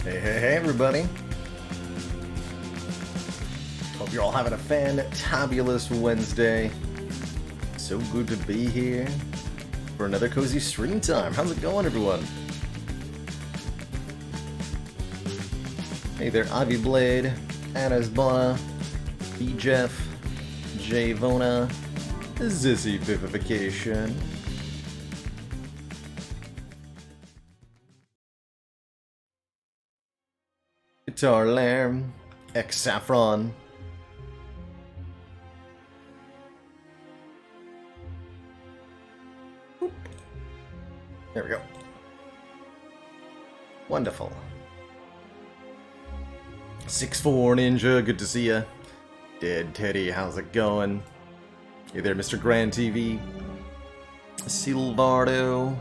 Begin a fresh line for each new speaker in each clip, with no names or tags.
Hey everybody. Hope you're all having a fantabulous Wednesday. So good to be here for another cozy stream time. How's it going, everyone? Hey there, Ivy Blade, Anasbana, B Jeff, Javona, Zissy Vivification. Guitar Lamb, X Saffron. Oop. There we go. Wonderful. 6'4" Ninja, good to see ya. Dead Teddy, how's it going? Hey there, Mr. Grand TV. Silvardo.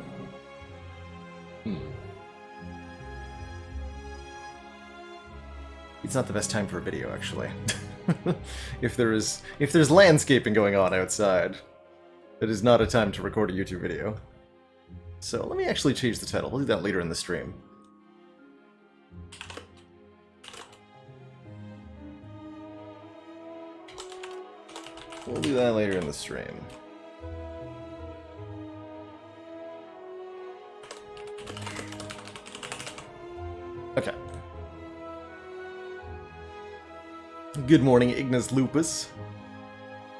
It's not the best time for a video, actually. if there's landscaping going on outside, it is not a time to record a YouTube video. So let me actually change the title. We'll do that later in the stream. We'll do that later in the stream. Okay. Good morning, Ignis Lupus.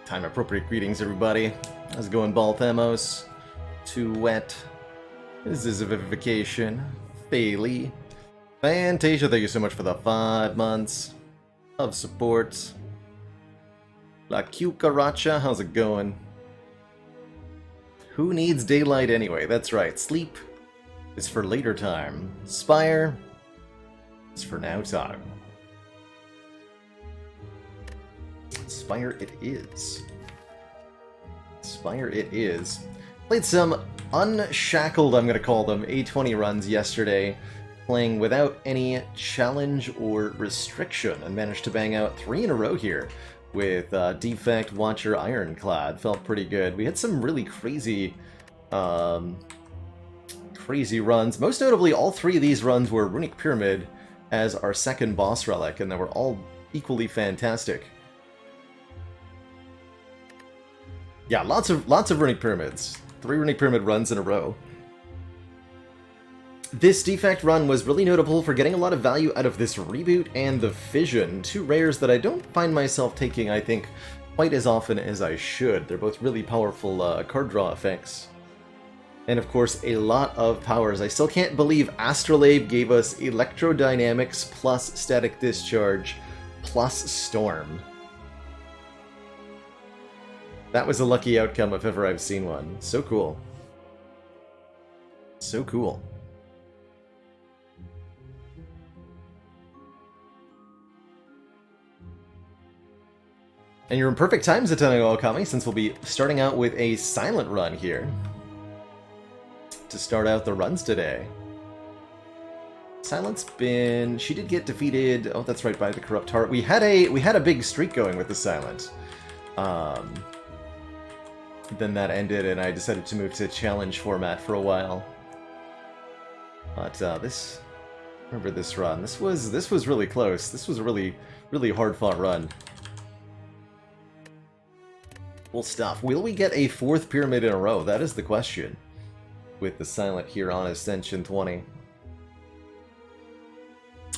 Time-appropriate greetings, everybody. How's it going, Balthamos? Too Wet. This is a Vivification. Bailey. Fantasia, thank you so much for the 5 months of support. La Cucaracha, how's it going? Who needs daylight anyway? That's right, sleep is for later time. Spire is for now time. Spire it is. Spire it is. Played some unshackled, I'm gonna call them, A20 runs yesterday, playing without any challenge or restriction, and managed to bang out 3 in a row here with Defect, Watcher, Ironclad. Felt pretty good. We had some really crazy runs. Most notably, all 3 of these runs were Runic Pyramid as our second boss relic, and they were all equally fantastic. Yeah, lots of Runic Pyramids. 3 Runic Pyramid runs in a row. This Defect run was really notable for getting a lot of value out of this Reboot and the Fission, 2 rares that I don't find myself taking, I think, quite as often as I should. They're both really powerful card draw effects. And of course, a lot of powers. I still can't believe Astrolabe gave us Electrodynamics plus Static Discharge plus Storm. That was a lucky outcome if ever I've seen one. So cool. So cool. And you're in perfect time, Zatango Alchemize, since we'll be starting out with a silent run here to start out the runs today. Silent's been... she did get defeated... oh, that's right, by the Corrupt Heart. We had a big streak going with the Silent. Then that ended, and I decided to move to challenge format for a while. But this... remember this run. This was really close. This was a really hard-fought run. Cool stuff. Will we get a 4th pyramid in a row? That is the question. With the Silent here on Ascension 20.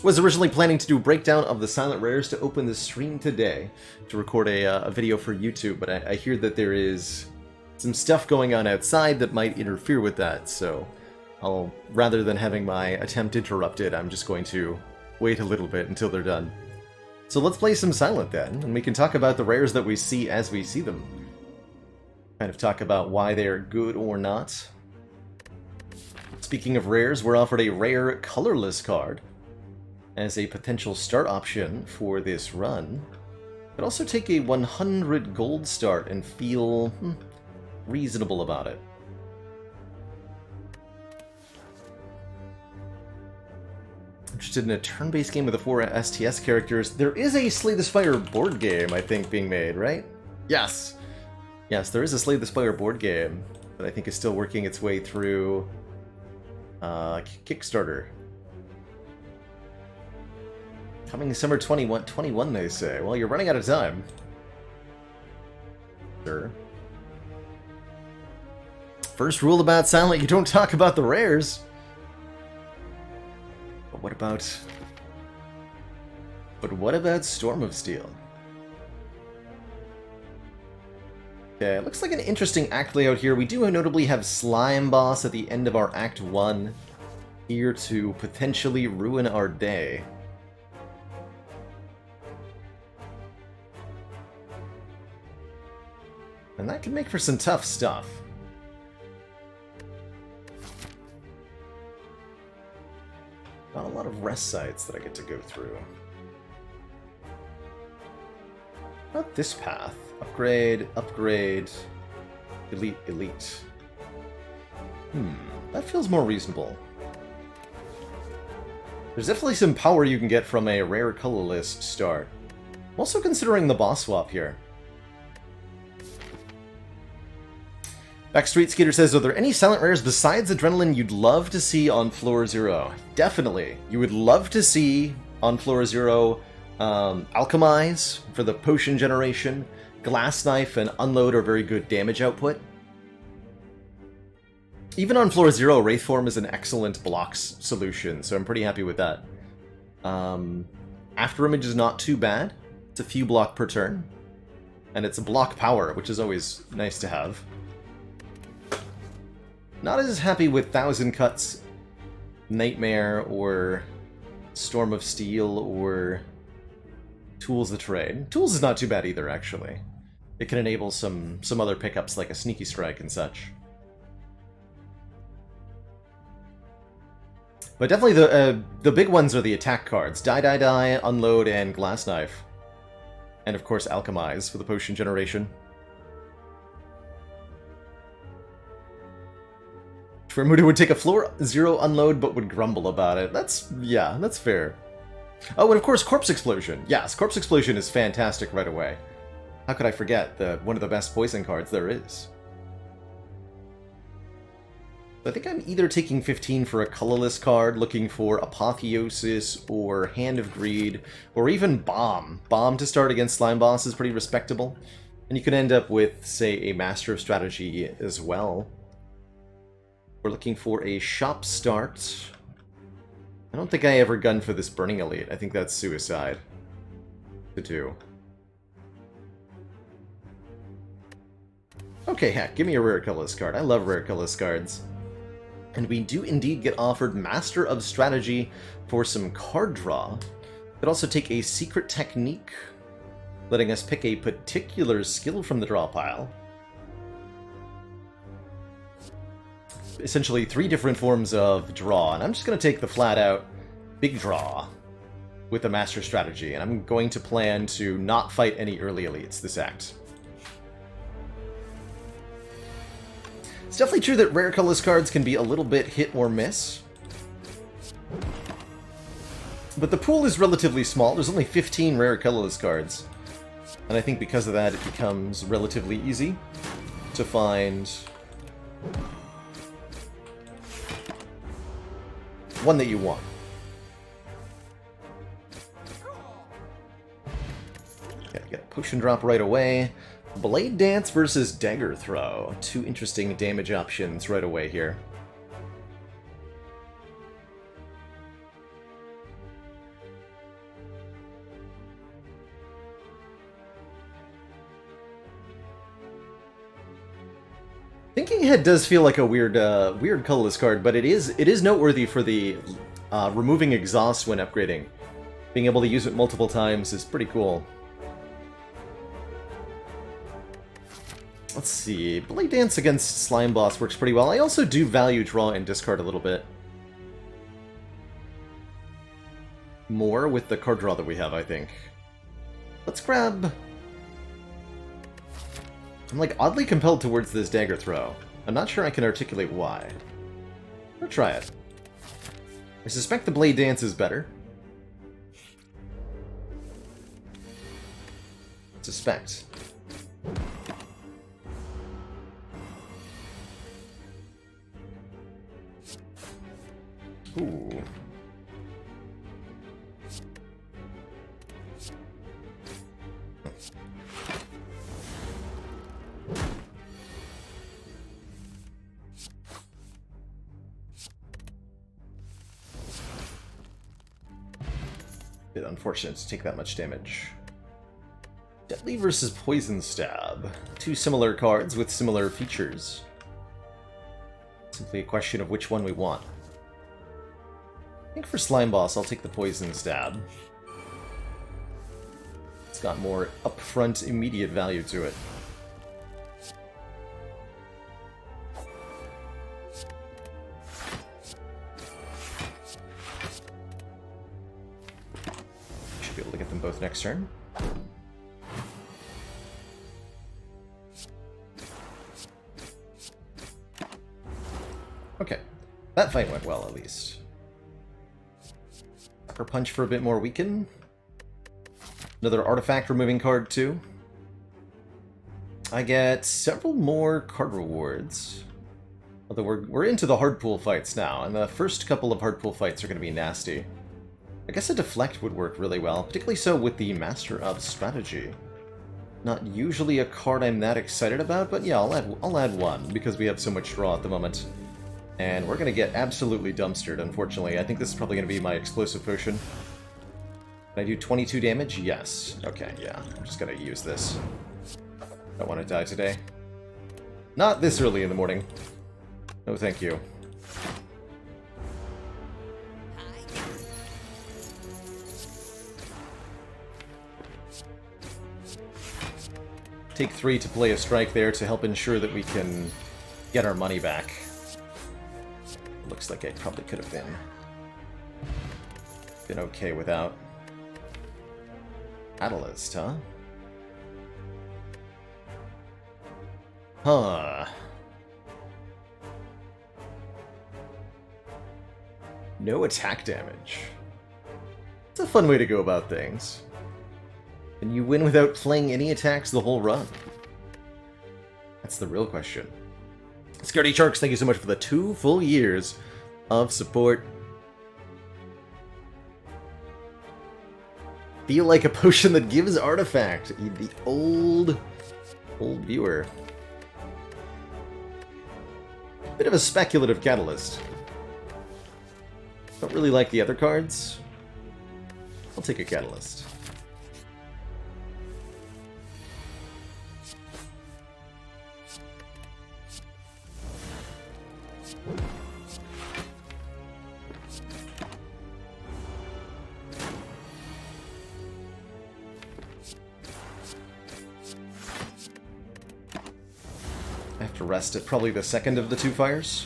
Was originally planning to do a breakdown of the Silent Rares to open the stream today, to record a video for YouTube, but I hear that there is some stuff going on outside that might interfere with that, so rather than having my attempt interrupted, I'm just going to wait a little bit until they're done. So let's play some Silent then, and we can talk about the rares that we see as we see them. Kind of talk about why they're good or not. Speaking of rares, we're offered a rare colorless card as a potential start option for this run. But also take a 100 gold start and feel reasonable about it. Interested in a turn-based game with the 4 STS characters. There is a Slay the Spire board game, I think, being made, right? Yes! Yes, there is a Slay the Spire board game that I think is still working its way through Kickstarter. Coming summer 21, they say. Well, you're running out of time. Sure. First rule about Silent, you don't talk about the rares. But what about... Storm of Steel? Okay, it looks like an interesting act layout here. We do notably have Slime Boss at the end of our Act 1 here to potentially ruin our day. And that can make for some tough stuff. Not a lot of rest sites that I get to go through. Not this path. Upgrade, upgrade, elite, elite. That feels more reasonable. There's definitely some power you can get from a rare colorless start. I'm also considering the boss swap here. Backstreet Skater says, are there any Silent Rares besides Adrenaline you'd love to see on Floor Zero? Definitely. You would love to see on Floor Zero Alchemize for the potion generation. Glass Knife and Unload are very good damage output. Even on Floor Zero, Wraithform is an excellent blocks solution, so I'm pretty happy with that. After Image is not too bad. It's a few block per turn. And it's a block power, which is always nice to have. Not as happy with Thousand Cuts, Nightmare, or Storm of Steel, or Tools the Trade. Tools is not too bad either, actually. It can enable some other pickups like a Sneaky Strike and such. But definitely the big ones are the attack cards. Die, Die, Die, Unload, and Glass Knife. And of course Alchemize for the potion generation. Vermuda would take a Floor Zero Unload but would grumble about it. Yeah, that's fair. Oh, and of course Corpse Explosion. Yes, Corpse Explosion is fantastic right away. How could I forget one of the best poison cards there is? I think I'm either taking 15 for a colorless card, looking for Apotheosis, or Hand of Greed, or even Bomb. Bomb to start against Slime Boss is pretty respectable. And you can end up with, say, a Master of Strategy as well. We're looking for a shop start. I don't think I ever gun for this Burning Elite. I think that's suicide to do. Okay, heck, give me a rare colorless card. I love rare colorless cards. And we do indeed get offered Master of Strategy for some card draw. Could also take a Secret Technique, letting us pick a particular skill from the draw pile. Essentially 3 different forms of draw, and I'm just going to take the flat-out big draw with the Master Strategy, and I'm going to plan to not fight any early elites this act. It's definitely true that rare colorless cards can be a little bit hit or miss. But the pool is relatively small. There's only 15 rare colorless cards. And I think because of that it becomes relatively easy to find one that you want. Gotta get a potion drop right away. Blade Dance versus Dagger Throw. 2 interesting damage options right away here. Thinking Ahead does feel like a weird colorless card, but it is noteworthy for the removing exhaust when upgrading. Being able to use it multiple times is pretty cool. Let's see, Blade Dance against Slime Boss works pretty well. I also do value draw and discard a little bit more with the card draw that we have, I think. Let's grab... I'm like oddly compelled towards this Dagger Throw. I'm not sure I can articulate why. I'll try it. I suspect the Blade Dance is better. Suspect. Ooh. Bit unfortunate to take that much damage. Deadly versus Poison Stab. Two similar cards with similar features. Simply a question of which one we want. I think for Slime Boss, I'll take the Poison Stab. It's got more upfront, immediate value to it. Should be able to get them both next turn. Okay, that fight went well, at least. Sucker Punch for a bit more weaken. Another artifact removing card, too. I get several more card rewards. Although we're into the hard pool fights now, and the first couple of hard pool fights are going to be nasty. I guess a Deflect would work really well, particularly so with the Master of Strategy. Not usually a card I'm that excited about, but yeah, I'll add one, because we have so much draw at the moment. And we're going to get absolutely dumpstered, unfortunately. I think this is probably going to be my Explosive Potion. Can I do 22 damage? Yes. Okay, yeah. I'm just going to use this. Don't want to die today. Not this early in the morning. No, thank you. Take 3 to play a strike there to help ensure that we can get our money back. Looks like I probably could have been okay without. Catalyst, huh? Huh. No attack damage. It's a fun way to go about things. And you win without playing any attacks the whole run. That's the real question. Scaredy Sharks, thank you so much for the 2 full years of support. Feel like a potion that gives artifact. The old viewer. Bit of a speculative catalyst. Don't really like the other cards. I'll take a catalyst. I have to rest at probably the second of the 2 fires.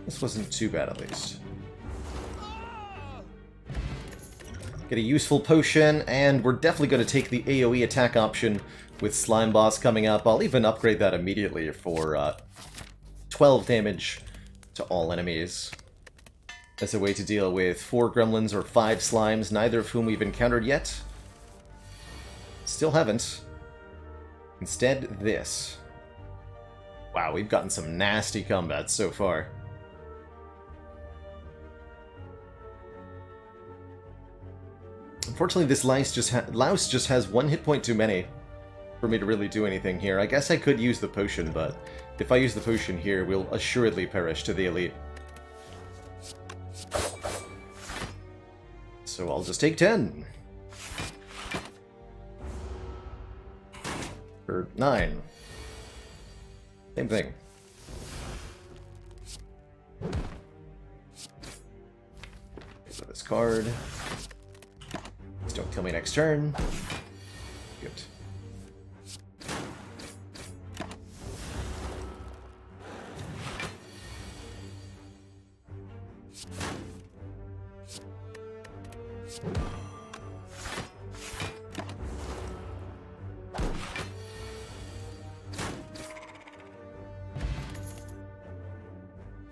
This wasn't too bad, at least. Get a useful potion, and we're definitely going to take the AoE attack option with Slime Boss coming up. I'll even upgrade that immediately for 12 damage to all enemies. As a way to deal with 4 gremlins or 5 slimes, neither of whom we've encountered yet. Still haven't. Instead, this. Wow, we've gotten some nasty combats so far. Unfortunately, this Louse just has 1 hit point too many for me to really do anything here. I guess I could use the potion, but if I use the potion here, we'll assuredly perish to the elite. So I'll just take 10. Or 9. Same thing. So this card. Please don't kill me next turn. Good.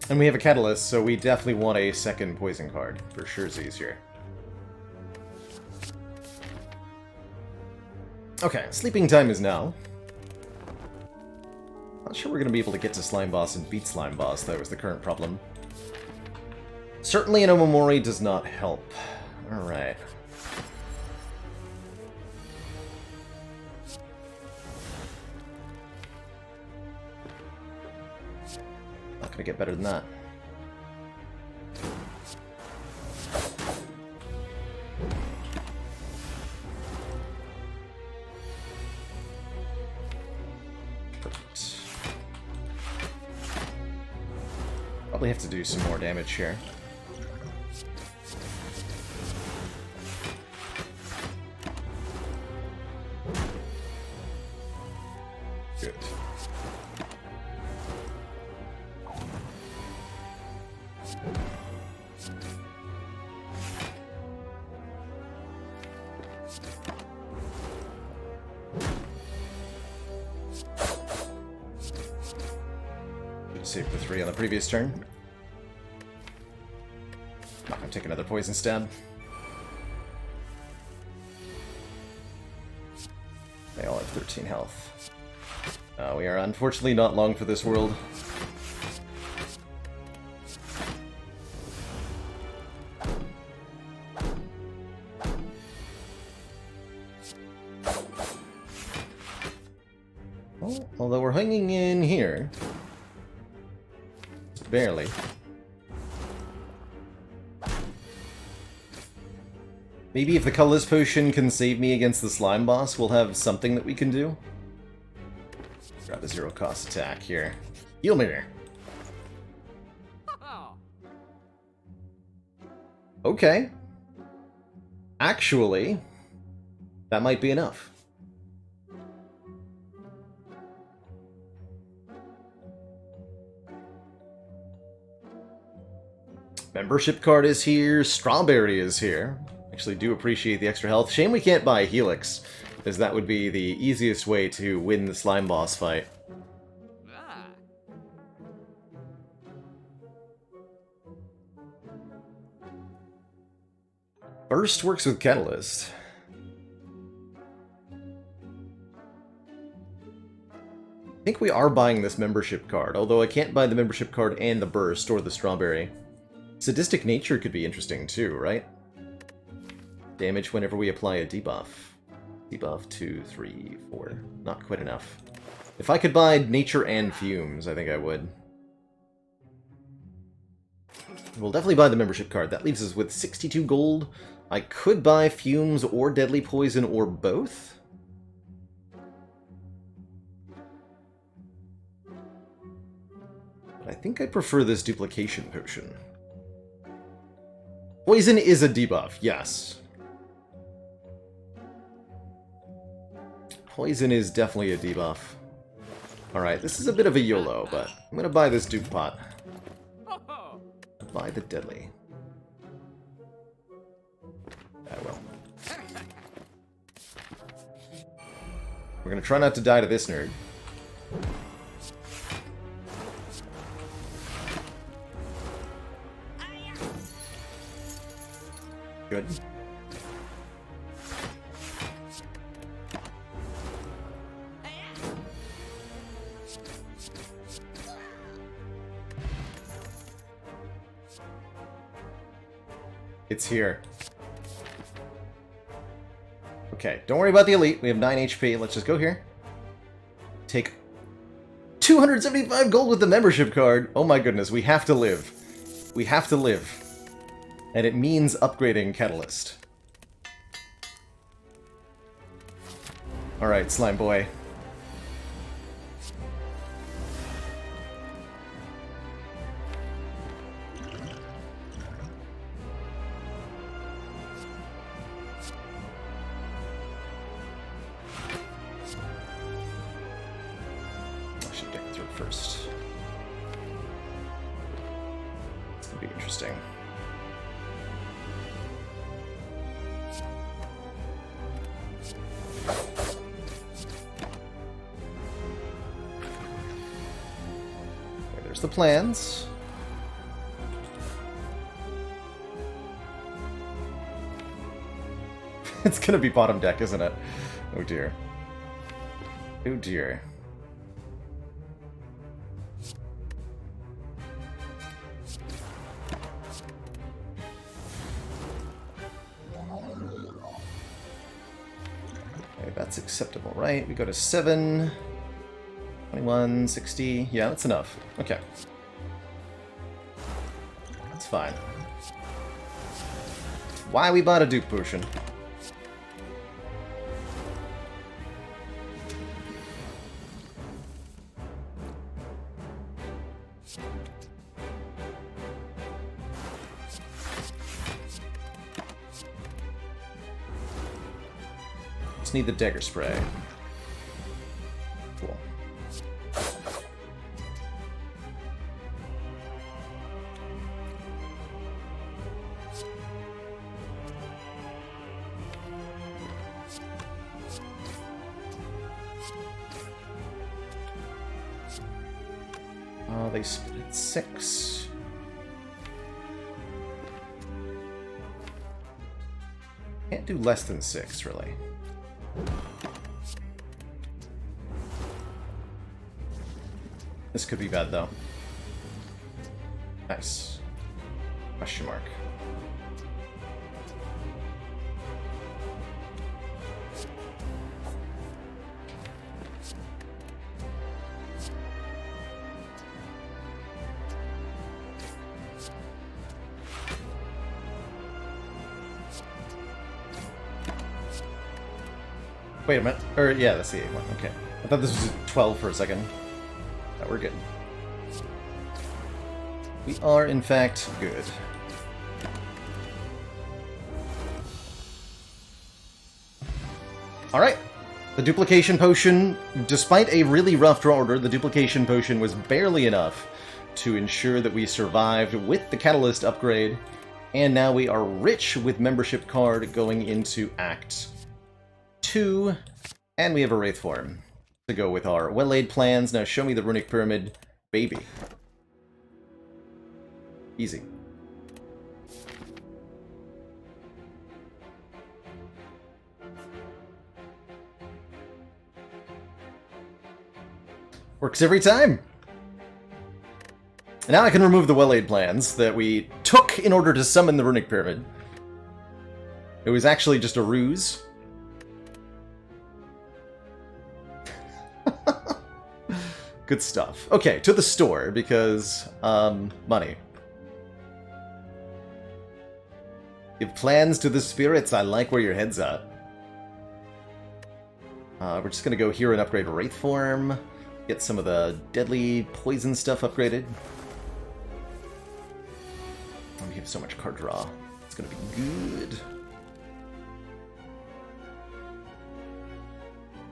And we have a Catalyst, so we definitely want a second poison card. For sure it's easier. Okay, sleeping time is now. Not sure we're going to be able to get to Slime Boss and beat Slime Boss, though, is the current problem. Certainly an Omamori does not help. Alright. Not gonna get better than that. Perfect. Probably have to do some more damage here. Good. Saved the 3 on the previous turn. Not gonna take another poison stab. They all have 13 health. We are unfortunately not long for this world. Well, although we're hanging in here. Just barely. Maybe if the colorless potion can save me against the slime boss, we'll have something that we can do. Grab a 0-cost attack here. Heal me there. Okay. Actually, that might be enough. Membership card is here. Strawberry is here. Actually do appreciate the extra health. Shame we can't buy Helix, as that would be the easiest way to win the slime boss fight. Burst works with Catalyst. I think we are buying this membership card, although I can't buy the membership card and the Burst or the Strawberry. Sadistic Nature could be interesting too, right? Damage whenever we apply a debuff. Debuff 2, 3, 4. Not quite enough. If I could buy Nature and Fumes, I think I would. We'll definitely buy the membership card. That leaves us with 62 gold. I could buy Fumes or Deadly Poison or both. But I think I prefer this Duplication Potion. Poison is a debuff, yes. Poison is definitely a debuff. Alright, this is a bit of a YOLO, but I'm gonna buy this Duke Pot. Buy the Deadly. I will. We're gonna try not to die to this nerd. Good. It's here. Okay, don't worry about the elite. We have 9 HP. Let's just go here. Take 275 gold with the membership card. Oh my goodness, we have to live. We have to live. And it means upgrading Catalyst. Alright, Slime Boy. I should get through it first. It's gonna be interesting. The plans. It's gonna be bottom deck, isn't it? Oh dear. Oh dear. Okay, that's acceptable, right? We go to 7, 21, 60. Yeah, that's enough. Okay. That's fine. Why we bought a dupe potion? Just need the Dagger spray. Cool. They split at 6. Can't do less than 6, really. This could be bad, though. Nice. Question mark. Wait a minute. Or, yeah, that's the 8 one. Okay. I thought this was 12 for a second. No, we're good. We are, in fact, good. Alright. The duplication potion, despite a really rough draw order, the duplication potion was barely enough to ensure that we survived with the catalyst upgrade, and now we are rich with membership card going into Act 2, and we have a Wraith form to go with our well-laid plans. Now show me the Runic Pyramid, baby. Easy. Works every time! Now I can remove the well-laid plans that we took in order to summon the Runic Pyramid. It was actually just a ruse. Good stuff. Okay, to the store, because, money. Give plans to the spirits, I like where your head's at. We're just gonna go here and upgrade Wraith Form, get some of the deadly poison stuff upgraded. We have so much card draw. It's gonna be good.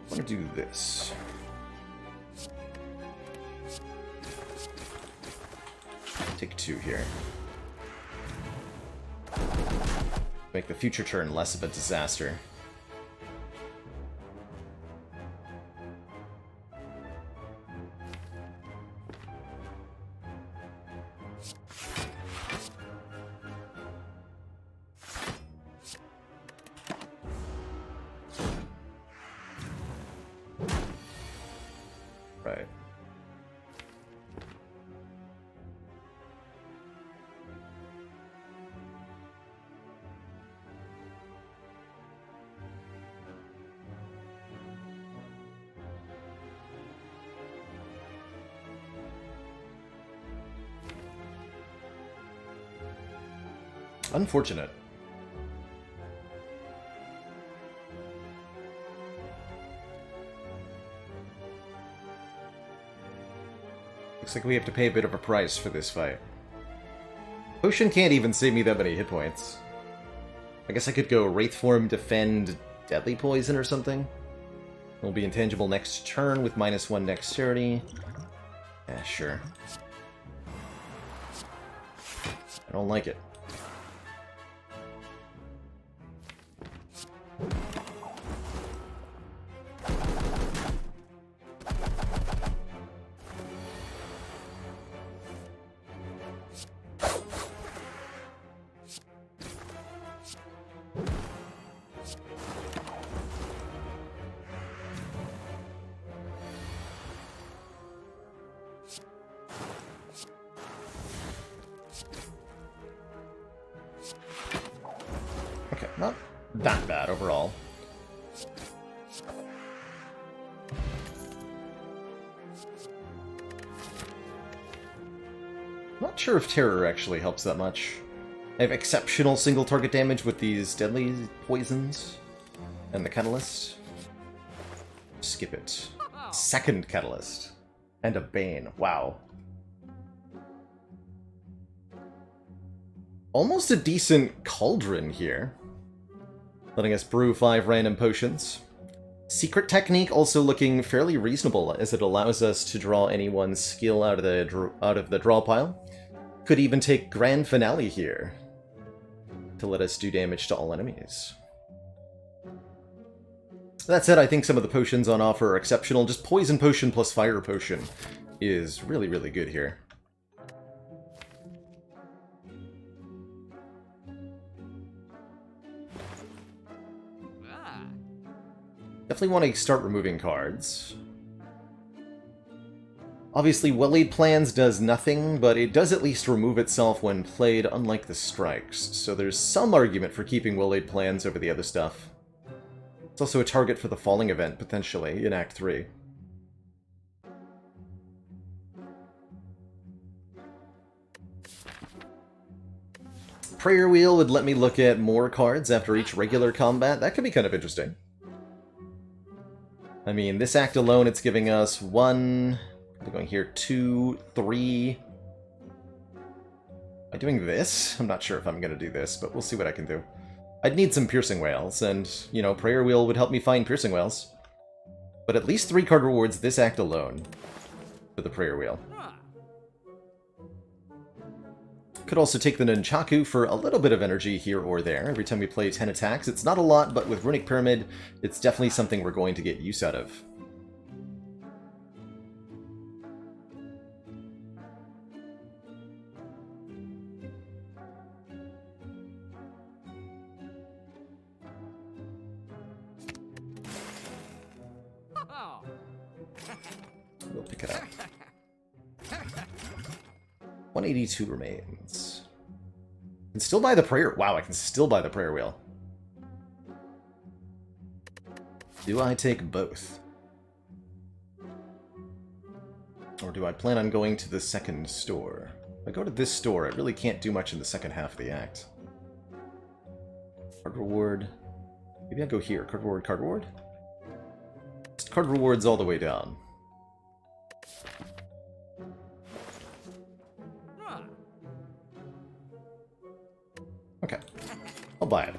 I wanna do this. Take 2 here. Make the future turn less of a disaster. Right. Unfortunate. Looks like we have to pay a bit of a price for this fight. Potion can't even save me that many hit points. I guess I could go Wraith Form, defend Deadly Poison or something. It'll be Intangible next turn with -1 dexterity. Yeah, sure. I don't like it. Okay, not that bad overall. sure if Terror actually helps that much. I have exceptional single target damage with these deadly poisons and the Catalyst. Skip it. Second Catalyst. And a Bane. Wow. Almost a decent Cauldron here. Letting us brew 5 random potions. Secret Technique also looking fairly reasonable, as it allows us to draw anyone's skill out of the draw pile. Could even take Grand Finale here to let us do damage to all enemies. That said, I think some of the potions on offer are exceptional. Just Poison Potion plus Fire Potion is really, really good here. Definitely want to start removing cards. Obviously, Well-Laid Plans does nothing, but it does at least remove itself when played, unlike the Strikes. So there's some argument for keeping Well-Laid Plans over the other stuff. It's also a target for the Falling event, potentially, in Act 3. Prayer Wheel would let me look at more cards after each regular combat. That could be kind of interesting. I mean, this act alone, it's giving us 1... I'm going here, 2, 3... Am I doing this? I'm not sure if I'm going to do this, but we'll see what I can do. I'd need some Piercing Whales, and, you know, Prayer Wheel would help me find Piercing Whales. But at least 3 card rewards this act alone for the Prayer Wheel. Could also take the Nunchaku for a little bit of energy here or there every time we play 10 attacks. It's not a lot, but with Runic Pyramid, it's definitely something we're going to get use out of. We'll pick it up. 182 remains. I can still buy the prayer... Wow, I can still buy the Prayer Wheel. Do I take both? Or do I plan on going to the second store? If I go to this store, I really can't do much in the second half of the act. Card reward... Maybe I go here. Card reward, card reward? Card rewards all the way down. Okay. I'll buy it.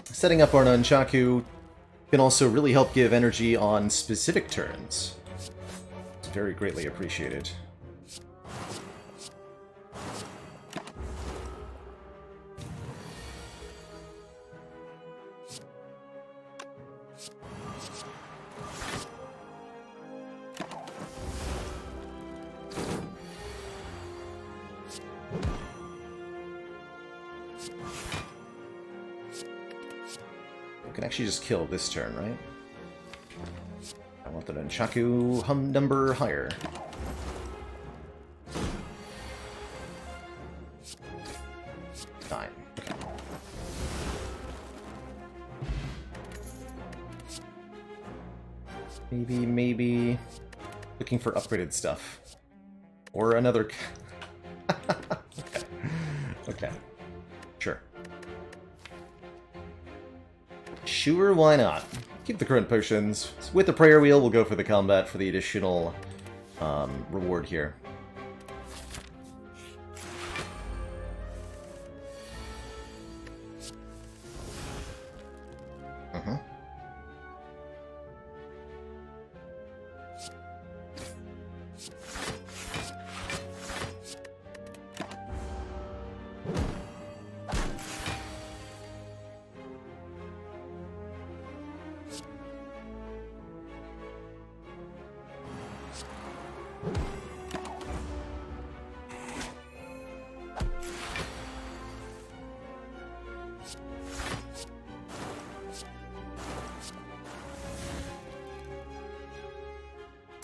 Setting up our Nunchaku can also really help give energy on specific turns. It's very greatly appreciated. Can actually just kill this turn, right? I want the Nunchaku hum number higher. Fine. Okay. Maybe looking for upgraded stuff. Or another... Okay. Okay. Sure. Sure, why not? Keep the current potions. With the Prayer Wheel, we'll go for the combat for the additional reward here.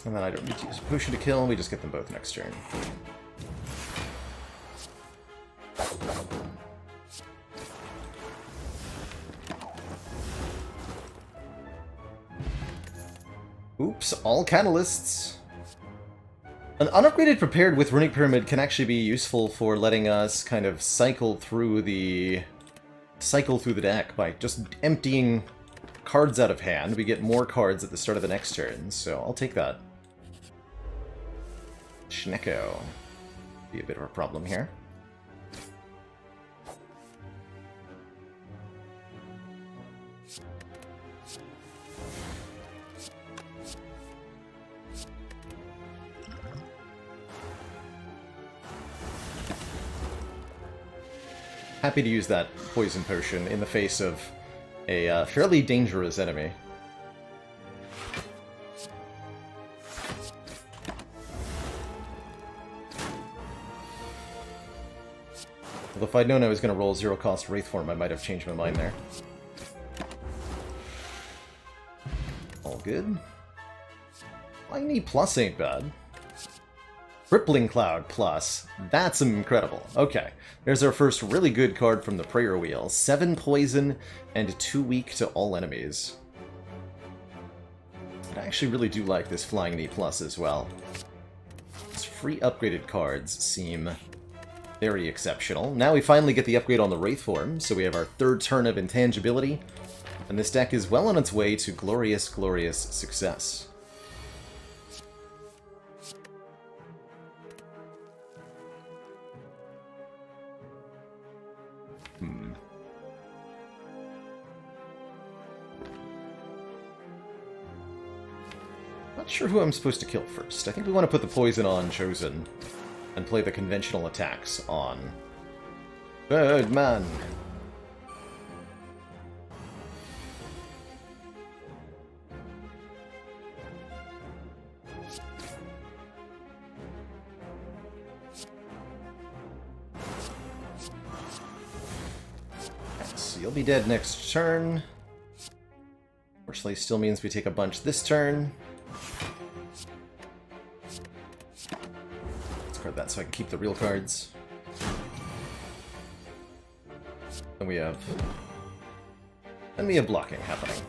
And then I don't need to use a potion to kill, we just get them both next turn. Oops, all catalysts. An unupgraded prepared with Runic Pyramid can actually be useful for letting us kind of cycle through the deck by just emptying cards out of hand. We get more cards at the start of the next turn, so I'll take that. Schnecko. Be a bit of a problem here. Happy to use that poison potion in the face of a fairly dangerous enemy. Although if I'd known I was going to roll zero cost Wraith form, I might have changed my mind there. All good. Lightning plus ain't bad. Crippling Cloud plus. That's incredible. Okay, there's our first really good card from the prayer wheel. 7 poison and 2 weak to all enemies. I actually really do like this Flying Knee plus as well. These free upgraded cards seem very exceptional. Now we finally get the upgrade on the Wraith form, so we have our 3rd turn of Intangibility, and this deck is well on its way to glorious, glorious success. Not sure who I'm supposed to kill first. I think we want to put the poison on Chosen and play the conventional attacks on Birdman. So you'll be dead next turn. Fortunately, still means we take a bunch this turn. Discard that so I can keep the real cards. And we have blocking happening.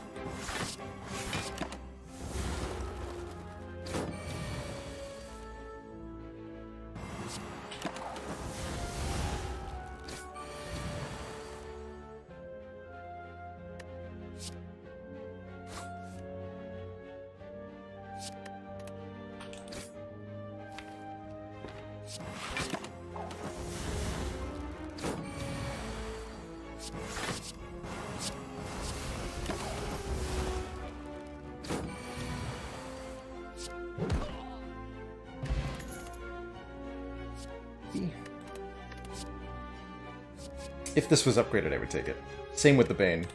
If this was upgraded, I would take it. Same with the Bane.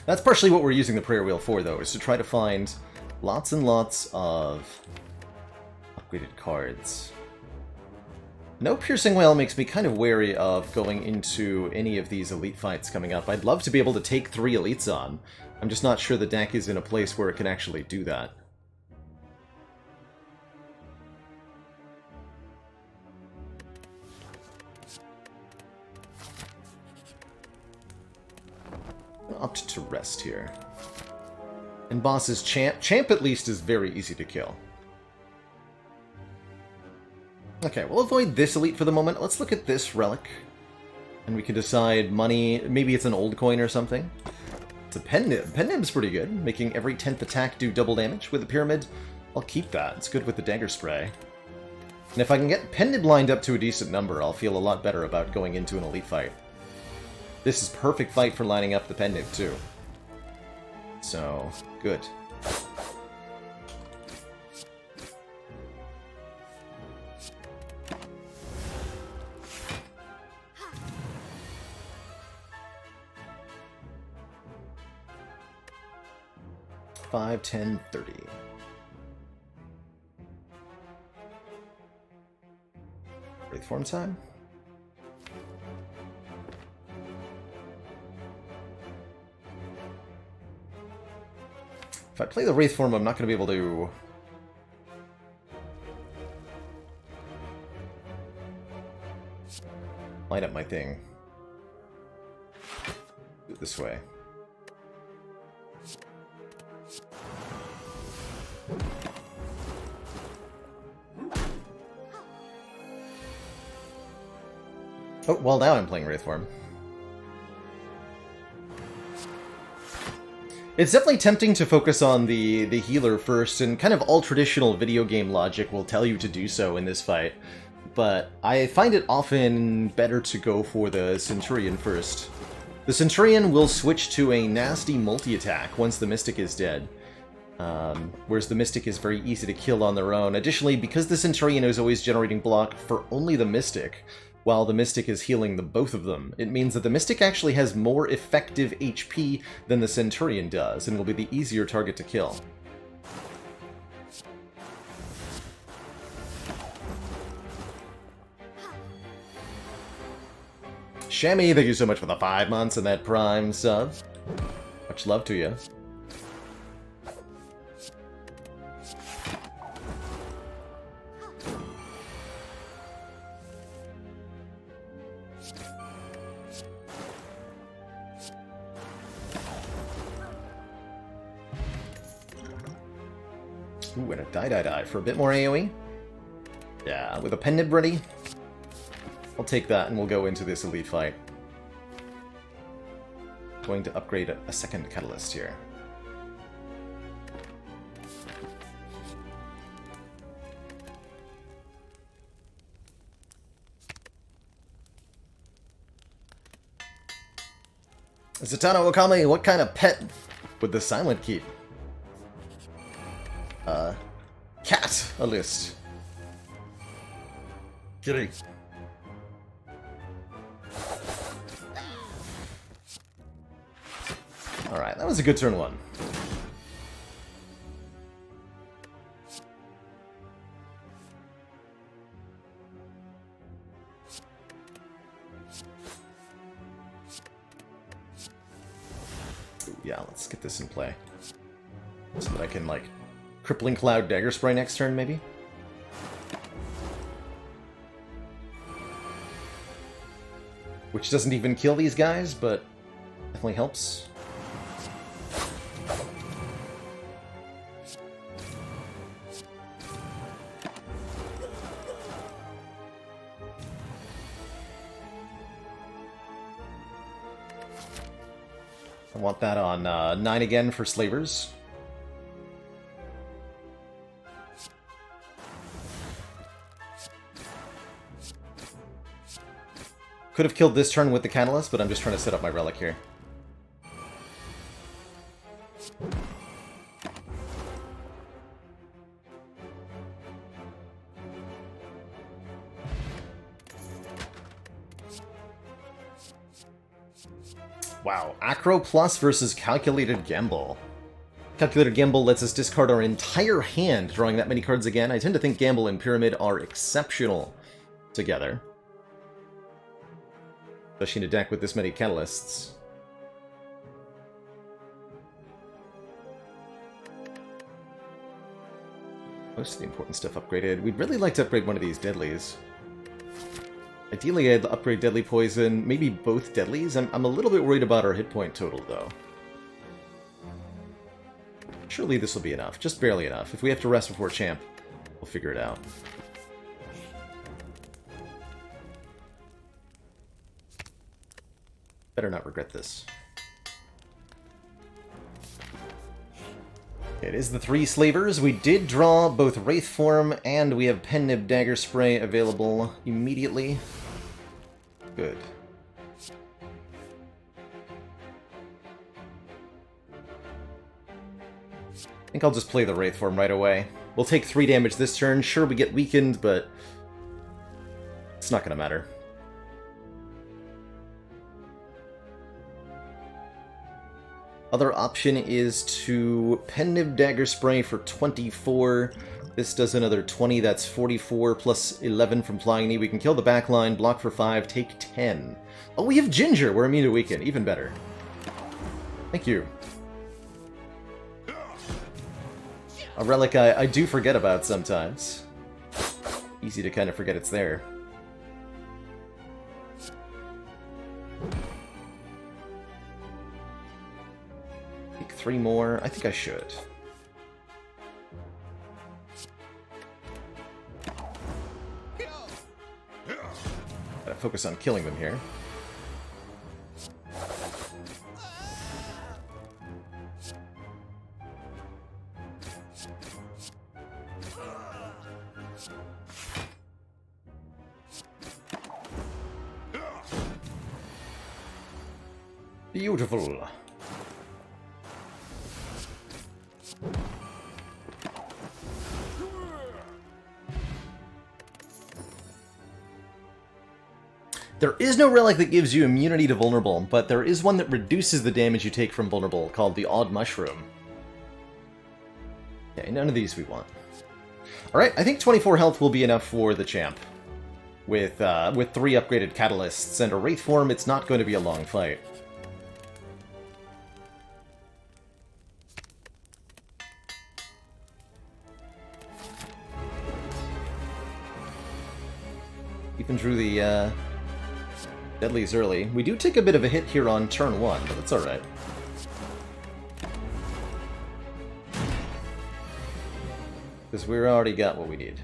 That's partially what we're using the prayer wheel for, though, is to try to find lots and lots of upgraded cards. No Piercing Wail makes me kind of wary of going into any of these elite fights coming up. I'd love to be able to take 3 elites on. I'm just not sure the deck is in a place where it can actually do that. Opt to rest here. And boss is Champ. Champ at least is very easy to kill. Okay, we'll avoid this elite for the moment. Let's look at this relic. And we can decide money. Maybe it's an old coin or something. It's a pen nib. Pen nib's pretty good, making every 10th attack do double damage with a pyramid. I'll keep that. It's good with the dagger spray. And if I can get pen nib lined up to a decent number, I'll feel a lot better about going into an elite fight. This is perfect fight for lining up the pen nib, too. So, good. $5, $10, $30. Wraith form time? If I play the Wraith form, I'm not going to be able to line up my thing. Do it this way. Oh, well, now I'm playing Wraith form. It's definitely tempting to focus on the healer first, and kind of all traditional video game logic will tell you to do so in this fight. But I find it often better to go for the Centurion first. The Centurion will switch to a nasty multi-attack once the Mystic is dead. Whereas the Mystic is very easy to kill on their own. Additionally, because the Centurion is always generating block for only the Mystic, while the Mystic is healing the both of them, it means that the Mystic actually has more effective HP than the Centurion does, and will be the easier target to kill. Shammy, thank you so much for the 5 months and that Prime sub. Much love to you. Ooh, and a die for a bit more AoE. Yeah, with a pen nib ready. I'll take that and we'll go into this elite fight. Going to upgrade a second catalyst here. Zatanna Okami, what kind of pet would the Silent keep? Cat, a list. Kidding. Alright, that was a good turn one. Ooh, yeah, let's get this in play. So that I can, like, Crippling Cloud Dagger Spray next turn, maybe? Which doesn't even kill these guys, but definitely helps. I want that on 9 again for Slavers. Could have killed this turn with the Catalyst, but I'm just trying to set up my Relic here. Wow, Acro Plus versus Calculated Gamble. Calculated Gamble lets us discard our entire hand, drawing that many cards again. I tend to think Gamble and Pyramid are exceptional together. Especially in a deck with this many Catalysts. Most of the important stuff upgraded. We'd really like to upgrade one of these Deadlies. Ideally, I'd upgrade Deadly Poison, maybe both Deadlies. I'm a little bit worried about our hit point total, though. Surely this will be enough. Just barely enough. If we have to rest before Champ, we'll figure it out. Better not regret this. It is the 3 Slavers. We did draw both Wraith Form, and we have Pen Nib Dagger Spray available immediately. Good. I think I'll just play the Wraith Form right away. We'll take 3 damage this turn. Sure, we get weakened, but it's not going to matter. Other option is to Pen Nib Dagger Spray for 24. This does another 20, that's 44 plus 11 from Flying Knee. We can kill the backline, block for 5, take 10. Oh, we have Ginger! We're immune to weaken, even better. Thank you. A relic I do forget about sometimes. Easy to kind of forget it's there. Take 3 more. I think I should. Gotta focus on killing them here. Beautiful. There is no relic that gives you immunity to vulnerable, but there is one that reduces the damage you take from vulnerable, called the Odd Mushroom. Okay, none of these we want. Alright, I think 24 health will be enough for the champ. With 3 upgraded catalysts and a Wraith form, it's not going to be a long fight. Even through the deadlies early. We do take a bit of a hit here on turn 1, but that's alright. Because we've already got what we need.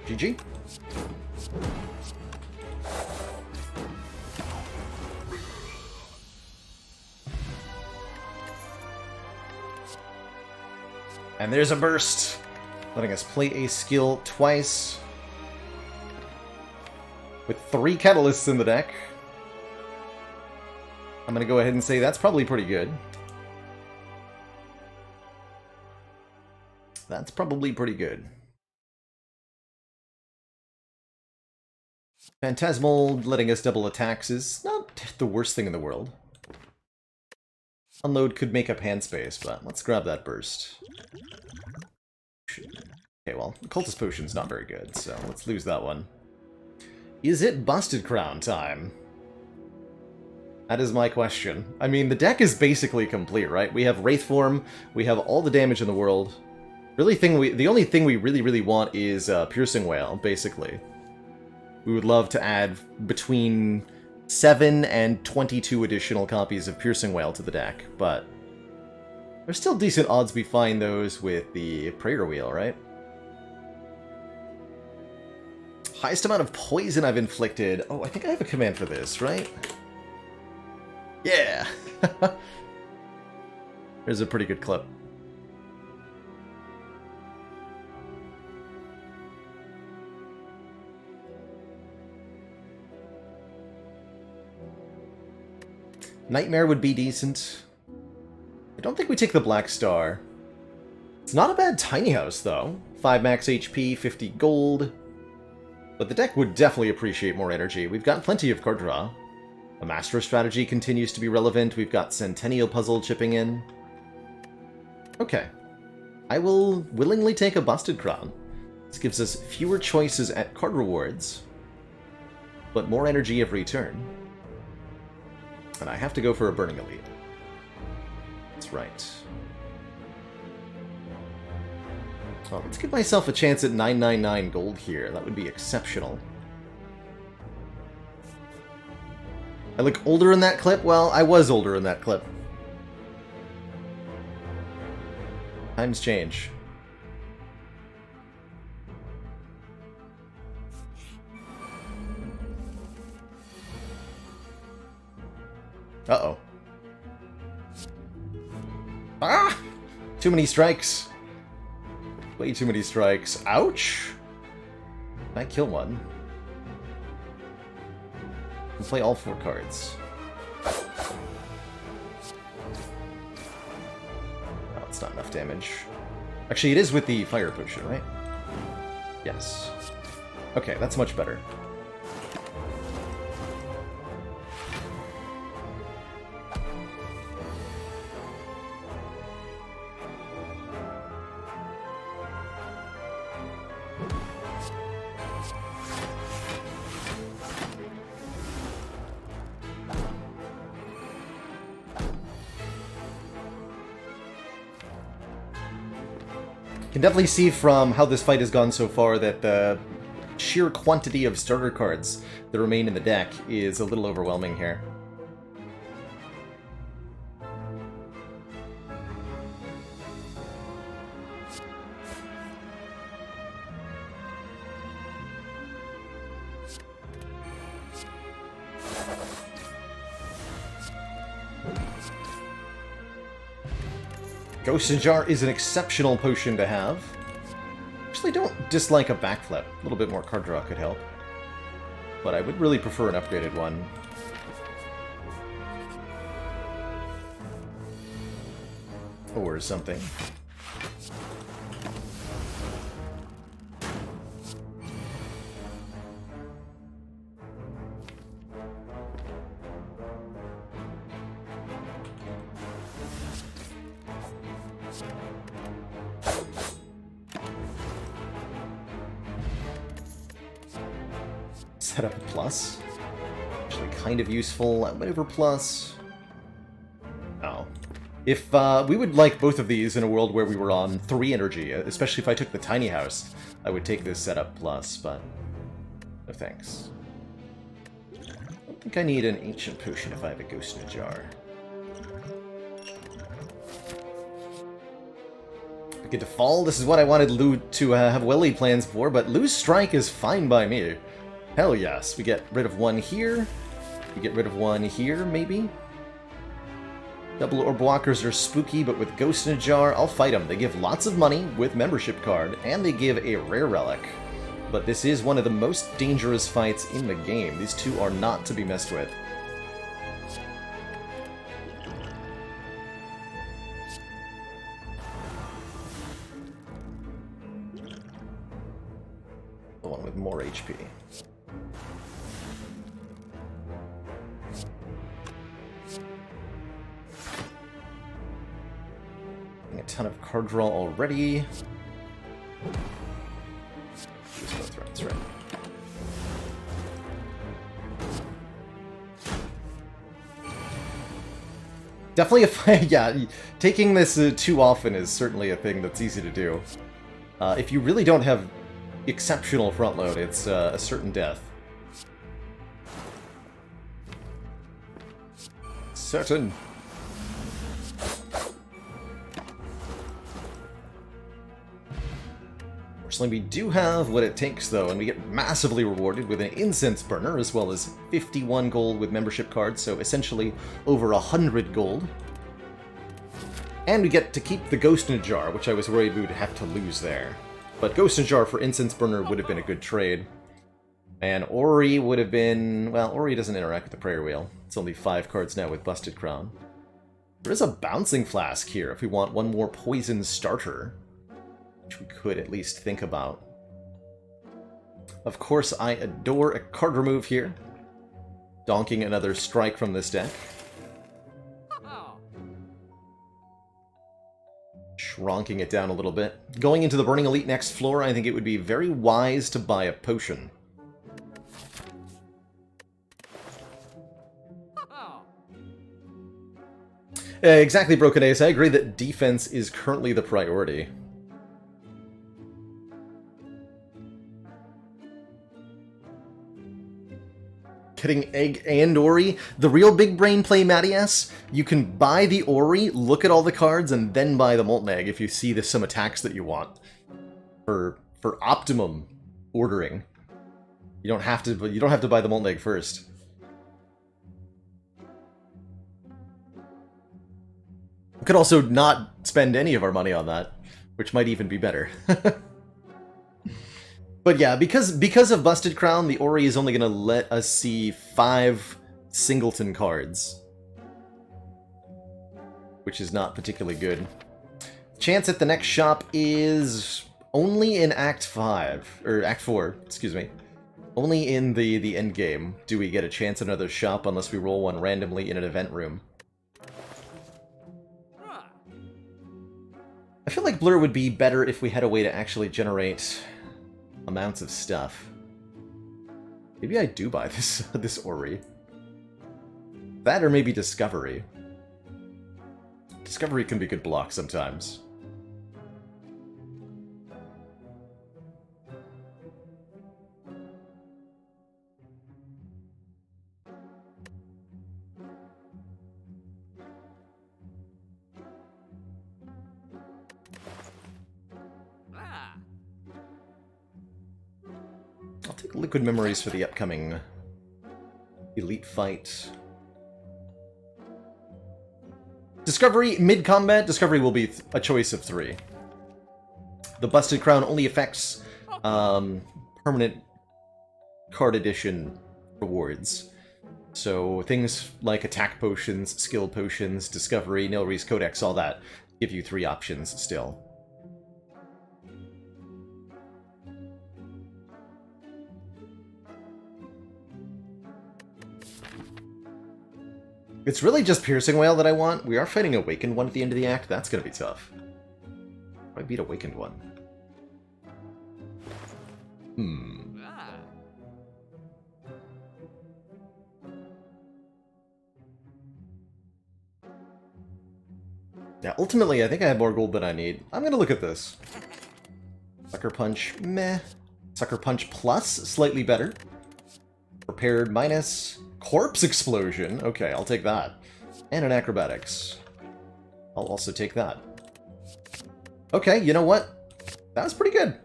GG. And there's a burst, letting us play a skill twice. With 3 catalysts in the deck. I'm going to go ahead and say that's probably pretty good. That's probably pretty good. Phantasmal letting us double attacks is not the worst thing in the world. Unload could make up hand space, but let's grab that burst. Okay, well, Cultist Potion's not very good, so let's lose that one. Is it Busted Crown time? That is my question. I mean, the deck is basically complete, right? We have Wraith Form, we have all the damage in the world. The only thing we really want is Piercing Wail, basically. We would love to add between 7 and 22 additional copies of Piercing Wail to the deck, but there's still decent odds we find those with the Prayer Wheel, right? Highest amount of poison I've inflicted. Oh, I think I have a command for this, right? Yeah! There's a pretty good clip. Nightmare would be decent. I don't think we take the Black Star. It's not a bad tiny house, though. 5 max HP, 50 gold. But the deck would definitely appreciate more energy. We've got plenty of card draw. A Master Strategy continues to be relevant. We've got Centennial Puzzle chipping in. Okay. I will willingly take a Busted Crown. This gives us fewer choices at card rewards, but more energy every turn. And I have to go for a Burning Elite. That's right. Well, let's give myself a chance at 999 gold here. That would be exceptional. I look older in that clip? Well, I was older in that clip. Times change. Uh-oh. Ah! Too many strikes. Way too many strikes. Ouch! I kill one. We'll play all 4 cards. Oh, it's not enough damage. Actually, it is with the Fire Potion, right? Yes. Okay, that's much better. Can definitely see from how this fight has gone so far that the sheer quantity of starter cards that remain in the deck is a little overwhelming here. Ghost Jar is an exceptional potion to have. Actually, don't dislike a backflip. A little bit more card draw could help. But I would really prefer an upgraded one. Or something. Set up a plus. Actually kind of useful. Maneuver plus. Oh. If we would like both of these in a world where we were on 3 energy, especially if I took the tiny house, I would take this setup plus, but no thanks. I don't think I need an ancient potion if I have a ghost in a jar. Get to fall. This is what I wanted Lou to have Welly plans for, but Lou's strike is fine by me. Hell yes. We get rid of one here. We get rid of one here, maybe? Double orb walkers are spooky, but with Ghost in a Jar, I'll fight them. They give lots of money with membership card, and they give a rare relic. But this is one of the most dangerous fights in the game. These two are not to be messed with. The one with more HP. A ton of card draw already. Use both rounds, right? Definitely yeah, taking this too often is certainly a thing that's easy to do. If you really don't have exceptional front load, it's a certain death. Certain. Fortunately, we do have what it takes, though, and we get massively rewarded with an incense burner, as well as 51 gold with membership cards, so essentially over 100 gold. And we get to keep the Ghost in a Jar, which I was worried we would have to lose there. But Ghost in a Jar for incense burner would have been a good trade. And Ori would have been... well, Ori doesn't interact with the prayer wheel. It's only 5 cards now with Busted Crown. There is a Bouncing Flask here if we want one more poison starter, which we could at least think about. Of course, I adore a card remove here. Donking another strike from this deck. Shronking it down a little bit. Going into the Burning Elite next floor, I think it would be very wise to buy a potion. Exactly, Broken Ace. I agree that defense is currently the priority. Getting Egg and Ori. The real big brain play, Mattias, you can buy the Ori, look at all the cards, and then buy the Molten Egg if you see some attacks that you want. For optimum ordering. You don't have to buy the Molten Egg first. We could also not spend any of our money on that, which might even be better. But yeah, because of Busted Crown, the Ori is only going to let us see 5 singleton cards, which is not particularly good. Chance at the next shop is only in Act 5, or Act 4, excuse me. Only in the end game do we get a chance at another shop unless we roll one randomly in an event room. I feel like Blur would be better if we had a way to actually generate amounts of stuff. Maybe I do buy this Ori. That or maybe Discovery. Discovery can be good block sometimes. take liquid memories for the upcoming elite fight. Discovery, mid-combat, Discovery will be a choice of 3. The Busted Crown only affects permanent card edition rewards. So things like attack potions, skill potions, Discovery, Nilri's Codex, all that give you 3 options still. It's really just Piercing Wail that I want. We are fighting Awakened one at the end of the act. That's going to be tough. How do I beat Awakened one? Yeah, ultimately, I think I have more gold than I need. I'm going to look at this. Sucker Punch, meh. Sucker Punch Plus, slightly better. Prepared minus. Corpse Explosion. Okay, I'll take that. And an Acrobatics. I'll also take that. Okay, you know what? That was pretty good.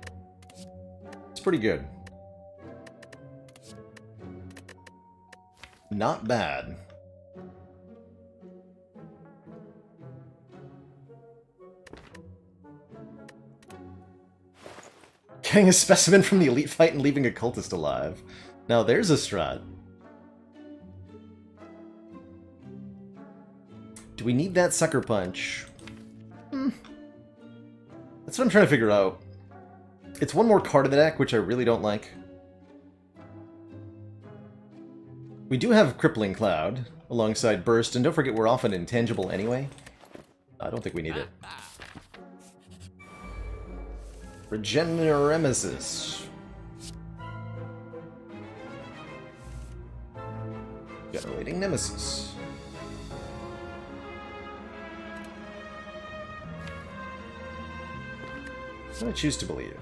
It's pretty good. Not bad. Getting a specimen from the elite fight and leaving a cultist alive. Now there's a strat. Do we need that Sucker Punch? That's what I'm trying to figure out. It's one more card in the deck, which I really don't like. We do have Crippling Cloud alongside Burst, and don't forget we're off an Intangible anyway. I don't think we need it. Regeneremesis. Generating Nemesis. What do I choose to believe?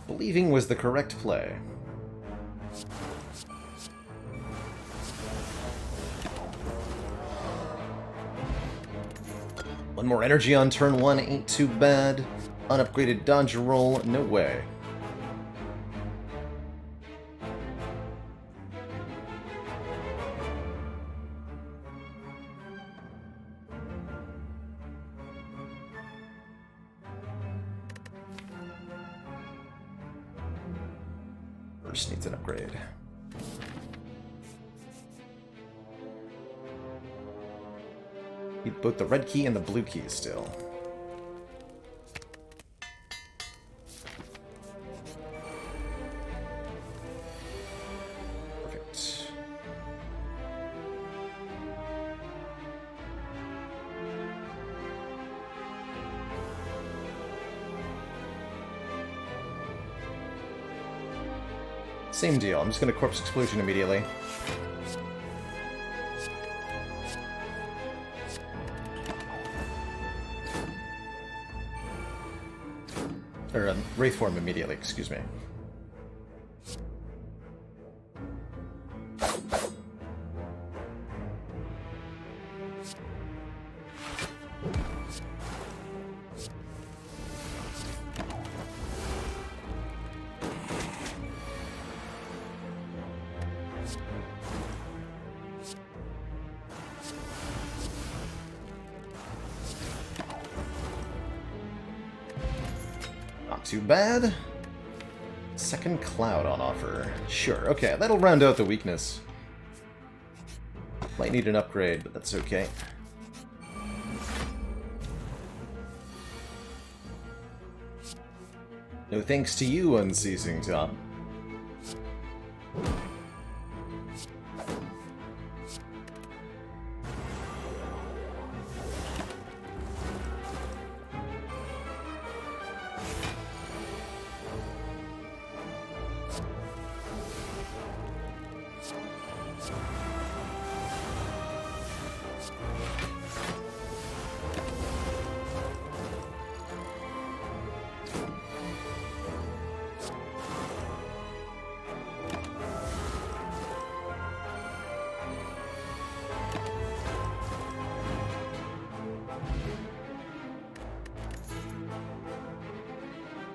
Believing was the correct play. One more energy on turn 1 ain't too bad. Unupgraded dodge roll, no way. First needs an upgrade. Need both the red key and the blue key still. Perfect. Same deal. I'm just going to Corpse Explosion immediately. Or Wraith Form immediately, excuse me. Too bad. Second Cloud on offer. Sure, okay, that'll round out the weakness. Might need an upgrade, but that's okay. No thanks to you, Unceasing Top.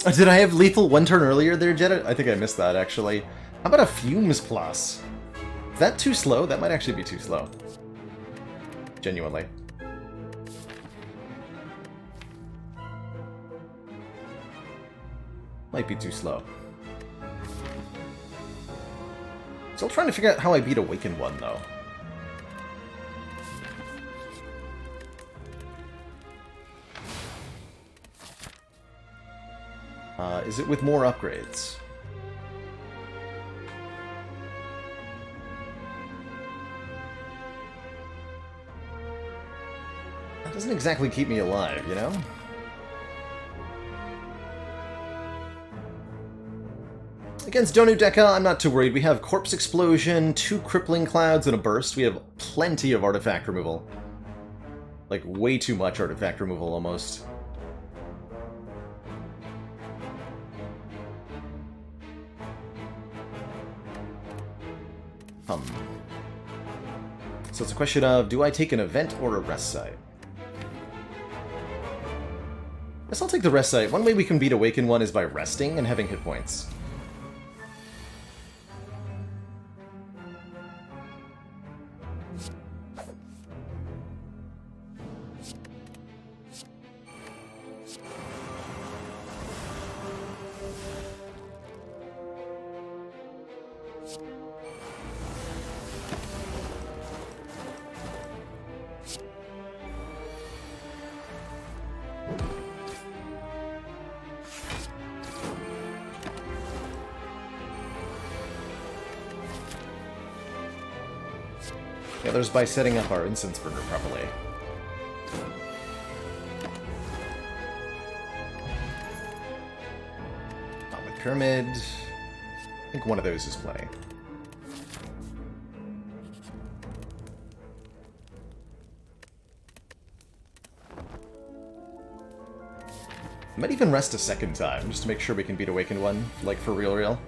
Oh, did I have lethal one turn earlier there, Jetta? I think I missed that, actually. How about a Fumes Plus? Is that too slow? That might actually be too slow. Genuinely. Might be too slow. Still trying to figure out how I beat Awakened One, though. Is it with more upgrades? That doesn't exactly keep me alive, you know? Against Donu Deka, I'm not too worried. We have Corpse Explosion, 2 Crippling Clouds, and a Burst. We have plenty of artifact removal. Like, way too much artifact removal, almost. So it's a question of, do I take an event or a rest site? Guess I'll take the rest site. One way we can beat Awaken One is by resting and having hit points. The other's by setting up our incense burner properly. Atomic Pyramid. I think one of those is plenty. I might even rest a second time, just to make sure we can beat Awakened One, like for real.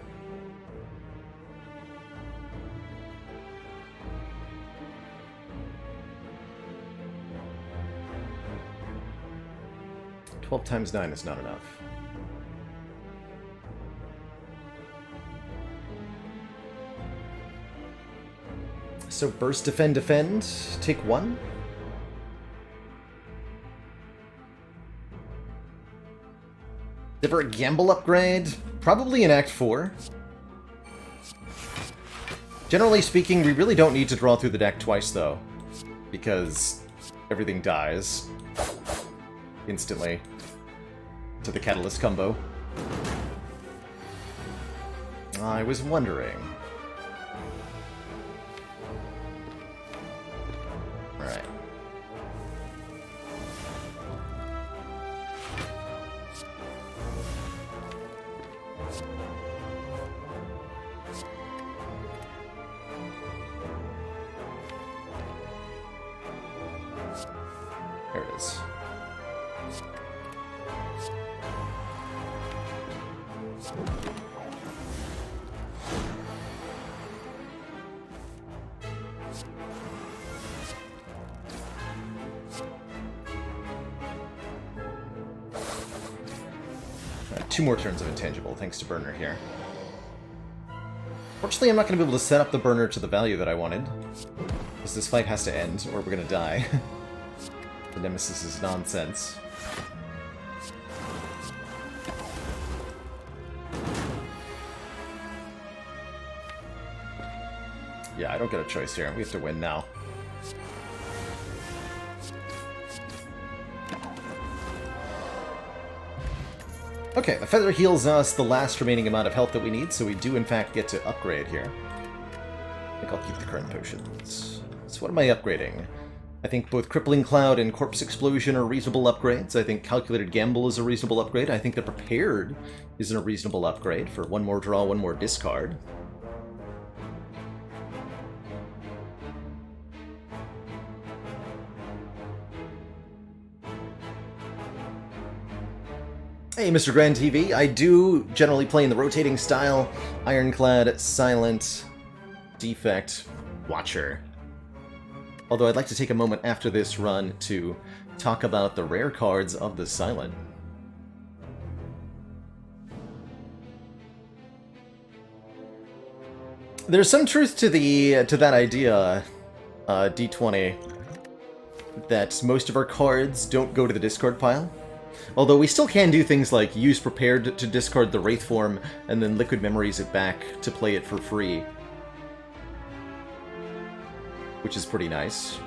12 times 9 is not enough. So burst, defend, defend. Take 1. Ever a gamble upgrade? Probably in Act 4. Generally speaking, we really don't need to draw through the deck twice, though. Because everything dies instantly to the Catalyst combo. I was wondering. Alright. There it is. Alright, 2 more turns of Intangible, thanks to Burner here. Fortunately, I'm not going to be able to set up the Burner to the value that I wanted, because this fight has to end, or we're going to die. The Nemesis is nonsense. Yeah, I don't get a choice here. We have to win now. Okay, the Feather heals us the last remaining amount of health that we need, so we do in fact get to upgrade here. I think I'll keep the current potions. So what am I upgrading? I think both Crippling Cloud and Corpse Explosion are reasonable upgrades. I think Calculated Gamble is a reasonable upgrade. I think the Prepared is a reasonable upgrade for 1 more draw, 1 more discard. Hey, Mr. Grand TV. I do generally play in the rotating style, Ironclad, Silent, Defect, Watcher. Although I'd like to take a moment after this run to talk about the rare cards of the Silent. There's some truth to that idea, D20, that most of our cards don't go to the discard pile. Although we still can do things like use Prepared to discard the Wraith form, and then Liquid Memories it back to play it for free. Which is pretty nice.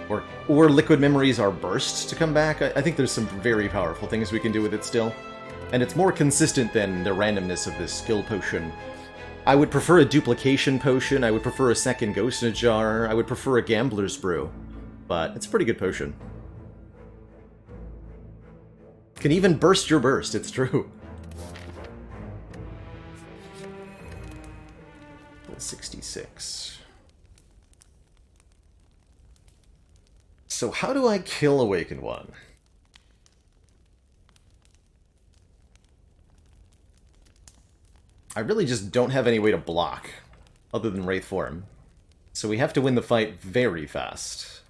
Or Liquid Memories are burst to come back. I think there's some very powerful things we can do with it still. And it's more consistent than the randomness of this skill potion. I would prefer a duplication potion, I would prefer a second Ghost in a Jar, I would prefer a Gambler's Brew. But it's a pretty good potion. Can even burst your burst, it's true. 66. So how do I kill Awakened One? I really just don't have any way to block, other than Wraith form. So we have to win the fight very fast.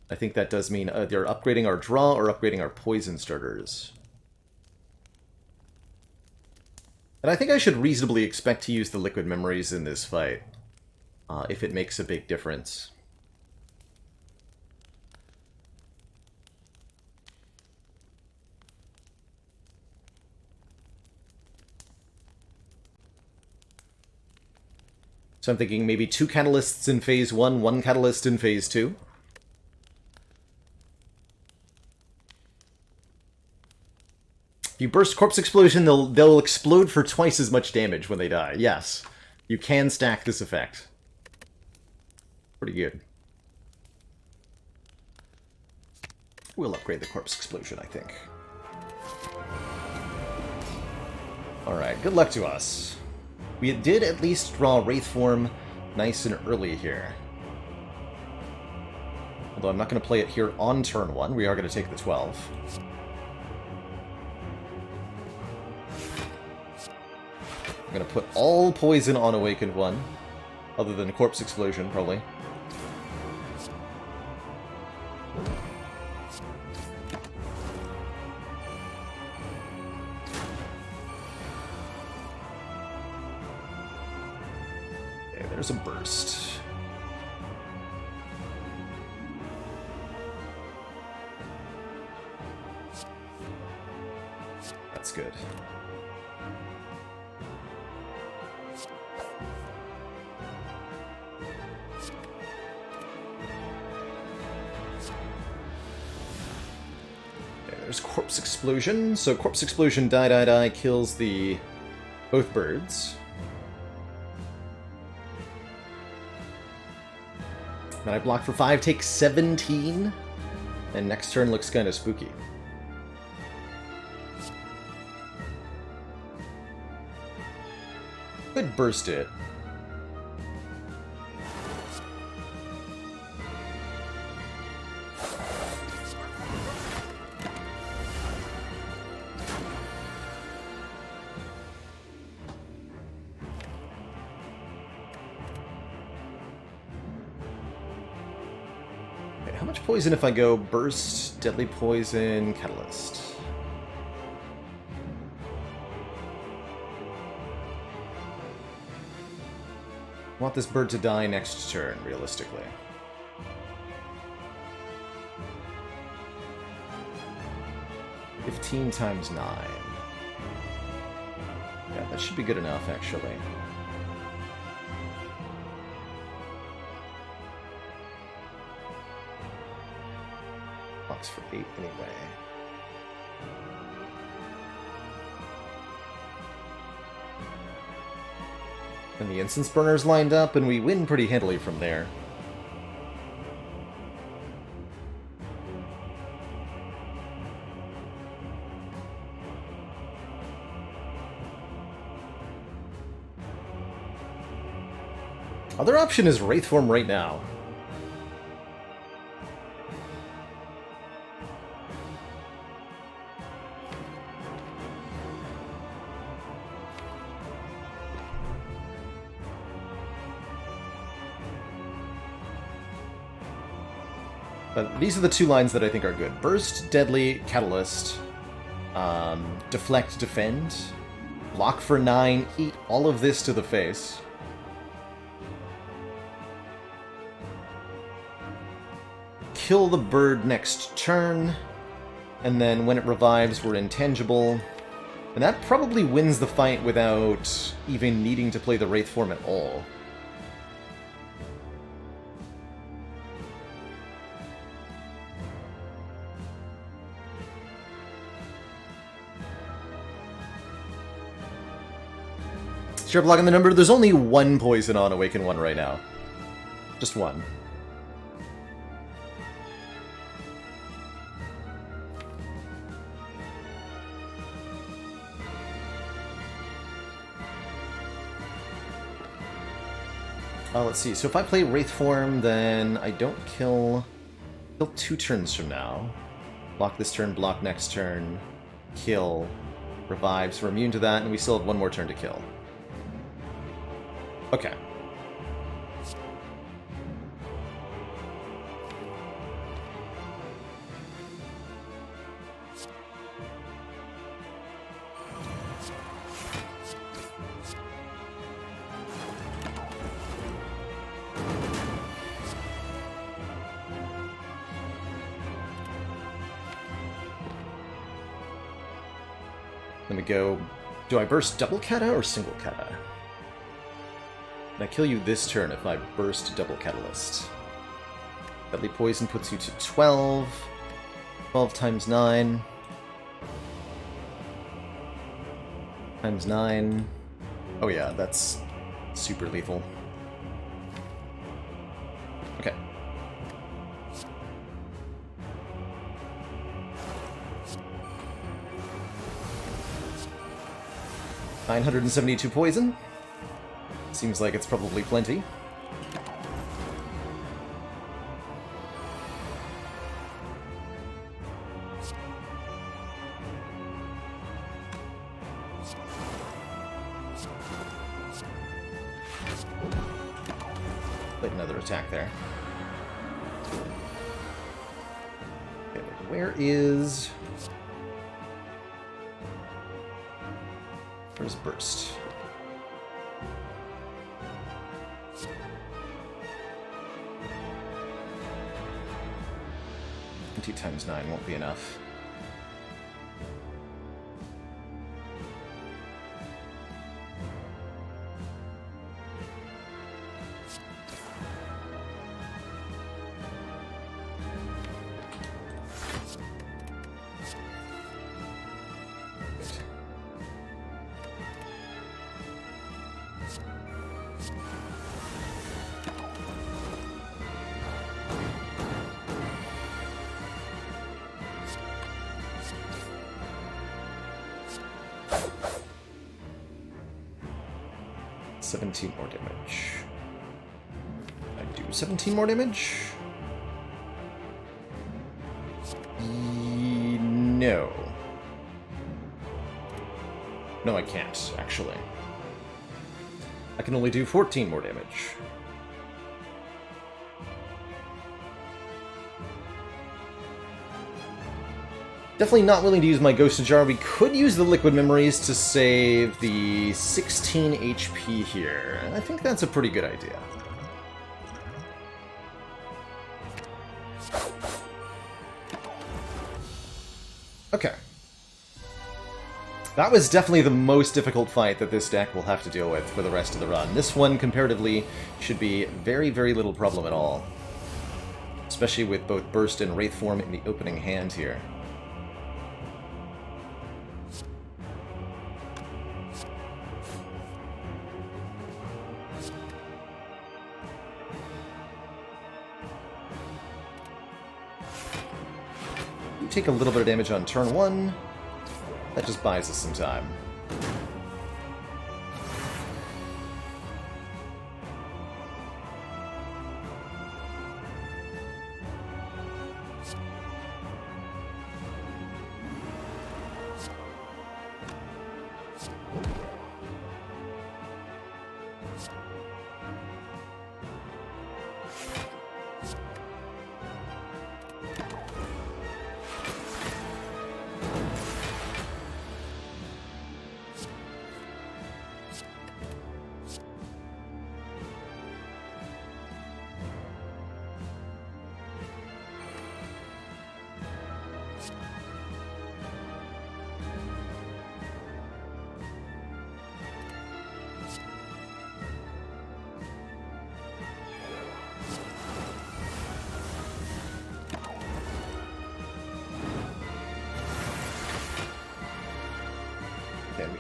I think that does mean either upgrading our draw or upgrading our poison starters. And I think I should reasonably expect to use the Liquid Memories in this fight, if it makes a big difference. So I'm thinking maybe 2 catalysts in phase 1, 1 catalyst in phase 2. If you burst Corpse Explosion, they'll explode for twice as much damage when they die. Yes, you can stack this effect. Pretty good. We'll upgrade the Corpse Explosion, I think. Alright, good luck to us. We did at least draw Wraith form nice and early here. Although I'm not going to play it here on turn 1, we are going to take the 12. I'm going to put all poison on Awakened One, other than Corpse Explosion, probably. Okay, there's a burst. That's good. There's Corpse Explosion. So Corpse Explosion die kills both birds. Then I block for 5, take 17, and next turn looks kind of spooky. Could burst it. How much poison if I go Burst, Deadly Poison, Catalyst? I want this bird to die next turn, realistically. $15 times 9. Yeah, that should be good enough, actually. For 8 anyway. And the instance burners lined up, and we win pretty handily from there. Other option is Wraith form right now. But these are the 2 lines that I think are good. Burst, Deadly, Catalyst, Deflect, Defend. Block for 9, eat all of this to the face. Kill the bird next turn, and then when it revives, we're intangible. And that probably wins the fight without even needing to play the Wraith form at all. Start blocking the number. There's only one poison on Awaken 1 right now. Just one. Let's see. So if I play Wraith form, then I don't kill 2 turns from now. Block this turn, block next turn, kill, revive. So we're immune to that, and we still have 1 more turn to kill. Okay. Let me go. Do I burst double kata or single kata? Can I kill you this turn if I burst double catalyst? Deadly poison puts you to 12. 12 times 9. Times 9. Oh yeah, that's super lethal. Okay. $972 poison. Seems like it's probably plenty. Played another attack there. Okay, where's burst? 2 times 9 won't be enough. $17 more damage. I do 17 more damage? No. No, I can't, actually. I can only do 14 more damage. Definitely not willing to use my Ghost Jar. We could use the Liquid Memories to save the 16 HP here. I think that's a pretty good idea. Okay. That was definitely the most difficult fight that this deck will have to deal with for the rest of the run. This one, comparatively, should be very, very little problem at all. Especially with both Burst and Wraith form in the opening hand here. Take a little bit of damage on turn 1. That just buys us some time.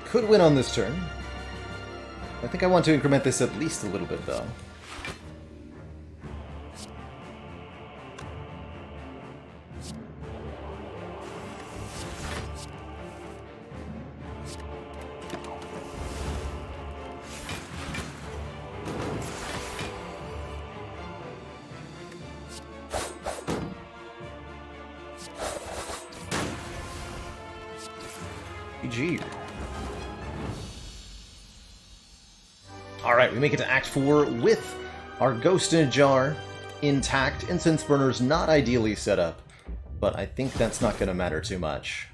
could win on this turn. I think I want to increment this at least a little bit, though. GG. Alright, we make it to Act 4 with our Ghost in a Jar intact. Incense Burner's not ideally set up, but I think that's not going to matter too much.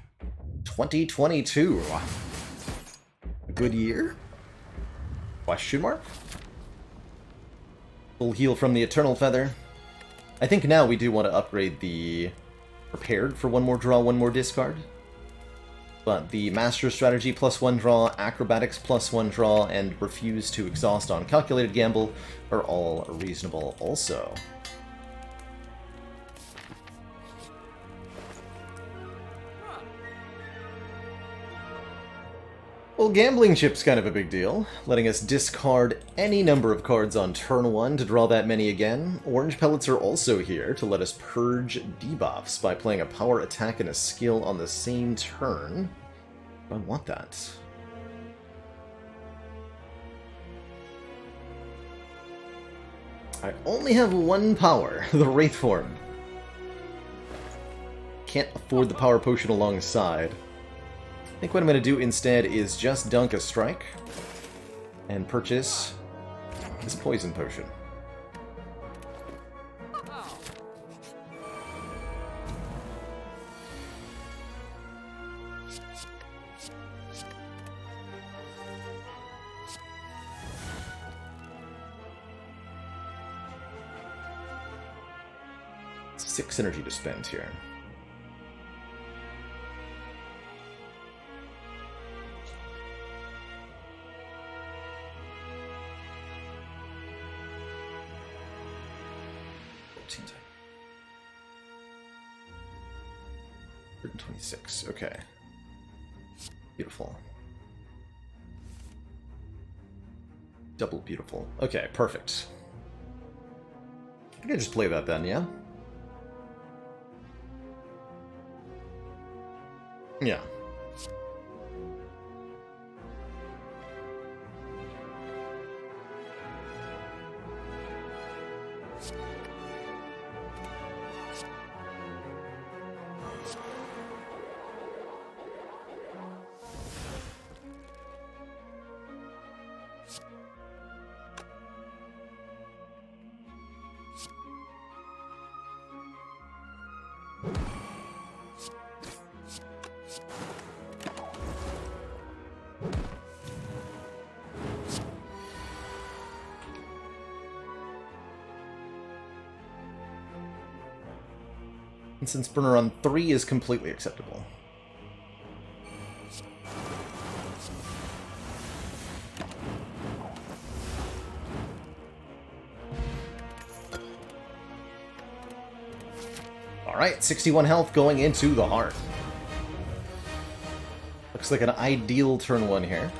2022. A good year? Question mark? Full heal from the Eternal Feather. I think now we do want to upgrade the Prepared for one more draw, one more discard. But the Master Strategy +1 draw, Acrobatics +1 draw, and Refuse to Exhaust on Calculated Gamble are all reasonable also. Well, Gambling Chip's kind of a big deal, letting us discard any number of cards on turn 1 to draw that many again. Orange Pellets are also here to let us purge debuffs by playing a power attack and a skill on the same turn. I want that. I only have one power, the Wraith Form. Can't afford the Power Potion alongside. I think what I'm going to do instead is just dunk a strike and purchase this Poison Potion. Six energy to spend here. $126. Okay. Beautiful. Double beautiful. Okay, perfect. I think I just play that then, yeah? Yeah. Incense Burner on 3 is completely acceptable. Alright, 61 health going into the heart. Looks like an ideal turn 1 here.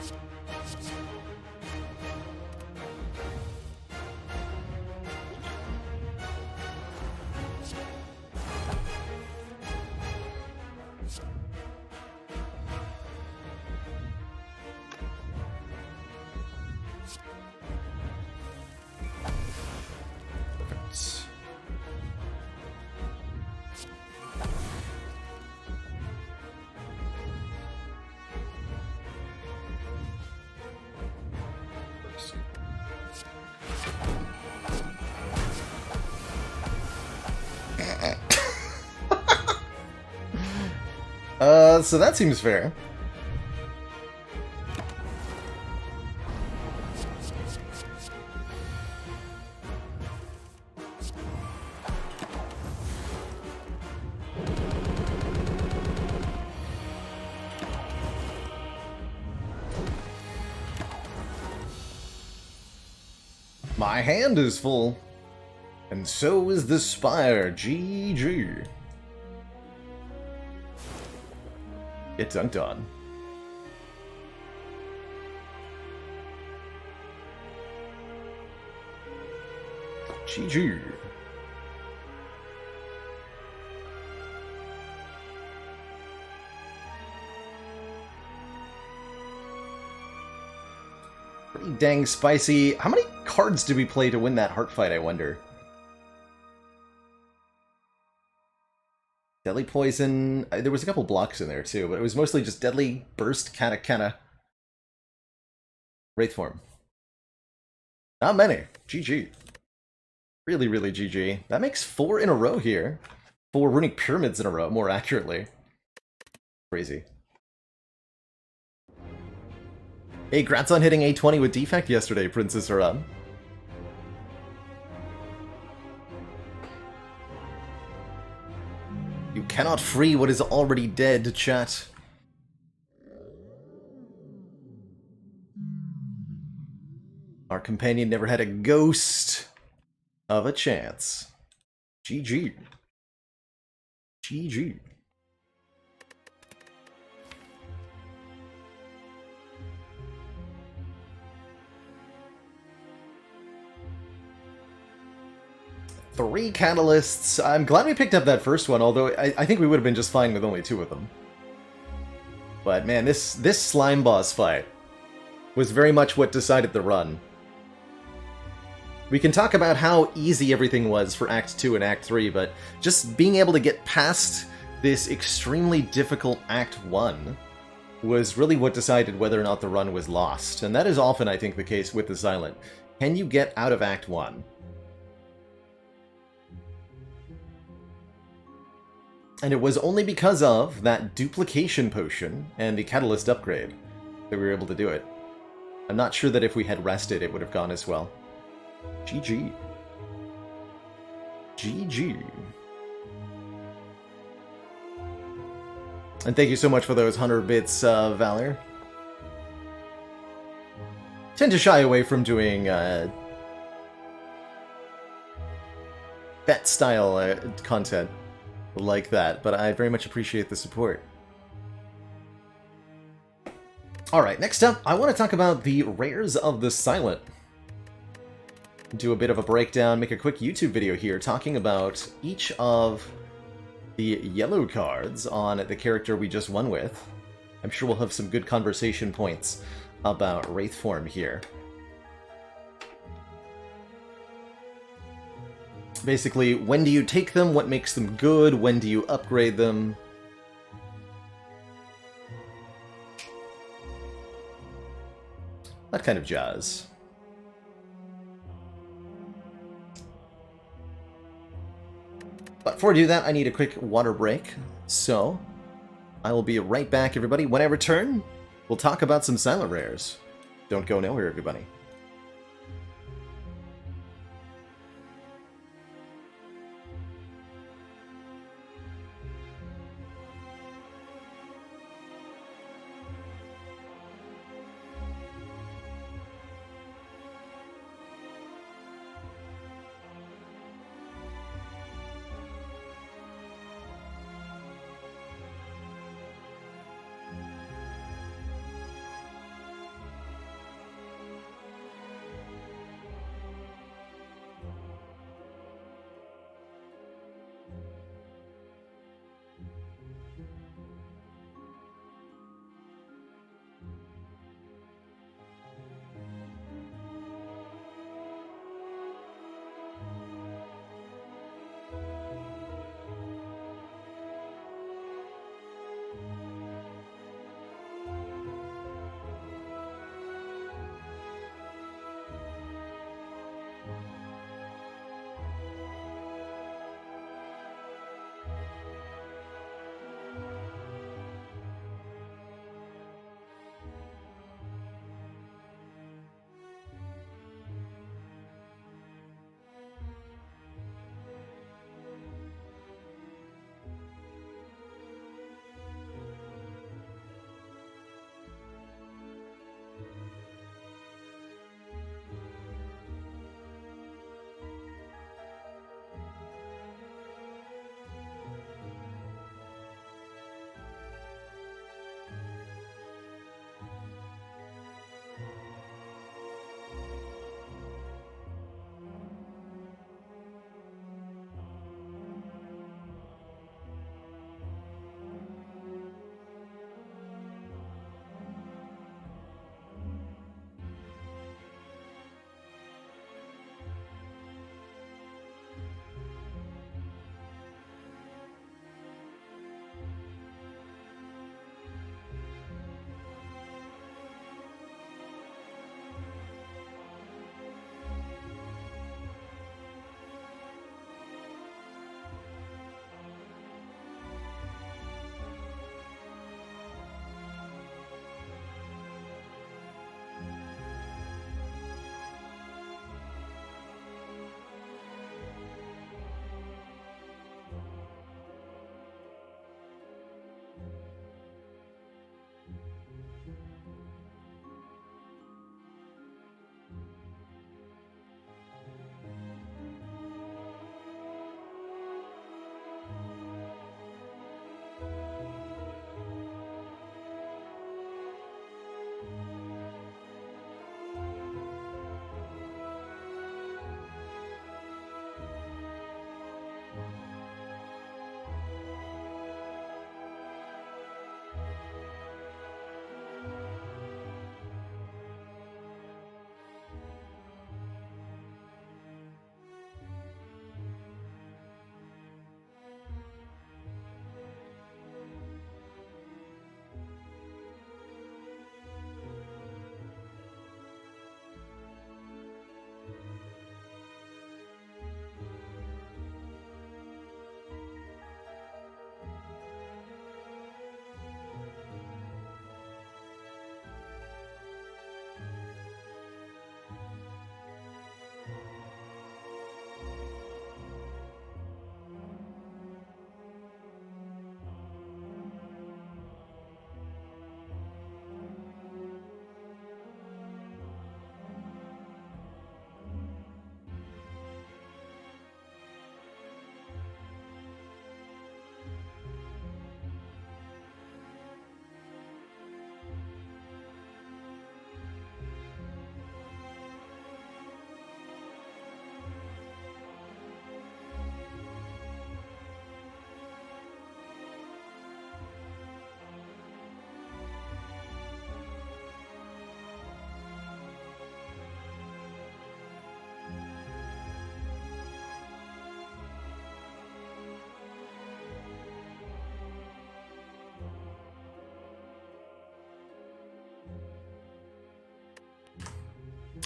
So that seems fair. My hand is full. And so is the Spire. GG. Get dunked on. GG. Pretty dang spicy. How many cards did we play to win that heart fight, I wonder? Deadly Poison. There was a couple blocks in there too, but it was mostly just Deadly Burst, kinda. Wraith form. Not many. GG. Really, really GG. That makes 4 in a row here. 4 Runic Pyramids in a row, more accurately. Crazy. Hey, congrats on hitting A20 with Defect yesterday, Princess Aram. You cannot free what is already dead, chat. Our companion never had a ghost of a chance. GG. GG. Three catalysts. I'm glad we picked up that first one, although I think we would have been just fine with only 2 of them. But man, this slime boss fight was very much what decided the run. We can talk about how easy everything was for Act 2 and Act 3, but just being able to get past this extremely difficult Act 1 was really what decided whether or not the run was lost. And that is often, I think, the case with the Silent. Can you get out of Act 1? And it was only because of that duplication potion and the catalyst upgrade that we were able to do it. I'm not sure that if we had rested, it would have gone as well. GG. GG. And thank you so much for those 100 bits, Valor. Tend to shy away from doing bet-style content like that, but I very much appreciate the support. Alright, next up, I want to talk about the rares of the Silent. Do a bit of a breakdown, make a quick YouTube video here talking about each of the yellow cards on the character we just won with. I'm sure we'll have some good conversation points about Wraith form here. Basically, when do you take them? What makes them good? When do you upgrade them? That kind of jazz. But before I do that, I need a quick water break. So, I will be right back, everybody. When I return, we'll talk about some Silent Rares. Don't go nowhere, everybody.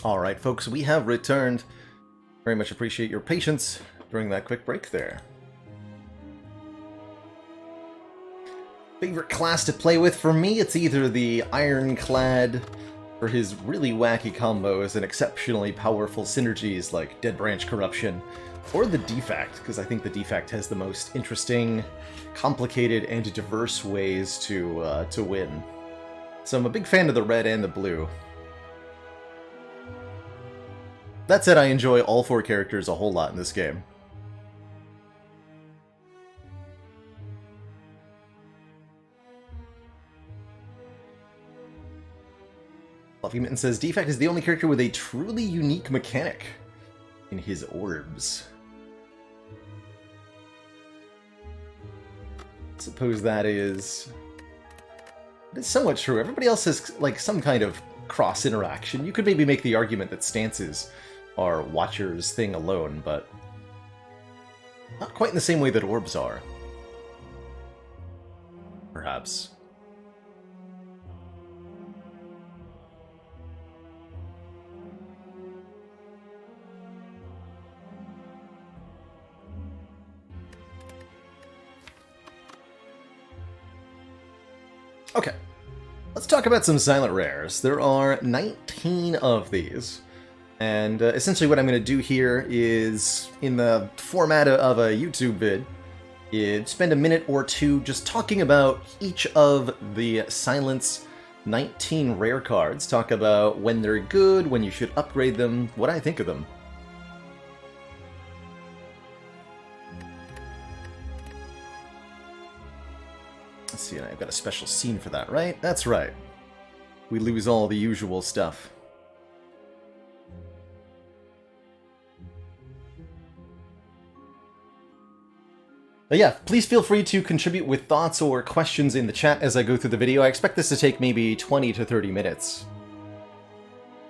Alright folks, we have returned. Very much appreciate your patience during that quick break there. Favorite class to play with? For me, it's either the Ironclad for his really wacky combos and exceptionally powerful synergies like Dead Branch Corruption, or the Defect, because I think the Defect has the most interesting, complicated, and diverse ways to win. So I'm a big fan of the red and the blue. That said, I enjoy all four characters a whole lot in this game. Fluffy Mitten says, Defect is the only character with a truly unique mechanic in his orbs. I suppose that is somewhat true. Everybody else has like some kind of cross interaction. You could maybe make the argument that stances are Watcher's thing alone, but not quite in the same way that orbs are. Perhaps. Okay, let's talk about some silent rares. There are 19 of these, and essentially what I'm going to do here is, in the format of a YouTube vid, is spend a minute or two just talking about each of the Silence 19 rare cards, talk about when they're good, when you should upgrade them, what I think of them. Let's see, I've got a special scene for that, right? That's right. We lose all the usual stuff. But yeah, please feel free to contribute with thoughts or questions in the chat as I go through the video. I expect this to take maybe 20 to 30 minutes.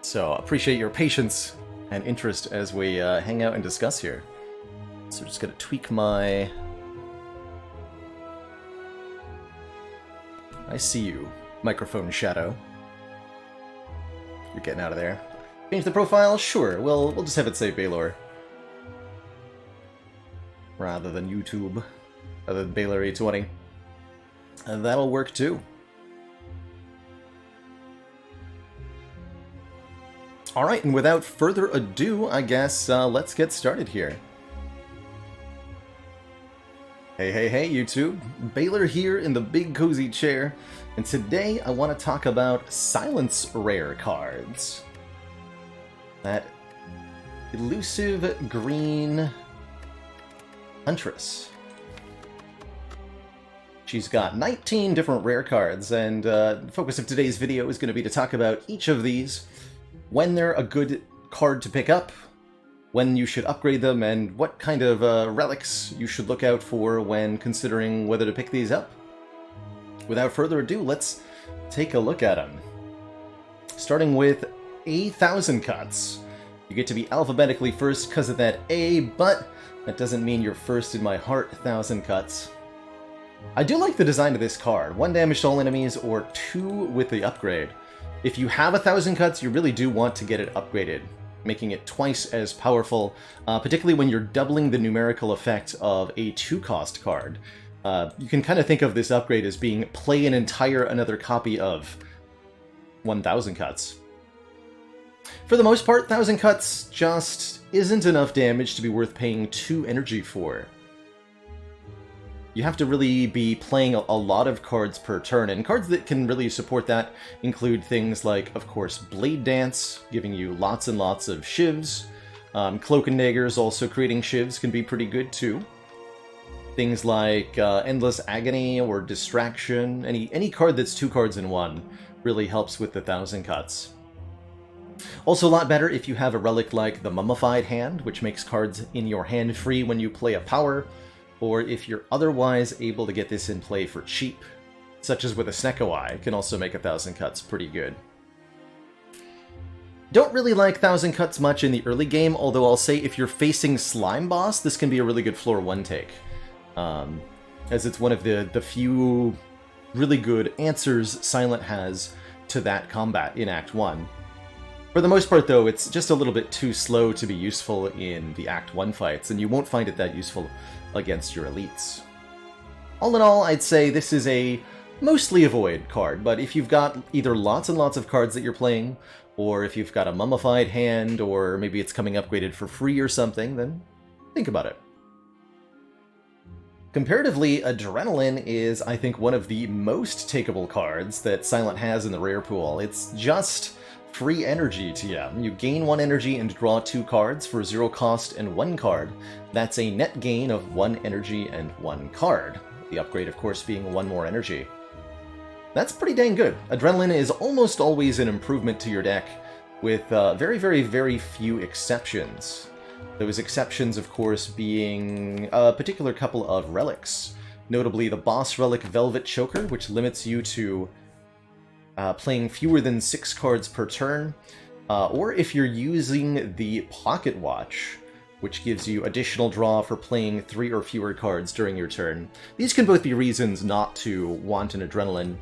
So appreciate your patience and interest as we hang out and discuss here. So just gonna tweak my... I see you, microphone shadow. You're getting out of there. Change the profile? Sure, we'll just have it say Baylor. Rather than YouTube. Rather than Baylor 820. And that'll work too. Alright, and without further ado, I guess let's get started here. Hey YouTube, Baylor here in the big cozy chair, and today I want to talk about Silence rare cards. That elusive green Huntress. She's got 19 different rare cards, and the focus of today's video is going to be to talk about each of these, when they're a good card to pick up, when you should upgrade them, and what kind of relics you should look out for when considering whether to pick these up. Without further ado, let's take a look at them. Starting with A Thousand Cuts. You get to be alphabetically first because of that A, but that doesn't mean you're first in my heart, Thousand Cuts. I do like the design of this card. 1 damage to all enemies, or 2 with the upgrade. If you have 1,000 Cuts, you really do want to get it upgraded, making it twice as powerful, particularly when you're doubling the numerical effect of a 2-cost card. You can kind of think of this upgrade as being play an entire another copy of 1,000 Cuts. For the most part, 1,000 Cuts just isn't enough damage to be worth paying 2 energy for. You have to really be playing a lot of cards per turn, and cards that can really support that include things like, of course, Blade Dance, giving you lots and lots of shivs. Cloak and Daggers also creating shivs can be pretty good too. Things like Endless Agony or Distraction, any card that's 2 cards in 1 really helps with the 1,000 Cuts. Also a lot better if you have a relic like the Mummified Hand, which makes cards in your hand free when you play a power, or if you're otherwise able to get this in play for cheap, such as with a Snecko Eye, can also make 1,000 Cuts pretty good. Don't really like 1,000 Cuts much in the early game, although I'll say if you're facing Slime Boss, this can be a really good floor 1 take, as it's one of the few really good answers Silent has to that combat in Act 1. For the most part, though, it's just a little bit too slow to be useful in the Act 1 fights, and you won't find it that useful against your elites. All in all, I'd say this is a mostly avoid card, but if you've got either lots and lots of cards that you're playing, or if you've got a mummified hand, or maybe it's coming upgraded for free or something, then think about it. Comparatively, Adrenaline is, I think, one of the most takeable cards that Silent has in the rare pool. It's just free energy to you. You gain 1 energy and draw 2 cards for 0 cost and 1 card. That's a net gain of 1 energy and 1 card. The upgrade, of course, being 1 more energy. That's pretty dang good. Adrenaline is almost always an improvement to your deck, with very, very, very few exceptions. Those exceptions, of course, being a particular couple of relics. Notably the boss relic Velvet Choker, which limits you to playing fewer than 6 cards per turn, or if you're using the Pocket Watch, which gives you additional draw for playing 3 or fewer cards during your turn. These can both be reasons not to want an Adrenaline.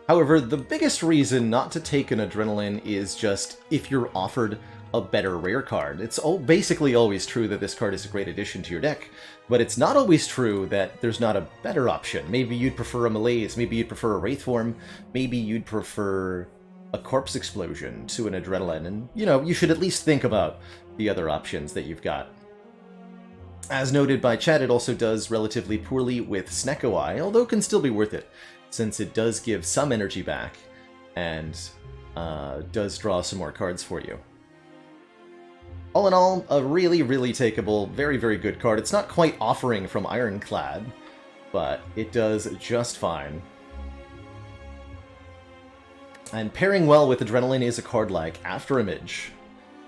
However, the biggest reason not to take an Adrenaline is just if you're offered a better rare card. It's basically always true that this card is a great addition to your deck, but it's not always true that there's not a better option. Maybe you'd prefer a Malaise, maybe you'd prefer a Wraith Form, maybe you'd prefer a Corpse Explosion to an Adrenaline, and, you know, you should at least think about the other options that you've got. As noted by Chad, it also does relatively poorly with Snecko Eye, although can still be worth it, since it does give some energy back, and does draw some more cards for you. All in all, a really, really takeable, very, very good card. It's not quite Offering from Ironclad, but it does just fine. And pairing well with Adrenaline is a card like Afterimage.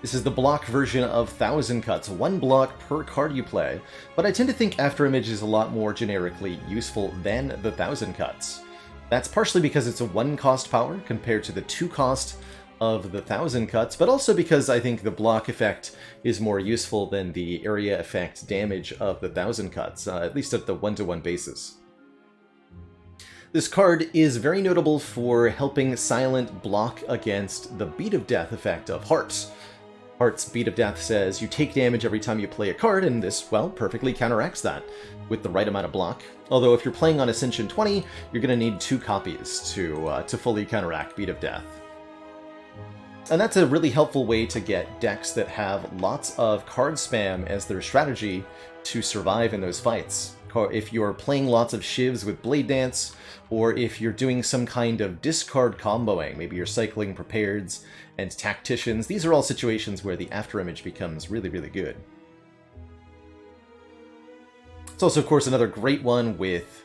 This is the block version of Thousand Cuts, 1 block per card you play, but I tend to think Afterimage is a lot more generically useful than the Thousand Cuts. That's partially because it's a 1-cost power compared to the 2-cost of the Thousand Cuts, but also because I think the block effect is more useful than the area effect damage of the Thousand Cuts, at least at the 1-to-1 basis. This card is very notable for helping Silent block against the Beat of Death effect of Hearts. Hearts' Beat of Death says you take damage every time you play a card, and this, well, perfectly counteracts that with the right amount of block. Although if you're playing on Ascension 20, you're going to need 2 copies to fully counteract Beat of Death. And that's a really helpful way to get decks that have lots of card spam as their strategy to survive in those fights. If you're playing lots of Shivs with Blade Dance, or if you're doing some kind of discard comboing, maybe you're cycling Prepareds and Tacticians, these are all situations where the Afterimage becomes really, really good. It's also, of course, another great one with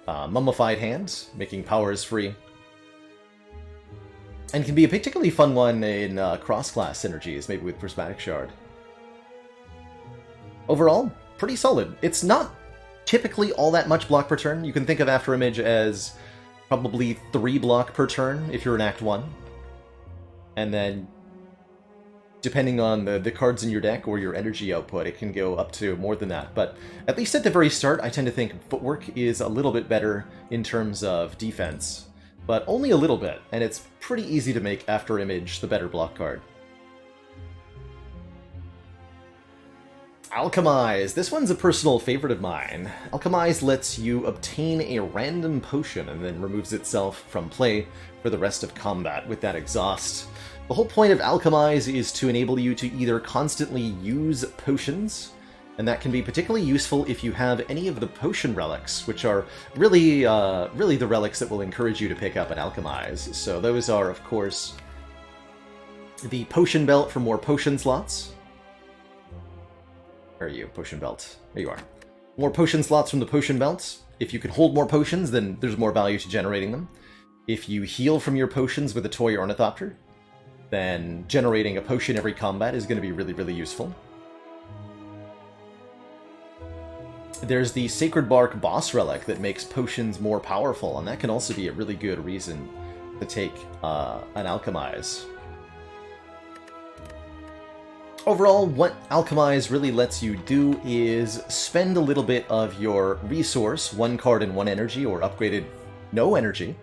Mummified Hands, making powers free. And can be a particularly fun one in cross-class synergies, maybe with Prismatic Shard. Overall, pretty solid. It's not typically all that much block per turn. You can think of Afterimage as probably 3 block per turn if you're in Act 1. And then, depending on the cards in your deck or your energy output, it can go up to more than that. But at least at the very start, I tend to think Footwork is a little bit better in terms of defense. But only a little bit, and it's pretty easy to make Afterimage the better block card. Alchemize. This one's a personal favorite of mine. Alchemize lets you obtain a random potion and then removes itself from play for the rest of combat with that exhaust. The whole point of Alchemize is to enable you to either constantly use potions, and that can be particularly useful if you have any of the potion relics, which are really the relics that will encourage you to pick up an Alchemize. So those are, of course, the Potion Belt for more potion slots. Where are you, Potion Belt? There you are. More potion slots from the Potion Belt. If you can hold more potions, then there's more value to generating them. If you heal from your potions with a Toy Ornithopter, then generating a potion every combat is going to be really, really useful. There's the Sacred Bark Boss Relic that makes potions more powerful, and that can also be a really good reason to take an Alchemize. Overall, what Alchemize really lets you do is spend a little bit of your resource, 1 card and 1 energy, or upgraded no energy,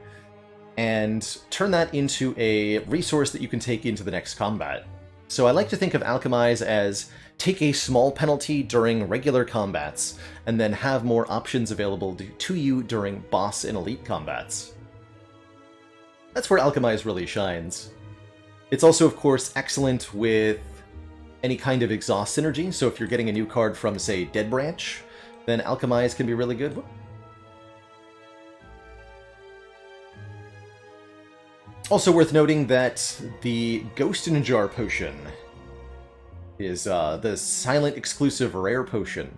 and turn that into a resource that you can take into the next combat. So I like to think of Alchemize as take a small penalty during regular combats, and then have more options available to you during boss and elite combats. That's where Alchemize really shines. It's also, of course, excellent with any kind of exhaust synergy, so if you're getting a new card from, say, Dead Branch, then Alchemize can be really good. Also worth noting that the Ghost in a Jar potion is the silent exclusive rare potion,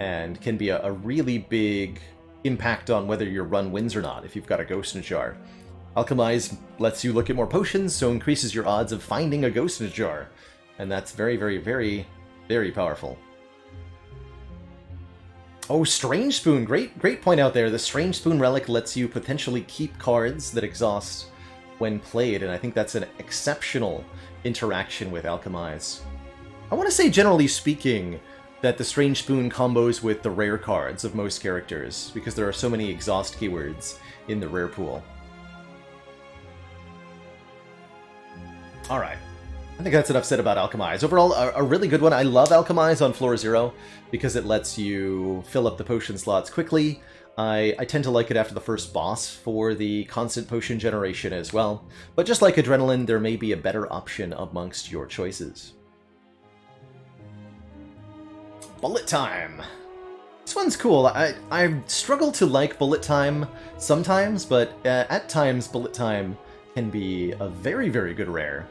and can be a really big impact on whether your run wins or not if you've got a Ghost in a Jar. Alchemize lets you look at more potions, so increases your odds of finding a Ghost in a Jar, and that's very, very, very, very powerful. Oh, Strange Spoon! Great point out there. The Strange Spoon relic lets you potentially keep cards that exhaust when played, and I think that's an exceptional interaction with Alchemize. I want to say, generally speaking, that the Strange Spoon combos with the rare cards of most characters, because there are so many exhaust keywords in the rare pool. Alright, I think that's enough said about Alchemize. Overall, a really good one. I love Alchemize on floor 0, because it lets you fill up the potion slots quickly. I tend to like it after the first boss for the constant potion generation as well, but just like Adrenaline, there may be a better option amongst your choices. Bullet Time! This one's cool. I struggle to like Bullet Time sometimes, but at times Bullet Time can be a very, very good rare.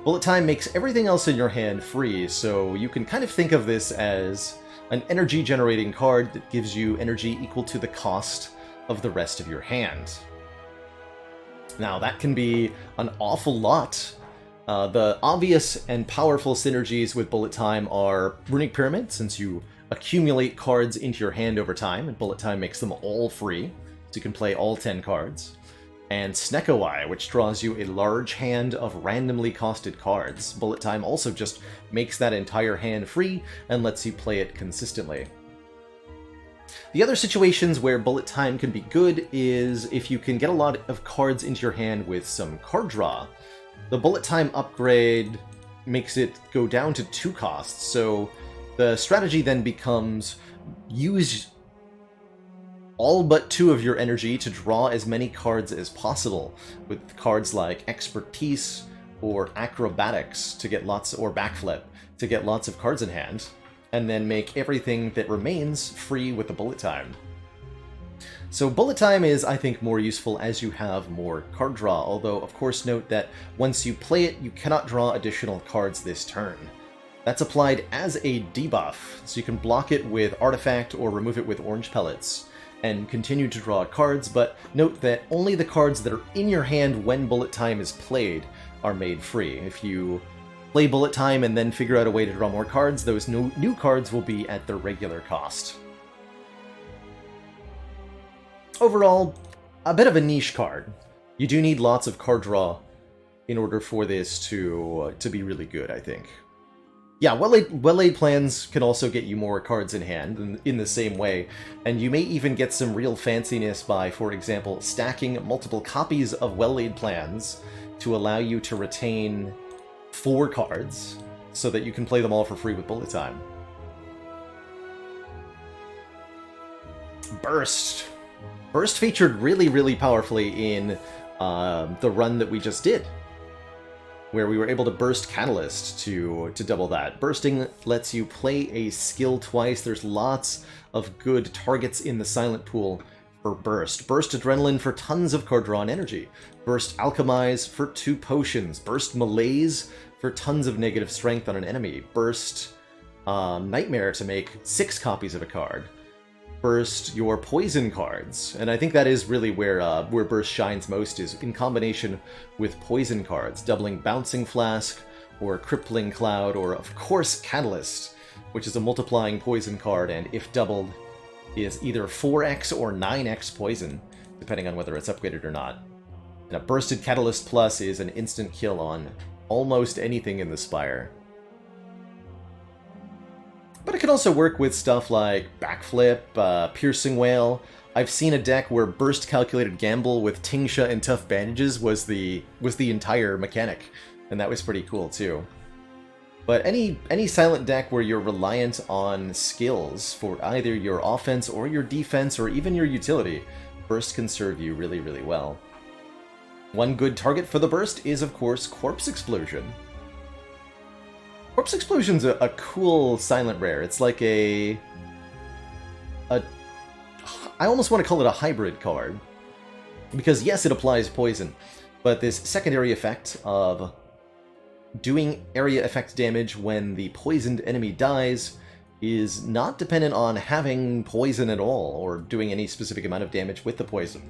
Bullet Time makes everything else in your hand free, so you can kind of think of this as an energy-generating card that gives you energy equal to the cost of the rest of your hand. Now, that can be an awful lot. The obvious and powerful synergies with Bullet Time are Runic Pyramid, since you accumulate cards into your hand over time, and Bullet Time makes them all free, so you can play all 10 cards. And Snekowai, which draws you a large hand of randomly costed cards. Bullet Time also just makes that entire hand free and lets you play it consistently. The other situations where Bullet Time can be good is if you can get a lot of cards into your hand with some card draw. The Bullet Time upgrade makes it go down to 2 costs, so the strategy then becomes use all but 2 of your energy to draw as many cards as possible, with cards like Expertise or Acrobatics to get lots, or Backflip to get lots of cards in hand, and then make everything that remains free with the Bullet Time. So Bullet Time is, I think, more useful as you have more card draw, although of course note that once you play it, you cannot draw additional cards this turn. That's applied as a debuff, so you can block it with Artifact or remove it with Orange Pellets, and continue to draw cards, but note that only the cards that are in your hand when Bullet Time is played are made free. If you play Bullet Time and then figure out a way to draw more cards, those new cards will be at their regular cost. Overall, a bit of a niche card. You do need lots of card draw in order for this to be really good, I think. Yeah, well-laid plans can also get you more cards in hand in the same way, and you may even get some real fanciness by, for example, stacking multiple copies of well-laid plans to allow you to retain 4 cards so that you can play them all for free with Bullet Time. Burst! Burst featured really, really powerfully in the run that we just did, where we were able to burst Catalyst to double that. Bursting lets you play a skill twice. There's lots of good targets in the Silent Pool for Burst. Burst Adrenaline for tons of card draw and energy. Burst Alchemize for 2 potions. Burst Malaise for tons of negative strength on an enemy. Burst Nightmare to make 6 copies of a card. Burst your poison cards, and I think that is really where Burst shines most, is in combination with poison cards, doubling Bouncing Flask, or Crippling Cloud, or of course Catalyst, which is a multiplying poison card, and if doubled, is either 4x or 9x poison, depending on whether it's upgraded or not. And a Bursted Catalyst Plus is an instant kill on almost anything in the Spire. But it can also work with stuff like Backflip, Piercing Whale, I've seen a deck where Burst Calculated Gamble with Tingsha and Tough Bandages was the entire mechanic, and that was pretty cool too. But any silent deck where you're reliant on skills for either your offense or your defense or even your utility, Burst can serve you really, really well. One good target for the Burst is, of course, Corpse Explosion. Corpse Explosion's a cool silent rare. It's like I almost want to call it a hybrid card. Because yes, it applies poison, but this secondary effect of doing area effect damage when the poisoned enemy dies is not dependent on having poison at all, or doing any specific amount of damage with the poison.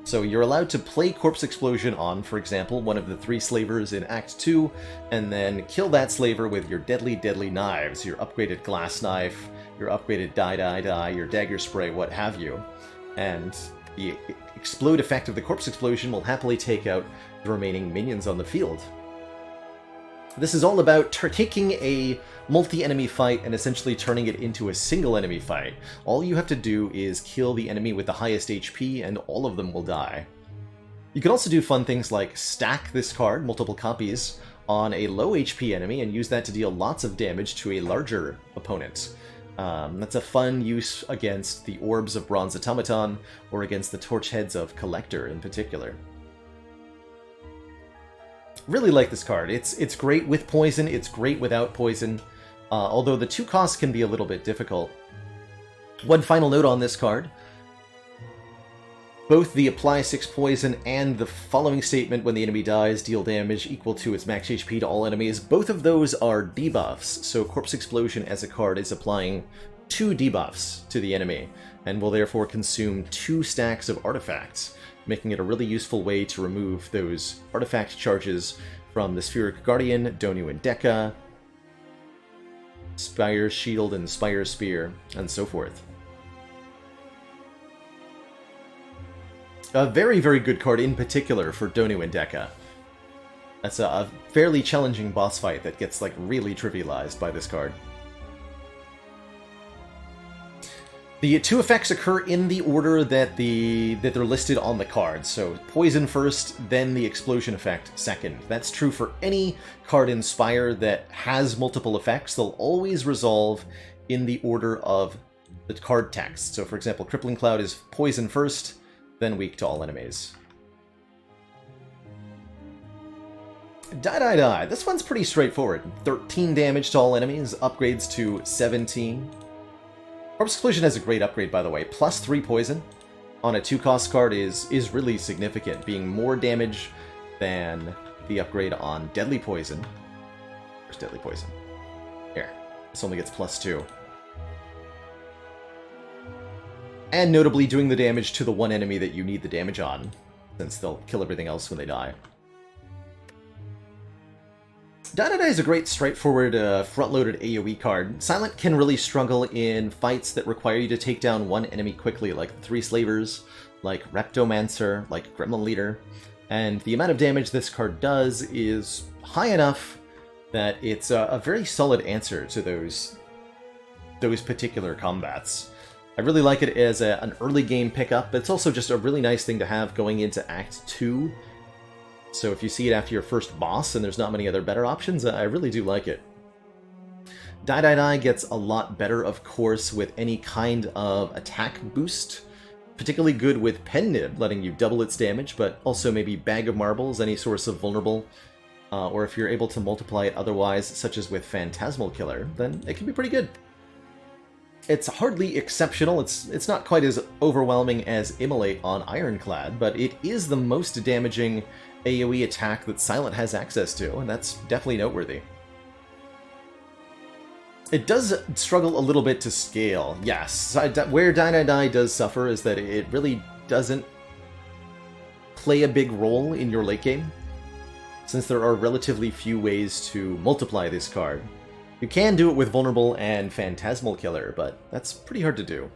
So you're allowed to play Corpse Explosion on, for example, one of the 3 slavers in Act 2, and then kill that slaver with your deadly, deadly knives, your upgraded glass knife, your upgraded die, your dagger spray, what have you. And the explode effect of the Corpse Explosion will happily take out the remaining minions on the field. This is all about taking a multi-enemy fight and essentially turning it into a single enemy fight. All you have to do is kill the enemy with the highest HP and all of them will die. You can also do fun things like stack this card, multiple copies, on a low HP enemy and use that to deal lots of damage to a larger opponent. That's a fun use against the Orbs of Bronze Automaton or against the Torch Heads of Collector in particular. Really like this card. It's great with poison, it's great without poison, although the 2 costs can be a little bit difficult. One final note on this card. Both the apply 6 poison and the following statement, when the enemy dies, deal damage equal to its max HP to all enemies, both of those are debuffs, so Corpse Explosion as a card is applying 2 debuffs to the enemy, and will therefore consume 2 stacks of artifacts, making it a really useful way to remove those artifact charges from the Spheric Guardian, Donu and Deka, Spire Shield and Spire Spear, and so forth. A very, very good card in particular for Donu and Deka. That's a fairly challenging boss fight that gets like really trivialized by this card. The 2 effects occur in the order that they're listed on the card. So poison first, then the explosion effect second. That's true for any card in Spire that has multiple effects. They'll always resolve in the order of the card text. So for example, Crippling Cloud is poison first, then weak to all enemies. Die. This one's pretty straightforward. 13 damage to all enemies, upgrades to 17. Corpse Explosion has a great upgrade, by the way. Plus 3 poison on a 2-cost card is really significant, being more damage than the upgrade on Deadly Poison. Where's Deadly Poison? Here. This only gets plus 2. And notably doing the damage to the one enemy that you need the damage on, since they'll kill everything else when they die. Die is a great straightforward front-loaded AoE card. Silent can really struggle in fights that require you to take down one enemy quickly, like 3 Slavers, like Reptomancer, like Gremlin Leader, and the amount of damage this card does is high enough that it's a very solid answer to those particular combats. I really like it as an early game pickup, but it's also just a really nice thing to have going into Act 2. So if you see it after your first boss and there's not many other better options, I really do like it. Die gets a lot better, of course, with any kind of attack boost. Particularly good with Pen Nib, letting you double its damage, but also maybe Bag of Marbles, any source of vulnerable. Or if you're able to multiply it otherwise, such as with Phantasmal Killer, then it can be pretty good. It's hardly exceptional, it's not quite as overwhelming as Immolate on Ironclad, but it is the most damaging AoE attack that Silent has access to, and that's definitely noteworthy. It does struggle a little bit to scale, yes. Where Die does suffer is that it really doesn't play a big role in your late game, since there are relatively few ways to multiply this card. You can do it with Vulnerable and Phantasmal Killer, but that's pretty hard to do.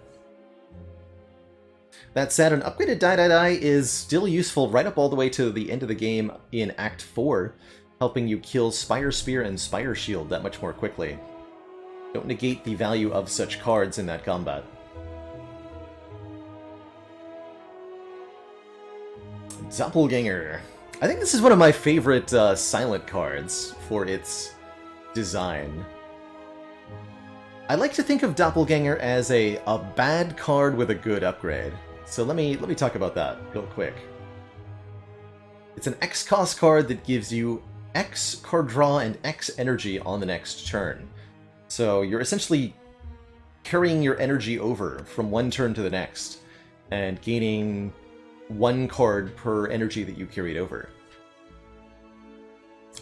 That said, an upgraded Die is still useful right up all the way to the end of the game in Act 4, helping you kill Spire Spear and Spire Shield that much more quickly. Don't negate the value of such cards in that combat. Doppelganger. I think this is one of my favorite silent cards for its design. I like to think of Doppelganger as a bad card with a good upgrade. So let me talk about that real quick. It's an X cost card that gives you X card draw and X energy on the next turn. So you're essentially carrying your energy over from one turn to the next and gaining one card per energy that you carried over.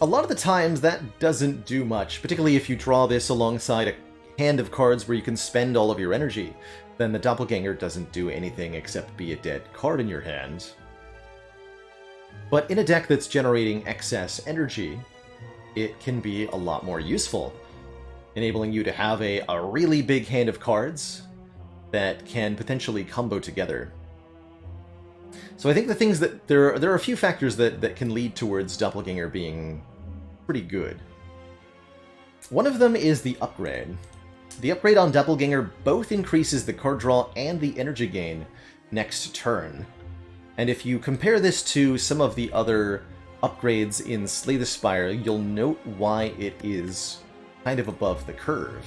A lot of the times that doesn't do much, particularly if you draw this alongside a hand of cards where you can spend all of your energy. Then the Doppelganger doesn't do anything except be a dead card in your hand. But in a deck that's generating excess energy, it can be a lot more useful, enabling you to have a really big hand of cards that can potentially combo together. So I think the things that there are a few factors that can lead towards Doppelganger being pretty good. One of them is the upgrade. The upgrade on Doppelganger both increases the card draw and the energy gain next turn. And if you compare this to some of the other upgrades in Slay the Spire, you'll note why it is kind of above the curve.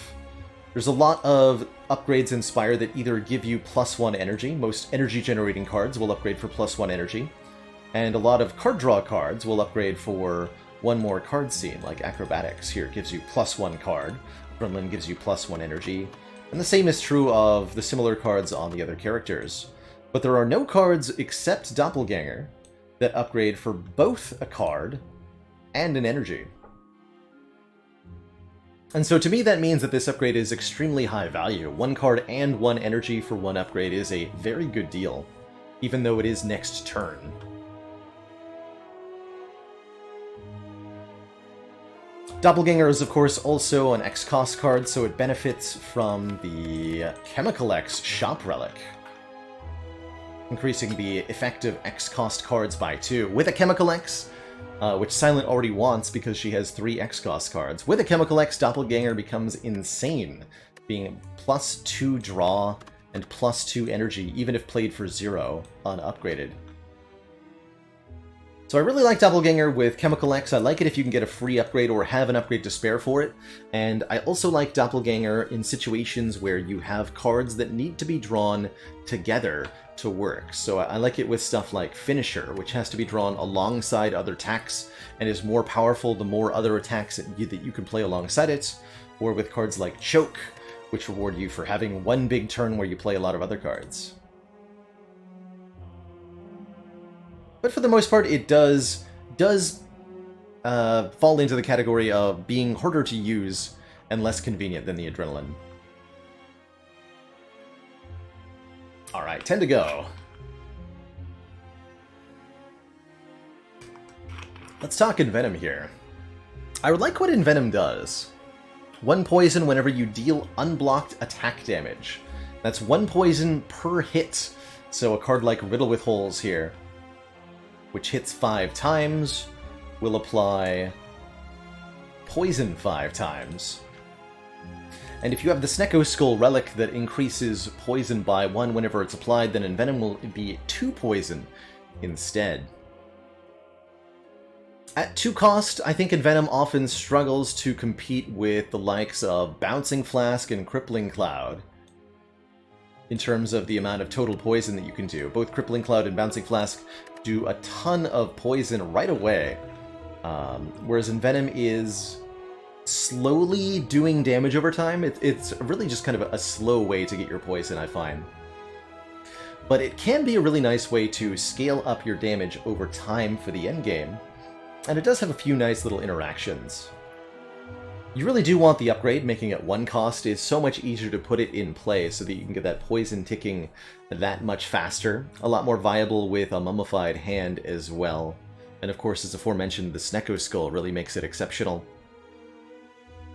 There's a lot of upgrades in Spire that either give you +1 energy. Most energy generating cards will upgrade for +1 energy. And a lot of card draw cards will upgrade for one more card scene, like Acrobatics here gives you +1 card. Adrenaline gives you +1 energy. And the same is true of the similar cards on the other characters. But there are no cards except Doppelganger that upgrade for both a card and an energy. And so to me that means that this upgrade is extremely high value. One card and one energy for one upgrade is a very good deal, even though it is next turn. Doppelganger is of course also an X cost card, so it benefits from the Chemical X Shop Relic, increasing the effective X cost cards by 2. With a Chemical X, which Silent already wants because she has 3 X cost cards. With a Chemical X, Doppelganger becomes insane, being +2 draw and +2 energy, even if played for 0 unupgraded. So I really like Doppelganger with Chemical X. I like it if you can get a free upgrade or have an upgrade to spare for it. And I also like Doppelganger in situations where you have cards that need to be drawn together to work. So I like it with stuff like Finisher, which has to be drawn alongside other attacks and is more powerful the more other attacks that you can play alongside it. Or with cards like Choke, which reward you for having one big turn where you play a lot of other cards. But for the most part, it does fall into the category of being harder to use and less convenient than the Adrenaline. Alright, 10 to go. Let's talk Envenom here. I would like what Envenom does. 1 poison whenever you deal unblocked attack damage. That's 1 poison per hit. So a card like Riddle with Holes here, which hits 5 times, will apply poison 5 times. And if you have the Snecko Skull Relic that increases poison by 1 whenever it's applied, then Envenom will be 2 poison instead. At 2 cost, I think Envenom often struggles to compete with the likes of Bouncing Flask and Crippling Cloud in terms of the amount of total poison that you can do. Both Crippling Cloud and Bouncing Flask do a ton of poison right away, whereas Envenom is slowly doing damage over time. It's really just kind of a slow way to get your poison, I find. But it can be a really nice way to scale up your damage over time for the endgame, and it does have a few nice little interactions. You really do want the upgrade. Making it 1 cost is so much easier to put it in play so that you can get that poison ticking that much faster. A lot more viable with a mummified hand as well. And of course, as aforementioned, the Snecko Skull really makes it exceptional.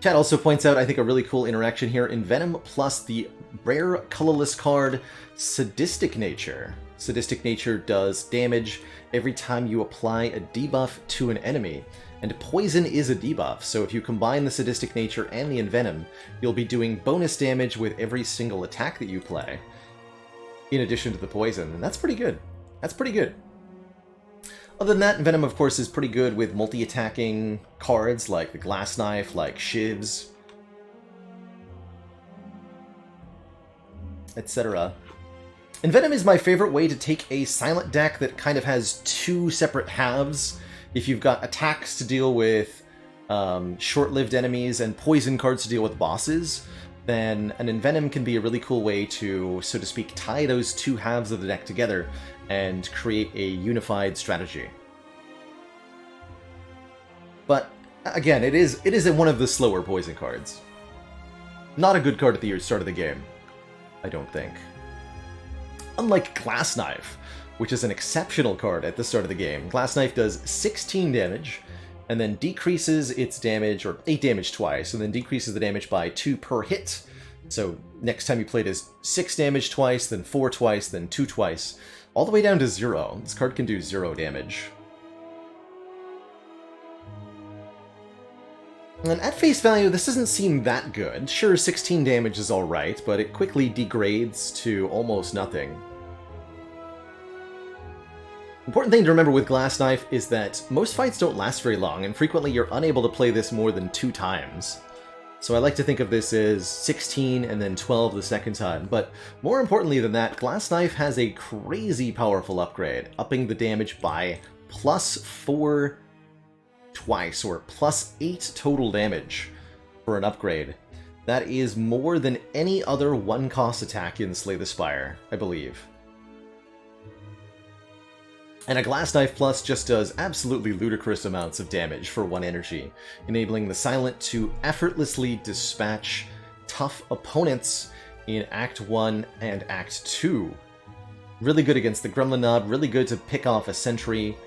Chat also points out, I think, a really cool interaction here. Envenom plus the rare colorless card Sadistic Nature. Sadistic Nature does damage every time you apply a debuff to an enemy. And poison is a debuff, so if you combine the Sadistic Nature and the Envenom, you'll be doing bonus damage with every single attack that you play, in addition to the poison, and that's pretty good. That's pretty good. Other than that, Venom, of course, is pretty good with multi-attacking cards like the Glass Knife, like Shivs, etc. And Venom is my favorite way to take a silent deck that kind of has two separate halves. If you've got attacks to deal with short-lived enemies and poison cards to deal with bosses, then an Envenom can be a really cool way to, so to speak, tie those two halves of the deck together and create a unified strategy. But again, it is one of the slower poison cards. Not a good card at the start of the game, I don't think. Unlike Glass Knife, which is an exceptional card at the start of the game. Glass Knife does 16 damage, and then decreases its damage, or 8 damage twice, and then decreases the damage by 2 per hit. So next time you play it is 6 damage twice, then 4 twice, then 2 twice, all the way down to 0. This card can do 0 damage. And at face value, this doesn't seem that good. Sure, 16 damage is alright, but it quickly degrades to almost nothing. Important thing to remember with Glass Knife is that most fights don't last very long, and frequently you're unable to play this more than 2 times. So I like to think of this as 16 and then 12 the second time, but more importantly than that, Glass Knife has a crazy powerful upgrade, upping the damage by +4 twice, or +8 total damage for an upgrade. That is more than any other one-cost attack in Slay the Spire, I believe. And a Glass Knife Plus just does absolutely ludicrous amounts of damage for 1 energy, enabling the Silent to effortlessly dispatch tough opponents in Act 1 and Act 2. Really good against the Gremlin Knob, really good to pick off a Sentry,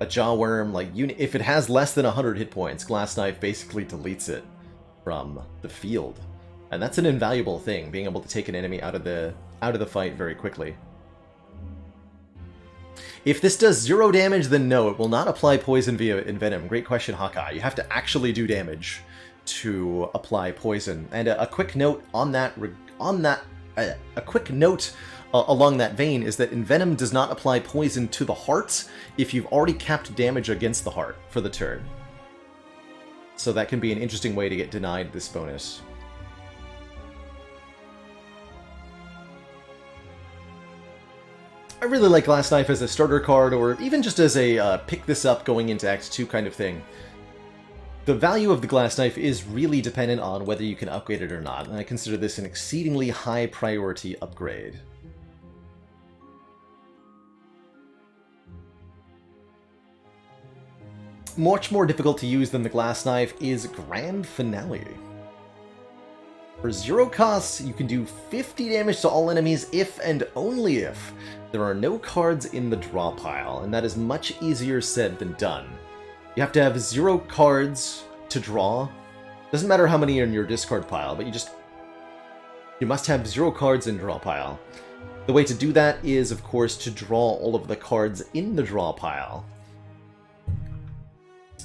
a Jawworm. Like, if it has less than 100 hit points, Glass Knife basically deletes it from the field. And that's an invaluable thing, being able to take an enemy out of the fight very quickly. If this does 0 damage, then no, it will not apply poison via Envenom. Great question, Hawkeye. You have to actually do damage to apply poison. And a quick note on that, along that vein is that Envenom does not apply poison to the heart if you've already capped damage against the heart for the turn. So that can be an interesting way to get denied this bonus. I really like Glass Knife as a starter card, or even just as a pick this up going into Act 2 kind of thing. The value of the Glass Knife is really dependent on whether you can upgrade it or not, and I consider this an exceedingly high priority upgrade. Much more difficult to use than the Glass Knife is Grand Finale. For 0 costs, you can do 50 damage to all enemies if and only if there are no cards in the draw pile, and that is much easier said than done. You have to have 0 cards to draw. Doesn't matter how many are in your discard pile, but you must have 0 cards in draw pile. The way to do that is, of course, to draw all of the cards in the draw pile,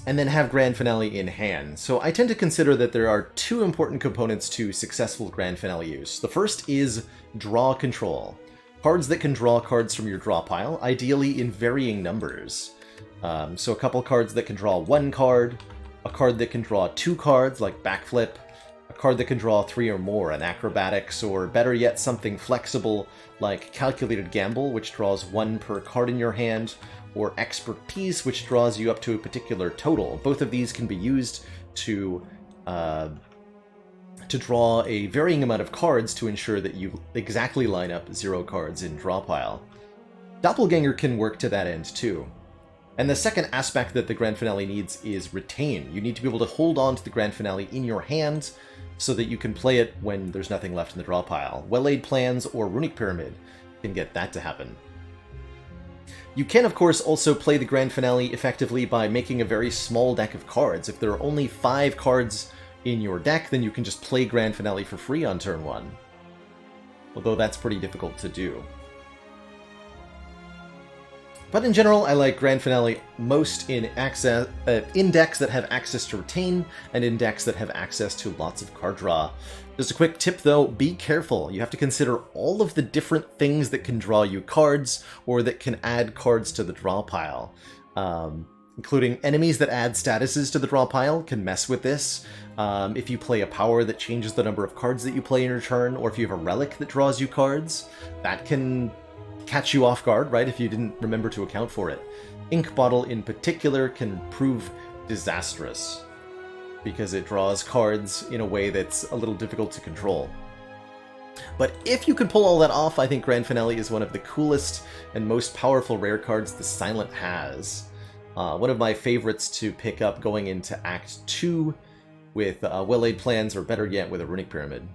and then have Grand Finale in hand. So I tend to consider that there are 2 important components to successful Grand Finale use. The first is draw control. Cards that can draw cards from your draw pile, ideally in varying numbers. So a couple cards that can draw 1 card, a card that can draw 2 cards, like Backflip, a card that can draw 3 or more, an Acrobatics, or better yet, something flexible like Calculated Gamble, which draws 1 per card in your hand, or Expertise, which draws you up to a particular total. Both of these can be used to draw a varying amount of cards to ensure that you exactly line up 0 cards in draw pile. Doppelganger can work to that end too. And the second aspect that the Grand Finale needs is Retain. You need to be able to hold on to the Grand Finale in your hand so that you can play it when there's nothing left in the draw pile. Well-Laid Plans or Runic Pyramid can get that to happen. You can, of course, also play the Grand Finale effectively by making a very small deck of cards. If there are only 5 cards in your deck, then you can just play Grand Finale for free on turn 1. Although that's pretty difficult to do. But in general, I like Grand Finale most in decks that have access to Retain, and in decks that have access to lots of card draw. Just a quick tip though, be careful. You have to consider all of the different things that can draw you cards, or that can add cards to the draw pile. Including enemies that add statuses to the draw pile can mess with this. If you play a power that changes the number of cards that you play in your turn, or if you have a relic that draws you cards, that can catch you off guard, right, if you didn't remember to account for it. Ink Bottle in particular can prove disastrous, because it draws cards in a way that's a little difficult to control. But if you can pull all that off, I think Grand Finale is one of the coolest and most powerful rare cards the Silent has. One of my favorites to pick up going into Act 2 with Well-Laid Plans, or better yet, with a Runic Pyramid.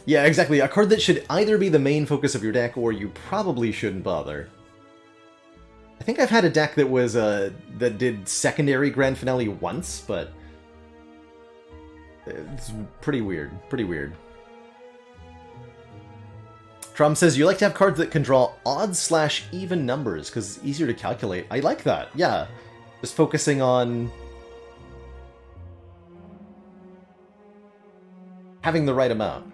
Yeah, exactly. A card that should either be the main focus of your deck, or you probably shouldn't bother. I think I've had a deck that was that did secondary Grand Finale once, but it's pretty weird. Pretty weird. Trom says, you like to have cards that can draw odd/even numbers, because it's easier to calculate. I like that, yeah. Just focusing on having the right amount.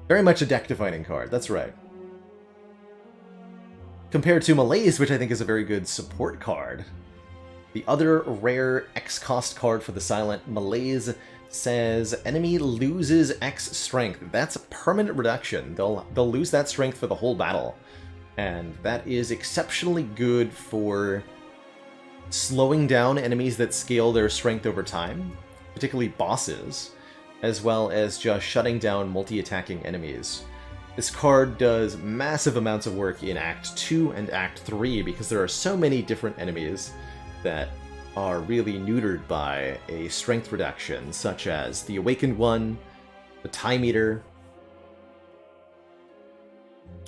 Very much a deck-defining card, that's right. Compared to Malaise, which I think is a very good support card. The other rare X-cost card for the Silent, Malaise, says enemy loses X strength. That's a permanent reduction. They'll lose that strength for the whole battle. And that is exceptionally good for slowing down enemies that scale their strength over time, particularly bosses, as well as just shutting down multi-attacking enemies. This card does massive amounts of work in Act 2 and Act 3 because there are so many different enemies that are really neutered by a strength reduction, such as the Awakened One, the Time Eater,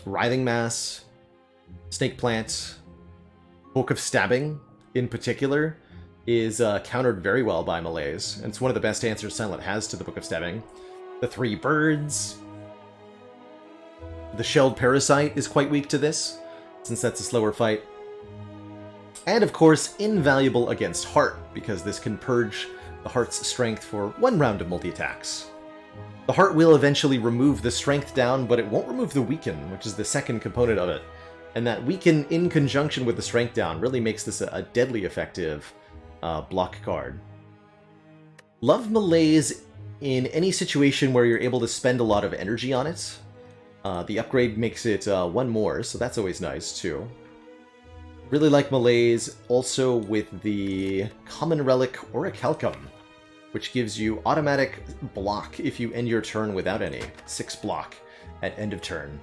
Writhing Mass, Snake Plant, Book of Stabbing, in particular, is countered very well by Malaise, and it's one of the best answers Silent has to the Book of Stabbing. The 3 Birds. The Shelled Parasite is quite weak to this, since that's a slower fight. And of course, invaluable against Heart, because this can purge the Heart's strength for 1 round of multi-attacks. The Heart will eventually remove the strength down, but it won't remove the weaken, which is the second component of it. And that weaken in conjunction with the strength down really makes this a deadly effective block card. Love Malaise in any situation where you're able to spend a lot of energy on it. The upgrade makes it 1 more, so that's always nice too. Really like Malaise also with the Common Relic Orichalcum, which gives you automatic block if you end your turn without any. 6 block at end of turn.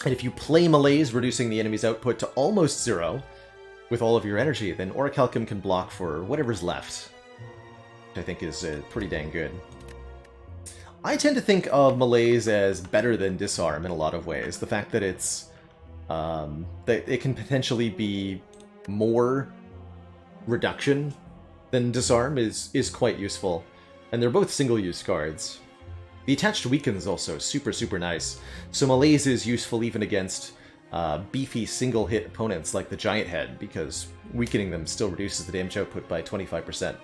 And if you play Malaise, reducing the enemy's output to almost 0 with all of your energy, then Orichalcum can block for whatever's left, which I think is pretty dang good. I tend to think of Malaise as better than Disarm in a lot of ways. The fact that it's that it can potentially be more reduction than Disarm is quite useful, and they're both single-use cards. The attached weaken is also super nice, so Malaise is useful even against beefy single-hit opponents like the Giant Head, because weakening them still reduces the damage output by 25%.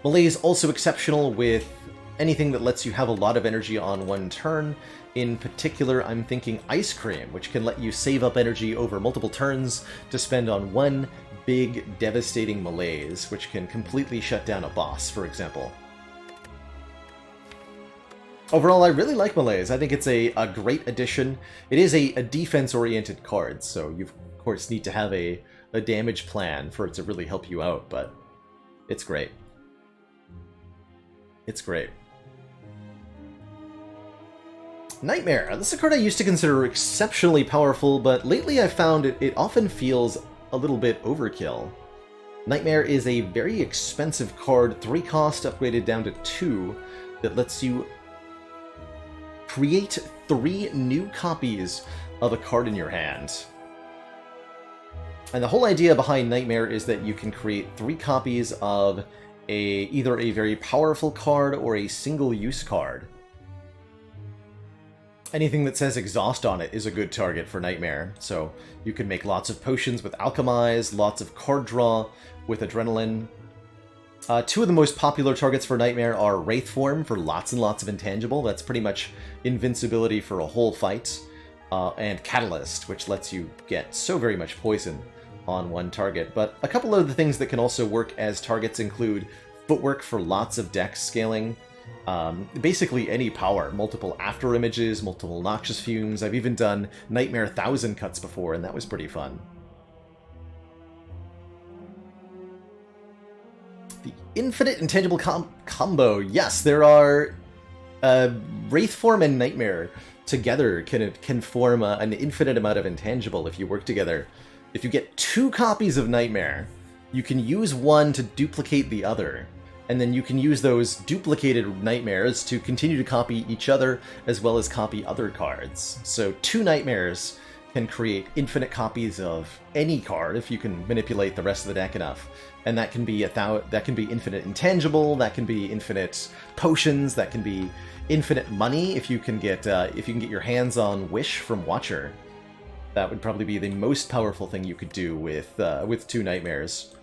Malaise also exceptional with anything that lets you have a lot of energy on 1 turn. In particular, I'm thinking Ice Cream, which can let you save up energy over multiple turns to spend on 1 big, devastating Malaise, which can completely shut down a boss, for example. Overall, I really like Malaise. I think it's a great addition. It is a defense-oriented card, so you, of course, need to have a damage plan for it to really help you out, but it's great. It's great. Nightmare. This is a card I used to consider exceptionally powerful, but lately I've found it often feels a little bit overkill. Nightmare is a very expensive card, 3 cost upgraded down to 2, that lets you create 3 new copies of a card in your hand. And the whole idea behind Nightmare is that you can create 3 copies of either a very powerful card or a single-use card. Anything that says Exhaust on it is a good target for Nightmare, so you can make lots of potions with Alchemize, lots of card draw with Adrenaline, Two of the most popular targets for Nightmare are Wraith Form for lots and lots of Intangible. That's pretty much invincibility for a whole fight. And Catalyst, which lets you get so very much poison on one target. But a couple of the things that can also work as targets include Footwork for lots of dex scaling, basically any power, multiple after images, multiple noxious fumes. I've even done Nightmare 1000 cuts before, and that was pretty fun. The Infinite Intangible combo. Yes, there are Wraith Form and Nightmare together can form an infinite amount of Intangible if you work together. If you get 2 copies of Nightmare, you can use one to duplicate the other, and then you can use those duplicated Nightmares to continue to copy each other as well as copy other cards. So 2 Nightmares can create infinite copies of any card if you can manipulate the rest of the deck enough. And that can be infinite Intangible, that can be infinite potions, that can be infinite money if you can get your hands on Wish from Watcher. That would probably be the most powerful thing you could do with 2 Nightmares.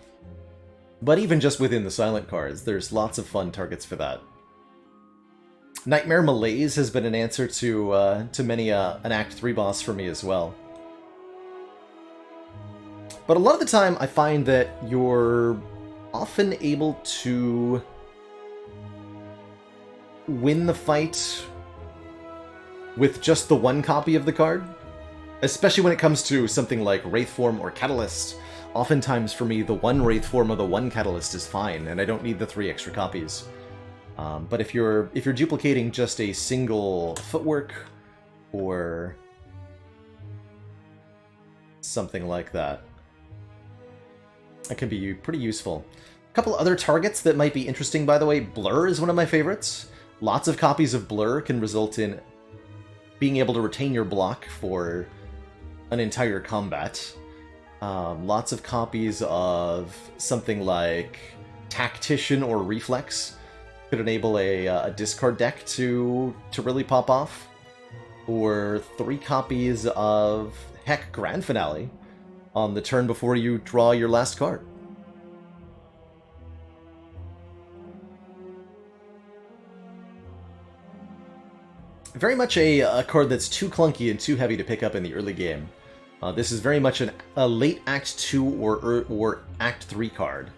But even just within the silent cards, there's lots of fun targets for that. Nightmare Malaise has been an answer to many an Act 3 boss for me as well. But a lot of the time, I find that you're often able to win the fight with just the one copy of the card. Especially when it comes to something like Wraith Form or Catalyst. Oftentimes for me, the one Wraith Form or the one Catalyst is fine, and I don't need the 3 extra copies. But if you're duplicating just a single Footwork or something like that, that can be pretty useful. A couple other targets that might be interesting, by the way. Blur is one of my favorites. Lots of copies of Blur can result in being able to retain your block for an entire combat. Lots of copies of something like Tactician or Reflex could enable a discard deck to really pop off. Or 3 copies of, heck, Grand Finale on the turn before you draw your last card. Very much a card that's too clunky and too heavy to pick up in the early game. This is very much a late Act 2 or Act 3 card.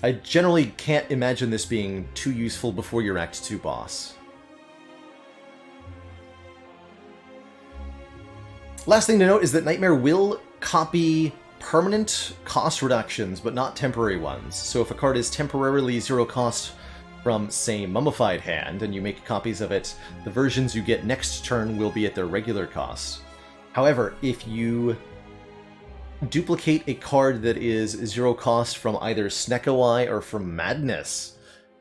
I generally can't imagine this being too useful before your Act 2 boss. Last thing to note is that Nightmare will copy permanent cost reductions, but not temporary ones. So if a card is temporarily 0 cost from, say, Mummified Hand, and you make copies of it, the versions you get next turn will be at their regular cost. However, if you duplicate a card that is 0 cost from either Snecko Eye or from Madness,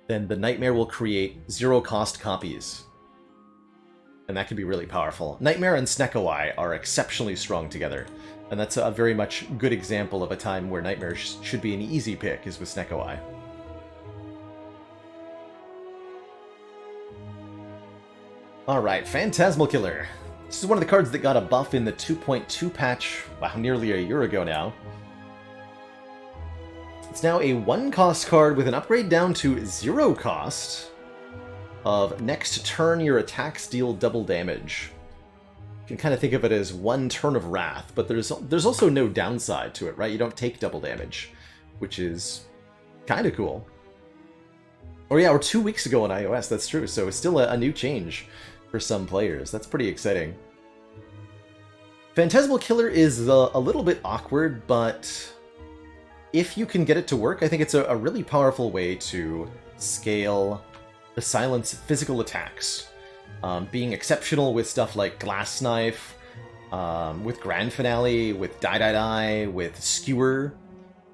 then the Nightmare will create 0 cost copies. And that can be really powerful. Nightmare and Snecko Eye are exceptionally strong together, and that's a very much good example of a time where Nightmare should be an easy pick, is with Snecko Eye. Alright, Phantasmal Killer. This is one of the cards that got a buff in the 2.2 patch, wow, nearly a year ago now. It's now a 1-cost card with an upgrade down to 0 cost of next turn your attacks deal double damage. You can kind of think of it as 1 turn of Wrath, but there's also no downside to it, right? You don't take double damage, which is kind of cool. Or yeah, or 2 weeks ago on iOS, that's true, so it's still a new change for some players. That's pretty exciting. Phantasmal Killer is a little bit awkward, but if you can get it to work, I think it's a really powerful way to scale the silence physical attacks. Being exceptional with stuff like Glass Knife, with Grand Finale, with Die, with Skewer.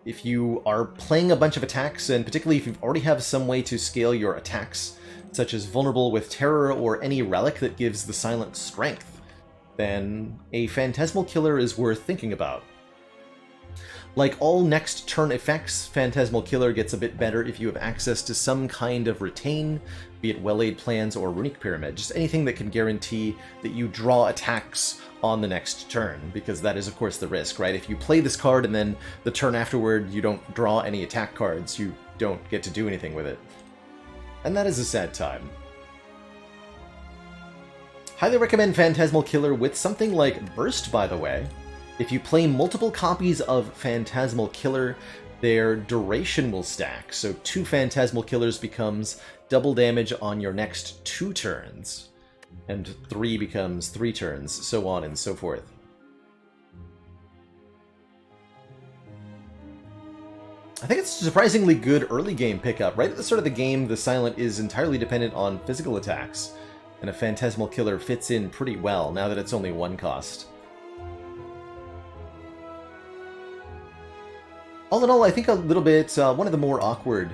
If you are playing a bunch of attacks, and particularly if you already have some way to scale your attacks, such as Vulnerable with Terror or any relic that gives the silent strength, then a Phantasmal Killer is worth thinking about. Like all next turn effects, Phantasmal Killer gets a bit better if you have access to some kind of retain, be it Well-Laid Plans or Runic Pyramid, just anything that can guarantee that you draw attacks on the next turn, because that is of course the risk, right? If you play this card and then the turn afterward you don't draw any attack cards, you don't get to do anything with it. And that is a sad time. Highly recommend Phantasmal Killer with something like Burst, by the way. If you play multiple copies of Phantasmal Killer, their duration will stack, so 2 Phantasmal Killers becomes double damage on your next 2 turns, and 3 becomes 3 turns, so on and so forth. I think it's a surprisingly good early game pickup. Right at the start of the game, the Silent is entirely dependent on physical attacks, and a Phantasmal Killer fits in pretty well now that it's only 1 cost. All in all, I think a little bit one of the more awkward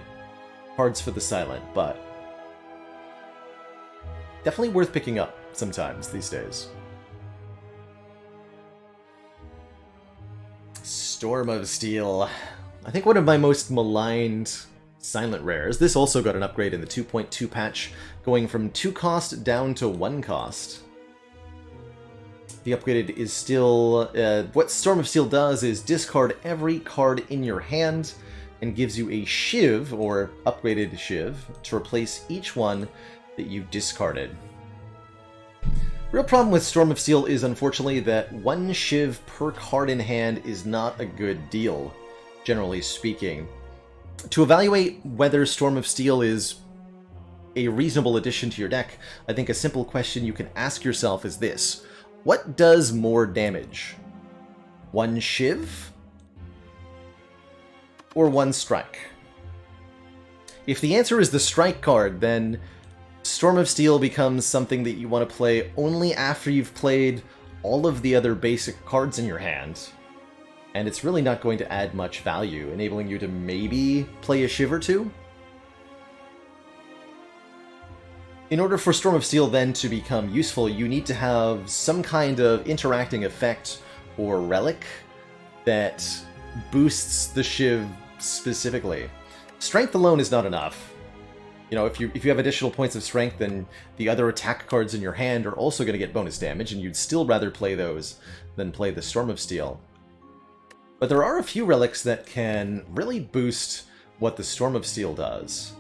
cards for the Silent, but definitely worth picking up sometimes these days. Storm of Steel. I think one of my most maligned Silent rares. This also got an upgrade in the 2.2 patch, going from 2 cost down to 1 cost. The upgraded is still... what Storm of Steel does is discard every card in your hand and gives you a Shiv, or upgraded Shiv, to replace each one that you discarded. Real problem with Storm of Steel is unfortunately that 1 Shiv per card in hand is not a good deal, generally speaking. To evaluate whether Storm of Steel is a reasonable addition to your deck, I think a simple question you can ask yourself is this. What does more damage? 1 Shiv? Or 1 Strike? If the answer is the Strike card, then Storm of Steel becomes something that you want to play only after you've played all of the other basic cards in your hand. And it's really not going to add much value, enabling you to maybe play a Shiv or 2? In order for Storm of Steel then to become useful, you need to have some kind of interacting effect or relic that boosts the Shiv specifically. Strength alone is not enough. You know, if you have additional points of strength, then the other attack cards in your hand are also going to get bonus damage, and you'd still rather play those than play the Storm of Steel. But there are a few relics that can really boost what the Storm of Steel does.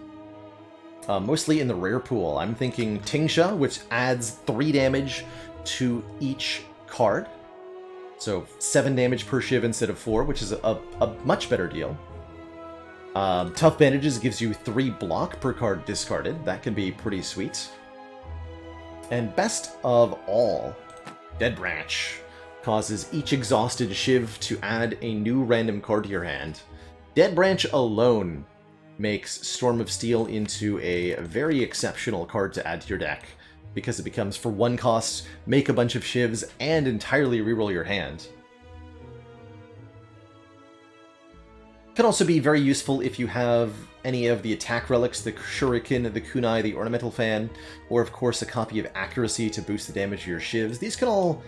Mostly in the rare pool. I'm thinking Tingsha, which adds 3 damage to each card. So 7 damage per Shiv instead of 4, which is a much better deal. Tough Bandages gives you 3 block per card discarded. That can be pretty sweet. And best of all, Dead Branch causes each exhausted Shiv to add a new random card to your hand. Dead Branch alone makes Storm of Steel into a very exceptional card to add to your deck, because it becomes for 1 cost, make a bunch of Shivs, and entirely reroll your hand. Can also be very useful if you have any of the attack relics, the Shuriken, the Kunai, the Ornamental Fan, or of course a copy of Accuracy to boost the damage of your Shivs. These can all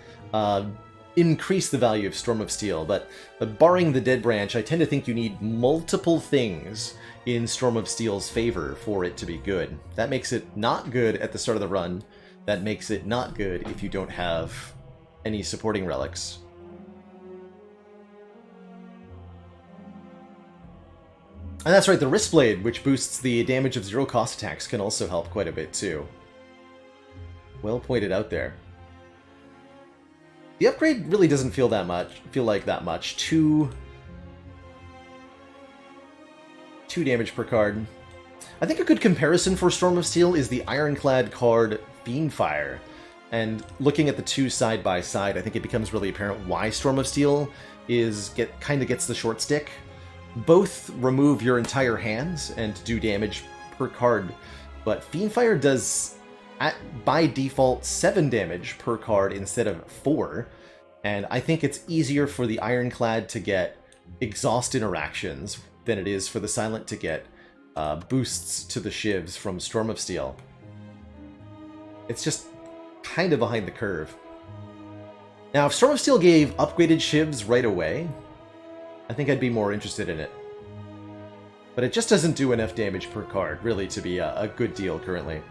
increase the value of Storm of Steel, but barring the Dead Branch, I tend to think you need multiple things in Storm of Steel's favor for it to be good. That makes it not good at the start of the run. That makes it not good if you don't have any supporting relics. And that's right, the Wristblade, which boosts the damage of 0 cost attacks, can also help quite a bit too. Well pointed out there. The upgrade really doesn't feel like that much. 2 damage per card. I think a good comparison for Storm of Steel is the Ironclad card Fiendfire. And looking at the 2 side by side, I think it becomes really apparent why Storm of Steel kind of gets the short stick. Both remove your entire hands and do damage per card, but Fiendfire does, by default, 7 damage per card instead of 4, and I think it's easier for the Ironclad to get exhaust interactions than it is for the Silent to get boosts to the Shivs from Storm of Steel. It's just kind of behind the curve. Now, if Storm of Steel gave upgraded Shivs right away, I think I'd be more interested in it. But it just doesn't do enough damage per card, really, to be a good deal currently.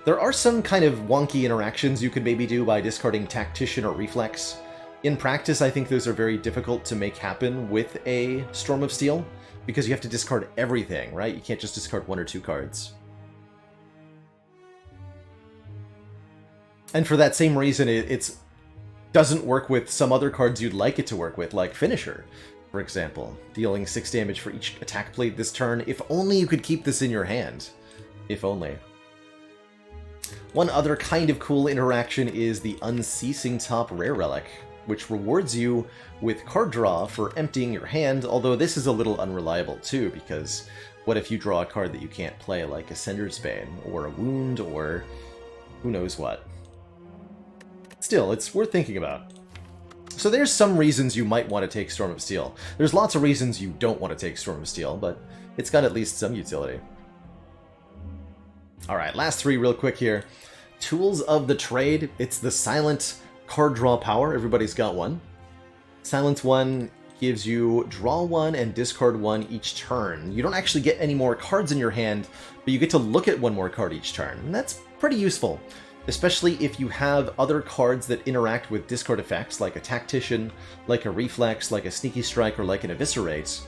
There are some kind of wonky interactions you could maybe do by discarding Tactician or Reflex. In practice, I think those are very difficult to make happen with a Storm of Steel, because you have to discard everything, right? You can't just discard 1 or 2 cards. And for that same reason, it doesn't work with some other cards you'd like it to work with, like Finisher, for example. Dealing 6 damage for each attack played this turn. If only you could keep this in your hand. If only. One other kind of cool interaction is the Unceasing Top Rare Relic, which rewards you with card draw for emptying your hand, although this is a little unreliable too, because what if you draw a card that you can't play, like Ascender's Bane, or a Wound, or who knows what. Still, it's worth thinking about. So there's some reasons you might want to take Storm of Steel. There's lots of reasons you don't want to take Storm of Steel, but it's got at least some utility. Alright, last 3 real quick here. Tools of the Trade. It's the silent card draw power. Everybody's got one. Silence 1 gives you draw 1 and discard 1 each turn. You don't actually get any more cards in your hand, but you get to look at 1 more card each turn. And that's pretty useful, especially if you have other cards that interact with discard effects, like a Tactician, like a Reflex, like a Sneaky Strike, or like an Eviscerate.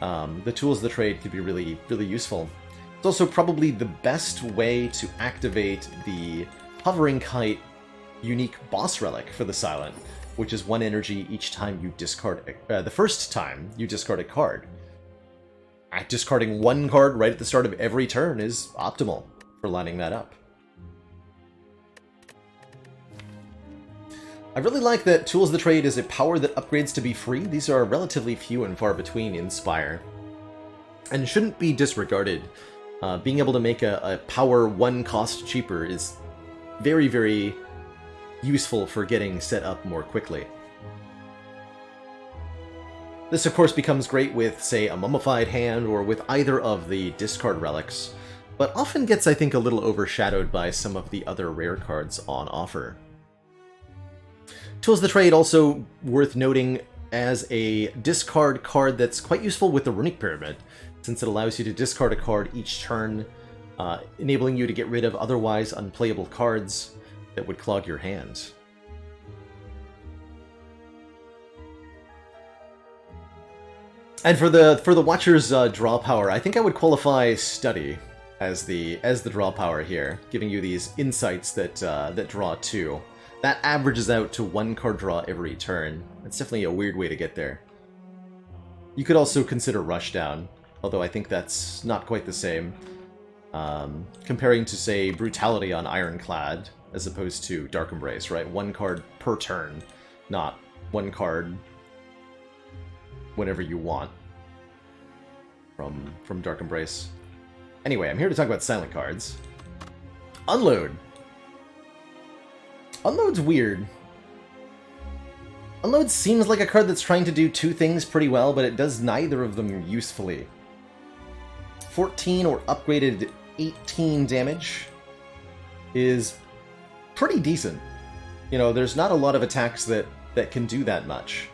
The Tools of the Trade could be really, really useful. It's also probably the best way to activate the Hovering Kite unique boss relic for the Silent, which is 1 energy each time you discard the first time you discard a card. Discarding 1 card right at the start of every turn is optimal for lining that up. I really like that Tools of the Trade is a power that upgrades to be free. These are relatively few and far between in Spire, and shouldn't be disregarded. Being able to make a power 1 cost cheaper is very, very useful for getting set up more quickly. This of course becomes great with, say, a Mummified Hand or with either of the discard relics, but often gets, I think, a little overshadowed by some of the other rare cards on offer. Tools of the Trade also worth noting as a discard card that's quite useful with the Runic Pyramid, since it allows you to discard a card each turn, enabling you to get rid of otherwise unplayable cards that would clog your hand. And for the Watcher's draw power, I think I would qualify Study as the draw power here, giving you these insights that draw 2. That averages out to 1 card draw every turn. That's definitely a weird way to get there. You could also consider Rushdown, although I think that's not quite the same. Comparing to, say, Brutality on Ironclad, as opposed to Dark Embrace, right? 1 card per turn, not 1 card whenever you want from Dark Embrace. Anyway, I'm here to talk about silent cards. Unload. Unload's weird. Unload seems like a card that's trying to do 2 things pretty well, but it does neither of them usefully. 14 or upgraded 18 damage is pretty decent. You know, there's not a lot of attacks that can do that much.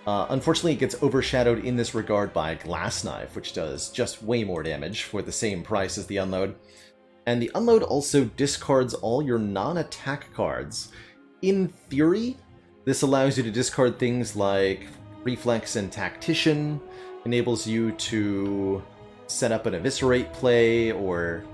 Unfortunately, it gets overshadowed in this regard by Glass Knife, which does just way more damage for the same price as the Unload. And the Unload also discards all your non-attack cards. In theory, this allows you to discard things like Reflex and Tactician, enables you to set up an Eviscerate play, or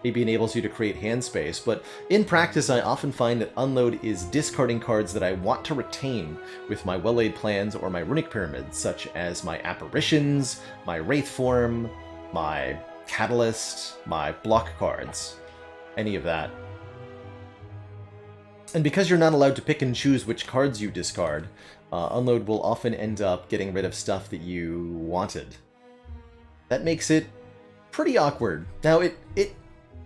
maybe enables you to create hand space, but in practice I often find that Unload is discarding cards that I want to retain with my Well-Laid Plans or my Runic Pyramid, such as my Apparitions, my Wraith Form, my Catalyst, my block cards, any of that. And because you're not allowed to pick and choose which cards you discard, Unload will often end up getting rid of stuff that you wanted. That makes it pretty awkward. Now, it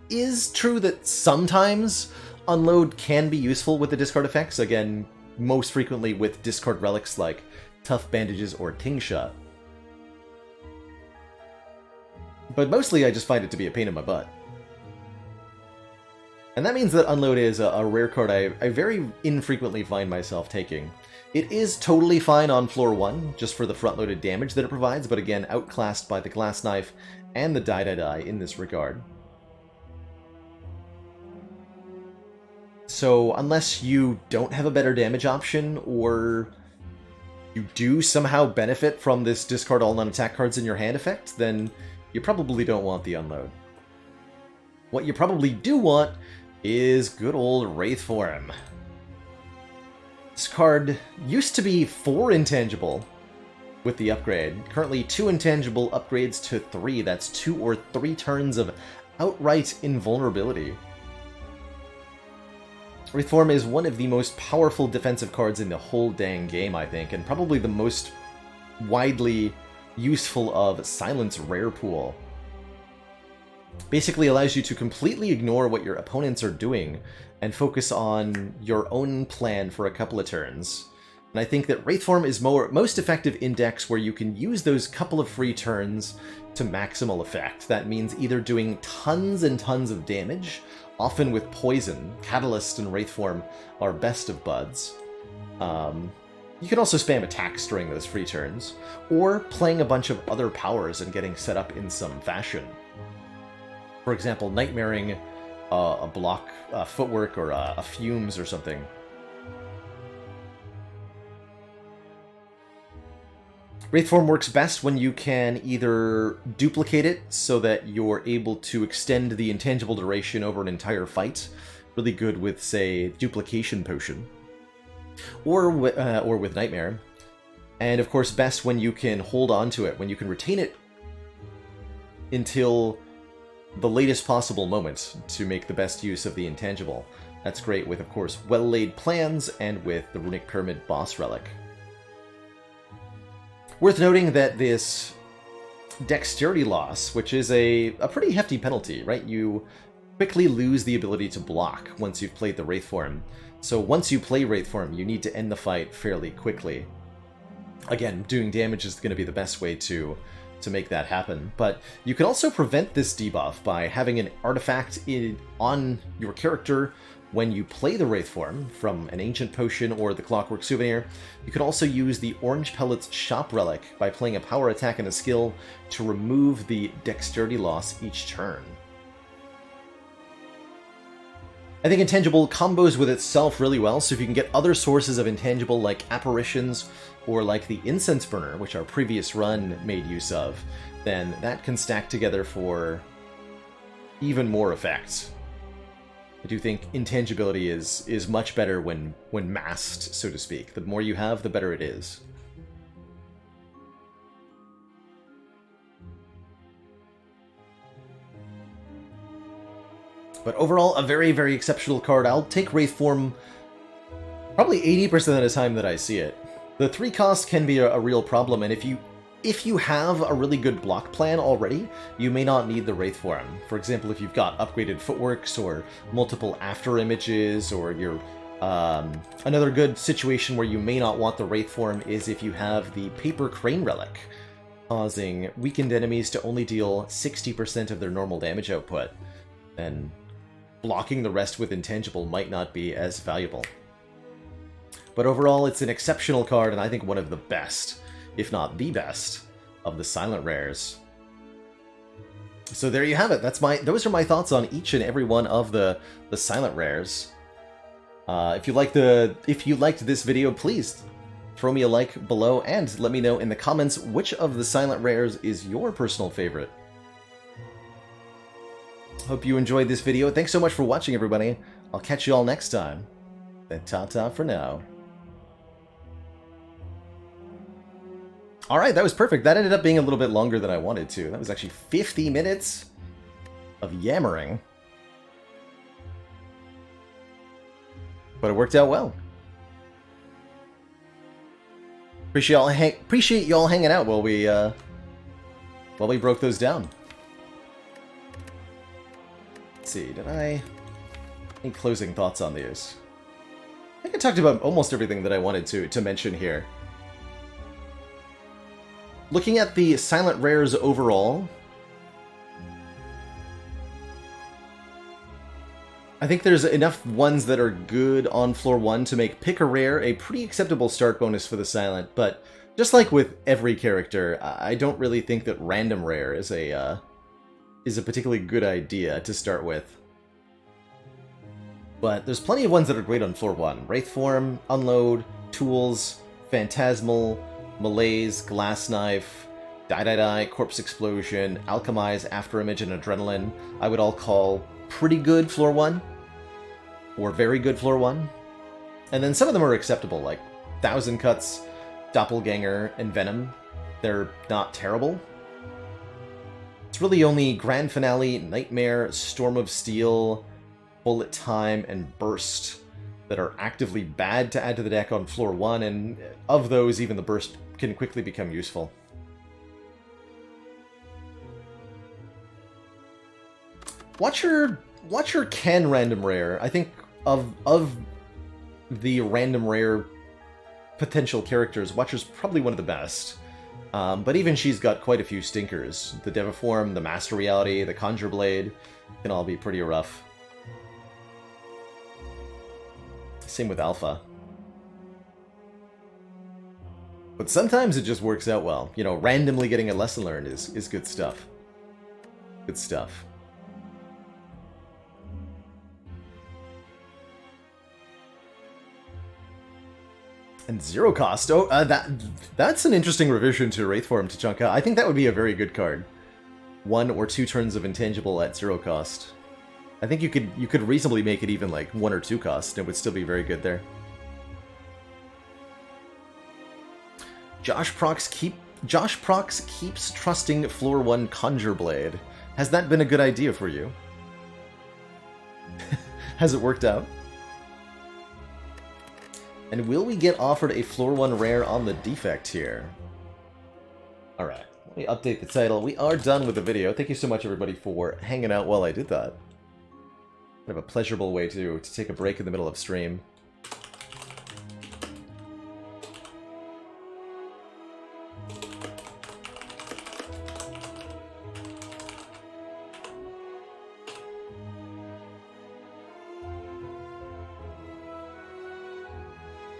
is true that sometimes Unload can be useful with the discard effects, again, most frequently with discard relics like Tough Bandages or Ting Shot. But mostly I just find it to be a pain in my butt. And that means that Unload is a rare card I very infrequently find myself taking. It is totally fine on floor 1, just for the front-loaded damage that it provides, but again, outclassed by the Glass Knife and the Die in this regard. So unless you don't have a better damage option, or you do somehow benefit from this discard all non-attack cards in your hand effect, then you probably don't want the Unload. What you probably do want is good old Wraith Form. This card used to be 4 Intangible with the upgrade. Currently 2 Intangible upgrades to 3. That's 2 or 3 turns of outright invulnerability. Wraith Form is one of the most powerful defensive cards in the whole dang game, I think, and probably the most widely useful of Silence Rare Pool. Basically allows you to completely ignore what your opponents are doing and focus on your own plan for a couple of turns. And I think that Wraith Form is most effective in decks where you can use those couple of free turns to maximal effect. That means either doing tons and tons of damage, often with poison. Catalyst and Wraith Form are best of buds. You can also spam attacks during those free turns, or playing a bunch of other powers and getting set up in some fashion. For example, nightmaring a block footwork or a fumes or something. Wraith Form works best when you can either duplicate it so that you're able to extend the intangible duration over an entire fight. Really good with, say, Duplication Potion. Or with Nightmare. And of course best when you can hold on to it, when you can retain it until the latest possible moment to make the best use of the intangible. That's great with, of course, well-laid plans and with the Runic Pyramid boss relic. Worth noting that this dexterity loss, which is a pretty hefty penalty, right? You quickly lose the ability to block once you've played the Wraith Form. So once you play Wraith Form, you need to end the fight fairly quickly. Again, doing damage is going to be the best way to make that happen. But you can also prevent this debuff by having an artifact on your character when you play the Wraith Form from an Ancient Potion or the Clockwork Souvenir. You can also use the Orange Pellet's Shop Relic by playing a power attack and a skill to remove the dexterity loss each turn. I think Intangible combos with itself really well, so if you can get other sources of Intangible like Apparitions or like the Incense Burner, which our previous run made use of, then that can stack together for even more effects. I do think intangibility is much better when masked, so to speak. The more you have, the better it is. But overall, a very, very exceptional card. I'll take Wraith Form probably 80% of the time that I see it. The 3 cost can be a real problem, and if you have a really good block plan already, you may not need the Wraith Form. For example, if you've got upgraded footworks or multiple after images, or you're another good situation where you may not want the Wraith Form is if you have the Paper Crane Relic, causing weakened enemies to only deal 60% of their normal damage output. Then blocking the rest with Intangible might not be as valuable. But overall, it's an exceptional card, and I think one of the best, if not the best, of the Silent Rares. So there you have it. Those are my thoughts on each and every one of the Silent Rares. If you liked this video, please throw me a like below and let me know in the comments which of the Silent Rares is your personal favorite. Hope you enjoyed this video. Thanks so much for watching, everybody. I'll catch you all next time. And ta-ta for now. Alright, that was perfect. That ended up being a little bit longer than I wanted to. That was actually 50 minutes of yammering. But it worked out well. Appreciate y'all hanging out while we broke those down. Let's see, any closing thoughts on these? I think I talked about almost everything that I wanted to mention here. Looking at the Silent Rares overall, I think there's enough ones that are good on floor 1 to make pick a rare a pretty acceptable start bonus for the Silent, but just like with every character, I don't really think that random rare is a particularly good idea to start with. But there's plenty of ones that are great on floor 1. Wraith Form, Unload, Tools, Phantasmal, Malaise, Glass Knife, Die, Corpse Explosion, Alchemize, Afterimage, and Adrenaline, I would all call pretty good floor 1. Or very good floor 1. And then some of them are acceptable, like Thousand Cuts, Doppelganger, and Venom. They're not terrible. It's really only Grand Finale, Nightmare, Storm of Steel, Bullet Time, and Burst that are actively bad to add to the deck on floor 1, and of those, even the Burst can quickly become useful. Watcher can random rare. I think of the random rare potential characters, Watcher's probably one of the best. But even she's got quite a few stinkers. The Deviform, the Master Reality, the Conjure Blade can all be pretty rough. Same with Alpha. But sometimes it just works out well. You know, randomly getting a lesson learned is good stuff. Good stuff. And zero cost. Oh, that's an interesting revision to Wraith Form Tachanka. I think that would be a very good card. 1 or 2 turns of Intangible at 0 cost. I think you could reasonably make it even like 1 or 2 cost, and it would still be very good there. Josh Prox keeps trusting floor 1 Conjure Blade. Has that been a good idea for you? Has it worked out? And will we get offered a floor 1 rare on the defect here? Alright, let me update the title. We are done with the video. Thank you so much, everybody, for hanging out while I did that. Kind of a pleasurable way to take a break in the middle of stream.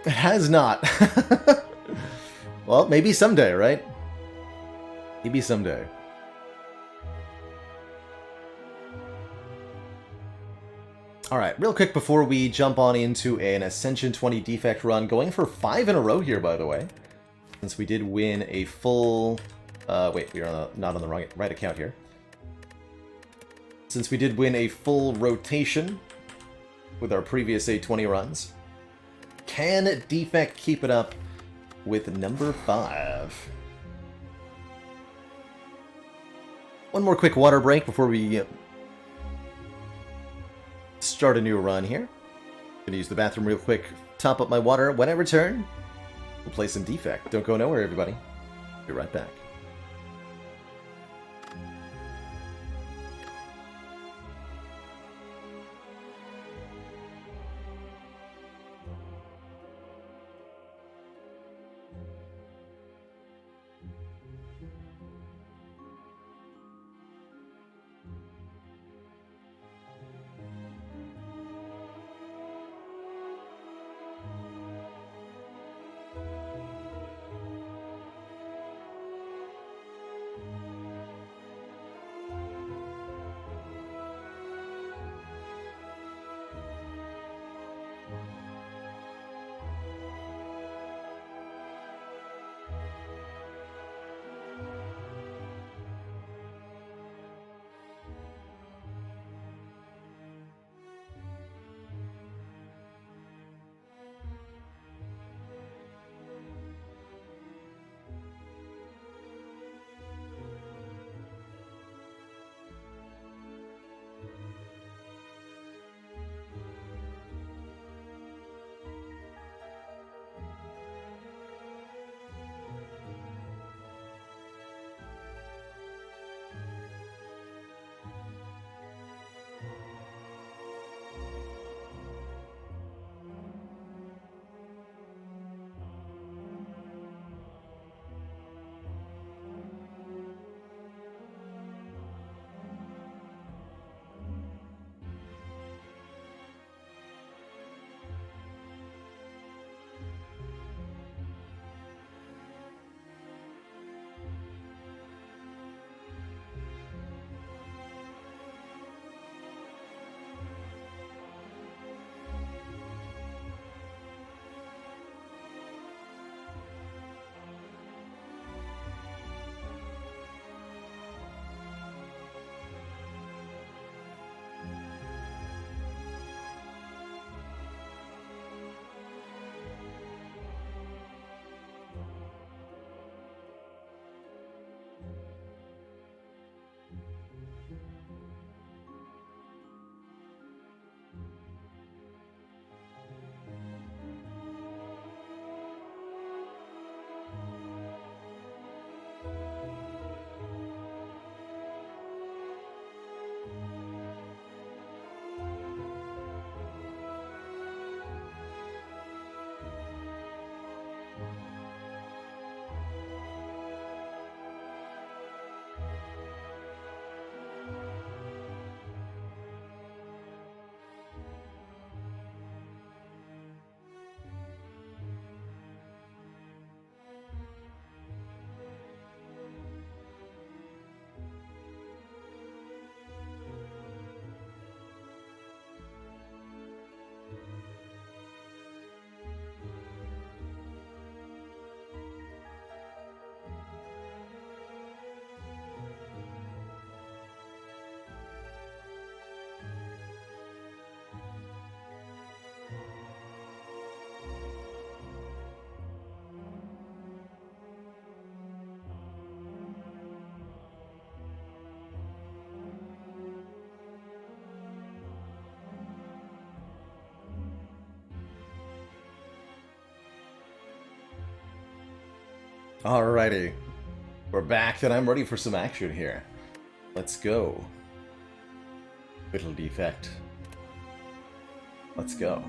It has not. Well, maybe someday, right? Maybe someday. Alright, real quick before we jump on into an Ascension 20 defect run, going for 5 in a row here, by the way. Since we did win a full... wait, we are not on the right account here. Since we did win a full rotation with our previous A20 runs. Can Defect keep it up with number 5? One more quick water break before we start a new run here. Gonna use the bathroom real quick, top up my water. When I return, we'll play some Defect. Don't go nowhere, everybody. Be right back. Alrighty. We're back, and I'm ready for some action here. Let's go. Little defect. Let's go.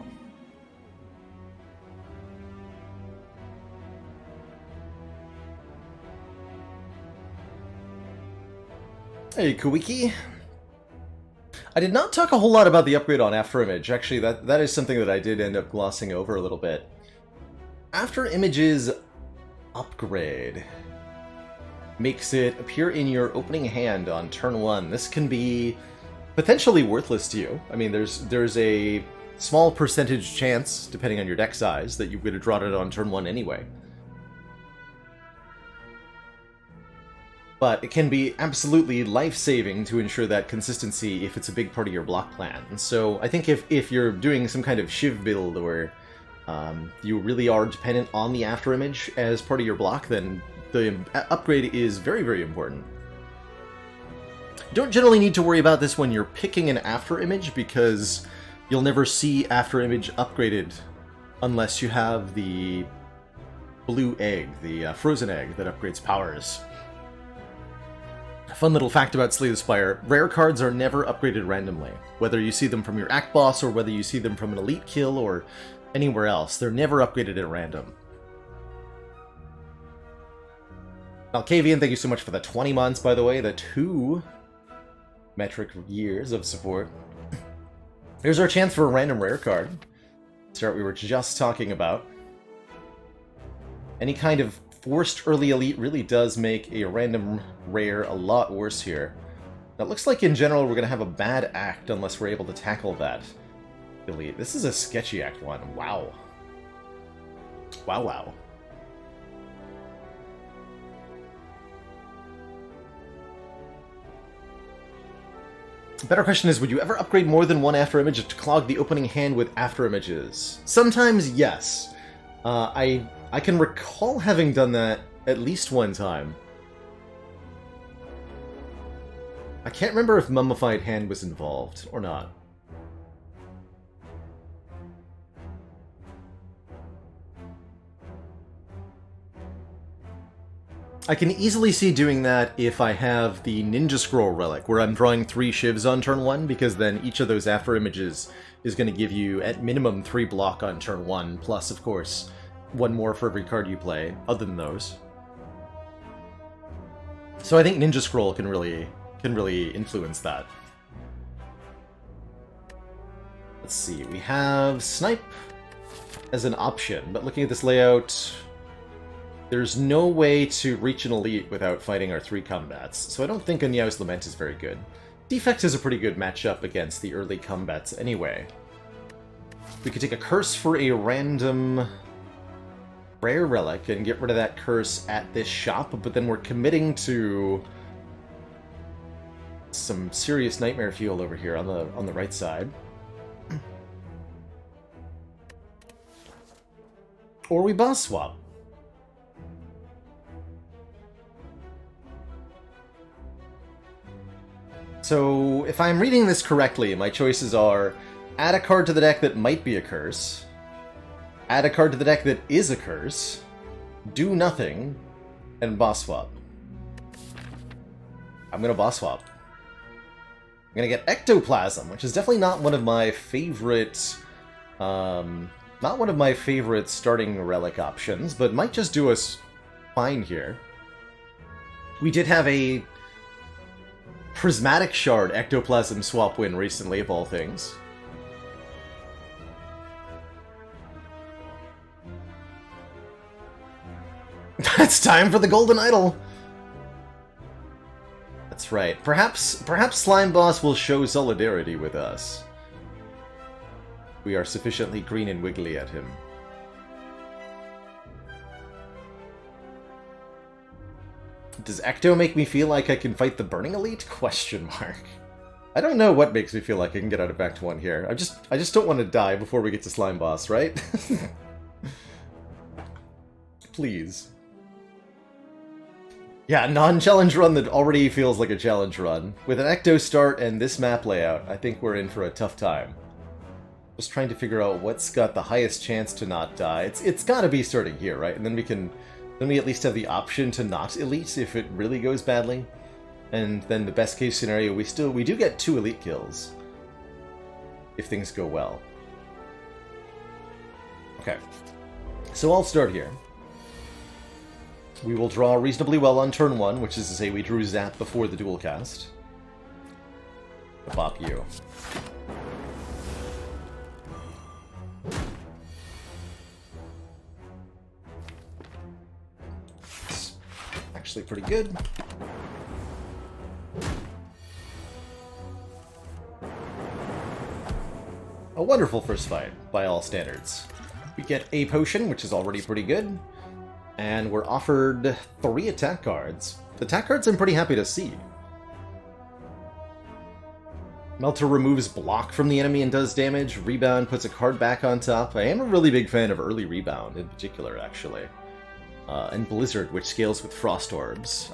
Hey, Kawiki. I did not talk a whole lot about the upgrade on Afterimage. Actually, that is something that I did end up glossing over a little bit. Afterimage's upgrade makes it appear in your opening hand on turn 1. This can be potentially worthless to you. I mean, there's a small percentage chance, depending on your deck size, that you would have drawn it on turn 1 anyway. But it can be absolutely life-saving to ensure that consistency if it's a big part of your block plan. And so I think if you're doing some kind of Shiv build or you really are dependent on the Afterimage as part of your block, then the upgrade is very, very important. You don't generally need to worry about this when you're picking an Afterimage, because you'll never see Afterimage upgraded unless you have the blue egg, the frozen egg that upgrades powers. Fun little fact about Slay the Spire, rare cards are never upgraded randomly. Whether you see them from your Act Boss, or whether you see them from an Elite kill, or anywhere else, they're never upgraded at random. Alcavian, thank you so much for the 20 months, by the way, the 2 metric years of support. Here's our chance for a random rare card. Start we were just talking about. Any kind of forced early elite really does make a random rare a lot worse here. Now, it looks like in general we're going to have a bad act unless we're able to tackle that elite. This is a sketchy act 1. Wow. Wow, wow. The better question is, would you ever upgrade more than one Afterimage to clog the opening hand with Afterimages? Sometimes, yes. I can recall having done that at least one time. I can't remember if Mummified Hand was involved or not. I can easily see doing that if I have the Ninja Scroll Relic, where I'm drawing 3 Shivs on turn 1, because then each of those Afterimages is going to give you, at minimum, 3 block on turn 1, plus, of course, 1 more for every card you play, other than those. So I think Ninja Scroll can really influence that. Let's see, we have Snipe as an option, but looking at this layout, there's no way to reach an elite without fighting our 3 combats, so I don't think Anyao's Lament is very good. Defect is a pretty good matchup against the early combats anyway. We could take a Curse for a random rare relic and get rid of that curse at this shop, but then we're committing to some serious nightmare fuel over here on the right side. Or we boss swap. So if I'm reading this correctly, my choices are add a card to the deck that might be a curse, add a card to the deck that is a curse, do nothing, and boss swap. I'm gonna boss swap. I'm gonna get Ectoplasm, which is definitely not one of my favorite, starting relic options, but might just do us fine here. We did have a Prismatic Shard Ectoplasm swap win recently, of all things. It's time for the Golden Idol! That's right. Perhaps Slime Boss will show solidarity with us. We are sufficiently green and wiggly at him. Does Ecto make me feel like I can fight the Burning Elite? Question mark. I don't know what makes me feel like I can get out of Act 1 here. I just don't want to die before we get to Slime Boss, right? Please. Yeah, non-challenge run that already feels like a challenge run. With an Ecto start and this map layout, I think we're in for a tough time. Just trying to figure out what's got the highest chance to not die. It's gotta be starting here, right? And then we can Then we at least have the option to not elite if it really goes badly. And then the best case scenario, we do get 2 elite kills. If things go well. Okay. So I'll start here. We will draw reasonably well on turn 1, which is to say we drew Zap before the dual cast. Bop you. It's actually pretty good. A wonderful first fight, by all standards. We get a potion, which is already pretty good, and we're offered 3 attack cards. The attack cards I'm pretty happy to see. Melter removes block from the enemy and does damage. Rebound puts a card back on top. I am a really big fan of early Rebound, in particular, actually. And Blizzard, which scales with Frost Orbs.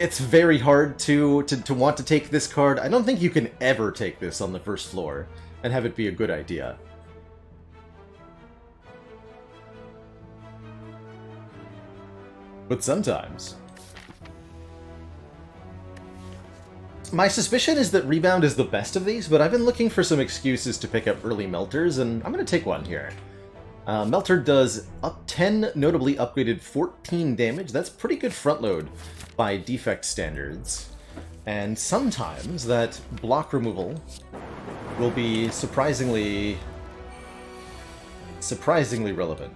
It's very hard to want to take this card. I don't think you can ever take this on the first floor and have it be a good idea. But sometimes. My suspicion is that Rebound is the best of these, but I've been looking for some excuses to pick up early Melters, and I'm going to take one here. Melter does up 10, notably upgraded 14 damage. That's pretty good front load by defect standards. And sometimes that block removal will be surprisingly relevant.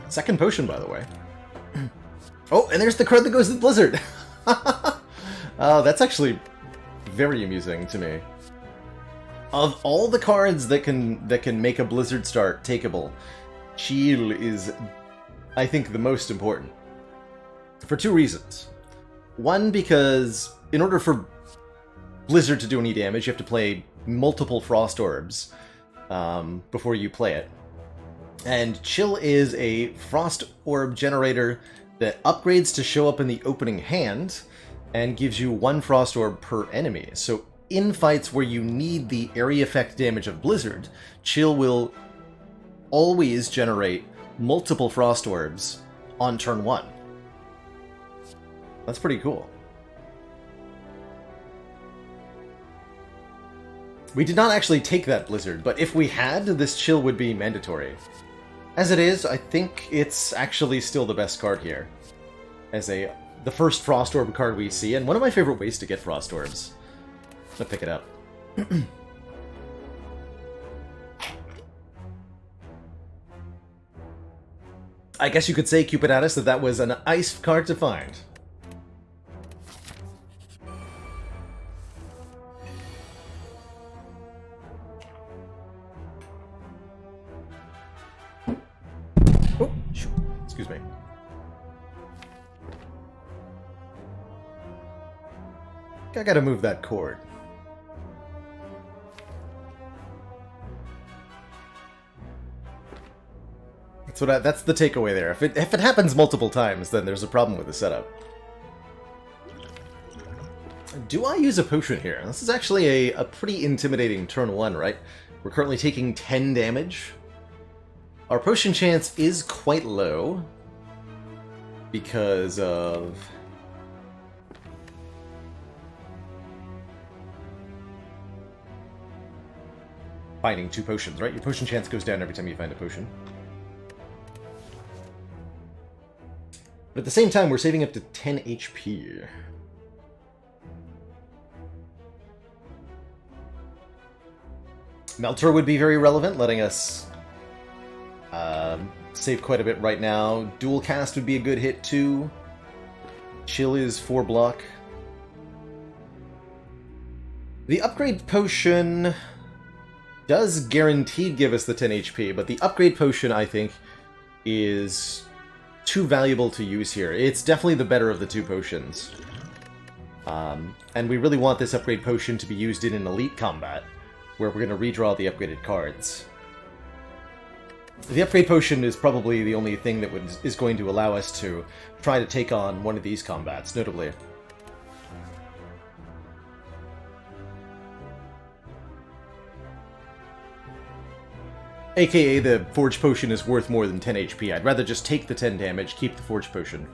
Second potion, by the way. Oh, and there's the card that goes with Blizzard! That's actually very amusing to me. Of all the cards that can make a Blizzard start takeable, Chill is, I think, the most important. For 2 reasons. One, because in order for Blizzard to do any damage, you have to play multiple Frost Orbs before you play it. And Chill is a Frost Orb generator that upgrades to show up in the opening hand and gives you 1 Frost Orb per enemy. So in fights where you need the area effect damage of Blizzard, Chill will always generate multiple Frost Orbs on turn 1. That's pretty cool. We did not actually take that Blizzard, but if we had, this Chill would be mandatory. As it is, I think it's actually still the best card here. As the first Frost Orb card we see, and one of my favorite ways to get Frost Orbs. I'm gonna pick it up. I guess you could say, Cupidatus, that was an ice card to find. Oh, shoot. Excuse me. I gotta move that cord. That's the takeaway there. If it happens multiple times, then there's a problem with the setup. Do I use a potion here? This is actually a pretty intimidating turn 1, right? We're currently taking 10 damage. Our potion chance is quite low because of finding 2 potions, right? Your potion chance goes down every time you find a potion. But at the same time, we're saving up to 10 HP. Melter would be very relevant, letting us save quite a bit right now. Dual cast would be a good hit too. Chill is 4 block. The upgrade potion does guaranteed give us the 10 HP, but the upgrade potion, I think, is too valuable to use here. It's definitely the better of the two potions. And we really want this upgrade potion to be used in an elite combat, where we're going to redraw the upgraded cards. The upgrade potion is probably the only thing that is going to allow us to try to take on one of these combats, notably. AKA the Forge Potion is worth more than 10 HP. I'd rather just take the 10 damage, keep the Forge Potion.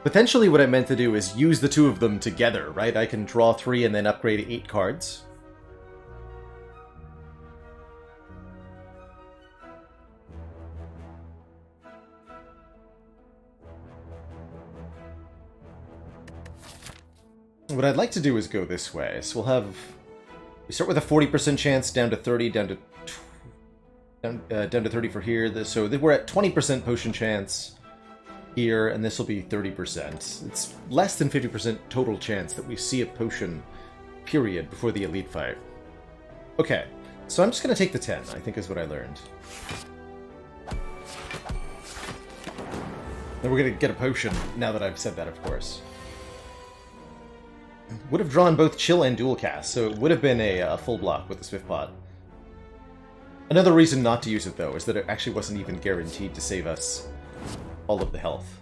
Potentially what I meant to do is use the two of them together, right? I can draw 3 and then upgrade 8 cards. What I'd like to do is go this way. So we start with a 40% chance, down to 30, down to 30 for here. So we're at 20% potion chance here, and this will be 30%. It's less than 50% total chance that we see a potion, period, before the elite fight. Okay, so I'm just going to take the 10, I think is what I learned. Then we're going to get a potion, now that I've said that, of course. Would have drawn both Chill and Dual Cast, so it would have been a full block with the Swift Pot. Another reason not to use it, though, is that it actually wasn't even guaranteed to save us all of the health.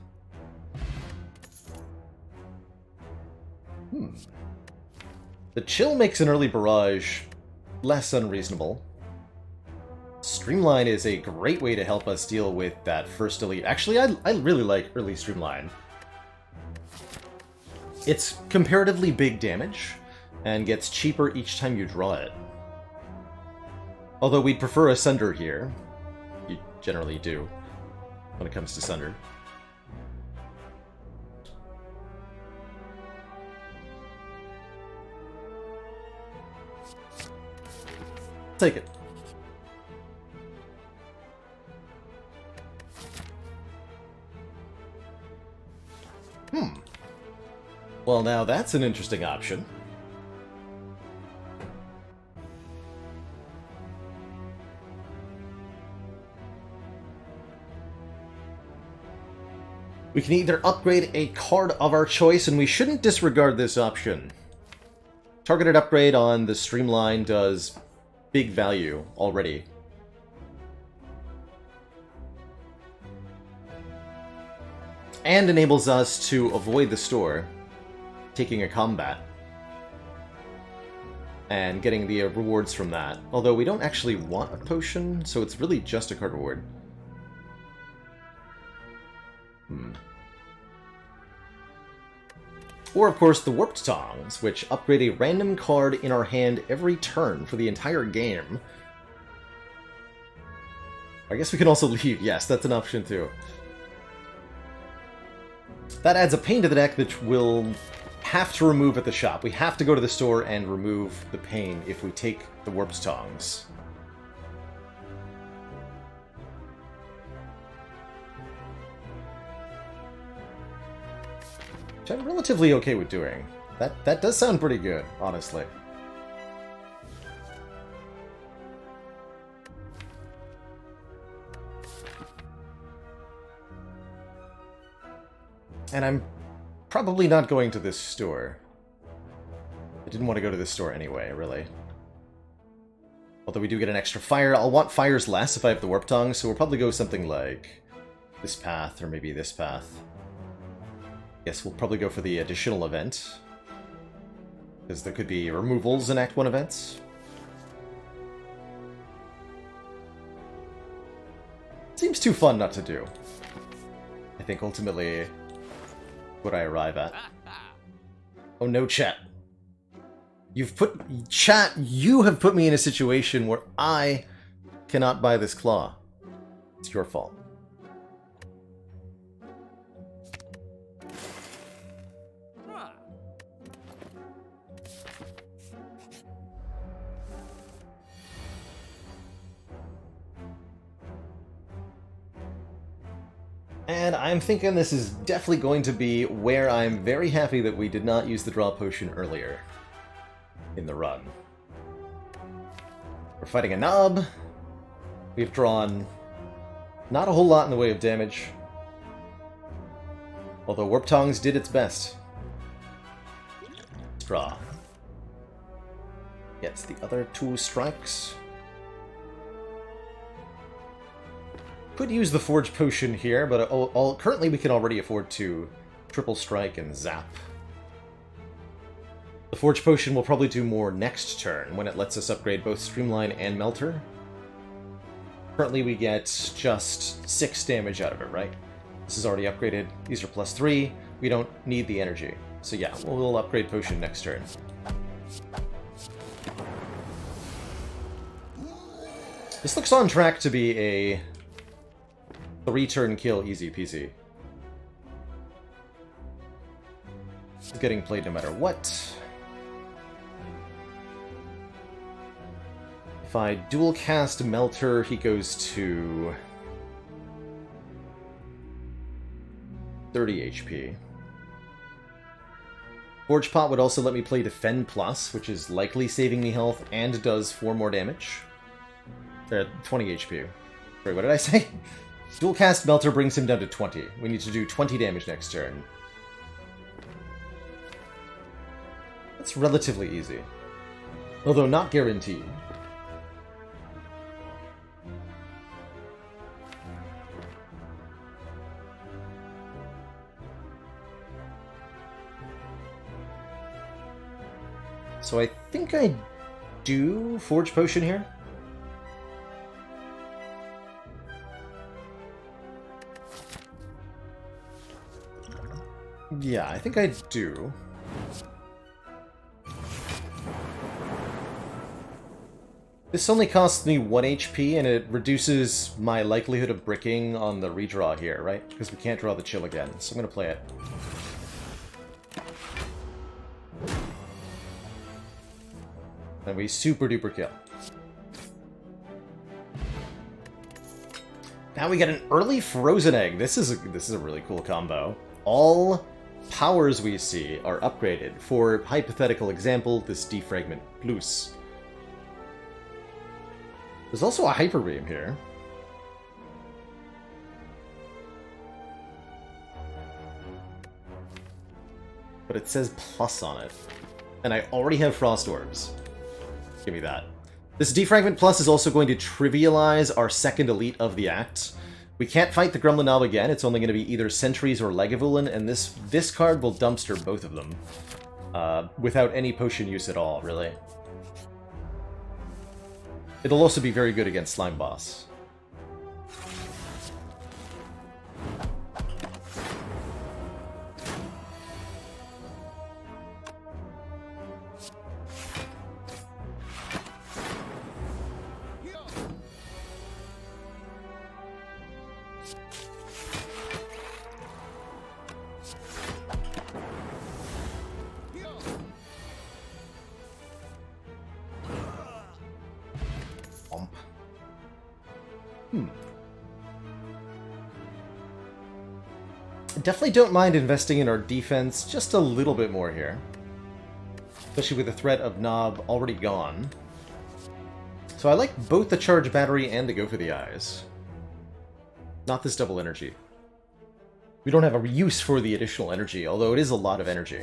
The Chill makes an early barrage less unreasonable. Streamline is a great way to help us deal with that first elite. Actually, I really like early Streamline. It's comparatively big damage, and gets cheaper each time you draw it. Although we'd prefer a Sunder here. You generally do, when it comes to Sunder. Take it. Well, now that's an interesting option. We can either upgrade a card of our choice, and we shouldn't disregard this option. Targeted upgrade on the Streamline does big value already. And enables us to avoid the store, taking a combat, and getting the rewards from that. Although we don't actually want a potion, so it's really just a card reward. Or, of course, the Warped Tongs, which upgrade a random card in our hand every turn for the entire game. I guess we can also leave. Yes, that's an option too. That adds a pain to the deck that we'll have to remove at the shop. We have to go to the store and remove the pain if we take the Warped Tongs. Which I'm relatively okay with doing. That does sound pretty good, honestly. And I'm probably not going to this store. I didn't want to go to this store anyway, really. Although we do get an extra fire. I'll want fires less if I have the Warp Tongue, so we'll probably go something like this path, or maybe this path. Yes, we'll probably go for the additional event. Because there could be removals in Act 1 events. Seems too fun not to do. I think ultimately what I arrive at. Oh no, chat. Chat, you have put me in a situation where I cannot buy this claw. It's your fault. And I'm thinking this is definitely going to be where I'm very happy that we did not use the draw potion earlier in the run. We're fighting a knob. We've drawn not a whole lot in the way of damage. Although Warp Tongs did its best. Let's draw. Gets the other 2 strikes. Could use the Forge Potion here, but currently we can already afford to triple strike and zap. The Forge Potion will probably do more next turn, when it lets us upgrade both Streamline and Melter. Currently we get just 6 damage out of it, right? This is already upgraded. These are +3. We don't need the energy. So yeah, we'll upgrade Potion next turn. This looks on track to be a 3-turn kill, easy peasy. It's getting played no matter what. If I dual cast Melter, he goes to 30 HP. Forge Pot would also let me play Defend Plus, which is likely saving me health and does 4 more damage. 20 HP. Wait, what did I say? Dual cast Melter brings him down to 20. We need to do 20 damage next turn. That's relatively easy. Although not guaranteed. So I think I do Forge Potion here. Yeah, I think I do. This only costs me 1 HP, and it reduces my likelihood of bricking on the redraw here, right? Because we can't draw the chill again, so I'm going to play it. And we super duper kill. Now we get an early Frozen Egg. This is a really cool combo. All powers we see are upgraded. For hypothetical example, this Defragment Plus. There's also a Hyper Beam here. But it says plus on it. And I already have Frost Orbs. Give me that. This Defragment Plus is also going to trivialize our second elite of the act. We can't fight the Gremlin Knob again. It's only going to be either Sentries or Lagavulin, and this card will dumpster both of them. Without any potion use at all, really. It'll also be very good against Slime Boss. Definitely don't mind investing in our defense just a little bit more here. Especially with the threat of Knob already gone. So I like both the Charge Battery and the Go for the Eyes. Not this double energy. We don't have a use for the additional energy, although it is a lot of energy.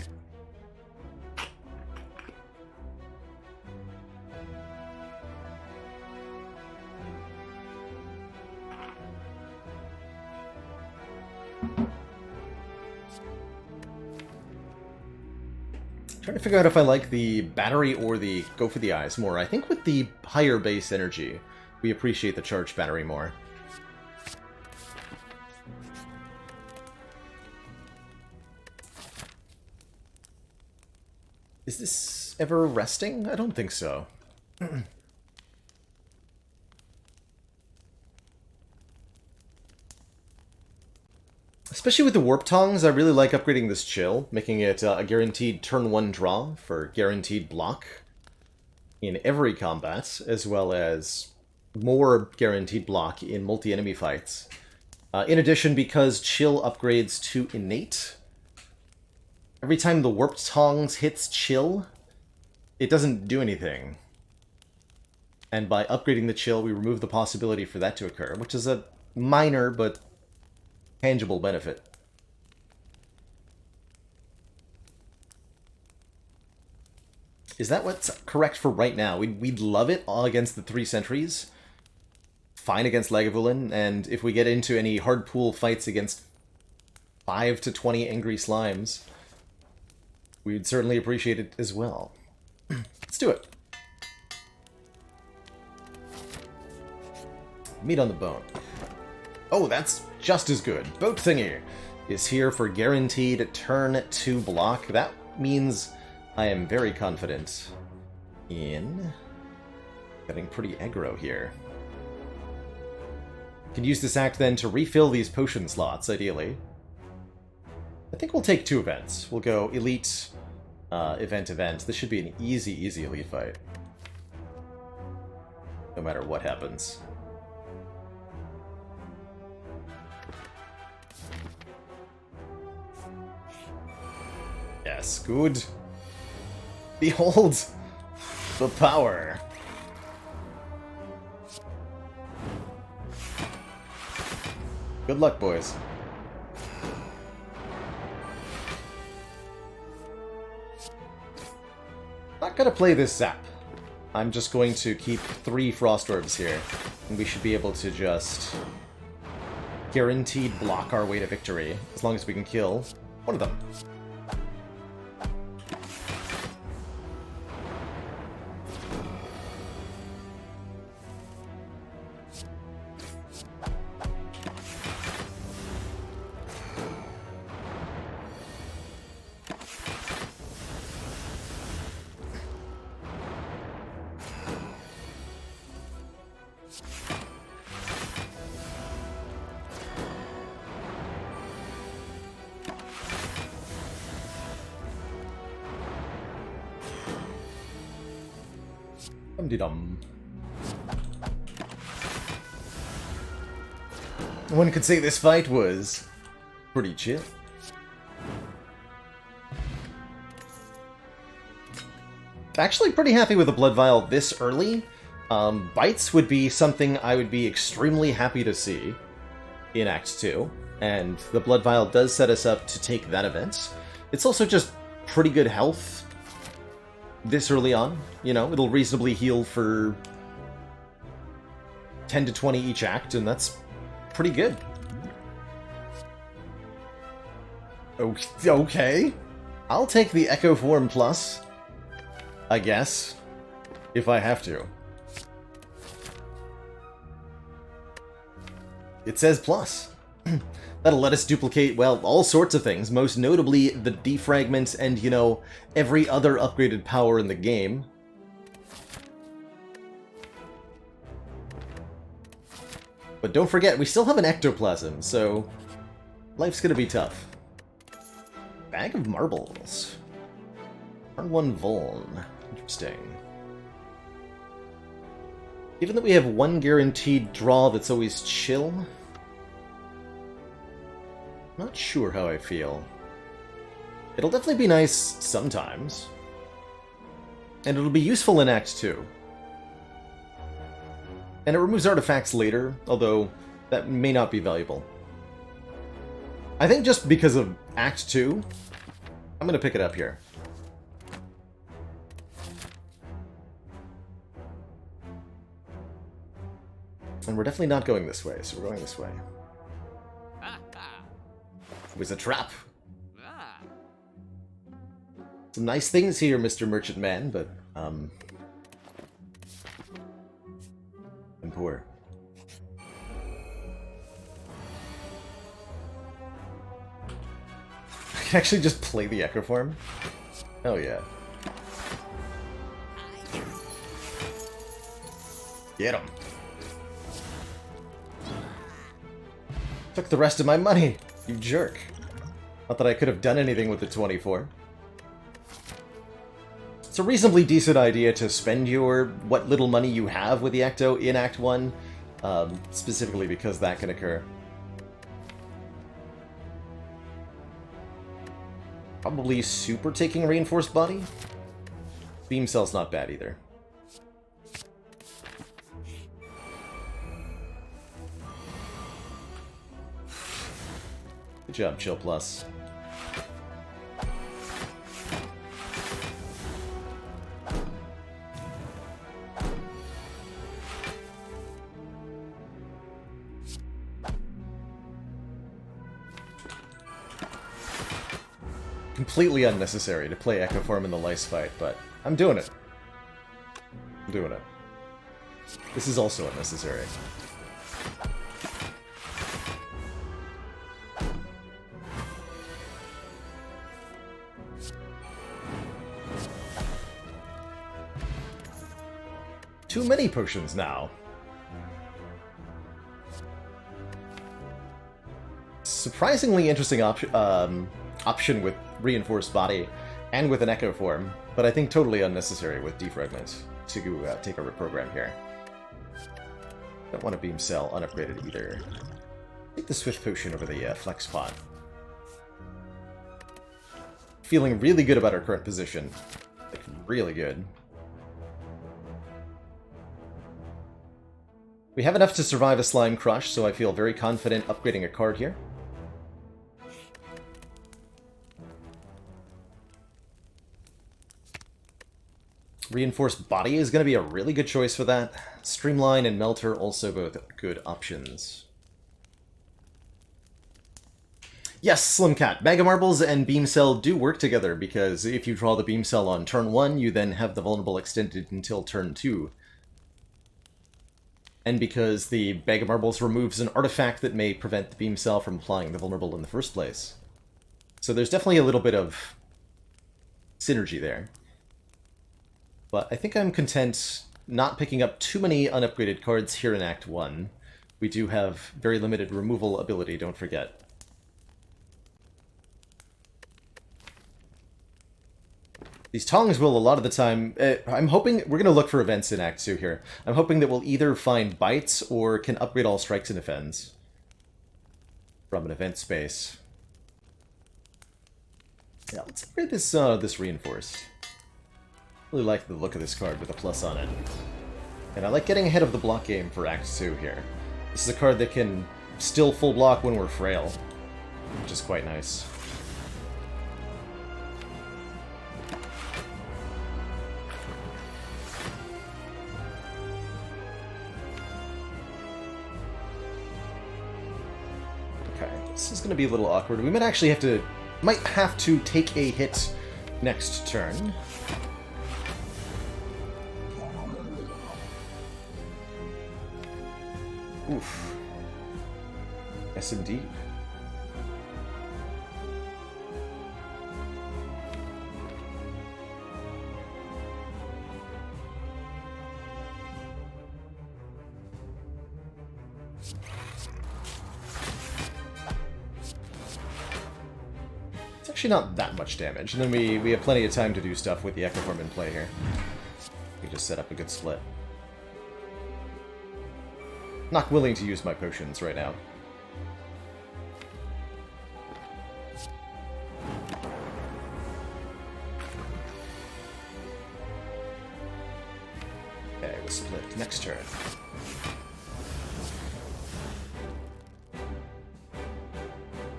Trying to figure out if I like the battery or the Go for the Eyes more. I think with the higher base energy, we appreciate the Charged Battery more. Is this ever resting? I don't think so. Especially with the Warp Tongs, I really like upgrading this Chill, making it a guaranteed turn 1 draw for guaranteed block in every combat, as well as more guaranteed block in multi-enemy fights. In addition, because Chill upgrades to Innate, every time the Warp Tongs hits Chill, it doesn't do anything. And by upgrading the chill, we remove the possibility for that to occur, which is a minor but tangible benefit. Is that what's correct for right now? We'd love it all against the 3 sentries. Fine against Lagavulin, and if we get into any hard pool fights against 5 to 20 angry slimes, we'd certainly appreciate it as well. Let's do it. Meat on the bone. Oh, that's just as good. Boat Thingy is here for guaranteed turn 2 block. That means I am very confident in getting pretty aggro here. Can use this act then to refill these potion slots, ideally. I think we'll take 2 events. We'll go Elite, event. This should be an easy Elite fight. No matter what happens. Yes, good. Behold the power. Good luck, boys. Not gonna play this zap. I'm just going to keep 3 Frost Orbs here, and we should be able to just guaranteed block our way to victory, as long as we can kill one of them. Dum-de-dum. One could say this fight was pretty chill. Actually pretty happy with the Blood Vial this early. Bites would be something I would be extremely happy to see in Act 2, and the Blood Vial does set us up to take that event. It's also just pretty good health this early on. You know, it'll reasonably heal for 10 to 20 each act, and that's pretty good. Okay. I'll take the Echo Form Plus, I guess, if I have to. It says plus. That'll let us duplicate, well, all sorts of things, most notably the defragment and, you know, every other upgraded power in the game. But don't forget, we still have an ectoplasm, so life's gonna be tough. Bag of marbles. Turn 1 Vuln. Interesting. Given that we have 1 guaranteed draw that's always chill, not sure how I feel. It'll definitely be nice sometimes. And it'll be useful in Act 2. And it removes artifacts later, although that may not be valuable. I think just because of Act 2, I'm gonna pick it up here. And we're definitely not going this way, so we're going this way. It was a trap. Some nice things here, Mr. Merchant Man, but, I'm poor. I can actually just play the Echo Form? Oh yeah. Get him. Took the rest of my money, you jerk. Not that I could have done anything with the 24. It's a reasonably decent idea to spend your what little money you have with the Ecto in Act 1, specifically because that can occur. Probably super taking Reinforced Body. Beam Cell's not bad either. Good job, Chill Plus. Completely unnecessary to play Echo Form in the Lice fight, but I'm doing it. I'm doing it. This is also unnecessary. Too many potions now. Surprisingly interesting option with Reinforced Body and with an Echo Form, but I think totally unnecessary with Defragment to take a reprogram here. Don't want a Beam Cell unupgraded either. Take the Swift Potion over the Flex Pot. Feeling really good about our current position. Like, really good. We have enough to survive a Slime Crush, so I feel very confident upgrading a card here. Reinforced Body is going to be a really good choice for that. Streamline and Melter also both good options. Yes, Slimcat. Bag of Marbles and Beam Cell do work together, because if you draw the Beam Cell on turn 1, you then have the Vulnerable extended until turn 2. And because the Bag of Marbles removes an artifact that may prevent the Beam Cell from applying the Vulnerable in the first place. So there's definitely a little bit of synergy there. But I think I'm content not picking up too many unupgraded cards here in Act 1. We do have very limited removal ability, don't forget. These Tongs will, a lot of the time... I'm hoping... We're going to look for events in Act 2 here. I'm hoping that we'll either find Bites or can upgrade all Strikes and Defends from an event space. Yeah, let's upgrade this, this Reinforced. Really like the look of this card with a plus on it. And I like getting ahead of the block game for Act 2 here. This is a card that can still full block when we're frail, which is quite nice. Okay, this is going to be a little awkward. We might actually have to take a hit next turn. Oof. Yes, indeed. It's actually not that much damage, and then we have plenty of time to do stuff with the Echo Form in play here. We just set up a good split. Not willing to use my potions right now. Okay, we'll split next turn.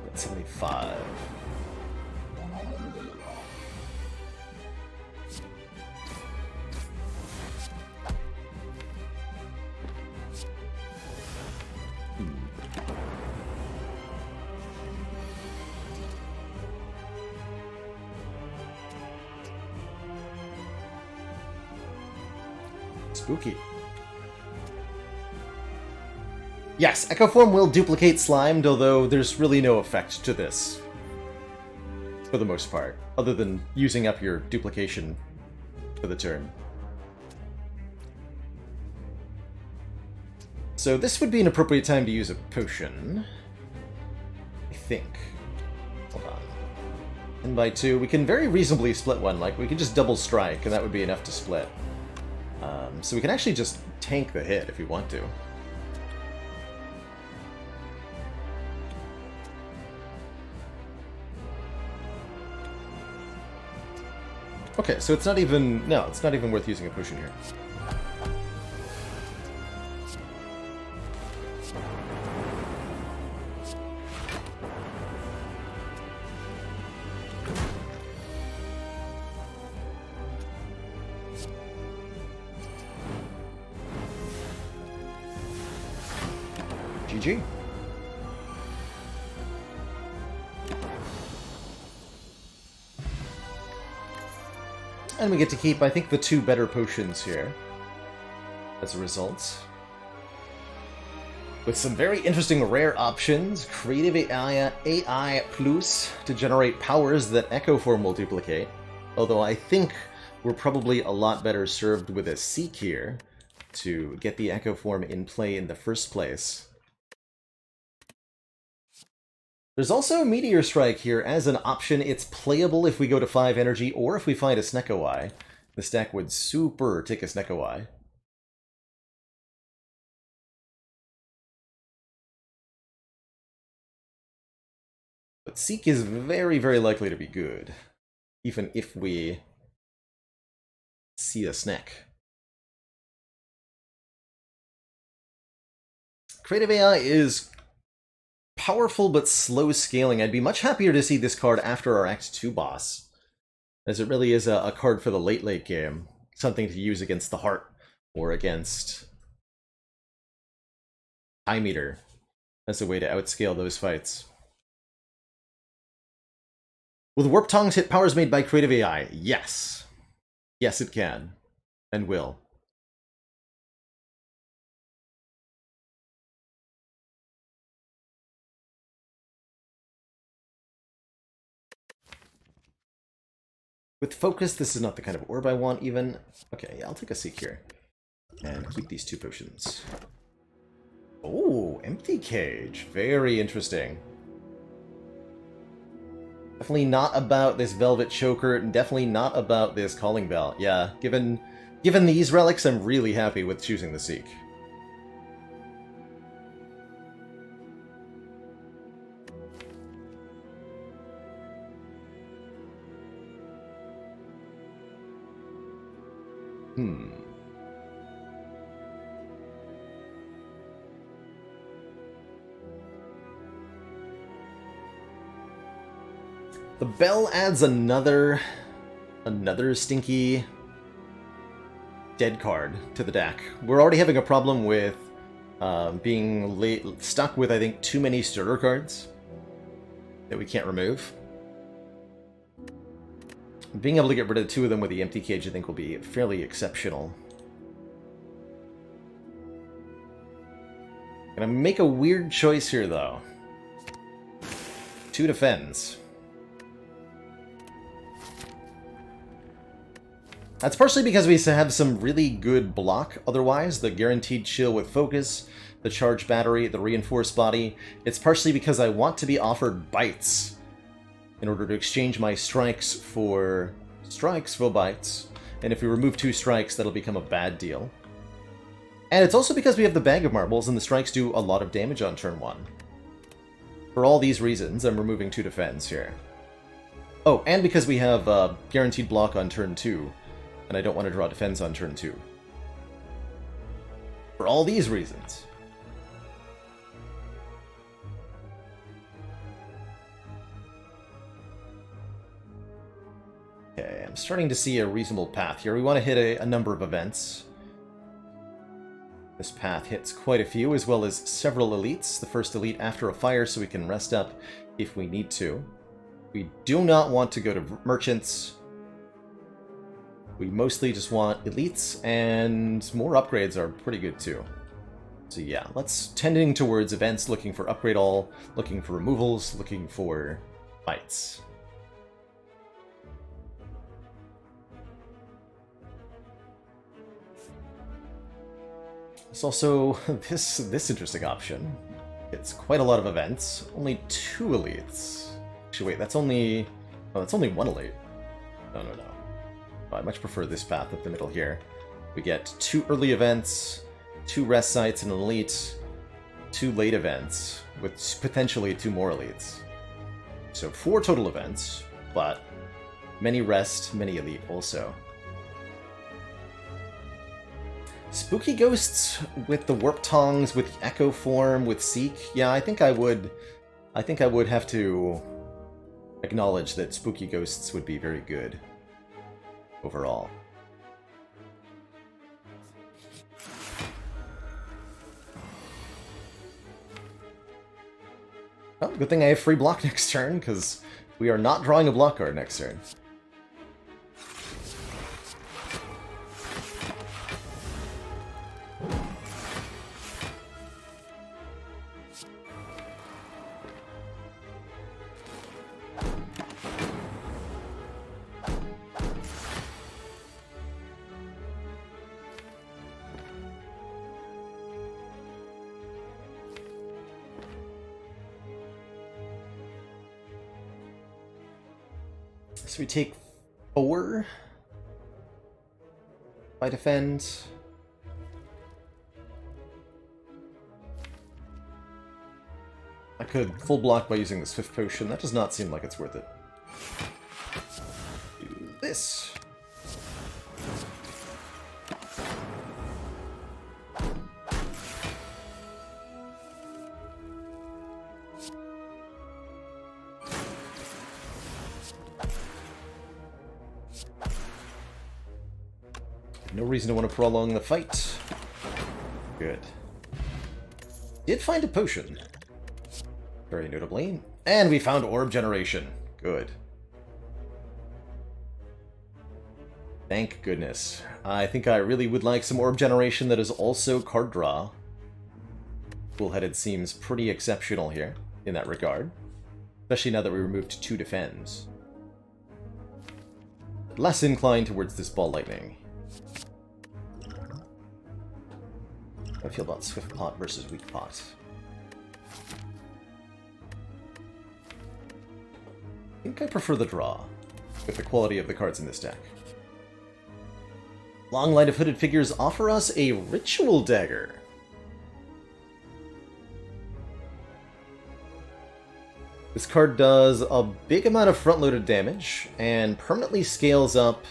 That's 75. Spooky. Yes, Echo Form will duplicate Slimed, although there's really no effect to this. For the most part, other than using up your duplication for the turn. So this would be an appropriate time to use a potion. I think. Hold on. And by 2, we can very reasonably split one. Like, we could just double strike, and that would be enough to split. So we can actually just tank the hit if we want to. Okay, so it's not even... No, it's not even worth using a potion here. GG. And we get to keep, I think, the 2 better potions here as a result. With some very interesting rare options. Creative AI Plus to generate powers that Echo Form will duplicate. Although I think we're probably a lot better served with a Seek here to get the Echo Form in play in the first place. There's also a Meteor Strike here as an option. It's playable if we go to 5 energy or if we find a Snecko-Eye. This deck would super take a Snecko-Eye. But Seek is very, very likely to be good, even if we see a Sneck. Creative AI is powerful but slow scaling. I'd be much happier to see this card after our Act 2 boss, as it really is a card for the late game. Something to use against the Heart or against Time Eater as a way to outscale those fights. Will the Warp Tongs hit powers made by Creative AI? Yes. Yes, it can. And will. With Focus, this is not the kind of orb I want, even. Okay, yeah, I'll take a Seek here. And keep these 2 potions. Oh, Empty Cage. Very interesting. Definitely not about this Velvet Choker, and definitely not about this Calling Bell. Yeah, given these relics, I'm really happy with choosing the Seek. The Bell adds another stinky dead card to the deck. We're already having a problem with being stuck with, I think, too many starter cards that we can't remove. Being able to get rid of 2 of them with the Empty Cage, I think, will be fairly exceptional. Gonna make a weird choice here, though. 2 defends. That's partially because we have some really good block otherwise, the guaranteed chill with Focus, the charge battery, the reinforced body. It's partially because I want to be offered bites in order to exchange my strikes for bites. And if we remove 2 strikes, that'll become a bad deal. And it's also because we have the Bag of Marbles and the strikes do a lot of damage on turn 1. For all these reasons, I'm removing 2 defense here. Oh, and because we have guaranteed block on turn 2. And I don't want to draw defense on turn 2. For all these reasons. Okay, I'm starting to see a reasonable path here. We want to hit a number of events. This path hits quite a few, as well as several elites. The first elite after a fire, so we can rest up if we need to. We do not want to go to merchants. We mostly just want elites, and more upgrades are pretty good too. So yeah, let's tending towards events, looking for upgrade all, looking for removals, looking for fights. There's also this interesting option. It's quite a lot of events, only 2 elites. Actually, wait, that's only 1 elite. No. I much prefer this path up the middle here. We get 2 early events, 2 rest sites, and an elite, 2 late events, with potentially 2 more elites. So 4 total events, but many rest, many elite also. Spooky Ghosts with the Warp Tongs, with the Echo Form, with Seek. Yeah, I think I would have to acknowledge that Spooky Ghosts would be very good overall. Well, good thing I have free block next turn, because we are not drawing a block card next turn. So we take 4. If I defend. I could full block by using the Swift Potion. That does not seem like it's worth it. Do this. No reason to want to prolong the fight. Good. Did find a potion. Very notably. And we found Orb Generation. Good. Thank goodness. I think I really would like some Orb Generation that is also card draw. Cool-headed seems pretty exceptional here, in that regard. Especially now that we removed 2 defends. Less inclined towards this Ball Lightning. How do I feel about Swift Pot versus Weak Pot? I think I prefer the draw, with the quality of the cards in this deck. Long line of hooded figures offer us a Ritual Dagger. This card does a big amount of front-loaded damage, and permanently scales up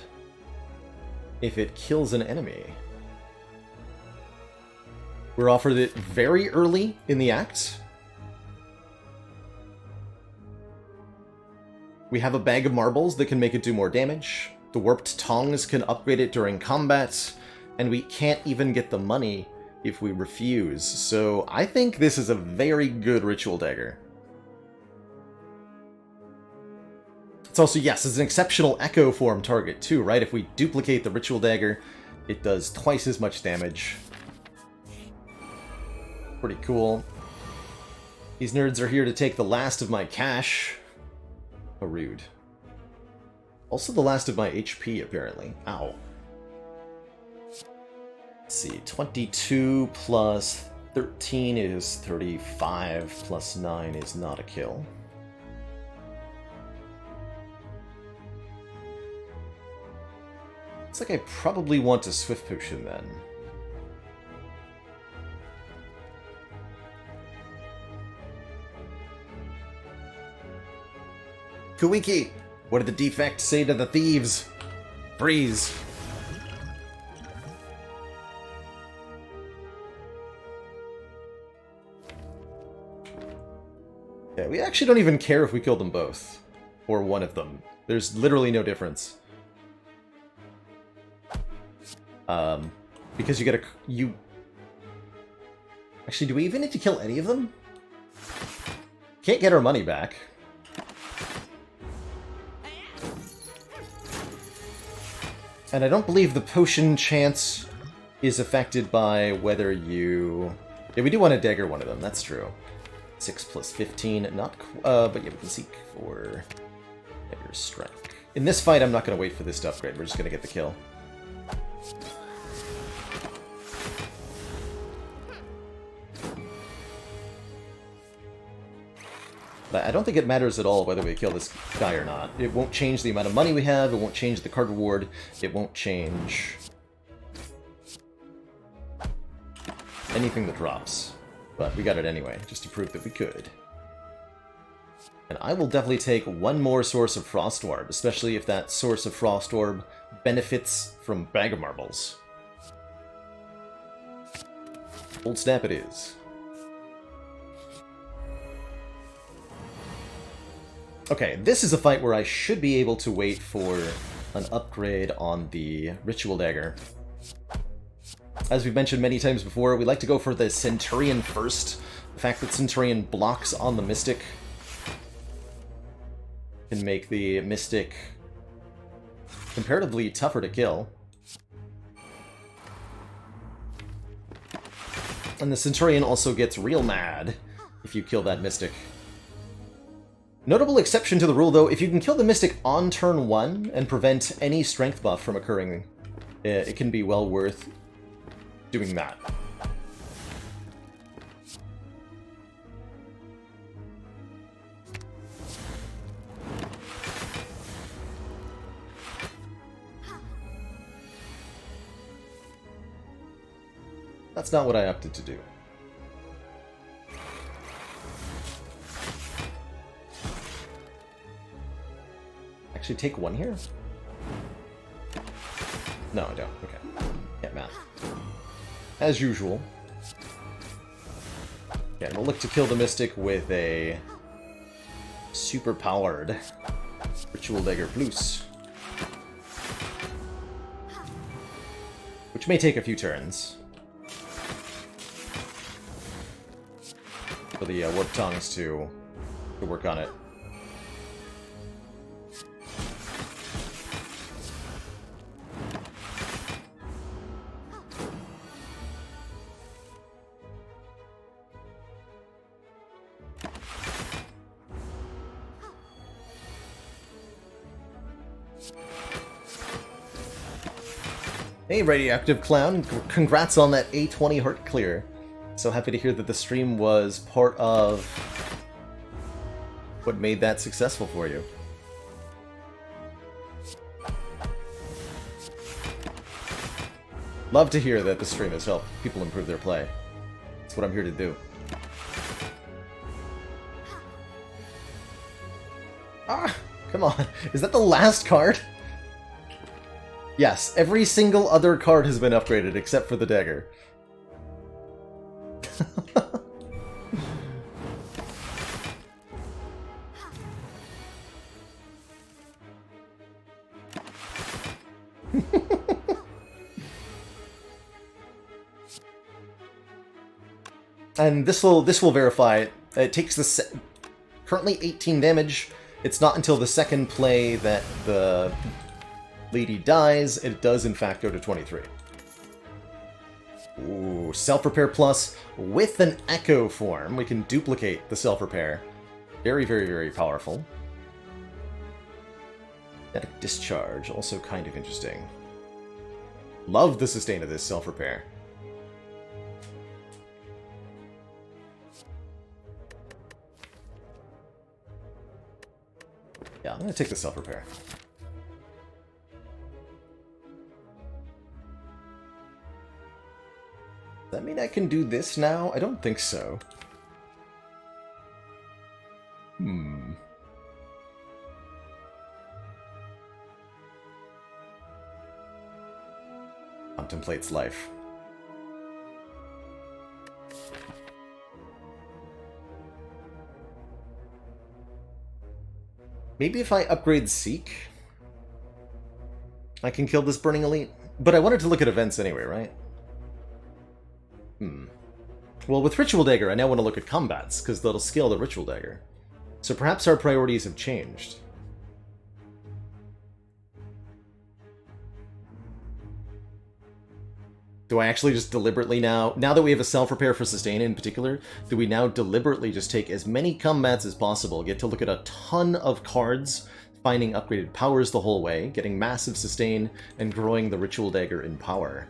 if it kills an enemy. We're offered it very early in the act. We have a bag of marbles that can make it do more damage. The Warped Tongs can upgrade it during combat, and we can't even get the money if we refuse. So I think this is a very good Ritual Dagger. It's also, yes, it's an exceptional Echo form target too, right? If we duplicate the Ritual Dagger, it does twice as much damage. Pretty cool. These nerds are here to take the last of my cash. How rude. Also the last of my HP, apparently. Ow. Let's see, 22 plus 13 is 35, plus 9 is not a kill. Looks like I probably want a Swift Potion then. Kuwiki! What did the defect say to the thieves? Freeze! Yeah, we actually don't even care if we kill them both. Or one of them. There's literally no difference. Because you gotta... Actually, do we even need to kill any of them? Can't get our money back. And I don't believe the potion chance is affected by whether you... Yeah, we do want to dagger one of them, that's true. 6 plus 15, not... but yeah, we can seek for dagger strike. In this fight, I'm not going to wait for this to upgrade, we're just going to get the kill. But I don't think it matters at all whether we kill this guy or not. It won't change the amount of money we have, it won't change the card reward, it won't change anything that drops. But we got it anyway, just to prove that we could. And I will definitely take one more Source of Frost Orb, especially if that Source of Frost Orb benefits from Bag of Marbles. Old Snap it is. Okay, this is a fight where I should be able to wait for an upgrade on the Ritual Dagger. As we've mentioned many times before, we like to go for the Centurion first. The fact that Centurion blocks on the Mystic can make the Mystic comparatively tougher to kill. And the Centurion also gets real mad if you kill that Mystic. Notable exception to the rule, though, if you can kill the Mystic on turn 1 and prevent any strength buff from occurring, it can be well worth doing that. That's not what I opted to do. Actually take one here? No, I don't. Okay. Can't math. As usual. Yeah, we'll look to kill the Mystic with a super-powered Ritual Dagger Plus. Which may take a few turns. For the Warp Tongues to work on it. Hey, Radioactive Clown, congrats on that A20 heart clear. So happy to hear that the stream was part of what made that successful for you. Love to hear that the stream has helped people improve their play. That's what I'm here to do. Ah, come on. Is that the last card? Yes, every single other card has been upgraded except for the Dagger. And this will verify it. It takes the currently 18 damage. It's not until the second play that the lady dies. It does in fact go to 23. Ooh, Self-Repair Plus with an Echo form. We can duplicate the Self-Repair. Very, very, very powerful. Static Discharge, also kind of interesting. Love the sustain of this Self-Repair. Yeah, I'm going to take the Self-Repair. Does that mean I can do this now? I don't think so. Contemplates life. Maybe if I upgrade Seek, I can kill this Burning Elite? But I wanted to look at events anyway, right? Well, with Ritual Dagger, I now want to look at combats, because that'll scale the Ritual Dagger. So perhaps our priorities have changed. Do I actually just deliberately now that we have a self-repair for sustain in particular, do we now deliberately just take as many combats as possible, get to look at a ton of cards, finding upgraded powers the whole way, getting massive sustain, and growing the Ritual Dagger in power?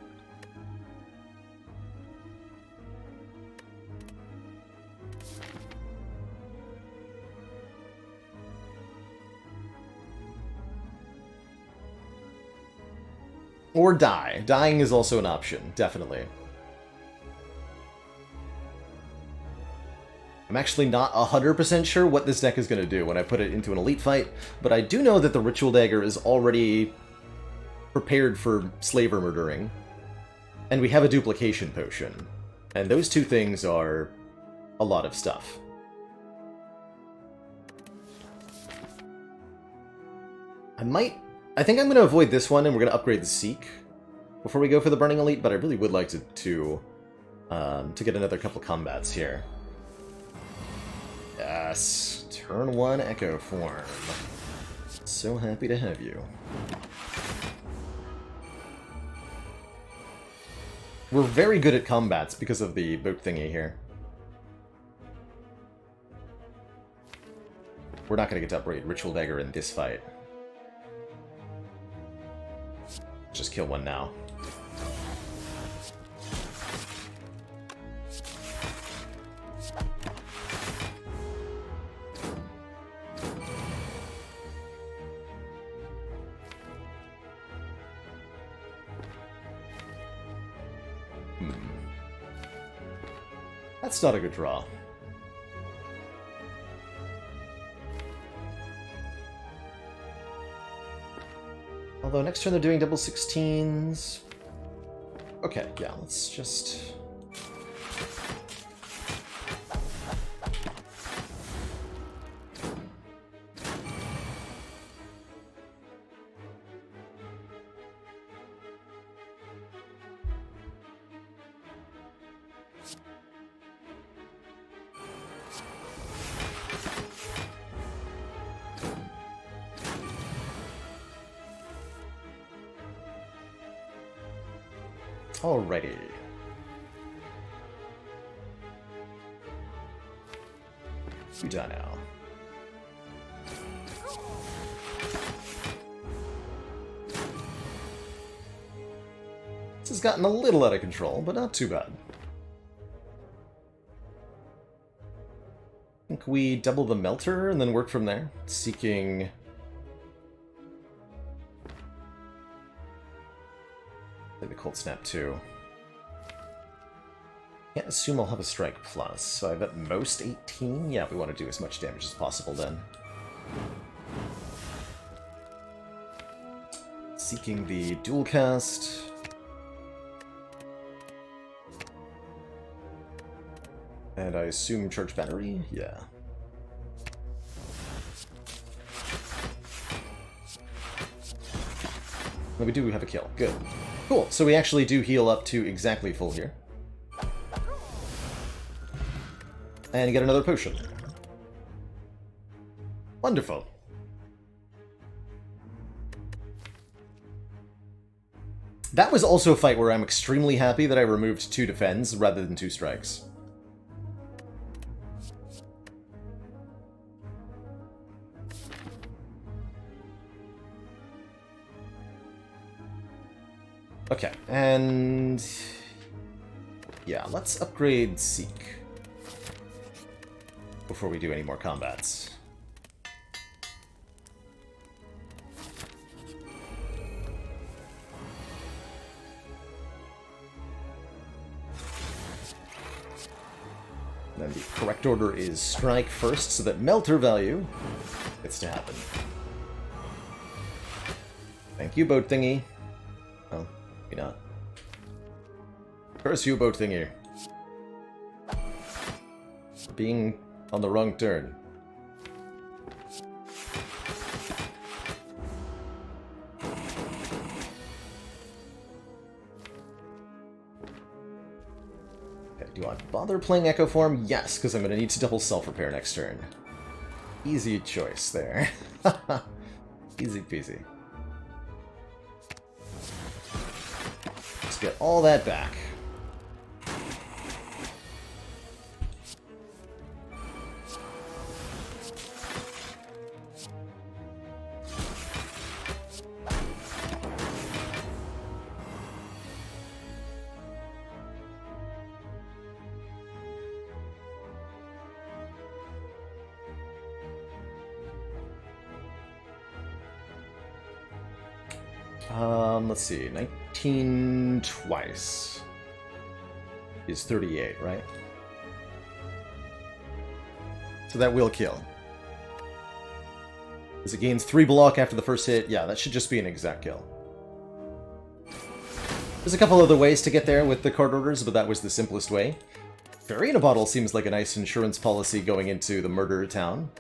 Or die. Dying is also an option, definitely. I'm actually not 100% sure what this deck is going to do when I put it into an elite fight, but I do know that the Ritual Dagger is already prepared for slaver murdering, and we have a duplication potion, and those two things are a lot of stuff. I think I'm going to avoid this one, and we're going to upgrade the Seek before we go for the Burning Elite, but I really would like to get another couple combats here. Yes, turn 1 Echo form. So happy to have you. We're very good at combats because of the boat thingy here. We're not going to get to upgrade Ritual Dagger in this fight. Just kill one now. That's not a good draw. Although next turn they're doing double 16s. Okay, yeah, let's just... Alrighty. You done now. This has gotten a little out of control, but not too bad. I think we double the melter and then work from there, seeking... the Cold Snap too. Can't assume I'll have a Strike Plus, so I have at most 18? Yeah, we want to do as much damage as possible then. Seeking the dual cast. And I assume Charge Battery? Yeah. No, we do have a kill. Good. Cool, so we actually do heal up to exactly full here. And you get another potion. Wonderful. That was also a fight where I'm extremely happy that I removed 2 defends rather than 2 strikes. Okay, and... yeah, let's upgrade Seek before we do any more combats. Then the correct order is Strike first, so that Melter value gets to happen. Thank you, boat thingy. Oh. Maybe not. Curse you, boat thingy. Being on the wrong turn. Okay, do I bother playing Echo Form? Yes, because I'm going to need to double self-repair next turn. Easy choice there. Easy peasy. Get all that back. Let's see, 19 twice is 38, right? So that will kill. As it gains 3 block after the first hit, yeah, that should just be an exact kill. There's a couple other ways to get there with the card orders, but that was the simplest way. Fairy in a Bottle seems like a nice insurance policy going into the murder town.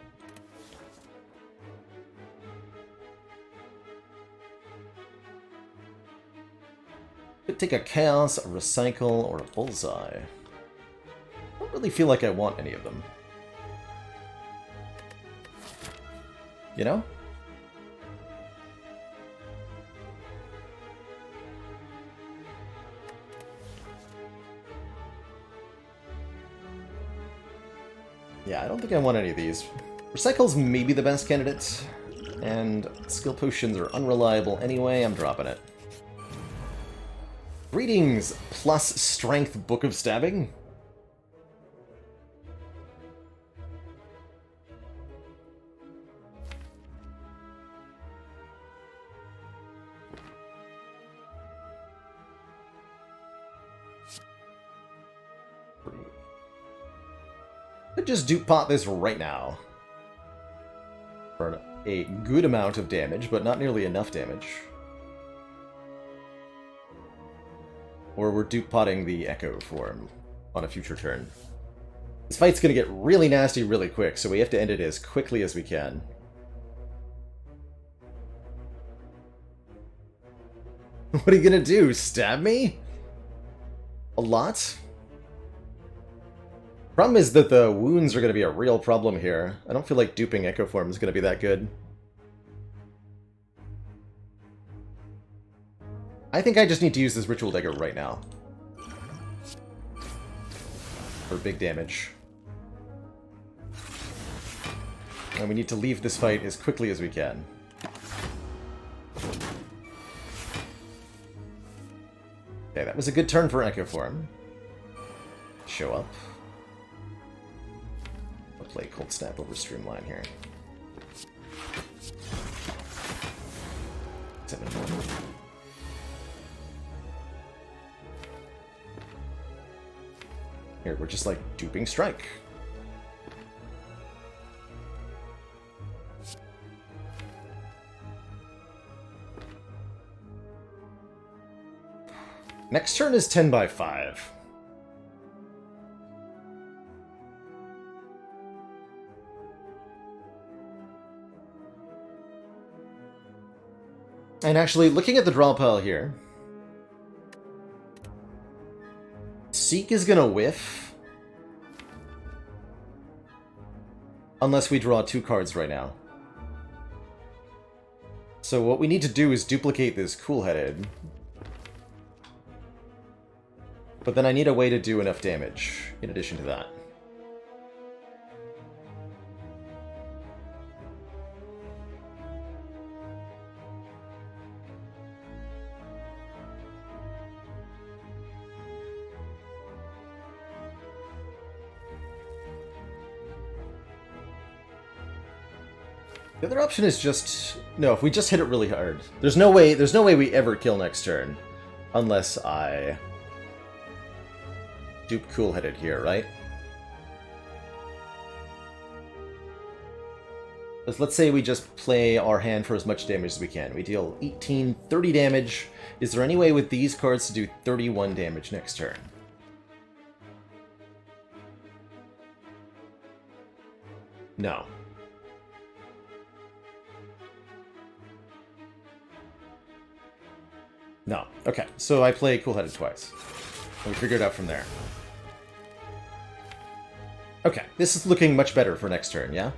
Could take a Chaos, a Recycle, or a Bullseye. I don't really feel like I want any of them. You know? Yeah, I don't think I want any of these. Recycle's maybe the best candidate, and skill potions are unreliable anyway. I'm dropping it. Greetings, plus strength Book of Stabbing. Could just dupe pot this right now. For a good amount of damage, but not nearly enough damage. Or we're dupe potting the Echo form on a future turn. This fight's gonna get really nasty really quick, so we have to end it as quickly as we can. What are you gonna do? Stab me? A lot? Problem is that the wounds are going to be a real problem here. I don't feel like duping Echo Form is going to be that good. I think I just need to use this Ritual Dagger right now. For big damage. And we need to leave this fight as quickly as we can. Okay, that was a good turn for Echo Form. Show up. Play Cold Snap over Streamline here. 7-1. Here, we're just like duping Strike. Next turn is 10 by 5. And actually, looking at the draw pile here, Seek is gonna whiff. Unless we draw 2 cards right now. So what we need to do is duplicate this Cool-Headed. But then I need a way to do enough damage in addition to that. The other option is just... No, if we just hit it really hard. There's no way we ever kill next turn. Unless I... dupe Cool-Headed here, right? Let's say we just play our hand for as much damage as we can. We deal 18, 30 damage. Is there any way with these cards to do 31 damage next turn? No. No. Okay, so I play Cool-Headed twice. And we figure it out from there. Okay, this is looking much better for next turn, yeah?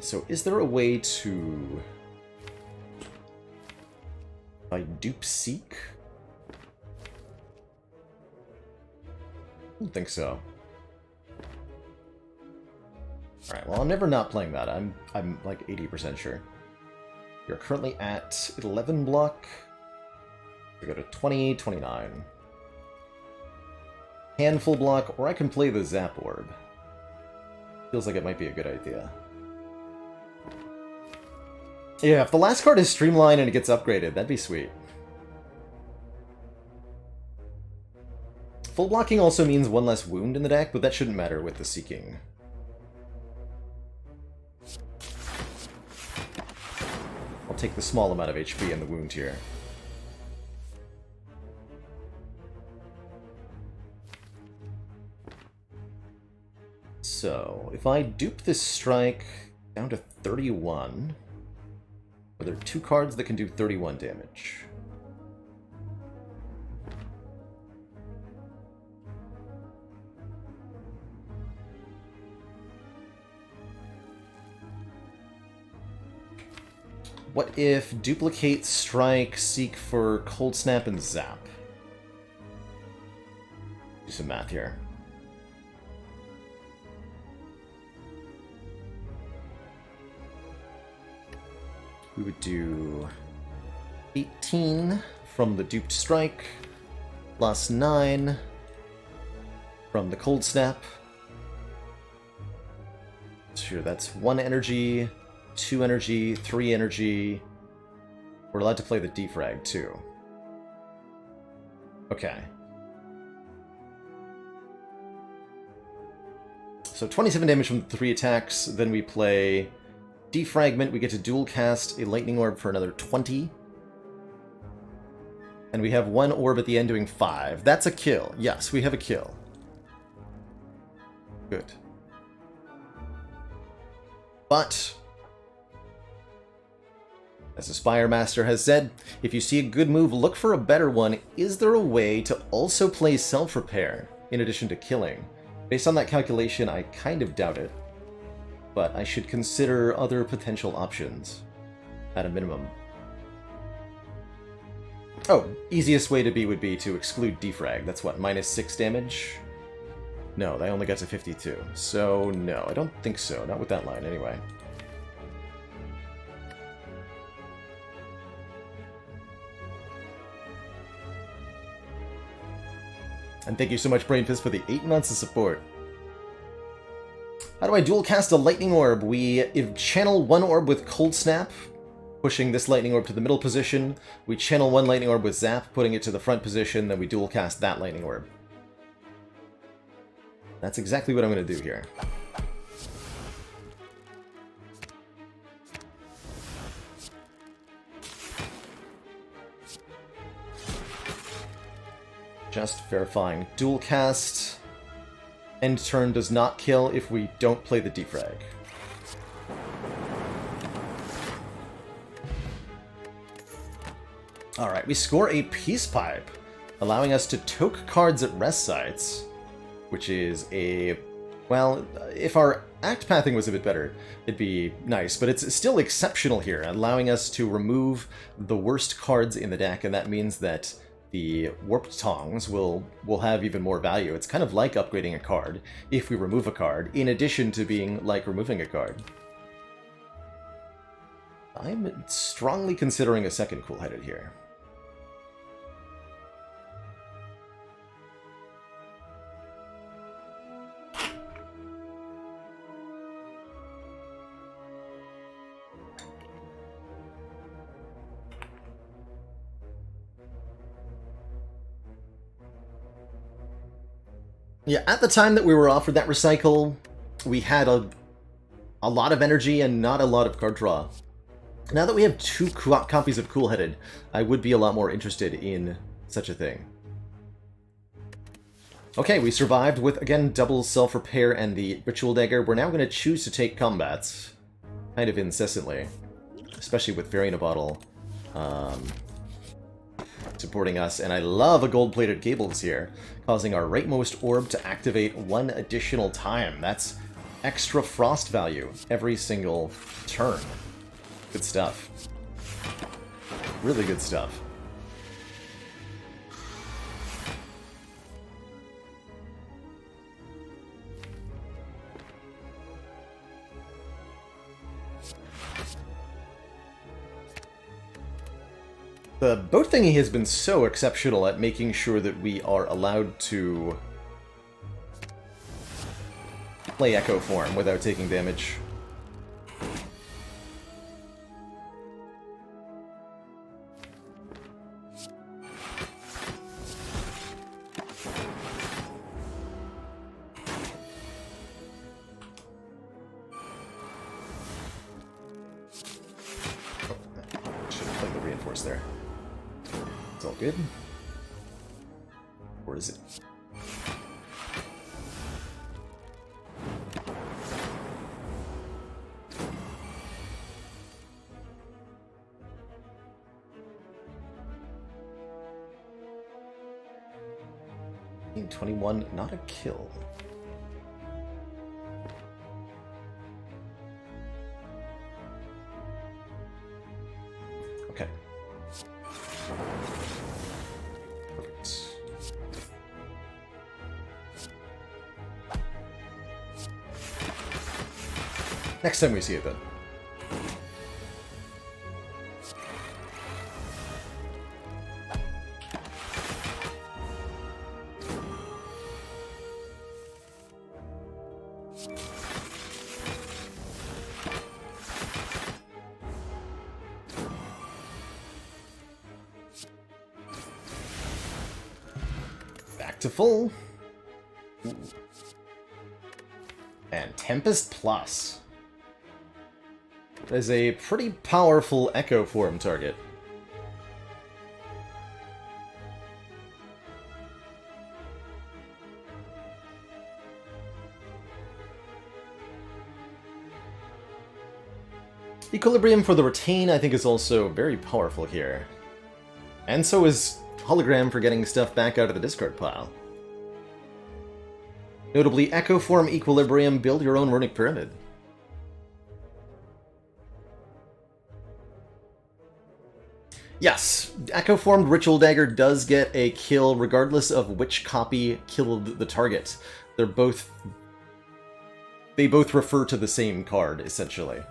So is there a way to... I dupe Seek? I don't think so. Alright, well I'm never not playing that. I'm like 80% sure. You're currently at 11 block. We go to 20, 29. Handful block, or I can play the Zap Orb. Feels like it might be a good idea. Yeah, if the last card is Streamline and it gets upgraded, that'd be sweet. Full blocking also means one less wound in the deck, but that shouldn't matter with the Seeking. I'll take the small amount of HP and the wound here. So, if I dupe this Strike down to 31... Are there 2 cards that can do 31 damage? What if duplicate, strike, seek for cold snap, and zap? Do some math here. We would do 18 from the duped strike, plus 9 from the cold snap. Sure, that's 1 energy, 2 energy, 3 energy. We're allowed to play the defrag too. Okay. So 27 damage from the 3 attacks, then we play Defragment, we get to dual cast a lightning orb for another 20. And we have 1 orb at the end doing 5. That's a kill. Yes, we have a kill. Good. But, as the Spire Master has said, if you see a good move, look for a better one. Is there a way to also play self-repair in addition to killing? Based on that calculation, I kind of doubt it. But I should consider other potential options, at a minimum. Oh, easiest way to be would be to exclude defrag. That's what, -6 damage? No, they only got to 52. So, no, I don't think so. Not with that line, anyway. And thank you so much, Brainfist, for the 8 months of support. How do I dual cast a lightning orb? We channel 1 orb with cold snap, pushing this lightning orb to the middle position. We channel 1 lightning orb with zap, putting it to the front position, then we dual cast that lightning orb. That's exactly what I'm going to do here. Just verifying. Dual cast. End turn does not kill if we don't play the defrag. Alright, we score a Peace Pipe, allowing us to toke cards at rest sites, which is a... well, if our act pathing was a bit better, it'd be nice, but it's still exceptional here, allowing us to remove the worst cards in the deck, and that means that the Warped Tongs will have even more value. It's kind of like upgrading a card if we remove a card, in addition to being like removing a card. I'm strongly considering a second Cool-Headed here. Yeah, at the time that we were offered that recycle, we had a lot of energy and not a lot of card draw. Now that we have 2 copies of Cool-Headed, I would be a lot more interested in such a thing. Okay, we survived with, again, double self-repair and the Ritual Dagger. We're now going to choose to take combats, kind of incessantly, especially with Fairy in a Bottle supporting us, and I love a gold-plated Gables here, causing our rightmost orb to activate 1 additional time. That's extra frost value every single turn. Good stuff. Really good stuff. The boat thingy has been so exceptional at making sure that we are allowed to play Echo Form without taking damage. Should have played the reinforce there. It's all good. Or is it? In 21, not a kill. Next time we see it, then. Back to full. Ooh. And Tempest Plus. That is a pretty powerful Echo Form target. Equilibrium for the Retain, I think, is also very powerful here. And so is Hologram for getting stuff back out of the discard pile. Notably, Echo Form Equilibrium, build your own Runic Pyramid. Yes, Echo Formed Ritual Dagger does get a kill regardless of which copy killed the target. They both refer to the same card, essentially.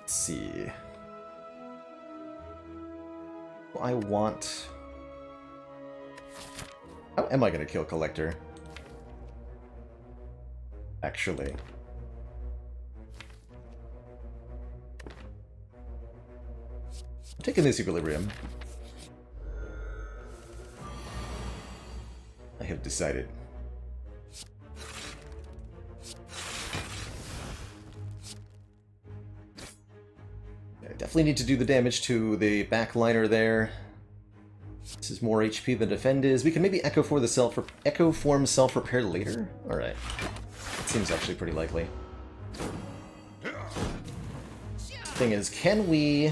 Let's see. I want... How am I going to kill Collector? Actually. I'm taking this Equilibrium. I have decided. I definitely need to do the damage to the backliner there. This is more HP than Defend is. We can maybe Echo Form self-repair later? Alright. Seems actually pretty likely. Thing is, can we...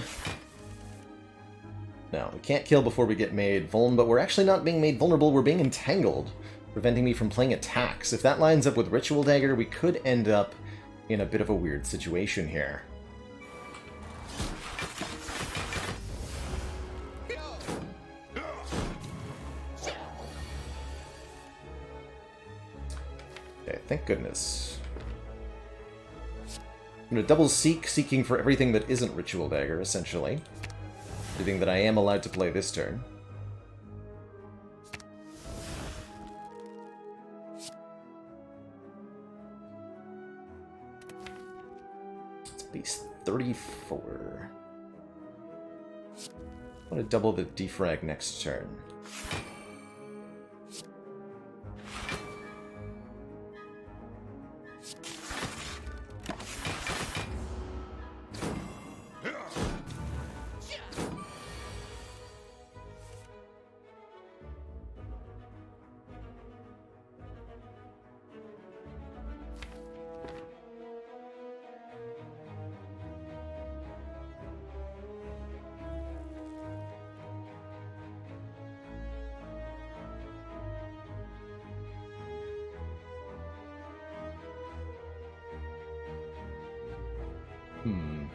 No, we can't kill before we get made vulnerable, but we're actually not being made vulnerable, we're being entangled, preventing me from playing attacks. If that lines up with Ritual Dagger, we could end up in a bit of a weird situation here. Okay, thank goodness. I'm going to double seek, seeking for everything that isn't Ritual Dagger, essentially. Everything that I am allowed to play this turn. It's base 34. I want to double the defrag next turn. Hmm.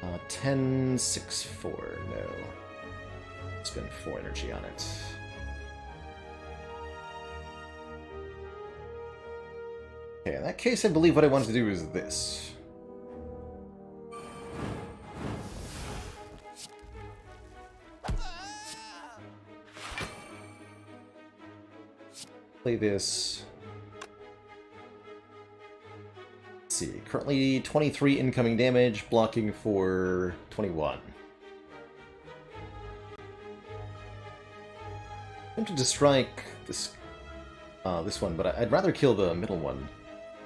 Uh, 10, 6, 4, no. Spend 4 energy on it. Okay, in that case, I believe what I wanted to do is this. Play this. Let's see. Currently 23 incoming damage, blocking for 21. I'm tempted to strike this this one, but I'd rather kill the middle one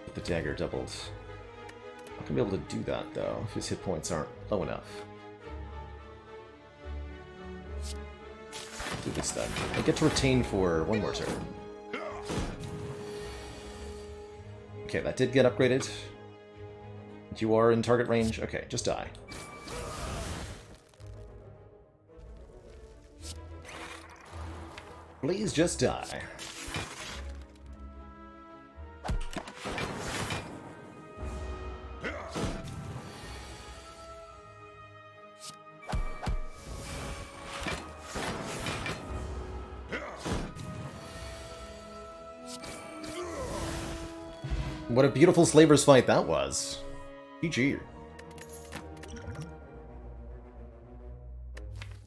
with the dagger doubled. I'm not gonna be able to do that though if his hit points aren't low enough. Do this then. I get to retain for one more turn. Okay, that did get upgraded. You are in target range? Okay, just die. Please just die. What a beautiful Slaver's fight that was. GG.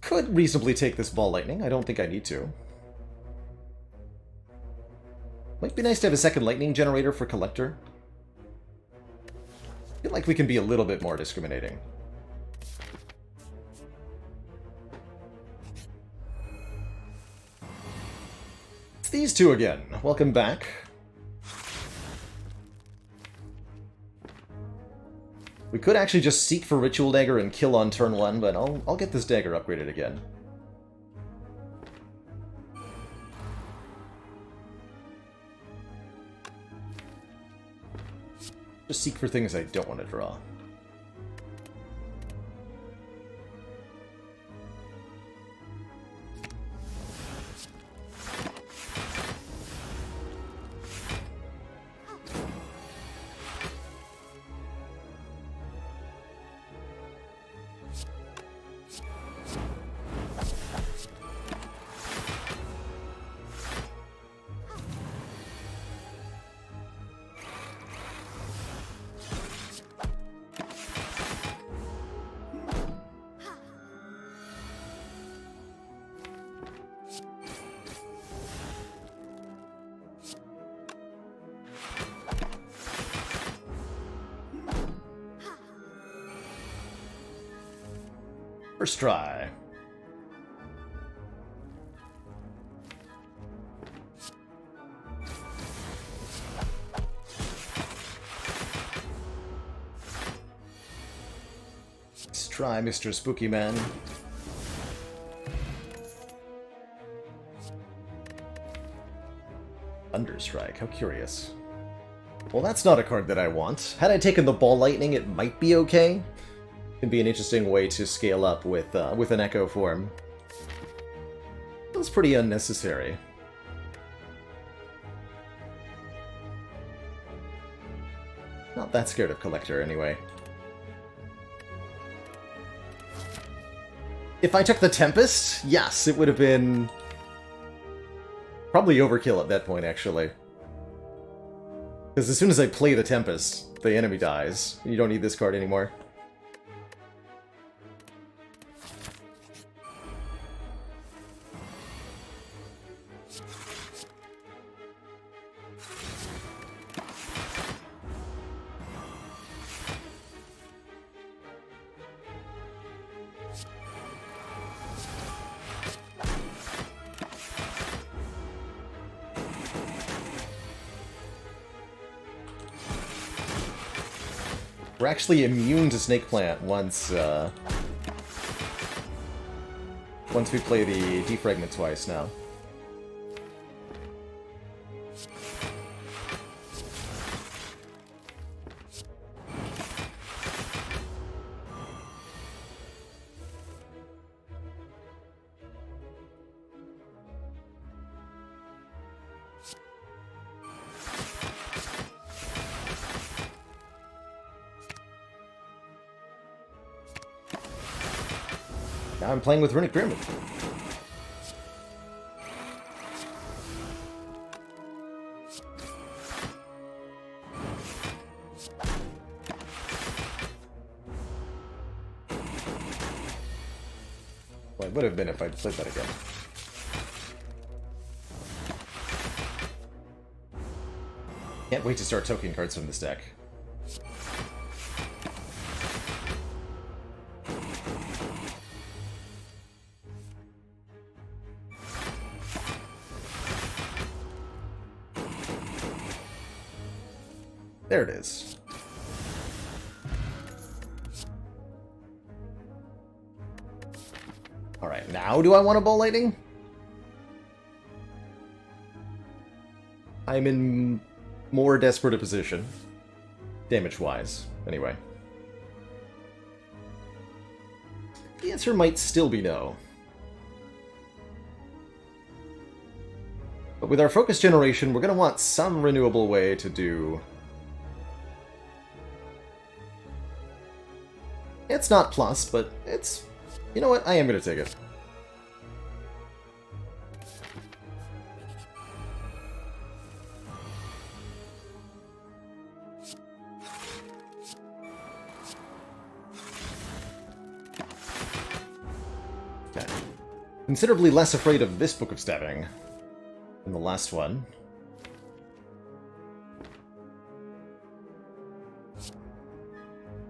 Could reasonably take this Ball Lightning. I don't think I need to. Might be nice to have a second Lightning generator for Collector. I feel like we can be a little bit more discriminating. It's these two again. Welcome back. We could actually just seek for Ritual Dagger and kill on turn 1, but I'll get this Dagger upgraded again. Just seek for things I don't want to draw. First try. Let's try, Mr. Spooky Man. Thunderstrike, how curious. Well, that's not a card that I want. Had I taken the Ball Lightning, it might be okay. It'd be an interesting way to scale up with an Echo form. Feels pretty unnecessary. Not that scared of Collector, anyway. If I took the Tempest, yes, it would have been probably overkill at that point, actually. Because as soon as I play the Tempest, the enemy dies. You don't need this card anymore. We're actually immune to Snake Plant once we play the Defragment twice now. Now I'm playing with Runic Pyramid. Well, it would have been if I'd played that again. Can't wait to start token cards from this deck. There it is. Alright, now do I want a Ball Lightning? I'm in more desperate a position. Damage-wise, anyway. The answer might still be no. But with our focus generation, we're going to want some renewable way to do... It's not plus, but it's... You know what? I am going to take it. considerably less afraid of this Book of Stabbing than the last one.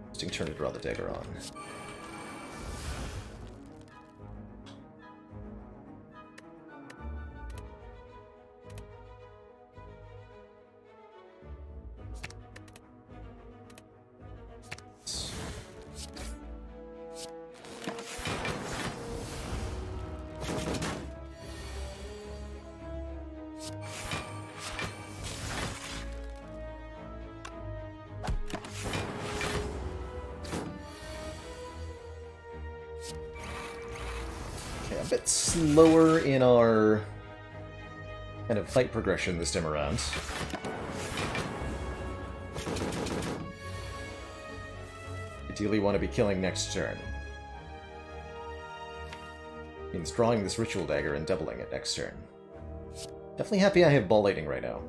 Interesting turn to draw the dagger on. A bit slower in our kind of fight progression this time around. Ideally want to be killing next turn. Means drawing this ritual dagger and doubling it next turn. Definitely happy I have ball lightning right now.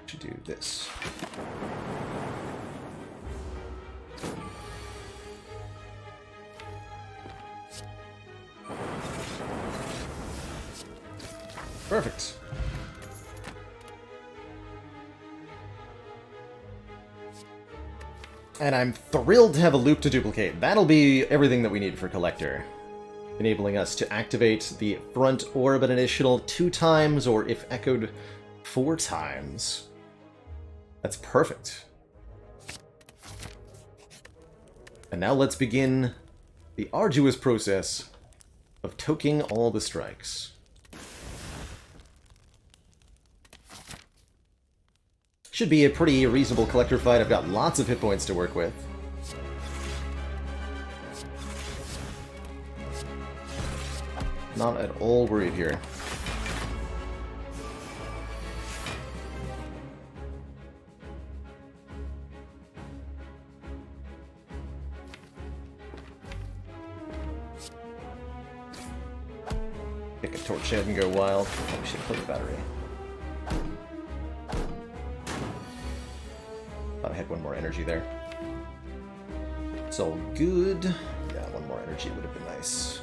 To do this. Perfect. And I'm thrilled to have a loop to duplicate. That'll be everything that we need for Collector. Enabling us to activate the front orb an additional 2 times, or if echoed, 4 times. That's perfect. And now let's begin the arduous process of toking all the strikes. Should be a pretty reasonable collector fight. I've got lots of hit points to work with. Not at all worried here. Pick a torch head and go wild. Oh, we should have put the battery. Thought I had one more energy there. It's all good. Yeah, one more energy would have been nice.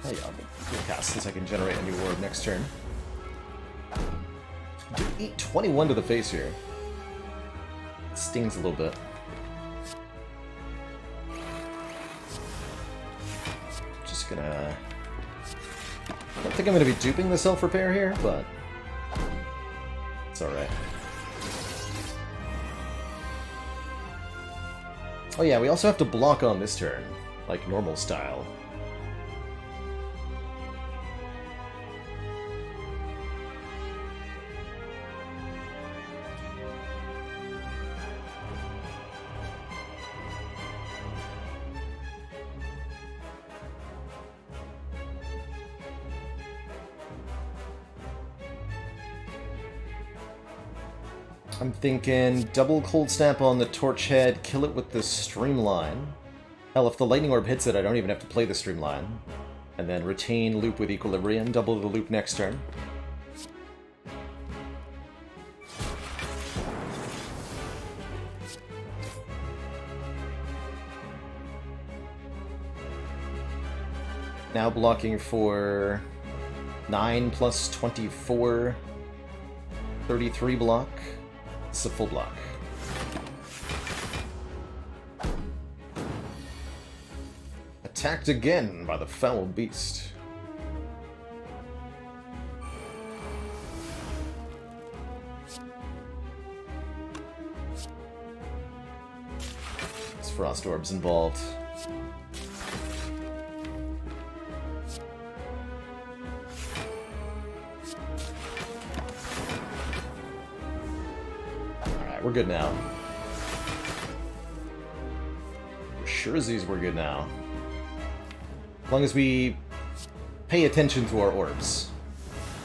Oh yeah, I'll cast this. I can generate a new orb next turn. Do eat 21 to the face here. It stings a little bit. Just gonna... I don't think I'm gonna be duping the self-repair here, but... it's alright. Oh yeah, we also have to block on this turn, like normal style. I'm thinking double cold snap on the torch head, kill it with the streamline. Hell, if the lightning orb hits it, I don't even have to play the streamline. And then retain loop with equilibrium, double the loop next turn. Now blocking for 9 plus 24, 33 block. It's a full block. Attacked again by the foul beast. There's frost orbs involved. we're good now. Sure as we're good now. As long as we pay attention to our orbs.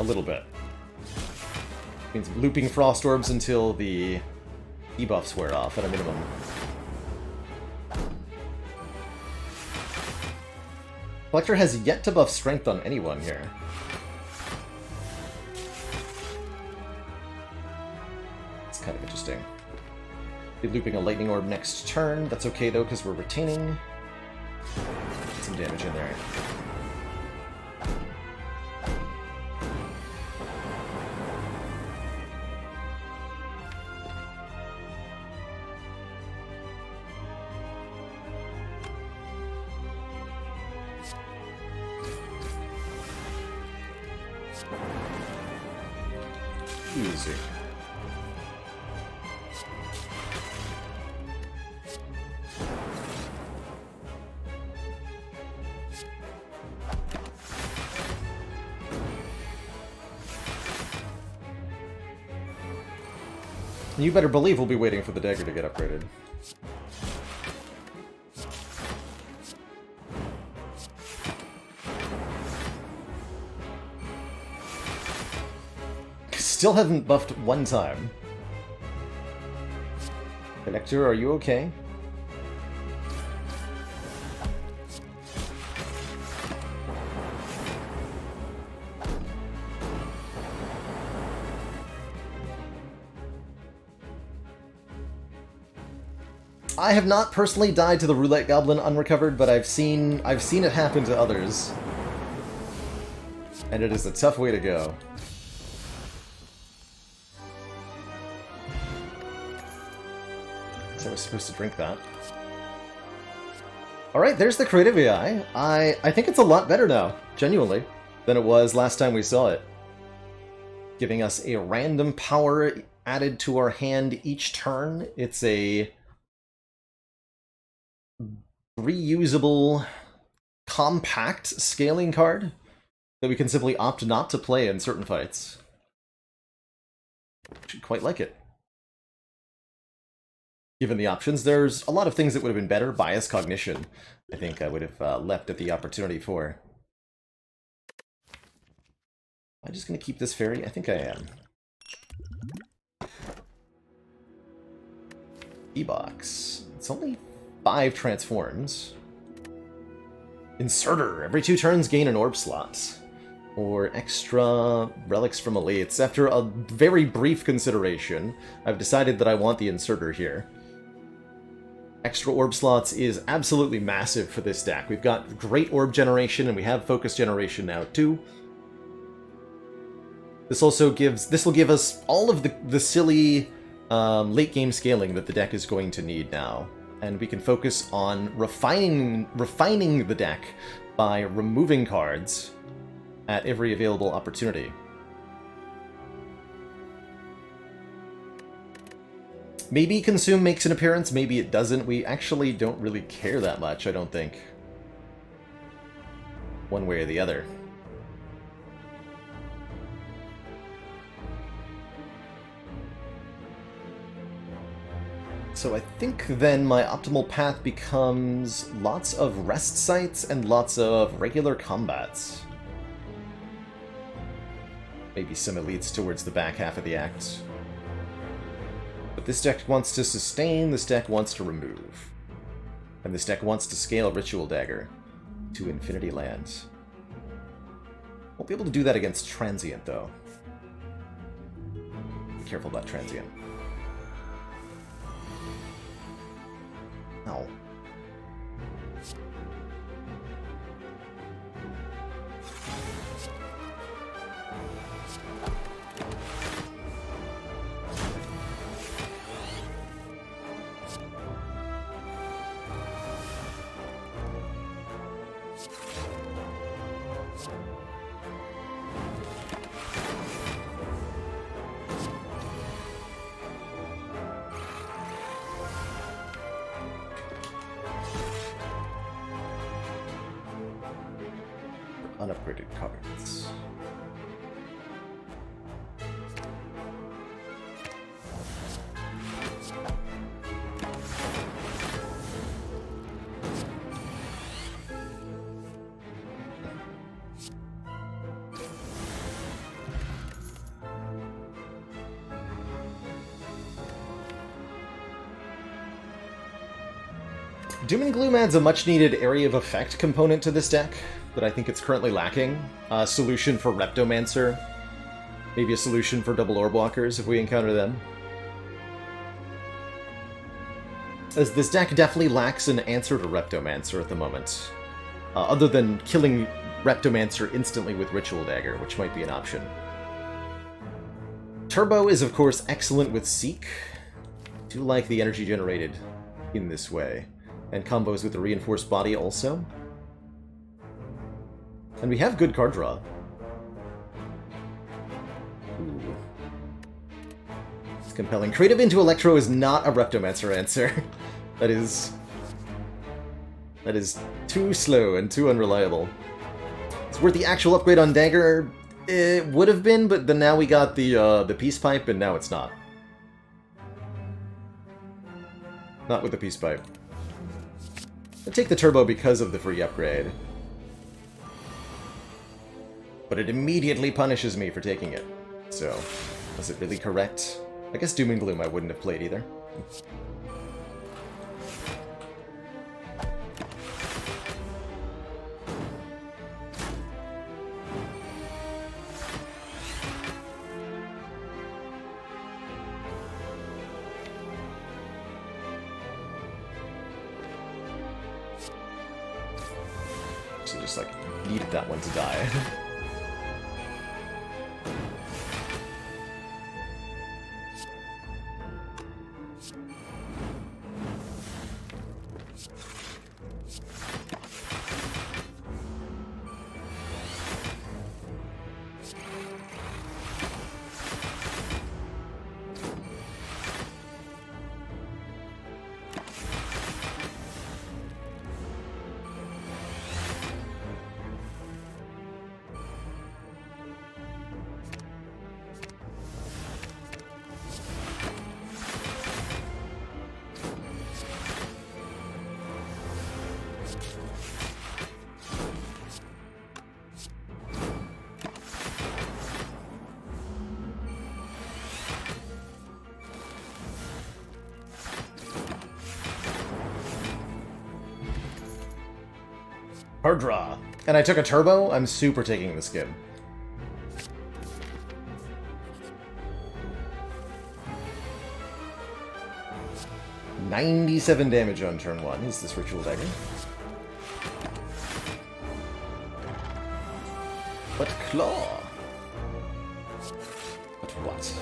A little bit. Means looping frost orbs until the debuffs wear off at a minimum. Collector has yet to buff strength on anyone here. It's kind of interesting. Be looping a lightning orb next turn. That's okay though, because we're retaining. Get some damage in there. Easy. You better believe we'll be waiting for the Dagger to get upgraded. Still haven't buffed one time. Collector, are you okay? I have not personally died to the Roulette Goblin unrecovered, but I've seen it happen to others. And it is a tough way to go. I was supposed to drink that. Alright, there's the creative AI. I think it's a lot better now, genuinely, than it was last time we saw it. Giving us a random power added to our hand each turn. It's a reusable, compact scaling card that we can simply opt not to play in certain fights. Actually quite like it. Given the options, there's a lot of things that would have been better. Bias cognition, I think I would have leapt at the opportunity for. Am I just going to keep this fairy? I think I am. E-box. It's only 5 transforms. Inserter. Every 2 turns gain an orb slot. Or extra relics from elites. After a very brief consideration, I've decided that I want the inserter here. Extra orb slots is absolutely massive for this deck. We've got great orb generation, and we have focus generation now too. This will give us all of the silly late game scaling that the deck is going to need now, and we can focus on refining the deck by removing cards at every available opportunity. Maybe Consume makes an appearance, maybe it doesn't. We actually don't really care that much, I don't think. One way or the other. So I think then my optimal path becomes lots of rest sites and lots of regular combats. Maybe some elites towards the back half of the act. But this deck wants to sustain, this deck wants to remove. And this deck wants to scale Ritual Dagger to Infinity Lands. Won't be able to do that against Transient, though. Be careful about Transient. Ow. Unupgraded cards. Doom and Gloom adds a much-needed area of effect component to this deck that I think it's currently lacking. A solution for Reptomancer. Maybe a solution for double orb walkers if we encounter them. As this deck definitely lacks an answer to Reptomancer at the moment. Other than killing Reptomancer instantly with Ritual Dagger, which might be an option. Turbo is, of course, excellent with Seek. I do like the energy generated in this way. And combos with the Reinforced Body also. And we have good card draw. Ooh. It's compelling. Creative into Electro is not a Reptomancer answer. That is too slow and too unreliable. It's worth the actual upgrade on Dagger. It would have been, but then now we got the Peace Pipe, and now it's not. Not with the Peace Pipe. I take the Turbo because of the free upgrade. But it immediately punishes me for taking it. So, was it really correct? I guess Doom and Gloom I wouldn't have played either. So just, like, needed that one to die. Hard draw. And I took a Turbo? I'm super taking the skin. $97 damage on turn 1. Is this Ritual Dagger? But Claw! But what?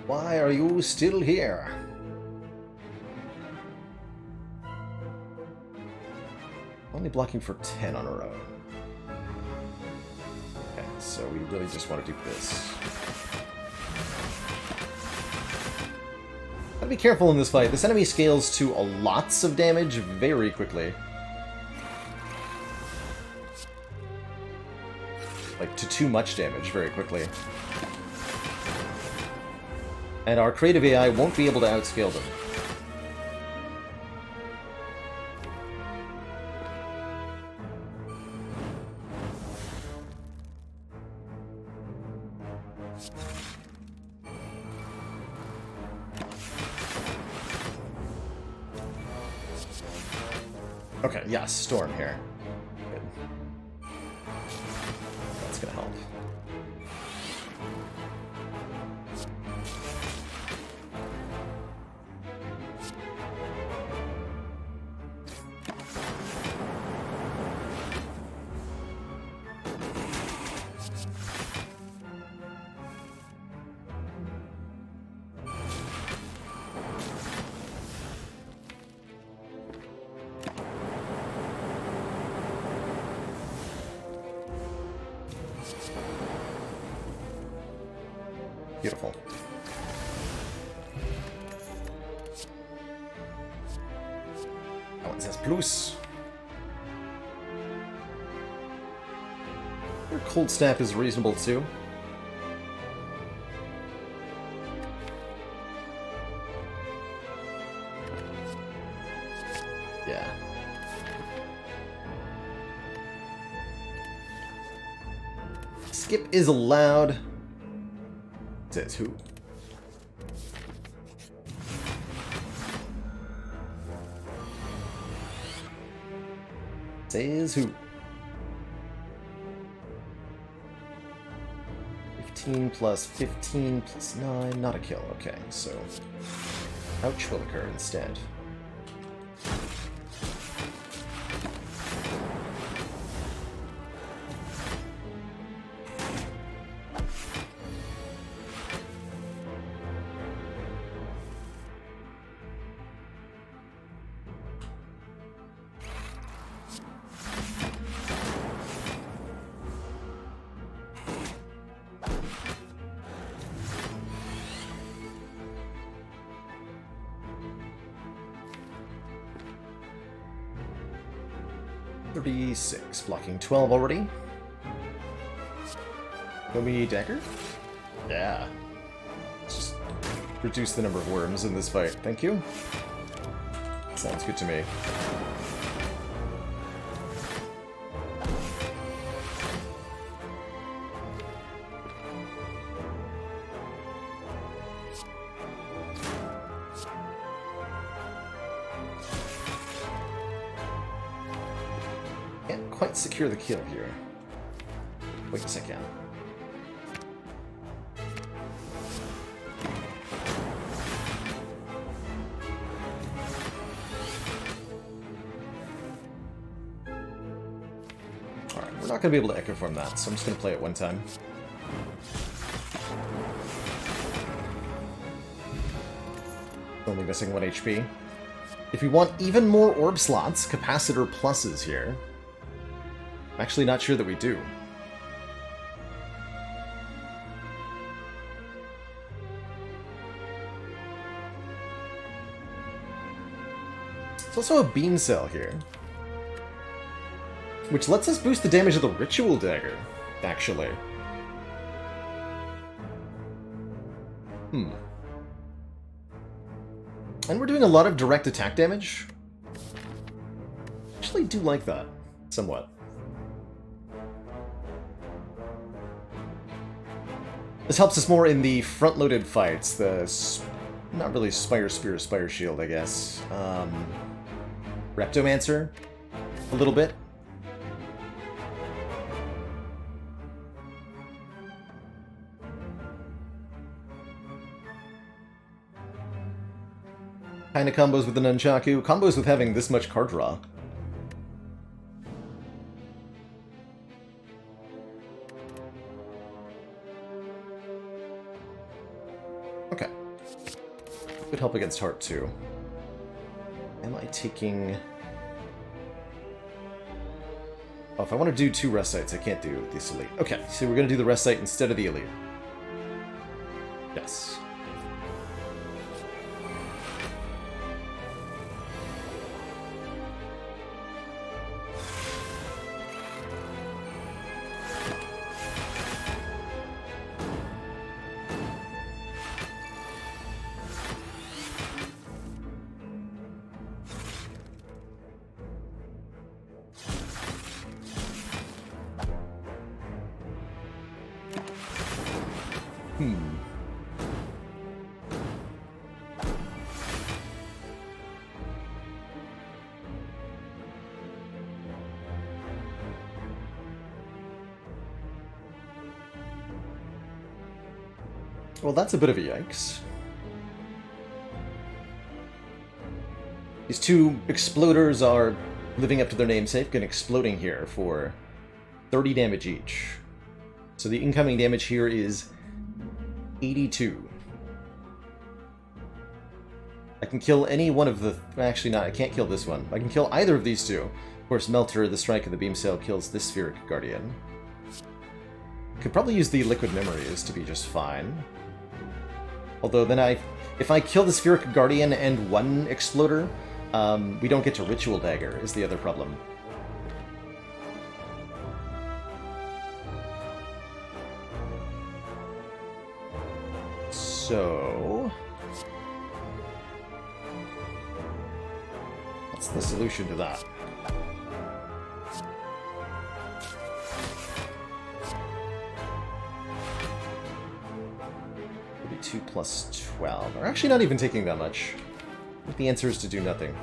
Why are you still here? Only blocking for 10 on our own. Okay, so we really just want to do this. Gotta be careful in this fight. This enemy scales to lots of damage very quickly. Like, to too much damage very quickly. And our creative AI won't be able to outscale them. Okay, yes, Storm here. Good. That's gonna help. Beautiful. That one says plus. cold snap is reasonable too. Yeah. Skip is allowed. Says who? Says who? 15 plus 15 plus 9, not a kill. Okay, so ouch will occur instead. Blocking 12 already. Will we Dagger? Yeah. Let's just reduce the number of worms in this fight. Thank you. Sounds good to me. Secure the kill here. Wait a second. Alright, we're not going to be able to echo form that, so I'm just going to play it one time. Only missing 1 HP. If we want even more orb slots, capacitor pluses here. I'm actually not sure that we do. There's also a beam cell here, which lets us boost the damage of the ritual dagger, actually. And we're doing a lot of direct attack damage. Actually do like that, somewhat. This helps us more in the front-loaded fights, not really Spire Spear, Spire Shield, I guess. Reptomancer, a little bit. Kinda combos with the Nunchaku, combos with having this much card draw. Okay. Could help against Heart too. Am I taking... Oh, if I want to do 2 rest sites, I can't do this Elite. Okay, so we're going to do the rest site instead of the Elite. Yes. Well, that's a bit of a yikes. These 2 exploders are living up to their namesake and exploding here for 30 damage each. So the incoming damage here is 82. I can kill any one of the... Actually not, I can't kill this one. I can kill either of these 2. Of course, Melter, the strike of the beam sail, kills this Spheric Guardian. Could probably use the Liquid Memories to be just fine. Although then if I kill the Spheric Guardian and 1 Exploder, we don't get to Ritual Dagger, is the other problem. So... what's the solution to that? Maybe 2 plus 12. We're actually not even taking that much. I think the answer is to do nothing.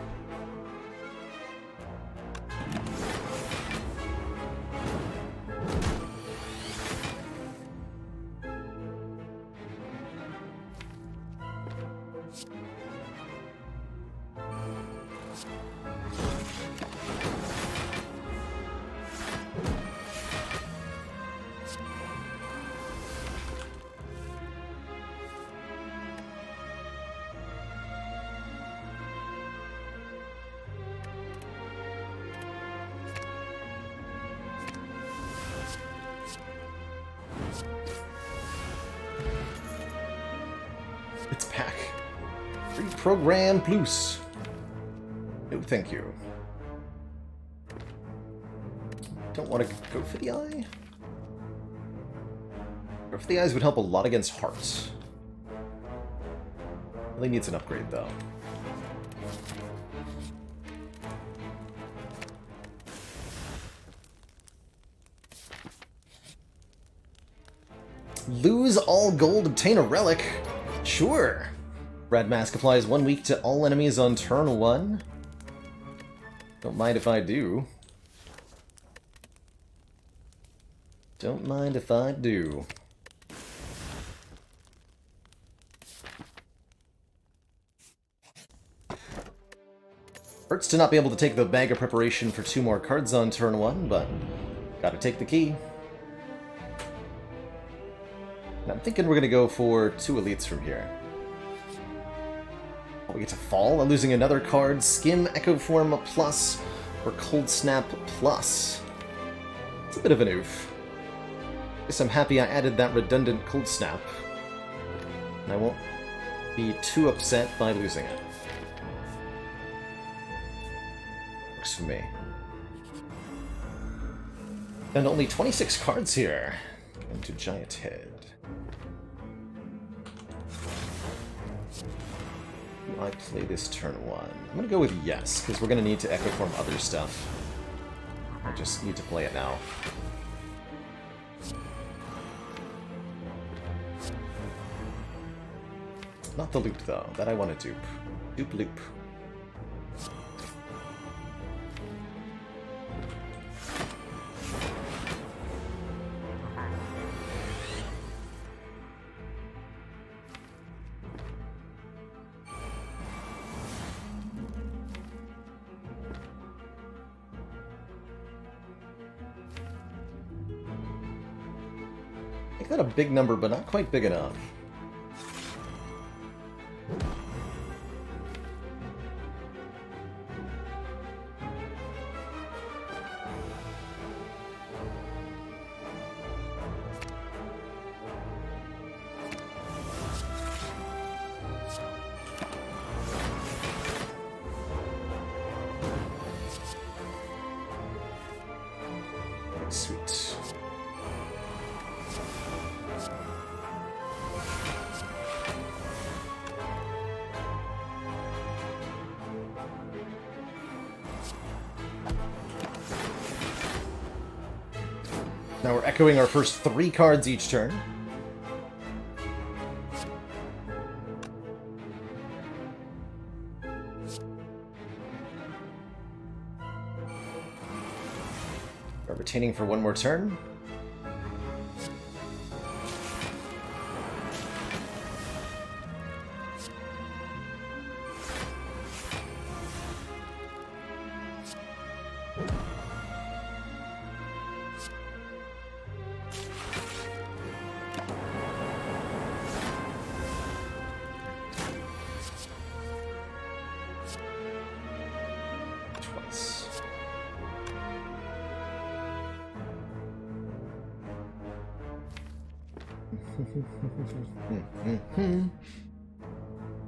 It's pack. Free program plus. No, thank you. Don't want to go for the eye. Go for the eyes would help a lot against hearts. Really needs an upgrade though. Lose all gold, obtain a relic. Sure. Red Mask applies 1 week to all enemies on turn 1. Don't mind if I do. Don't mind if I do. Hurts to not be able to take the bag of preparation for 2 more cards on turn 1, but gotta take the key. I'm thinking we're gonna go for 2 elites from here. Oh, we get to fall, losing another card. Skim, Echo Form plus, or Cold Snap plus. It's a bit of an oof. Guess I'm happy I added that redundant Cold Snap. And I won't be too upset by losing it. Works for me. And only 26 cards here. Into Giant Head. Do I play this turn 1? I'm gonna go with yes, because we're gonna need to Echo Form other stuff. I just need to play it now. Not the loop, though. That I want to dupe. Dupe loop. Make that a big number, but not quite big enough. Sweet. Now we're echoing our first 3 cards each turn. We're retaining for 1 more turn.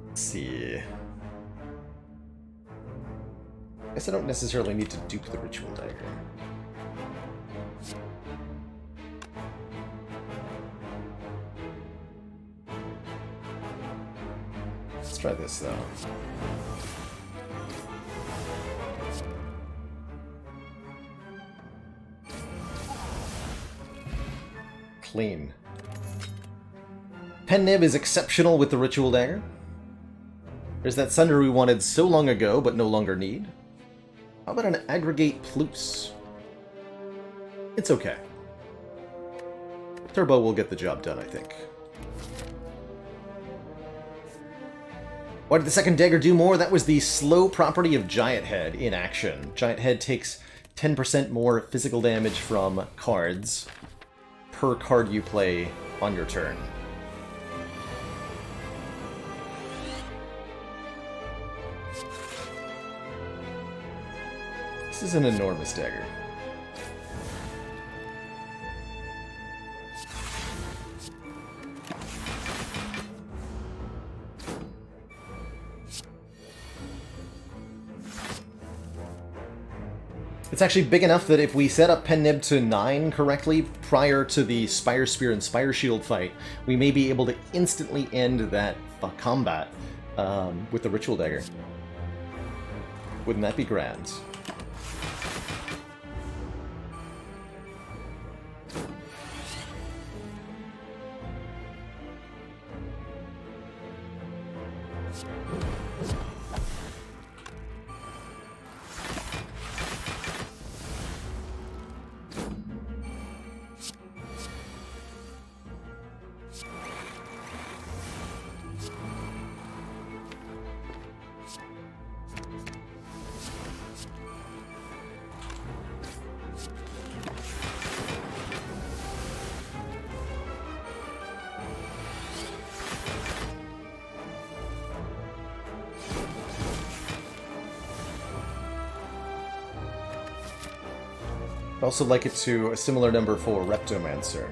Let's see. I guess I don't necessarily need to dupe the Ritual Dagger. Let's try this, though. Clean. Pen Nib is exceptional with the Ritual Dagger. There's that Sunder we wanted so long ago, but no longer need. How about an Aggregate Plus? It's okay. Turbo will get the job done, I think. Why did the second dagger do more? That was the slow property of Giant Head in action. Giant Head takes 10% more physical damage from cards per card you play on your turn. This is an enormous dagger. It's actually big enough that if we set up Pen Nib to 9 correctly prior to the Spire Spear and Spire Shield fight, we may be able to instantly end that combat with the Ritual Dagger. Wouldn't that be grand? I'd also like it to a similar number for Reptomancer.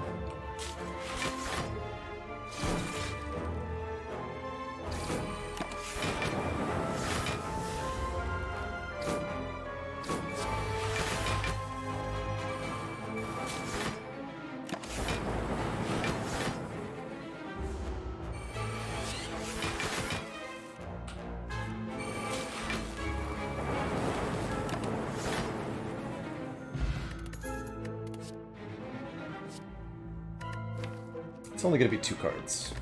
It's only going to be 2 cards.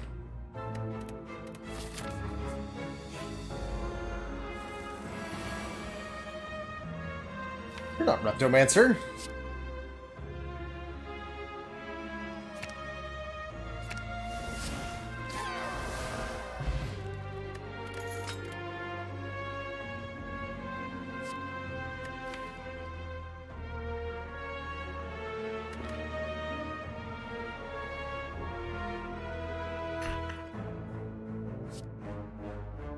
You're not Reptomancer.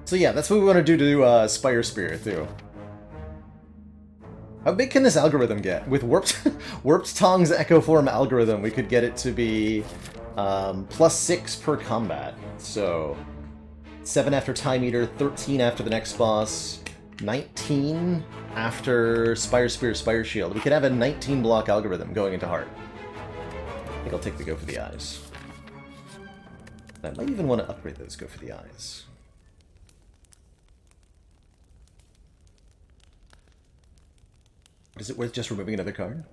So yeah, that's what we want to do to Spire Spear, too. How big can this algorithm get? With Warped Tongue's Echo Form algorithm, we could get it to be +6 per combat. So 7 after Time Eater, 13 after the next boss, 19 after Spire Spear, Spire Shield. We could have a 19-block algorithm going into Heart. I think I'll take the Go for the Eyes. I might even want to upgrade those Go for the Eyes. Is it worth just removing another card?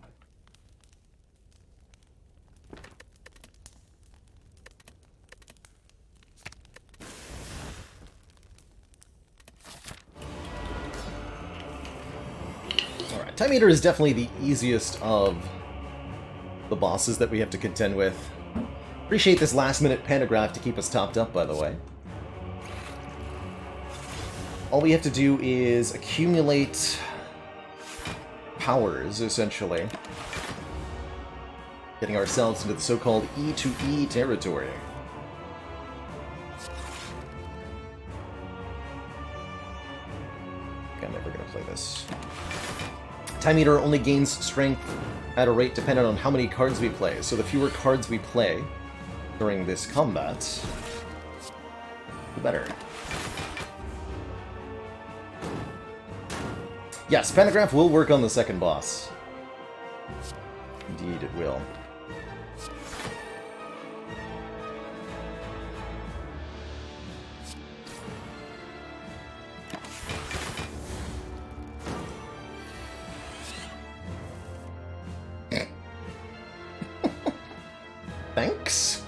Alright, Time Eater is definitely the easiest of the bosses that we have to contend with. Appreciate this last-minute pantograph to keep us topped up, by the way. All we have to do is accumulate powers, essentially. Getting ourselves into the so-called E to E territory. I'm never going to play this. Time Eater only gains strength at a rate dependent on how many cards we play, so the fewer cards we play during this combat, the better. Yes, Pantograph will work on the second boss. Indeed, it will. Thanks.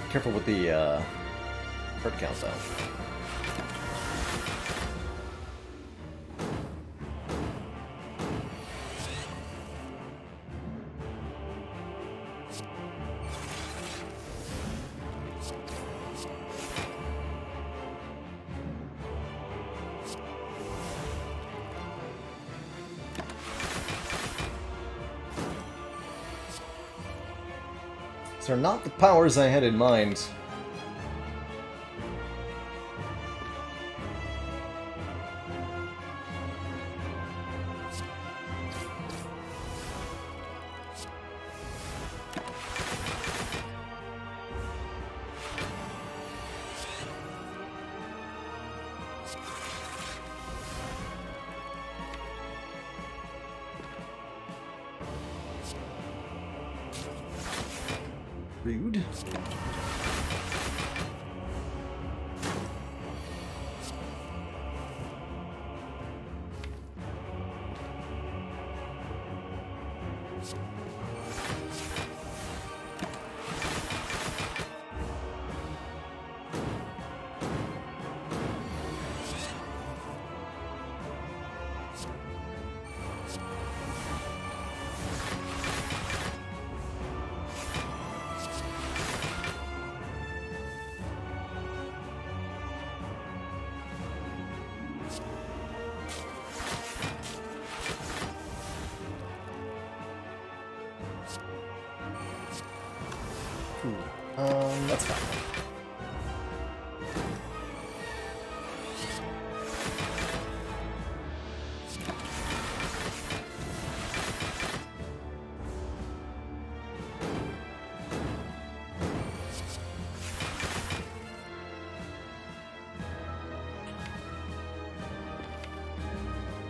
Careful with the card count, though. These are not the powers I had in mind. Rude. That's fine.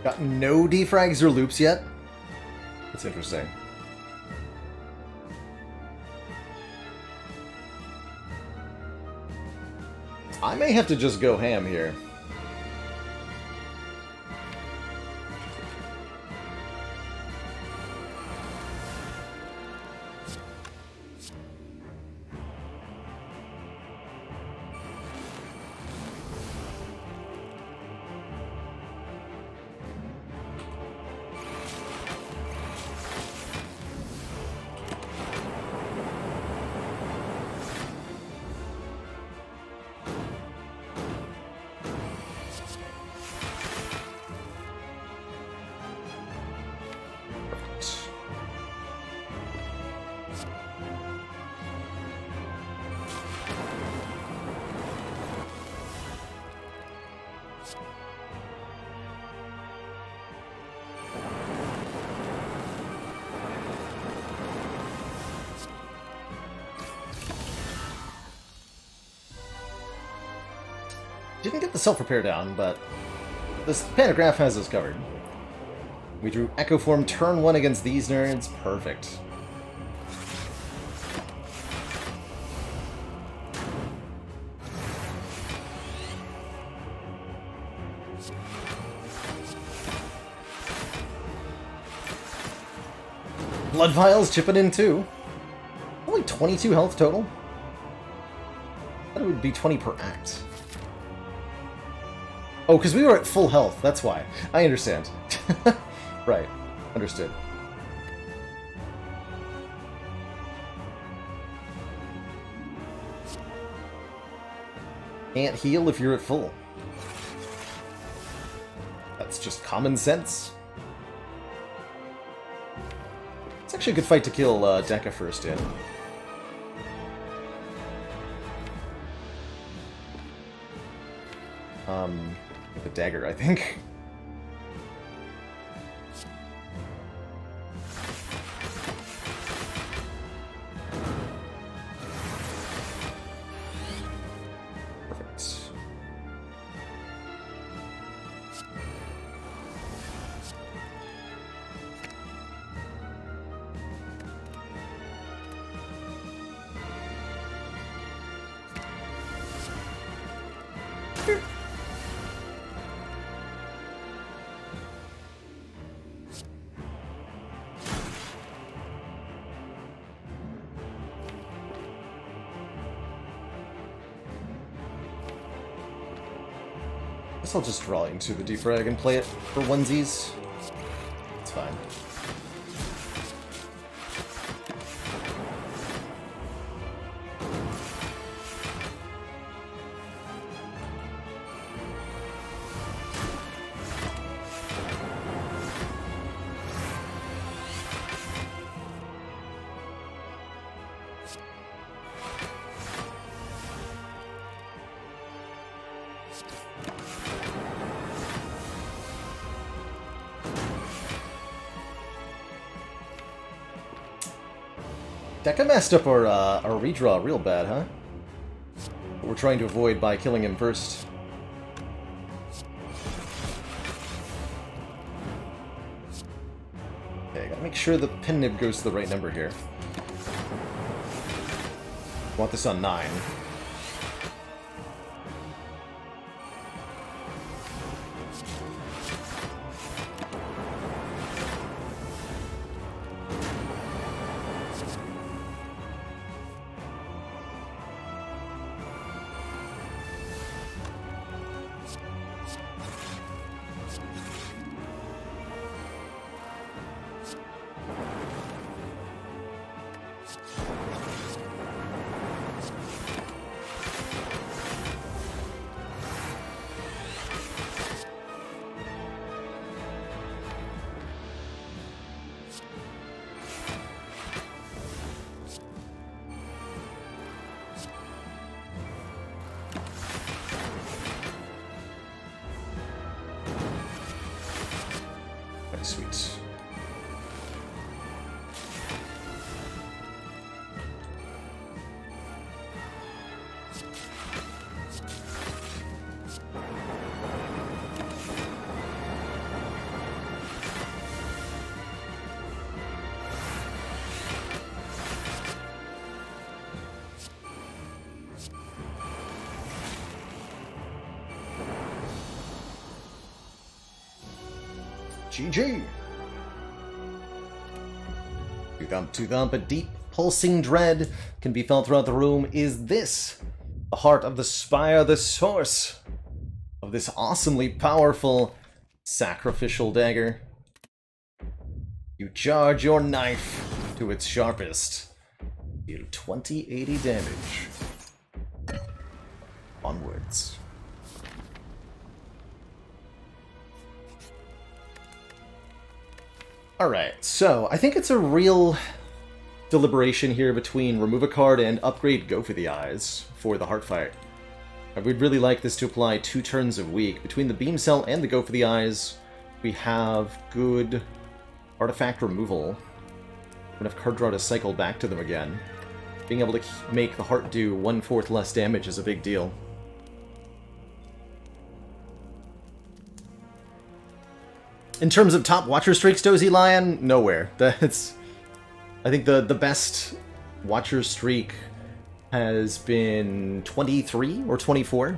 Got no defrags or loops yet? That's interesting. I may have to just go ham here. Didn't get the self-repair down, but this pantograph has us covered. We drew Echo Form turn 1 against these nerds. Perfect. Blood Vials chipping in too. Only 22 health total. I thought it would be 20 per act. Oh, because we were at full health, that's why. I understand. Right. Understood. Can't heal if you're at full. That's just common sense. It's actually a good fight to kill Dagger first in. With the Dagger, I think. Perfect. guess I'll just draw into the defrag and play it for onesies. It's fine. Dagger messed up our redraw real bad, huh? What we're trying to avoid by killing him first. Okay, gotta make sure the pen nib goes to the right number here. Want this on 9. Sweet. GG! To thump, a deep, pulsing dread can be felt throughout the room. Is this the heart of the Spire, the source of this awesomely powerful sacrificial dagger? You charge your knife to its sharpest. Deal 2080 damage. Onwards. Alright, so I think it's a real deliberation here between remove a card and upgrade Go for the Eyes for the Heart Fight. I would really like this to apply 2 turns a week. Between the Beam Cell and the Go for the Eyes, we have good artifact removal. Enough card draw to cycle back to them again. Being able to make the Heart do 1/4 less damage is a big deal. In terms of top Watcher streaks, Dozy Lion, nowhere. That's, I think the best Watcher streak has been 23 or 24,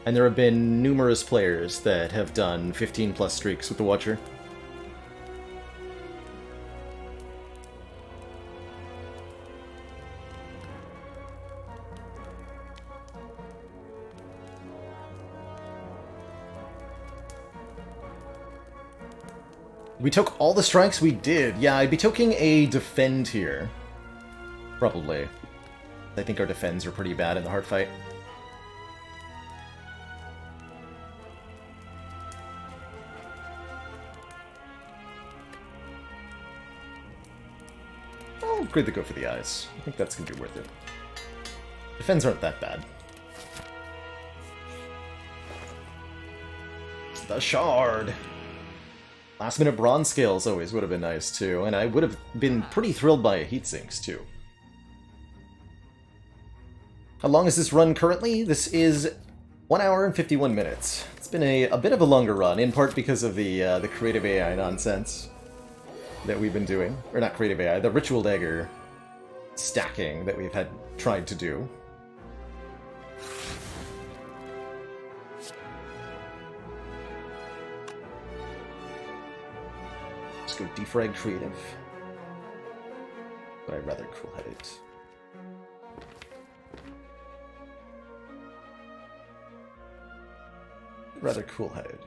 and there have been numerous players that have done 15 plus streaks with the Watcher. We took all the strikes we did. Yeah, I'd be taking a defend here. Probably. I think our defends are pretty bad in the Heart Fight. I'll upgrade the Go for the Eyes. I think that's going to be worth it. Defends aren't that bad. The Shard! Last minute bronze scales always would have been nice too, and I would have been pretty thrilled by a heatsinks too. How long is this run currently? This is 1 hour and 51 minutes. It's been a bit of a longer run, in part because of the creative AI nonsense that we've been doing. Or not creative AI, the Ritual Dagger stacking that we've tried to do. Go defrag creative, but I'd rather cool-head it. rather cool-headed.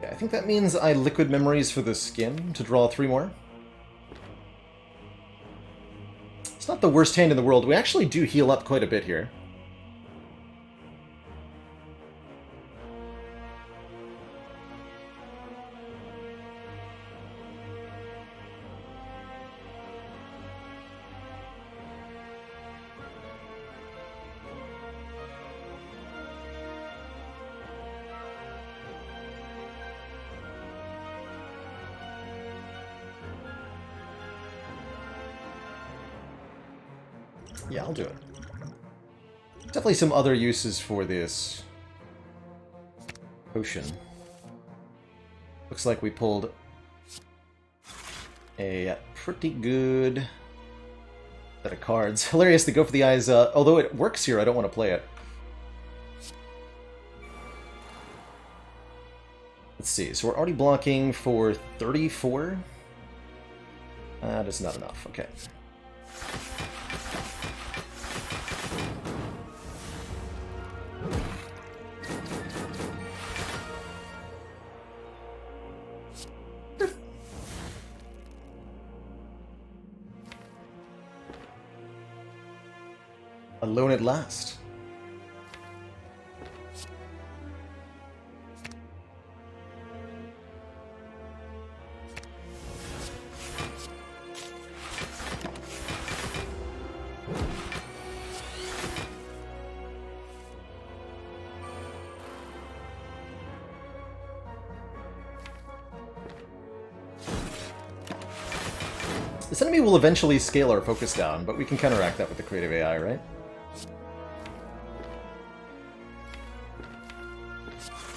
I think that means I liquid memories for the skin to draw 3 more. It's not the worst hand in the world. We actually do heal up quite a bit here. Yeah, I'll do it. Definitely some other uses for this potion. Looks like we pulled a pretty good set of cards. Hilarious to go for the eyes. Although it works here, I don't want to play it. Let's see. So we're already blocking for 34. That is not enough. Okay. Alone at last. This enemy will eventually scale our focus down, but we can counteract that with the creative AI, right?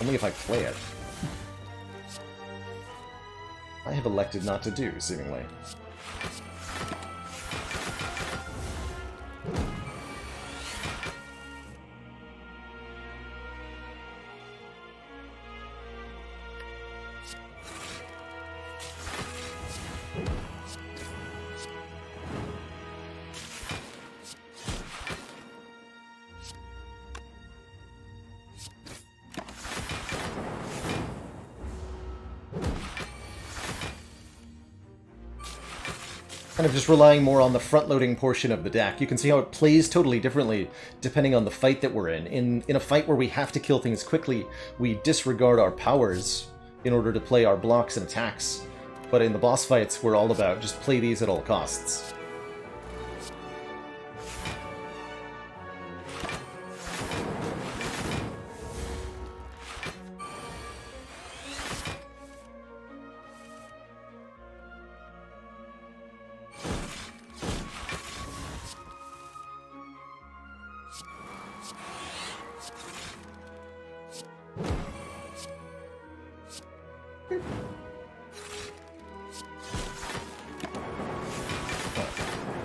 Only if I play it. I have elected not to do, seemingly. Kind of just relying more on the front-loading portion of the deck. You can see how it plays totally differently depending on the fight that we're in. In a fight where we have to kill things quickly, we disregard our powers in order to play our blocks and attacks. But in the boss fights, we're all about just play these at all costs.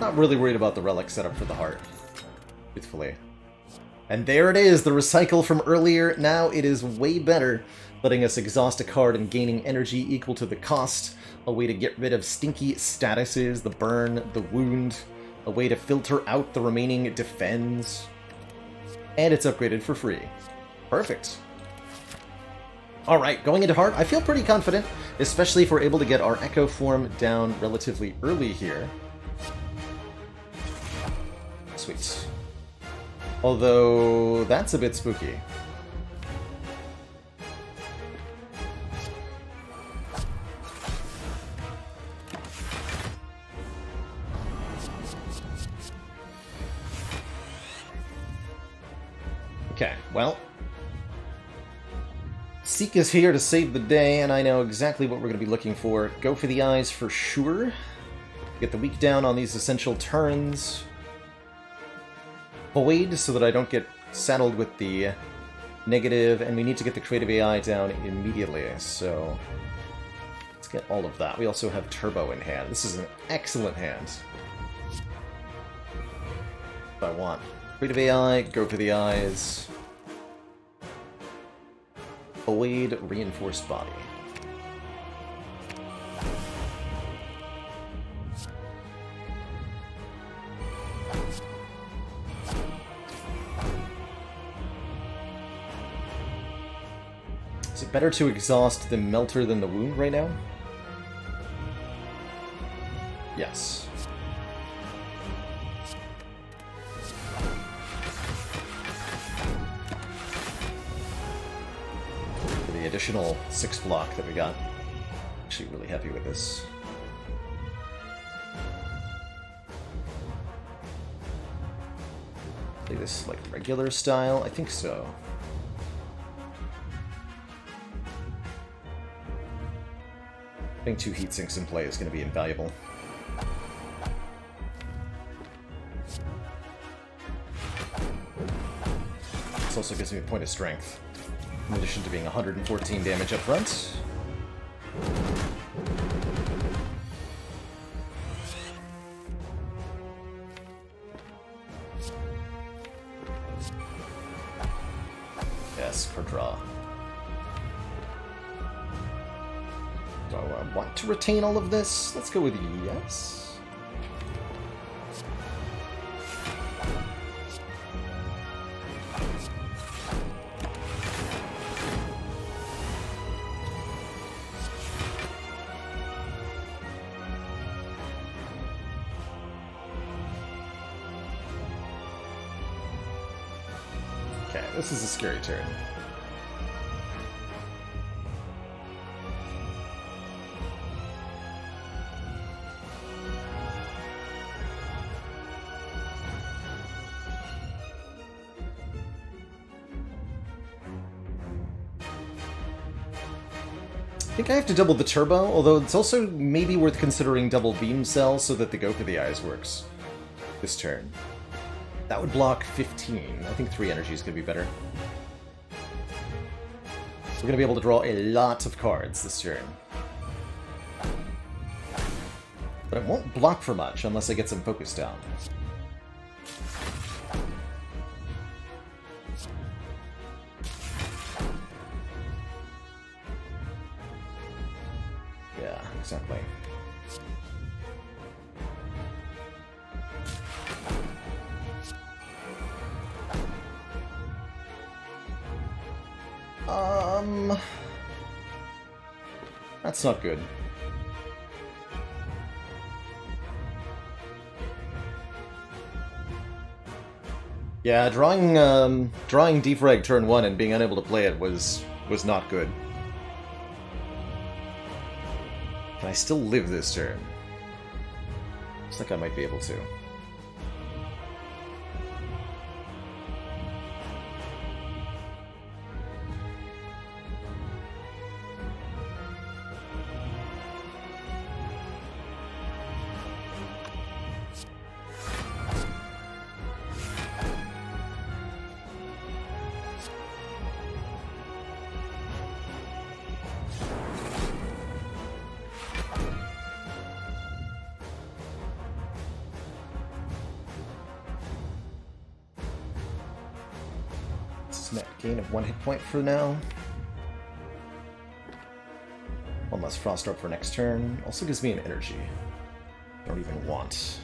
Not really worried about the relic setup for the heart, truthfully. And there it is, the recycle from earlier. Now it is way better, letting us exhaust a card and gaining energy equal to the cost. A way to get rid of stinky statuses, the burn, the wound. A way to filter out the remaining defends. And it's upgraded for free. Perfect. Alright, going into heart, I feel pretty confident, especially if we're able to get our Echo form down relatively early here. Sweet. Although, that's a bit spooky. Okay, well. Seek is here to save the day, and I know exactly what we're going to be looking for. Go for the eyes for sure. Get the weak down on these essential turns. Void, so that I don't get saddled with the negative, and we need to get the creative AI down immediately, so let's get all of that. We also have Turbo in hand. This is an excellent hand. If I want creative AI, go for the eyes. Void Reinforced Body. Is it better to exhaust the Melter than the Wound right now? Yes. For the additional 6 block that we got. Actually really happy with this. Play this like regular style? I think so. Having 2 heat sinks in play is going to be invaluable. This also gives me a point of strength, in addition to being 114 damage up front. Yes, per draw. Do I want to retain all of this? Let's go with yes. Okay, this is a scary turn. I think I have to double the turbo, although it's also maybe worth considering double beam cell so that the go for the eyes works this turn. That would block 15. I think 3 energy is going to be better. We're going to be able to draw a lot of cards this turn. But it won't block for much unless I get some focus down. Yeah, exactly. That's not good. Yeah, drawing defrag turn 1 and being unable to play it was not good. Can I still live this turn? Looks like I might be able to. Net gain of 1 hit point for now. One less Frost Orb for next turn. Also gives me an energy. Don't even want.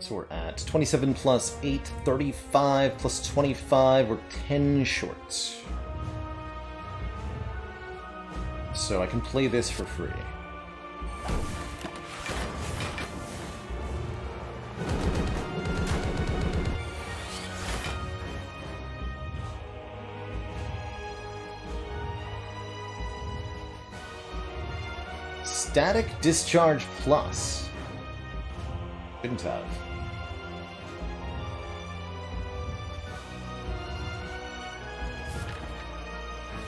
So we're at 27 plus 8, 35 plus 25, we're 10 short. So I can play this for free. Static Discharge Plus. Shouldn't have.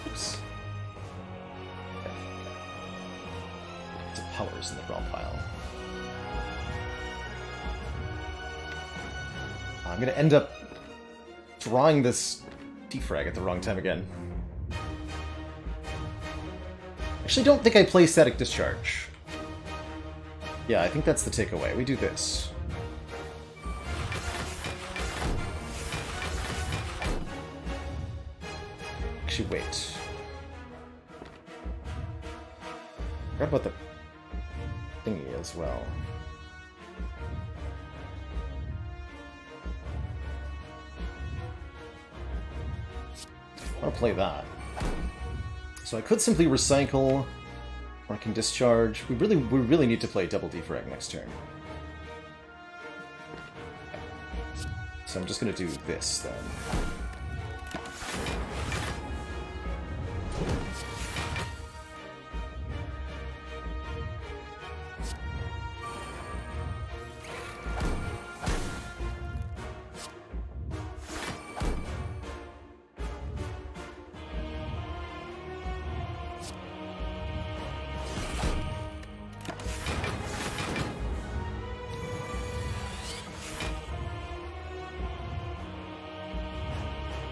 Oops. The powers in the draw pile. I'm gonna end up drawing this defrag at the wrong time again. actually don't think I play Static Discharge. Yeah, I think that's the takeaway. We do this. Actually, wait. I forgot about the thingy as well. I want to play that. So I could simply recycle, or I can discharge. We really need to play double defrag next turn. So I'm just going to do this then.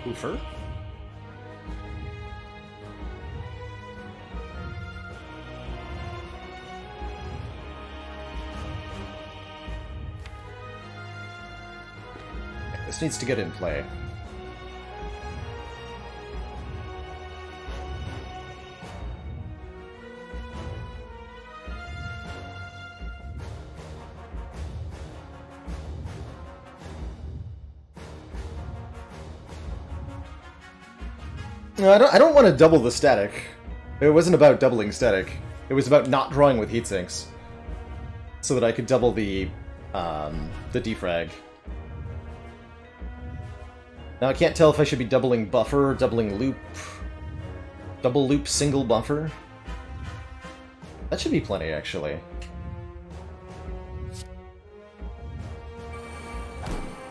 Oofer. This needs to get in play. No, I don't want to double the static. It wasn't about doubling static. It was about not drawing with heatsinks, so that I could double the defrag. Now I can't tell if I should be doubling buffer, doubling loop, double loop, single buffer. That should be plenty, actually.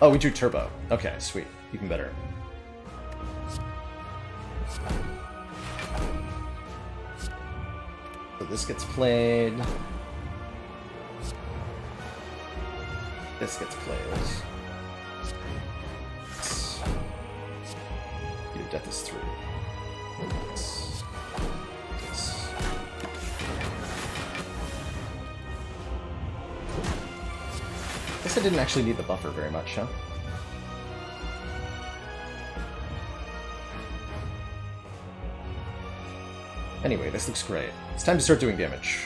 Oh, we drew turbo. Okay, sweet. Even better. So this gets played. This gets played. Your death is through. This. Guess I didn't actually need the buffer very much, huh? Anyway, this looks great. It's time to start doing damage.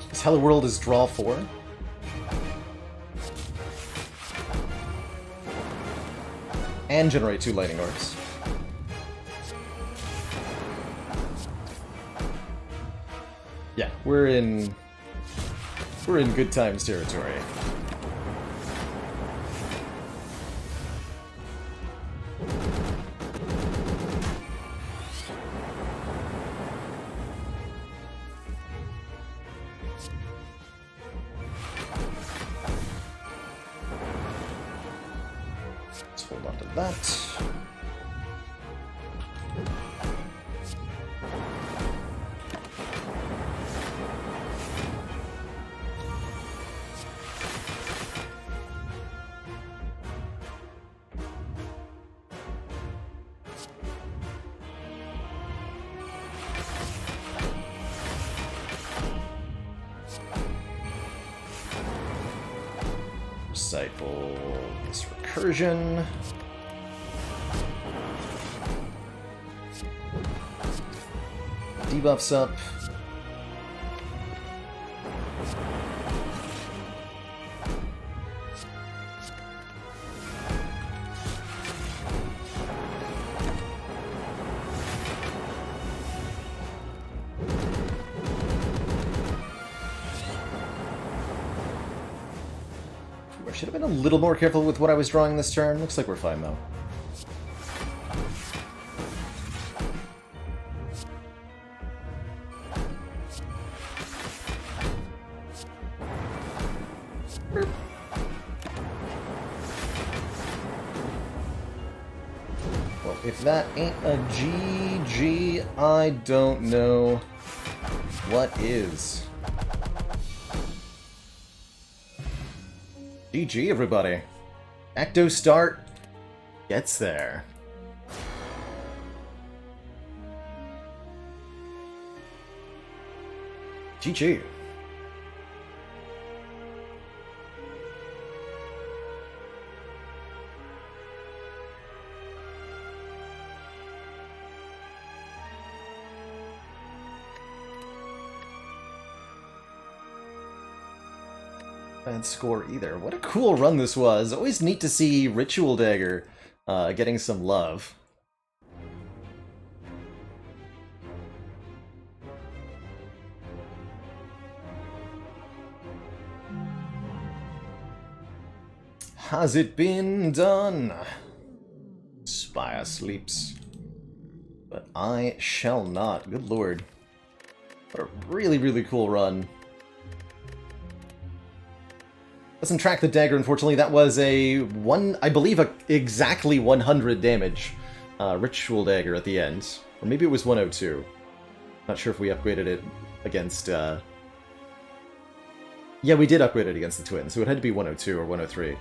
This Hello World is draw 4. And generate 2 lightning orbs. Yeah, we're in good times territory. Let's hold on to that. Recycle this recursion. Debuffs up. I should have been a little more careful with what I was drawing this turn. Looks like we're fine, though. Well, if that ain't a GG, I don't know what is. GG, everybody. Acto start gets there. GG. Bad score either. What a cool run this was. Always neat to see Ritual Dagger getting some love. Has it been done? Spire sleeps. But I shall not. Good lord. What a really, really cool run. Doesn't track the dagger, unfortunately. That was I believe, exactly 100 damage Ritual Dagger at the end. Or maybe it was 102. Not sure if we upgraded it against... Yeah, we did upgrade it against the twins, so it had to be 102 or 103.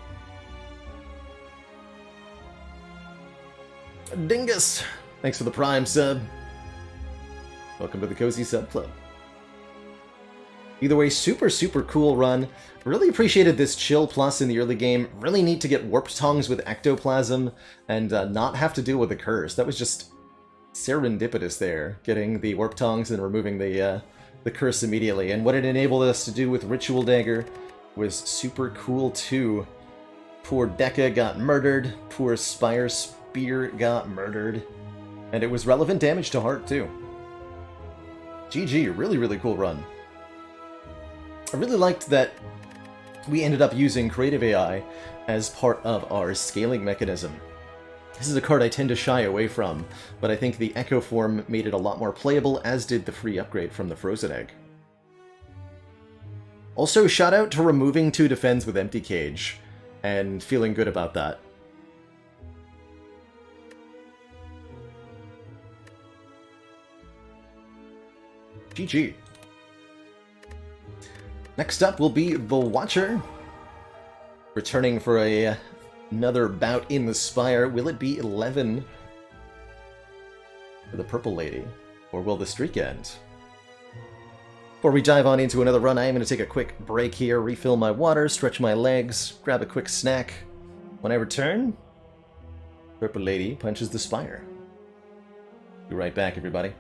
Dingus! Thanks for the Prime sub. Welcome to the Cozy Sub Club. Either way, super, super cool run. Really appreciated this Chill Plus in the early game. Really neat to get Warped Tongues with Ectoplasm and not have to deal with the curse. That was just serendipitous there, getting the Warped Tongues and removing the curse immediately. And what it enabled us to do with Ritual Dagger was super cool too. Poor Dekka got murdered. Poor Spire Spear got murdered. And it was relevant damage to Heart too. GG, really, really cool run. I really liked that we ended up using Creative AI as part of our scaling mechanism. This is a card I tend to shy away from, but I think the Echo form made it a lot more playable, as did the free upgrade from the Frozen Egg. Also, shout out to removing 2 defends with Empty Cage, and feeling good about that. GG. Next up will be the Watcher, returning for another bout in the Spire. Will it be 11 for the Purple Lady, or will the streak end? Before we dive on into another run, I am going to take a quick break here, refill my water, stretch my legs, grab a quick snack. When I return, Purple Lady punches the Spire. Be right back, everybody.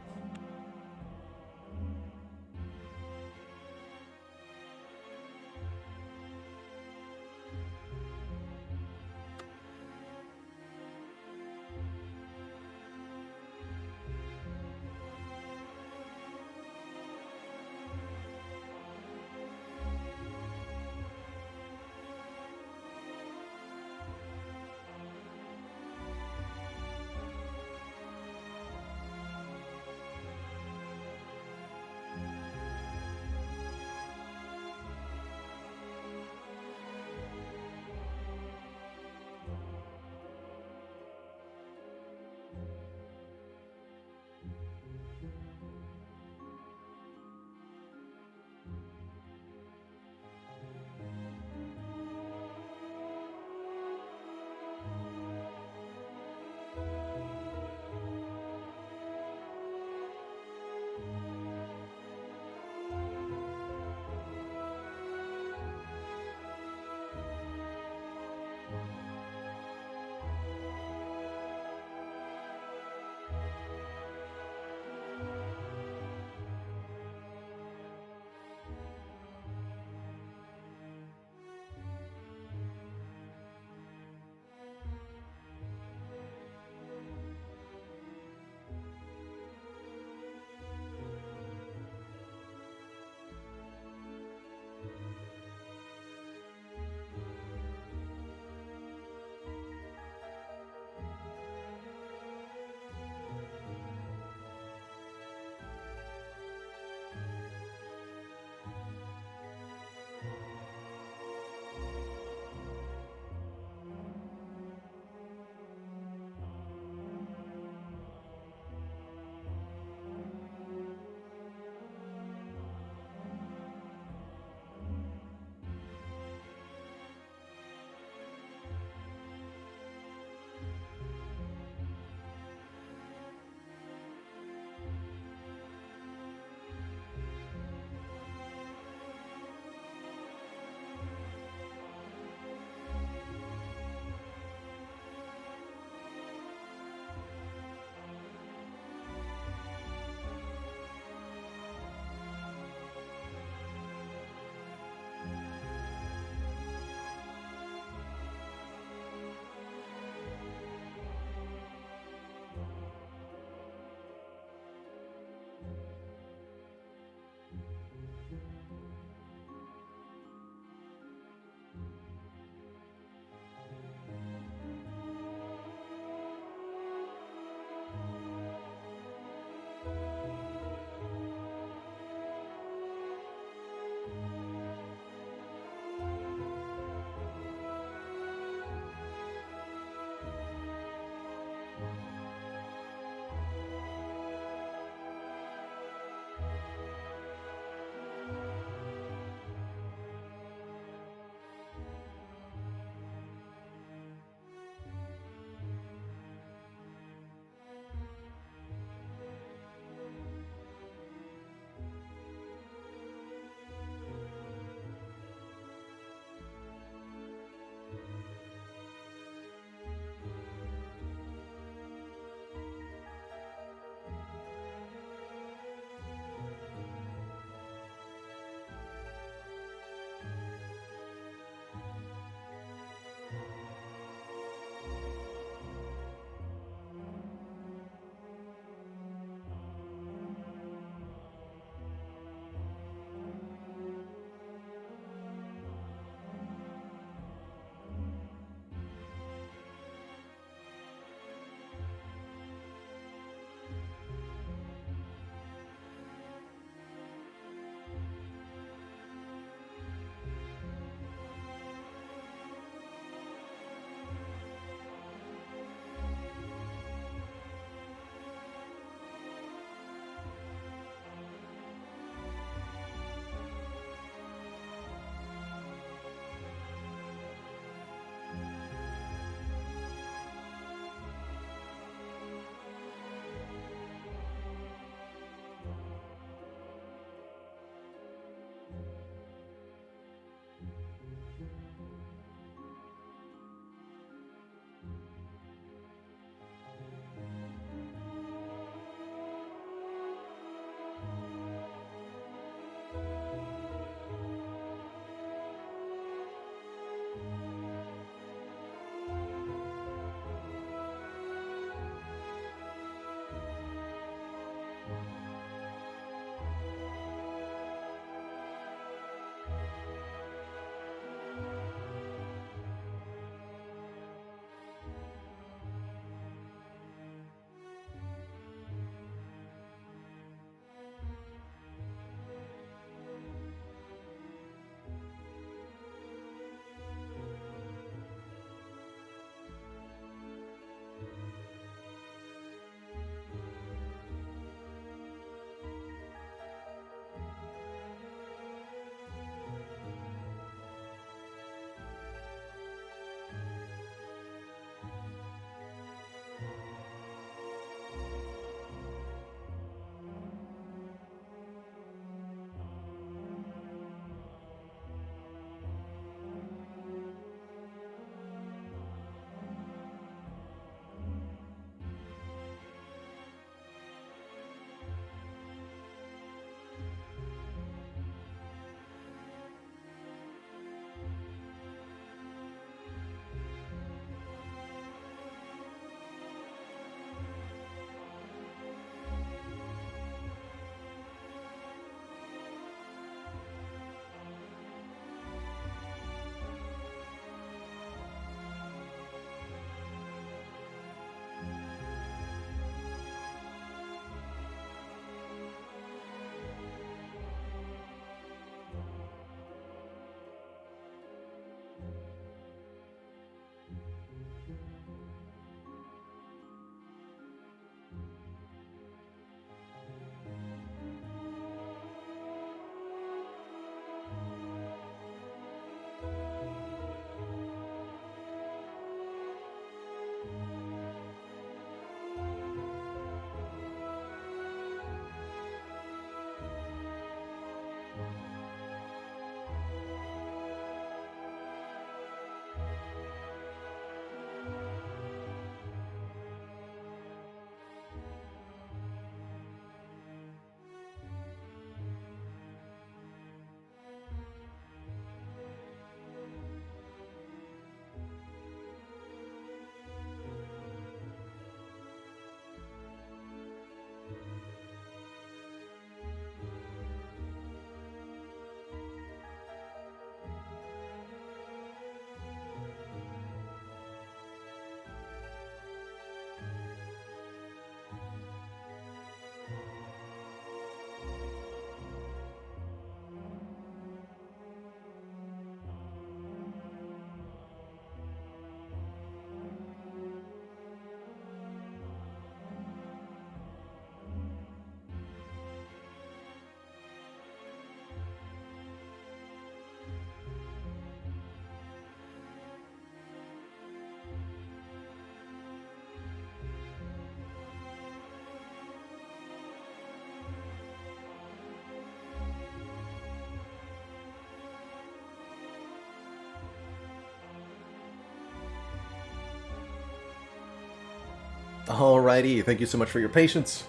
Alrighty, thank you so much for your patience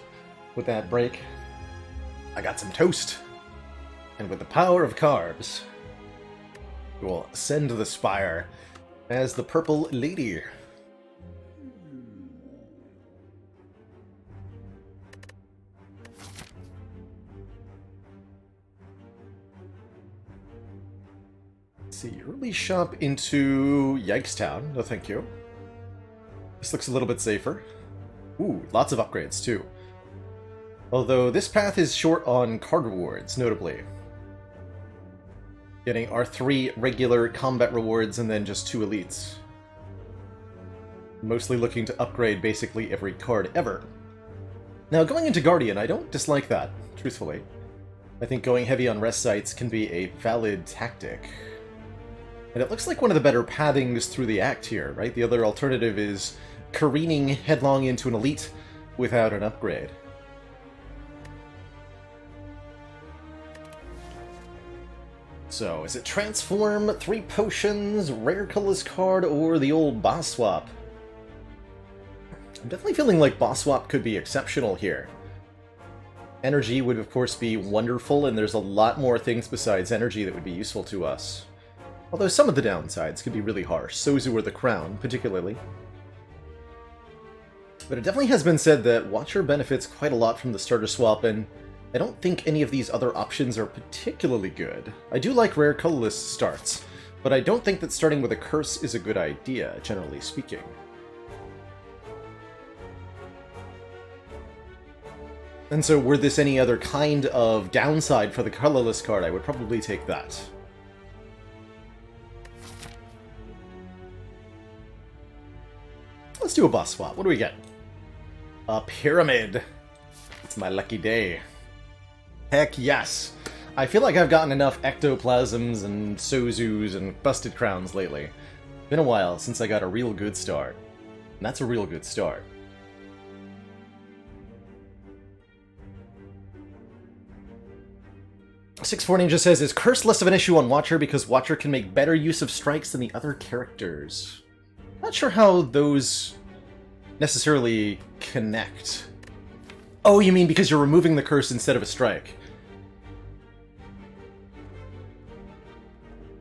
with that break. I got some toast. And with the power of carbs, we will ascend the Spire as the Purple Lady. Let's see, early shop into Yikestown. No, thank you. This looks a little bit safer. Ooh, lots of upgrades, too. Although this path is short on card rewards, notably. Getting our 3 regular combat rewards and then just 2 elites. Mostly looking to upgrade basically every card ever. Now, going into Guardian, I don't dislike that, truthfully. I think going heavy on rest sites can be a valid tactic. And it looks like one of the better pathings through the act here, right? The other alternative is careening headlong into an elite without an upgrade. So, is it Transform, 3 Potions, Rare Colorless Card, or the old Boss Swap? I'm definitely feeling like Boss Swap could be exceptional here. Energy would of course be wonderful, and there's a lot more things besides energy that would be useful to us. Although some of the downsides could be really harsh, Sozu or the Crown, particularly. But it definitely has been said that Watcher benefits quite a lot from the starter swap, and I don't think any of these other options are particularly good. I do like rare colorless starts, but I don't think that starting with a curse is a good idea, generally speaking. And so were this any other kind of downside for the colorless card, I would probably take that. Let's do a boss swap. What do we get? A pyramid. It's my lucky day. Heck yes. I feel like I've gotten enough ectoplasms and Sozus and busted crowns lately. Been a while since I got a real good start. And that's a real good start. Six4 Ninja says, is Curse less of an issue on Watcher because Watcher can make better use of strikes than the other characters? Not sure how those necessarily connect. Oh, you mean because you're removing the curse instead of a strike?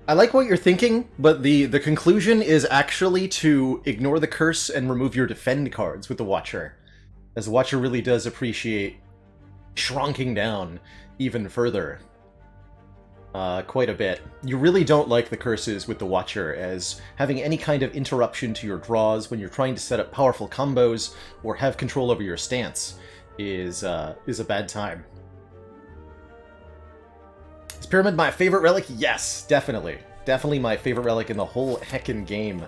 I like what you're thinking, but the conclusion is actually to ignore the curse and remove your defend cards with the Watcher, as the Watcher really does appreciate shrunking down even further. Quite a bit. You really don't like the curses with the Watcher, as having any kind of interruption to your draws when you're trying to set up powerful combos or have control over your stance is a bad time. Is Pyramid my favorite relic? Yes, definitely. Definitely my favorite relic in the whole heckin' game.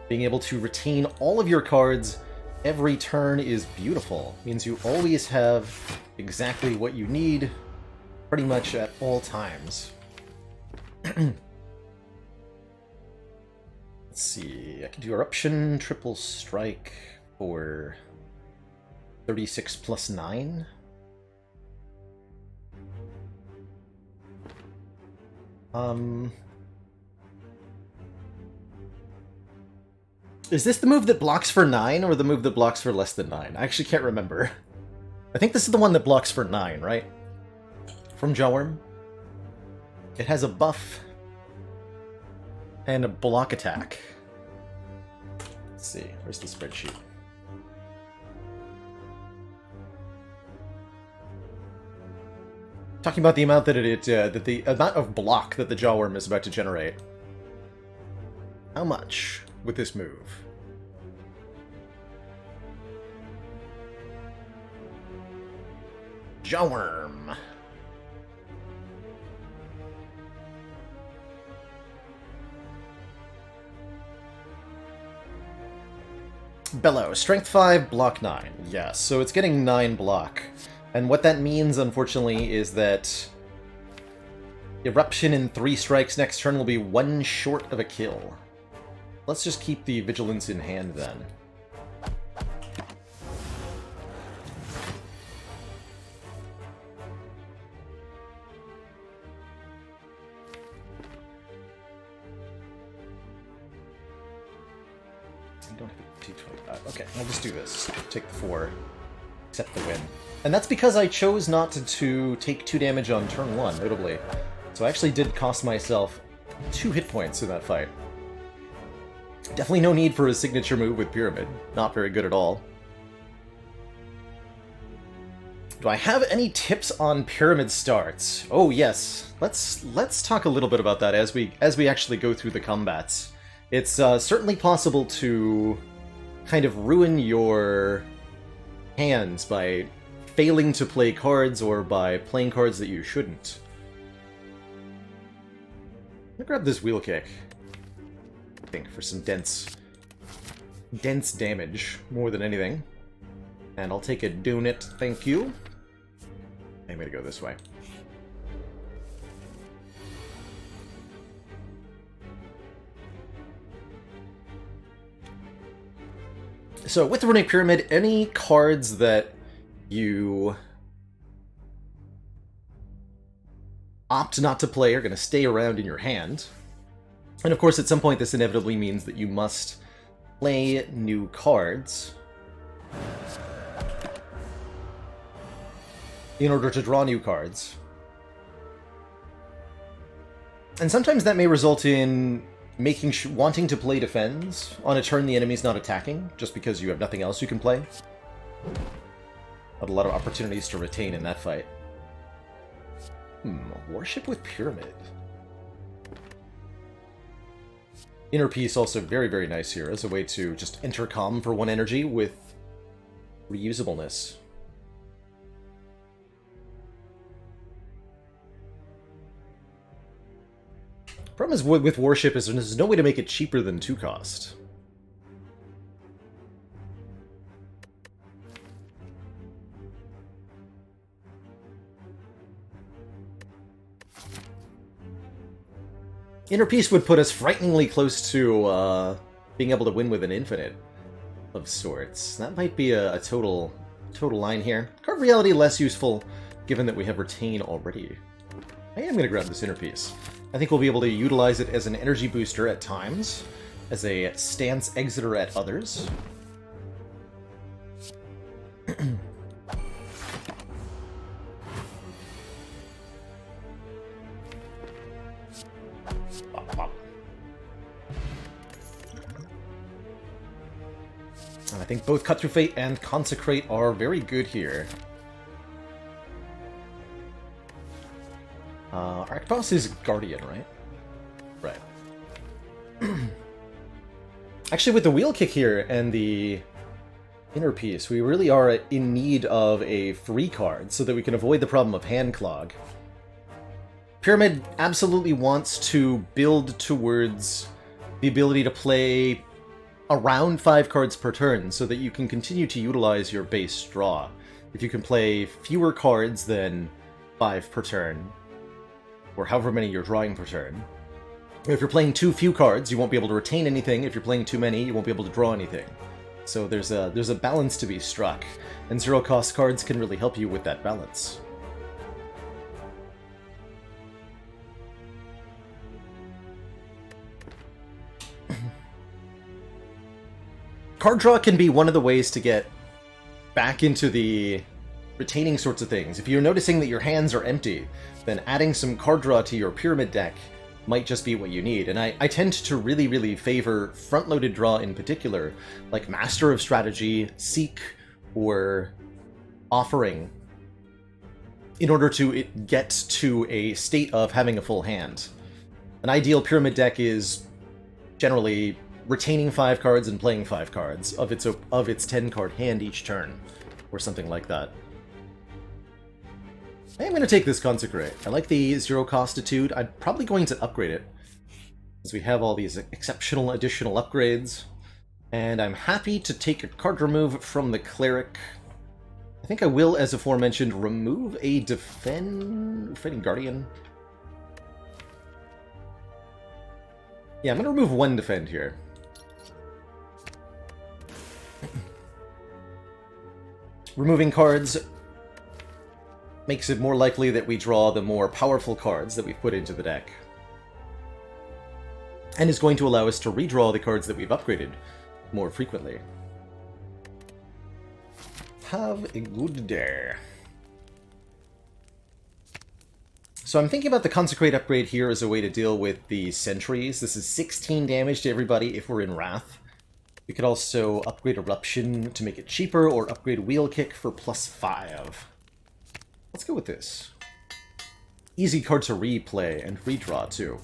Being able to retain all of your cards every turn is beautiful. Means you always have exactly what you need pretty much at all times. Let's see, I can do Eruption, Triple Strike for 36 plus 9. Is this the move that blocks for 9, or the move that blocks for less than 9? I actually can't remember. I think this is the one that blocks for 9, right? From Jawworm. It has a buff and a block attack. Let's see, where's the spreadsheet? Talking about the amount that the amount of block that the Jawworm is about to generate. How much with this move? Jawworm. Bellow, Strength 5, Block 9. Yes, so it's getting 9 block. And what that means, unfortunately, is that Eruption in 3 strikes next turn will be 1 short of a kill. Let's just keep the Vigilance in hand, then. 25. Okay, I'll just do this. Take the 4. Accept the win. And that's because I chose not to take 2 damage on turn 1, notably. So I actually did cost myself 2 hit points in that fight. Definitely no need for a signature move with Pyramid. Not very good at all. Do I have any tips on Pyramid starts? Oh yes, let's talk a little bit about that as we actually go through the combats. It's certainly possible to kind of ruin your hands by failing to play cards or by playing cards that you shouldn't. I'm gonna grab this wheel kick, I think, for some dense damage more than anything. And I'll take a donut, thank you. I'm gonna go this way. So with the Runic Pyramid, any cards that you opt not to play are going to stay around in your hand. And of course, at some point, this inevitably means that you must play new cards in order to draw new cards. And sometimes that may result in wanting to play defense on a turn the enemy's not attacking, just because you have nothing else you can play. Had a lot of opportunities to retain in that fight. Worship with Pyramid. Inner Peace also very, very nice here as a way to just intercom for 1 energy with reusableness. Problem is with Worship is there's no way to make it cheaper than 2 cost. Inner Peace would put us frighteningly close to being able to win with an infinite of sorts. That might be a total line here. Carve Reality less useful, given that we have Retain already. I am going to grab this Inner Peace. I think we'll be able to utilize it as an energy booster at times, as a stance exiter at others. And I think both Cut Through Fate and Consecrate are very good here. Archboss is Guardian, right? Right. Actually, with the Wheel Kick here and the Inner Peace, we really are in need of a free card so that we can avoid the problem of hand clog. Pyramid absolutely wants to build towards the ability to play around 5 cards per turn so that you can continue to utilize your base draw. If you can play fewer cards than 5 per turn, or however many you're drawing per turn. If you're playing too few cards, you won't be able to retain anything. If you're playing too many, you won't be able to draw anything. So there's a balance to be struck, and 0-cost cards can really help you with that balance. Card draw can be one of the ways to get back into the retaining sorts of things. If you're noticing that your hands are empty, then adding some card draw to your Pyramid deck might just be what you need. And I tend to really, really favor front-loaded draw in particular, like Master of Strategy, Seek, or Offering, in order to get to a state of having a full hand. An ideal Pyramid deck is generally retaining 5 cards and playing 5 cards of its 10-card hand each turn, or something like that. I am going to take this Consecrate. I like the 0-costitude. I'm probably going to upgrade it, as we have all these exceptional additional upgrades. And I'm happy to take a card remove from the Cleric. I think I will, as aforementioned, remove a Defending Guardian. Yeah, I'm going to remove 1 Defend here. Removing cards makes it more likely that we draw the more powerful cards that we've put into the deck. And is going to allow us to redraw the cards that we've upgraded more frequently. have a good day. So I'm thinking about the Consecrate upgrade here as a way to deal with the sentries. This is 16 damage to everybody if we're in Wrath. We could also upgrade Eruption to make it cheaper, or upgrade Wheel Kick for +5. Let's go with this. Easy card to replay and redraw, too.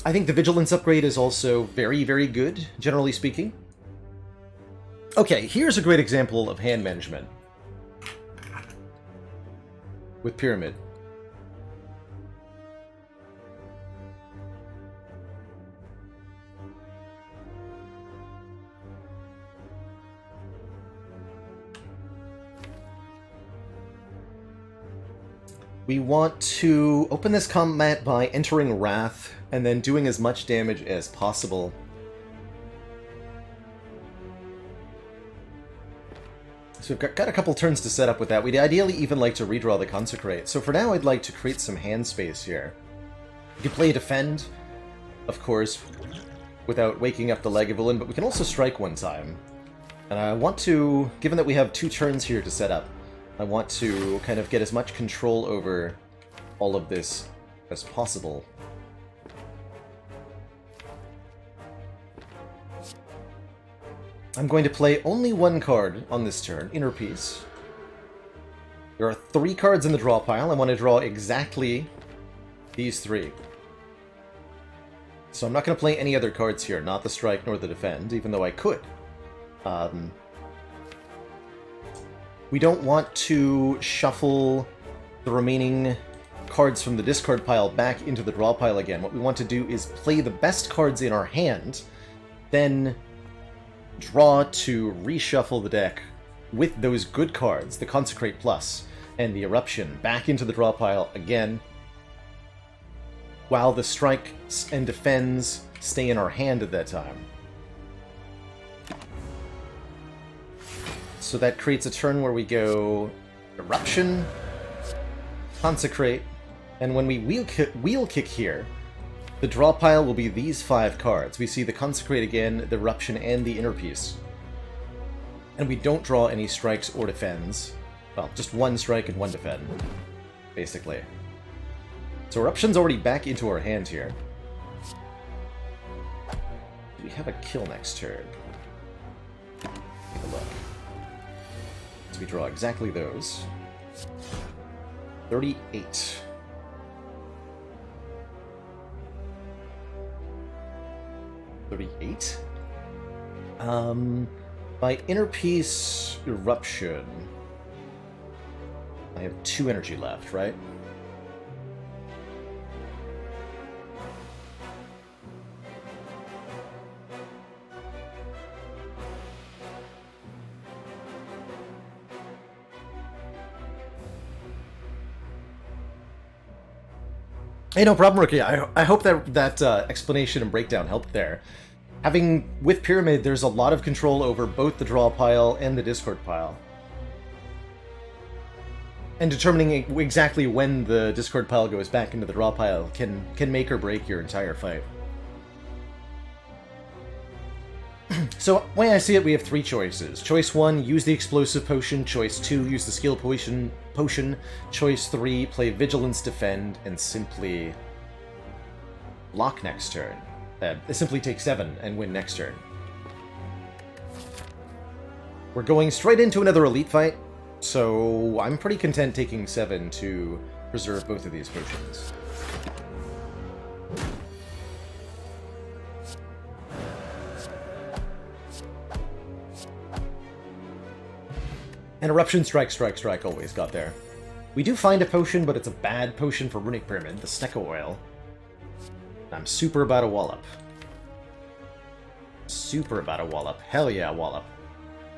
I think the Vigilance upgrade is also very, very good, generally speaking. Okay, here's a great example of hand management. With Pyramid. We want to open this combat by entering Wrath, and then doing as much damage as possible. So we've got a couple turns to set up with that. We'd ideally even like to redraw the Consecrate. So for now, I'd like to create some hand space here. We can play Defend, of course, without waking up the Lagavulin, but we can also strike one time. And I want to, given that we have 2 turns here to set up, I want to kind of get as much control over all of this as possible. I'm going to play only 1 card on this turn, Inner Peace. There are 3 cards in the draw pile. I want to draw exactly these 3. So I'm not going to play any other cards here, not the Strike nor the Defend, even though I could. We don't want to shuffle the remaining cards from the discard pile back into the draw pile again. What we want to do is play the best cards in our hand, then draw to reshuffle the deck with those good cards, the Consecrate Plus and the Eruption, back into the draw pile again, while the Strikes and Defends stay in our hand at that time. So that creates a turn where we go Eruption, Consecrate, and when we wheel kick here, the draw pile will be these 5 cards. We see the Consecrate again, the Eruption, and the Inner Peace. And we don't draw any strikes or defends. Well, just 1 strike and 1 defend, basically. So Eruption's already back into our hand here. We have a kill next turn. Take a look. So we draw exactly those. 38. By Inner Peace Eruption, I have 2 energy left, right? Hey, no problem, Rookie. I hope that explanation and breakdown helped there. With Pyramid, there's a lot of control over both the draw pile and the discard pile. And determining exactly when the discard pile goes back into the draw pile can make or break your entire fight. So, the way I see it, we have 3 choices. Choice 1, use the Explosive Potion. Choice 2, use the Skill Potion. Choice 3, play Vigilance, Defend, and simply block next turn. Simply take 7 and win next turn. We're going straight into another Elite fight, so I'm pretty content taking 7 to preserve both of these potions. And Eruption, Strike, Strike, Strike always got there. We do find a potion, but it's a bad potion for Runic Pyramid, the Snecko Oil. I'm super about a wallop. Super about a wallop. Hell yeah, wallop.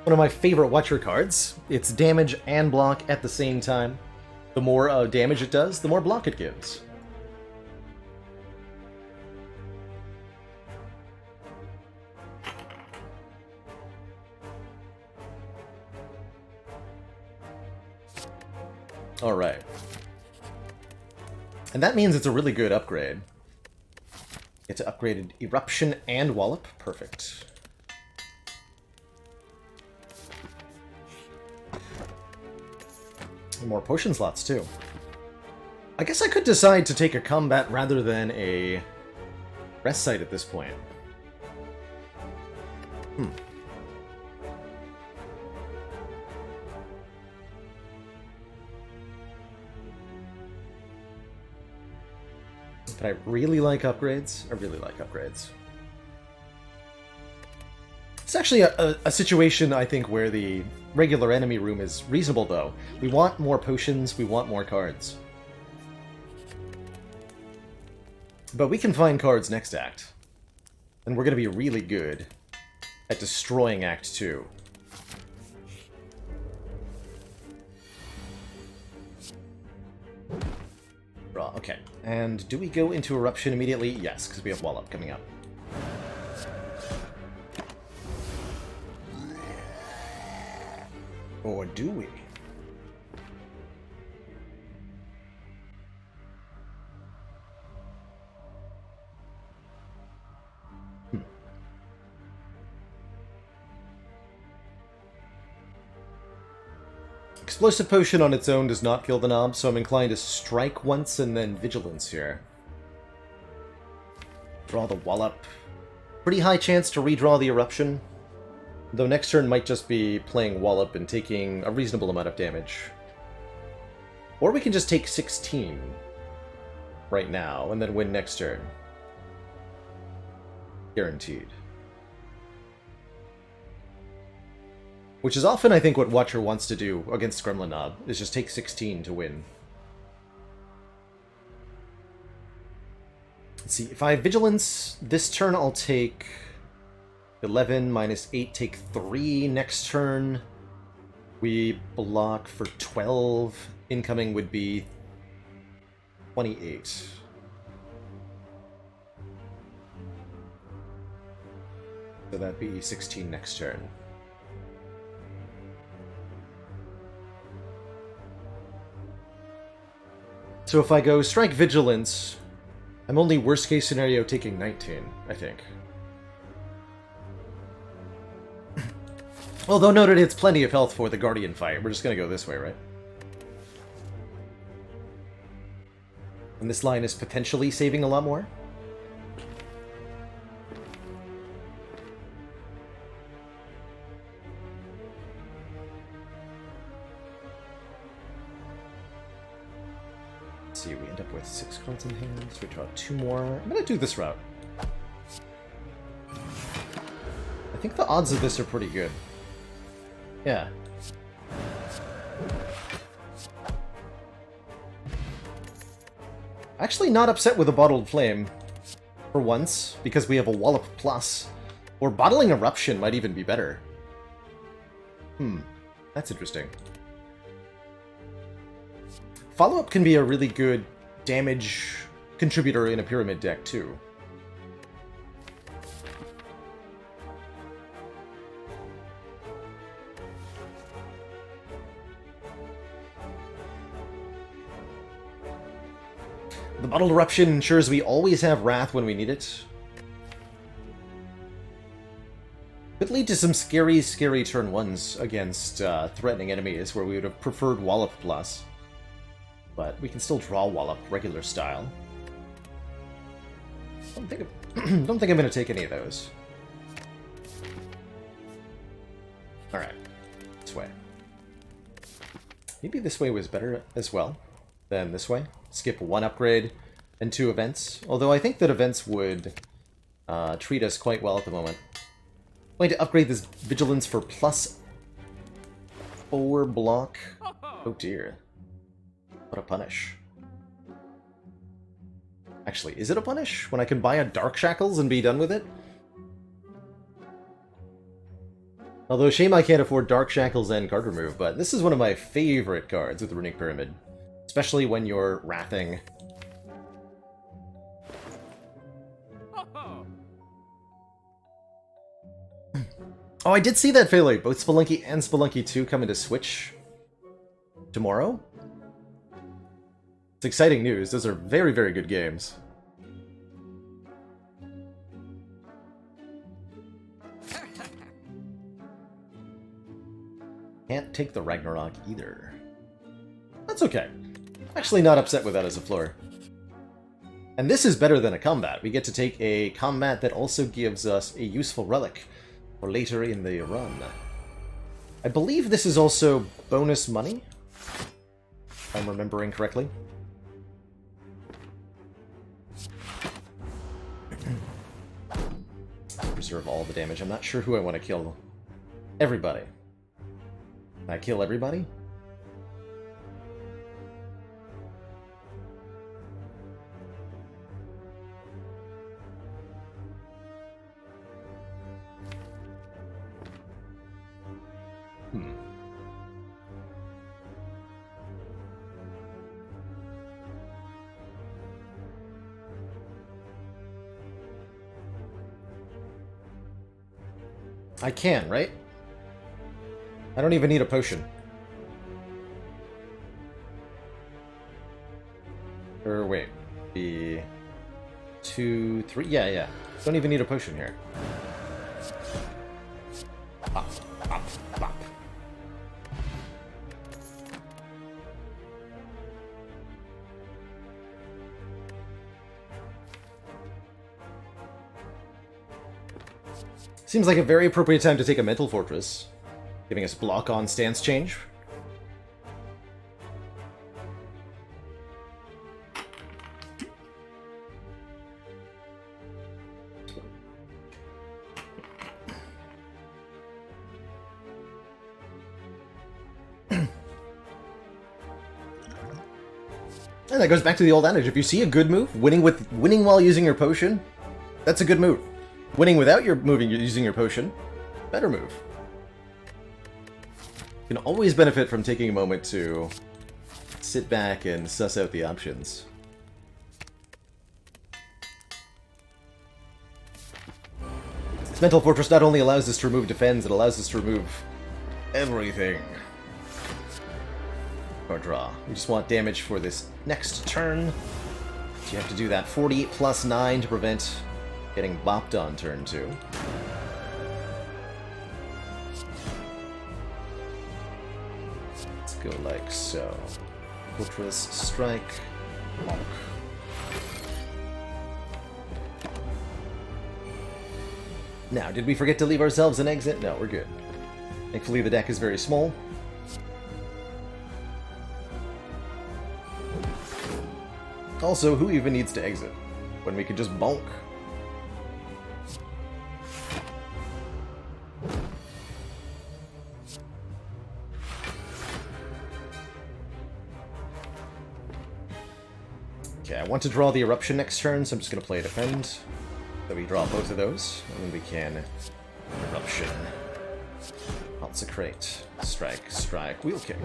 One of my favorite Watcher cards. It's damage and block at the same time. The more damage it does, the more block it gives. Alright. And that means it's a really good upgrade. Get to upgraded Eruption and Wallop. Perfect. More potion slots, too. I guess I could decide to take a combat rather than a rest site at this point. But I really like upgrades. I really like upgrades. It's actually a situation, I think, where the regular enemy room is reasonable, though. We want more potions, we want more cards. But we can find cards next act. And we're going to be really good at destroying Act 2. Okay, and do we go into Eruption immediately? Yes, because we have Wall Up coming up. Or do we? Explosive Potion on its own does not kill the knob, so I'm inclined to strike once and then Vigilance here. Draw the Wallop. Pretty high chance to redraw the Eruption, though next turn might just be playing Wallop and taking a reasonable amount of damage. Or we can just take 16 right now and then win next turn. Guaranteed. Which is often, I think, what Watcher wants to do against Gremlin Knob, is just take 16 to win. Let's see, if I have Vigilance, this turn I'll take 11 minus 8, take 3. Next turn, we block for 12. Incoming would be 28. So that'd be 16 next turn. So if I go Strike Vigilance, I'm only worst case scenario taking 19, I think. Although noted it's plenty of health for the Guardian fight, we're just gonna go this way, right? And this line is potentially saving a lot more? See, we end up with 6 cards in hand, so we draw 2 more. I'm gonna do this route. I think the odds of this are pretty good. Yeah. Actually not upset with a Bottled Flame, for once, because we have a Wallop Plus. Or Bottling Eruption might even be better. That's interesting. Follow-up can be a really good damage contributor in a Pyramid deck, too. The Bottled Eruption ensures we always have Wrath when we need it. Could lead to some scary, scary turn 1s against threatening enemies where we would have preferred Wallop Plus. But we can still draw Wallop regular style. Don't think I'm going to take any of those. Alright. This way. Maybe this way was better as well than this way. Skip 1 upgrade and 2 events. Although I think that events would treat us quite well at the moment. I'm going to upgrade this Vigilance for plus 4 block. Oh dear. What a punish. Actually, is it a punish? When I can buy a Dark Shackles and be done with it? Although, shame I can't afford Dark Shackles and card remove, but this is one of my favorite cards with the Runic Pyramid. Especially when you're wrathing. Oh, I did see that, Failure. Both Spelunky and Spelunky 2 come into Switch tomorrow? It's exciting news. Those are very, very good games. Can't take the Ragnarok either. That's okay. Actually not upset with that as a floor. And this is better than a combat. We get to take a combat that also gives us a useful relic for later in the run. I believe this is also bonus money, if I'm remembering correctly. Preserve all the damage. I'm not sure who I want to kill. Everybody. Can I kill everybody? I can, right? I don't even need a potion. Or wait, the 2, 3, yeah. Don't even need a potion here. Pop, pop, pop. Seems like a very appropriate time to take a mental fortress, giving us block on stance change. And that goes back to the old adage: if you see a good move, winning while using your potion, that's a good move. Winning without using your potion, better move. You can always benefit from taking a moment to sit back and suss out the options. This mental fortress not only allows us to remove defense, it allows us to remove everything. Or draw. We just want damage for this next turn. So you have to do that 48 plus 9 to prevent getting bopped on turn 2. Let's go like so. Fortress, strike, monk. Now, did we forget to leave ourselves an exit? No, we're good. Thankfully the deck is very small. Also, who even needs to exit when we could just bonk? Okay, I want to draw the Eruption next turn, so I'm just going to play Defend. So we draw both of those, and then we can Eruption. Consecrate. Strike, strike, Wheel Kick.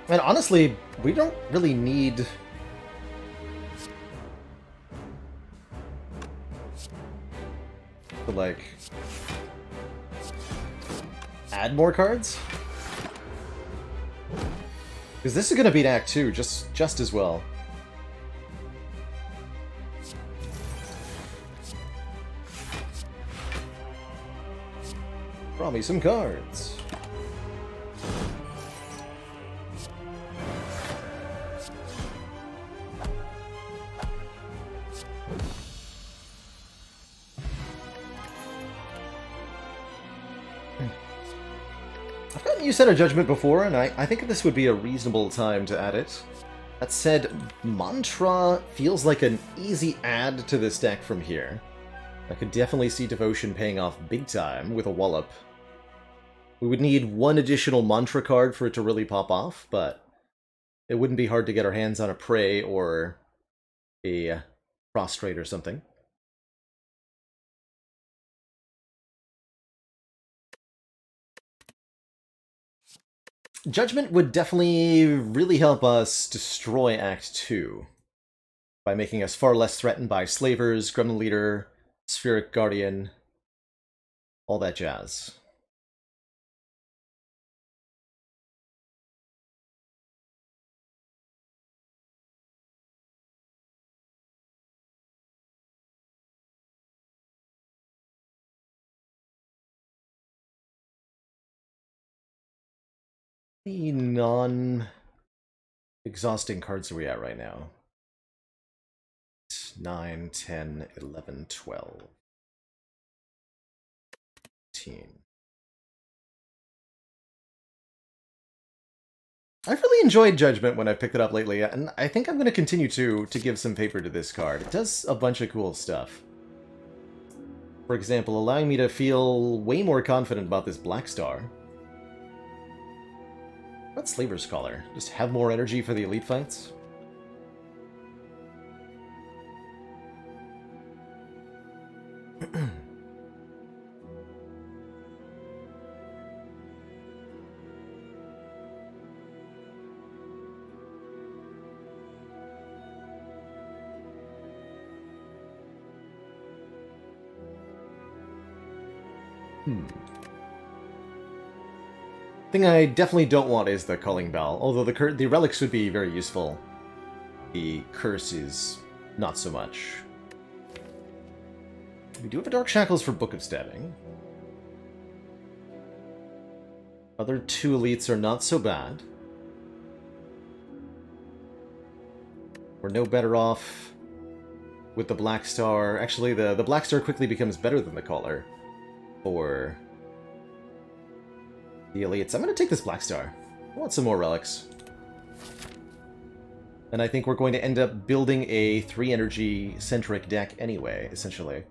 And honestly, we don't really need to, like, add more cards. Because this is going to beat Act 2 just as well. Draw me some cards. You said a Judgment before, and I think this would be a reasonable time to add it. That said, Mantra feels like an easy add to this deck from here. I could definitely see Devotion paying off big time with a Wallop. We would need one additional Mantra card for it to really pop off, but it wouldn't be hard to get our hands on a Prey or a Prostrate or something. Judgment would definitely really help us destroy Act 2 by making us far less threatened by Slavers, Gremlin Leader, Spheric Guardian, all that jazz. The non-exhausting cards are we at right now? 9, 10, 11, 12, 13. I've really enjoyed Judgment when I've picked it up lately, and I think I'm going to continue to give some paper to this card. It does a bunch of cool stuff. For example, allowing me to feel way more confident about this Black Star. What's Slaver's Collar? Just have more energy for the elite fights? Thing I definitely don't want is the Culling Bell, although the relics would be very useful. The curse is not so much. We do have a Dark Shackles for Book of Stabbing. Other two elites are not so bad. We're no better off with the Black Star. Actually, the Black Star quickly becomes better than the Collar for the elites. I'm going to take this Black Star. I want some more relics. And I think we're going to end up building a 3-energy-centric deck anyway, essentially.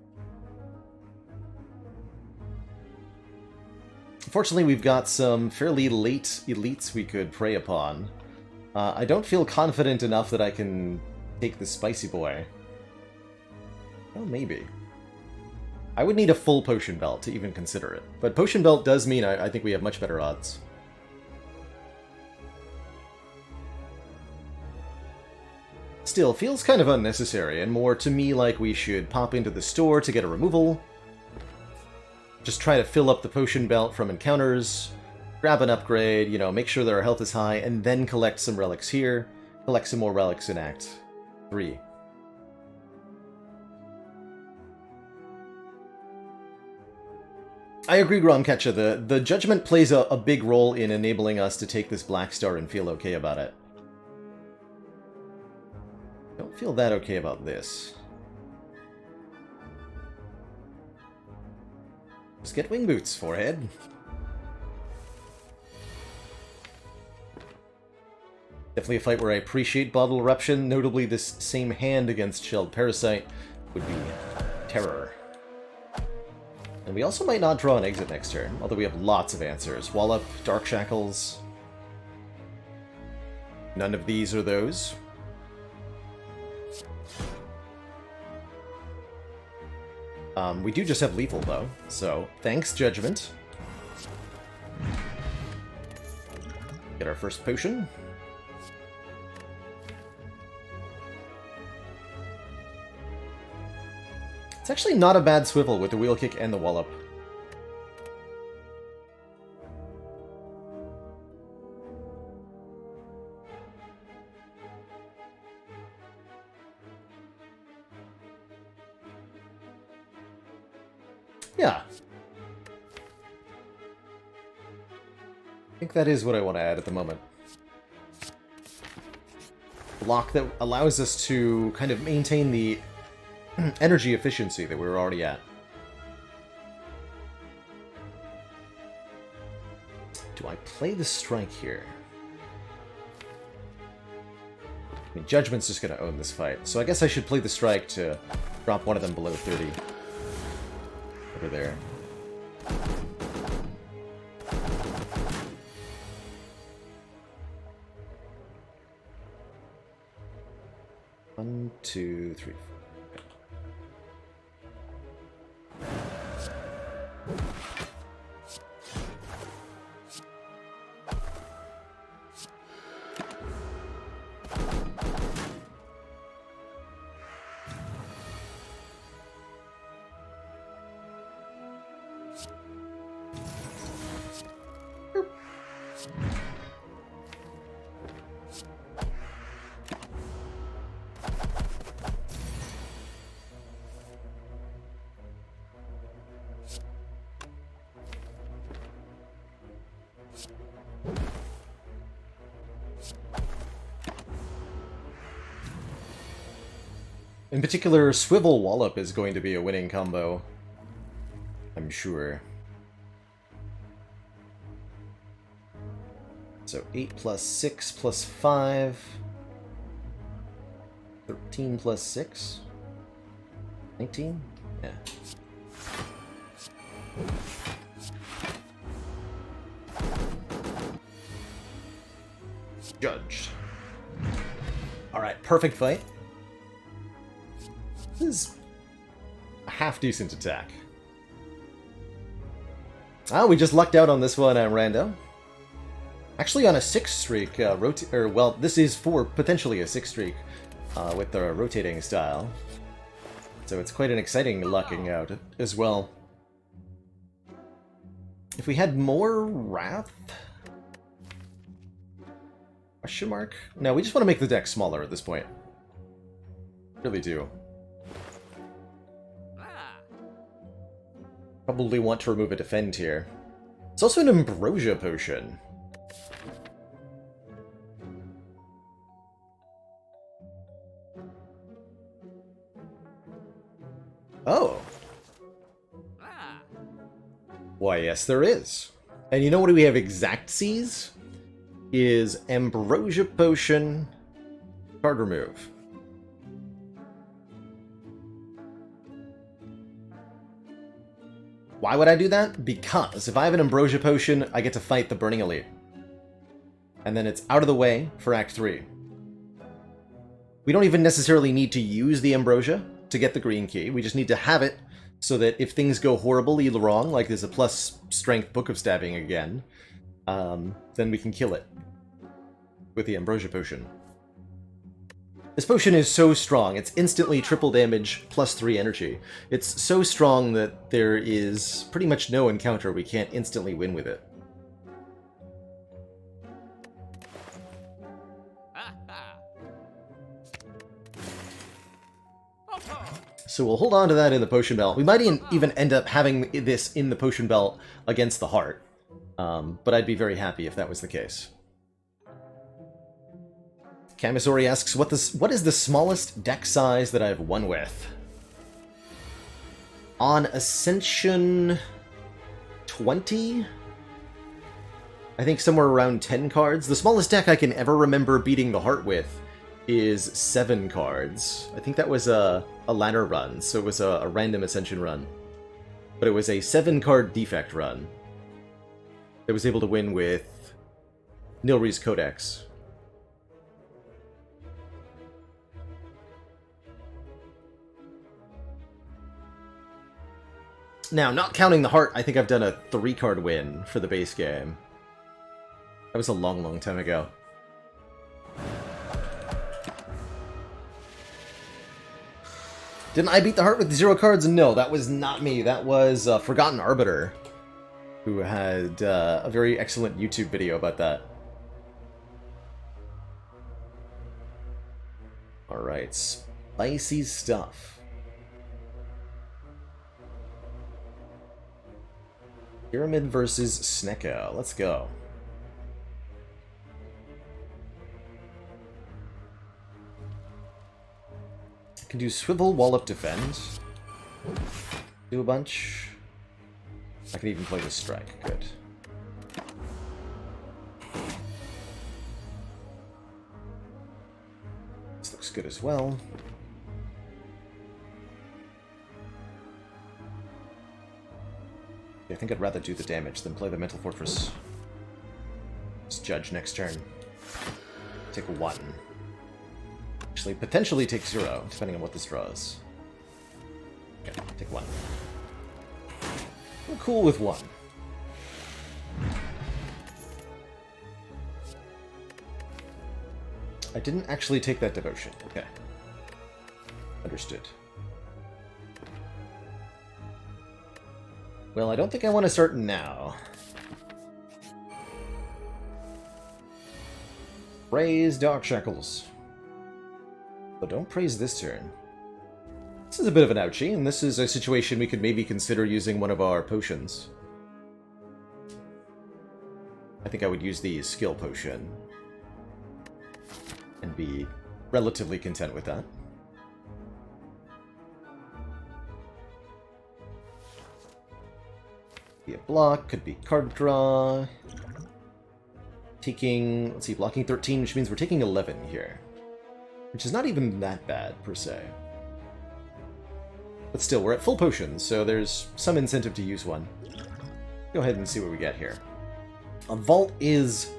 Fortunately, we've got some fairly late elites we could prey upon. I don't feel confident enough that I can take the Spicy Boy. Well, maybe. I would need a full Potion Belt to even consider it. But Potion Belt does mean I think we have much better odds. Still, feels kind of unnecessary, and more to me like we should pop into the store to get a removal. Just try to fill up the Potion Belt from encounters, grab an upgrade, you know, make sure that our health is high, and then collect some relics here, collect some more relics in Act 3. I agree, Gromketcha. The Judgment plays a big role in enabling us to take this Black Star and feel okay about it. Don't feel that okay about this. Just get Wing Boots, Forehead. Definitely a fight where I appreciate Bottle Eruption. Notably, this same hand against Shelled Parasite would be terror. And we also might not draw an exit next turn, although we have lots of answers. Wallop, Dark Shackles. None of these are those. We do just have lethal, though, so thanks, Judgment. Get our first potion. It's actually not a bad swivel with the Wheel Kick and the Wallop. Yeah. I think that is what I want to add at the moment. Block that allows us to kind of maintain the energy efficiency that we were already at. Do I play the strike here? I mean, Judgment's just going to own this fight, so I guess I should play the strike to drop one of them below 30. Over there. One, two, three, four. In particular, Swivel Wallop is going to be a winning combo, I'm sure. So 8 plus 6 plus 5. 13 plus 6? 19? Yeah. Judged. Alright, perfect fight. This is a half-decent attack. Ah, we just lucked out on this one at random. Actually on a 6 streak, well, this is for potentially a 6 streak with the rotating style. So it's quite an exciting lucking out as well. If we had more Wrath? Question mark? No, we just want to make the deck smaller at this point. Really do. Probably want to remove a defend here. It's also an Ambrosia Potion. Oh. Why, yes, there is. And you know what we have exact C's? Is Ambrosia Potion card remove. Why would I do that? Because if I have an Ambrosia Potion, I get to fight the Burning Elite. And then it's out of the way for Act 3. We don't even necessarily need to use the Ambrosia to get the green key. We just need to have it so that if things go horribly wrong, like there's a plus strength Book of Stabbing again, then we can kill it with the Ambrosia Potion. This potion is so strong, it's instantly triple damage plus 3 energy. It's so strong that there is pretty much no encounter we can't instantly win with it. So we'll hold on to that in the potion belt. We might even end up having this in the potion belt against the heart. But I'd be very happy if that was the case. Kamisori asks, what is the smallest deck size that I've won with? On Ascension 20? I think somewhere around 10 cards. The smallest deck I can ever remember beating the heart with is 7 cards. I think that was a ladder run, so it was a random Ascension run. But it was a 7-card defect run. It was able to win with Nilri's Codex. Now, not counting the heart, I think I've done a 3-card win for the base game. That was a long, long time ago. Didn't I beat the heart with 0 cards? No, that was not me. That was Forgotten Arbiter, who had a very excellent YouTube video about that. Alright, spicy stuff. Pyramid versus Snecko. Let's go. I can do Swivel, Wallop, Defend. Do a bunch. I can even play with Strike. Good. This looks good as well. I think I'd rather do the damage than play the Mental Fortress. Let's judge next turn. Take 1. Actually, potentially take 0, depending on what this draws. Okay, take 1. I'm cool with 1. I didn't actually take that devotion. Okay. Understood. Well, I don't think I want to start now. Praise Dark Shackles. But don't praise this turn. This is a bit of an ouchie, and this is a situation we could maybe consider using one of our potions. I think I would use the Skill Potion. And be relatively content with that. Be a block, could be card draw. Taking, let's see, blocking 13, which means we're taking 11 here. Which is not even that bad, per se. But still, we're at full potions, so there's some incentive to use one. Go ahead and see what we get here. A vault is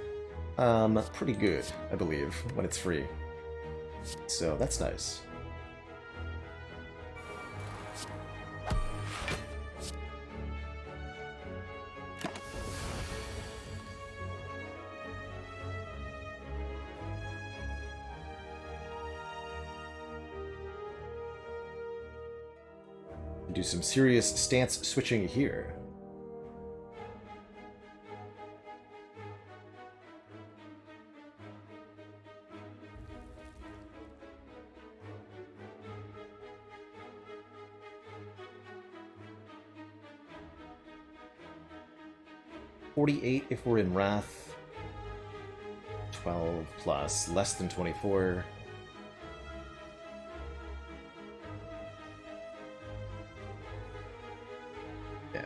pretty good, I believe, when it's free. So that's nice. Do some serious stance switching here. $48 if we're in Wrath. 12 plus, less than 24. Yeah.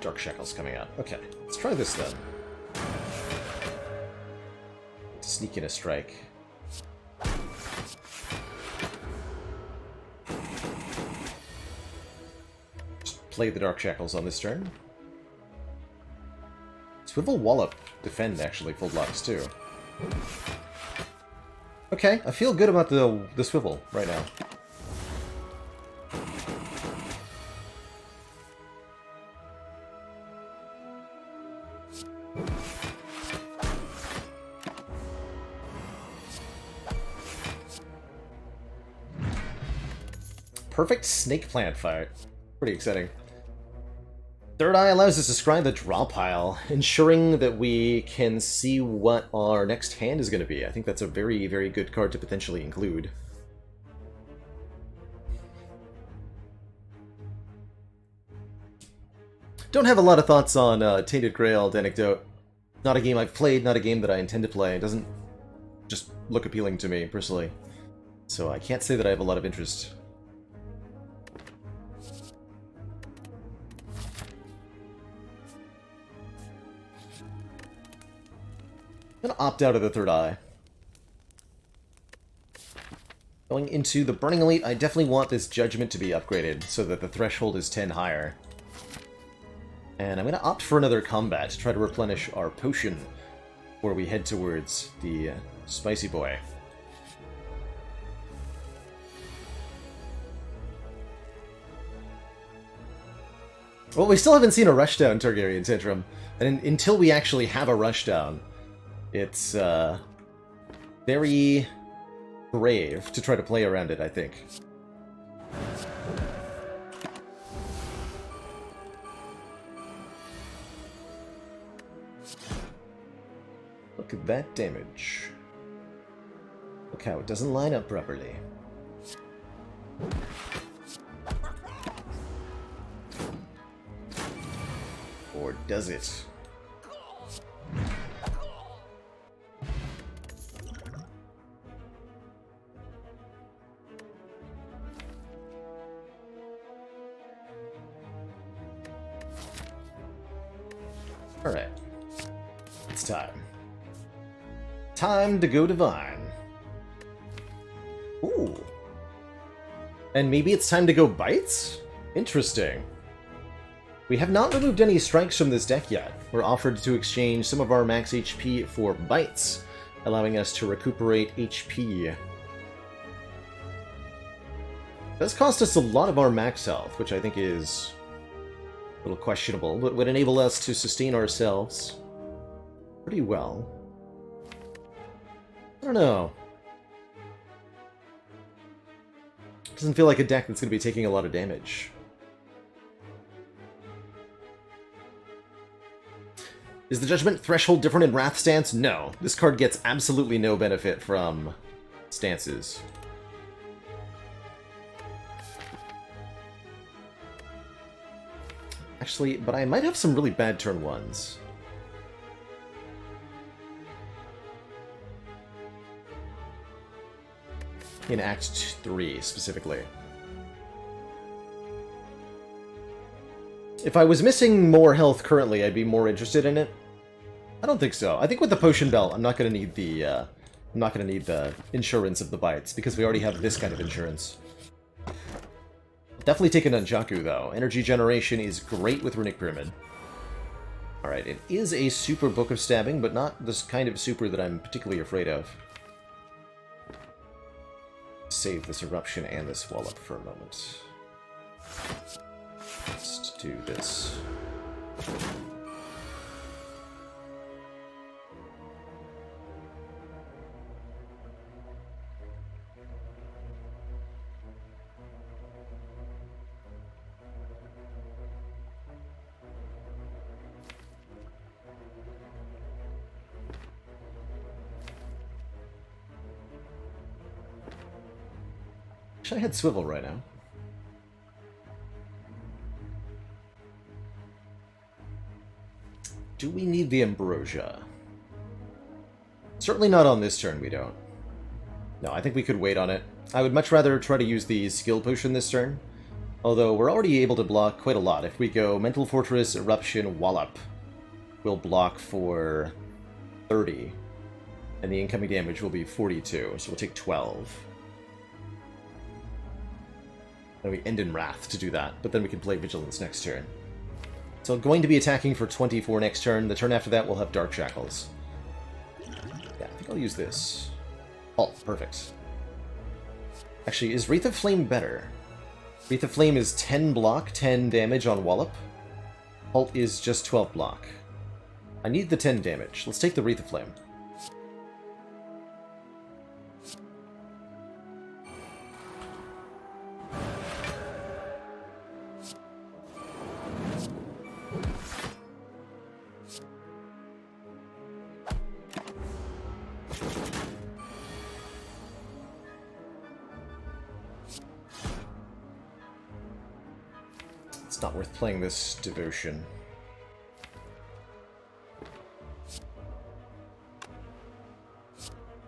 Dark Shackles coming out. Okay, let's try this then. Sneak in a strike. Just play the Dark Shackles on this turn. Swivel, Wallop, Defend actually full blocks too. Okay, I feel good about the Swivel right now. Perfect snake plant fight. Pretty exciting. Third Eye allows us to scry the draw pile, ensuring that we can see what our next hand is going to be. I think that's a very, very good card to potentially include. Don't have a lot of thoughts on Tainted Grail Anecdote. Not a game I've played, not a game that I intend to play. It doesn't just look appealing to me, personally. So I can't say that I have a lot of interest. I'm gonna opt out of the Third Eye. Going into the Burning Elite, I definitely want this Judgment to be upgraded so that the threshold is 10 higher. And I'm gonna opt for another combat to try to replenish our potion before we head towards the Spicy Boy. Well, we still haven't seen a Rushdown Targaryen Tantrum, and until we actually have a Rushdown, it's very brave to try to play around it, I think. Look at that damage. Look how it doesn't line up properly. Or does it? Alright. It's time. Time to go Divine. Ooh. And maybe it's time to go Bites? Interesting. We have not removed any strikes from this deck yet. We're offered to exchange some of our max HP for Bites, allowing us to recuperate HP. It does cost us a lot of our max health, which I think is a little questionable, but would enable us to sustain ourselves pretty well. I don't know. Doesn't feel like a deck that's going to be taking a lot of damage. Is the Judgment threshold different in Wrath stance? No. This card gets absolutely no benefit from stances. Actually, but I might have some really bad turn ones. in Act 3, specifically. If I was missing more health currently, I'd be more interested in it. I don't think so. I think with the potion belt, I'm not going to need the insurance of the bites, because we already have this kind of insurance. Definitely take an Nunchaku, though. Energy generation is great with Runic Pyramid. Alright, it is a super Book of Stabbing, but not this kind of super that I'm particularly afraid of. Save this Eruption and this Wallop for a moment. Let's do this. I had Swivel right now. Do we need the Ambrosia? Certainly not on this turn, we don't. No, I think we could wait on it. I would much rather try to use the Skill Potion this turn. Although, we're already able to block quite a lot. If we go Mental Fortress, Eruption, Wallop, we'll block for 30. And the incoming damage will be 42, so we'll take 12. And we end in Wrath to do that, but then we can play Vigilance next turn. So going to be attacking for 24 next turn. The turn after that we'll have Dark Shackles. Yeah, I think I'll use this. Oh, perfect. Actually, is Wraith of Flame better? Wraith of Flame is 10 block, 10 damage on Wallop. Halt is just 12 block. I need the 10 damage. Let's take the Wraith of Flame. It's not worth playing this Devotion.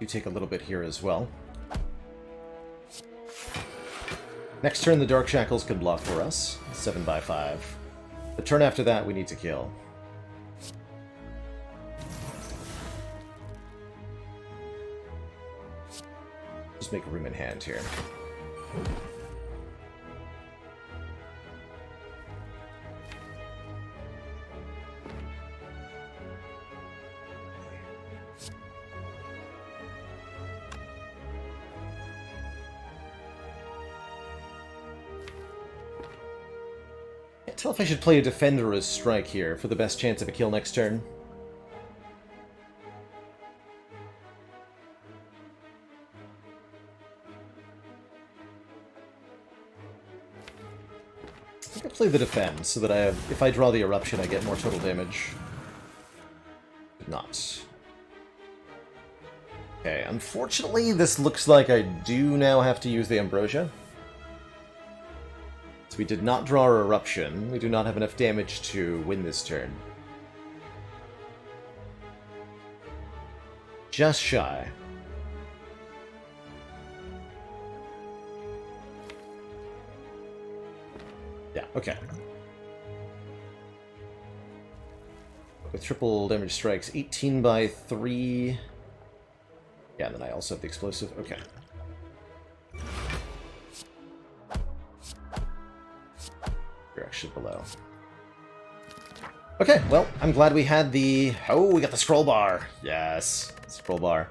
You take a little bit here as well. Next turn, the Dark Shackles can block for us. 7 by 5. The turn after that, we need to kill. Just make room in hand here. Can't tell if I should play a Defender as Strike here for the best chance of a kill next turn. I think I'll play the Defend so that if I draw the Eruption, I get more total damage. Not. Okay, unfortunately, this looks like I do now have to use the Ambrosia. So we did not draw our Eruption. We do not have enough damage to win this turn. Just shy. Yeah, okay. With triple damage strikes, 18 by 3. Yeah, and then I also have the explosive. Okay. You're actually below. Okay, well, I'm glad we had the... Oh, we got the scroll bar. Yes, scroll bar.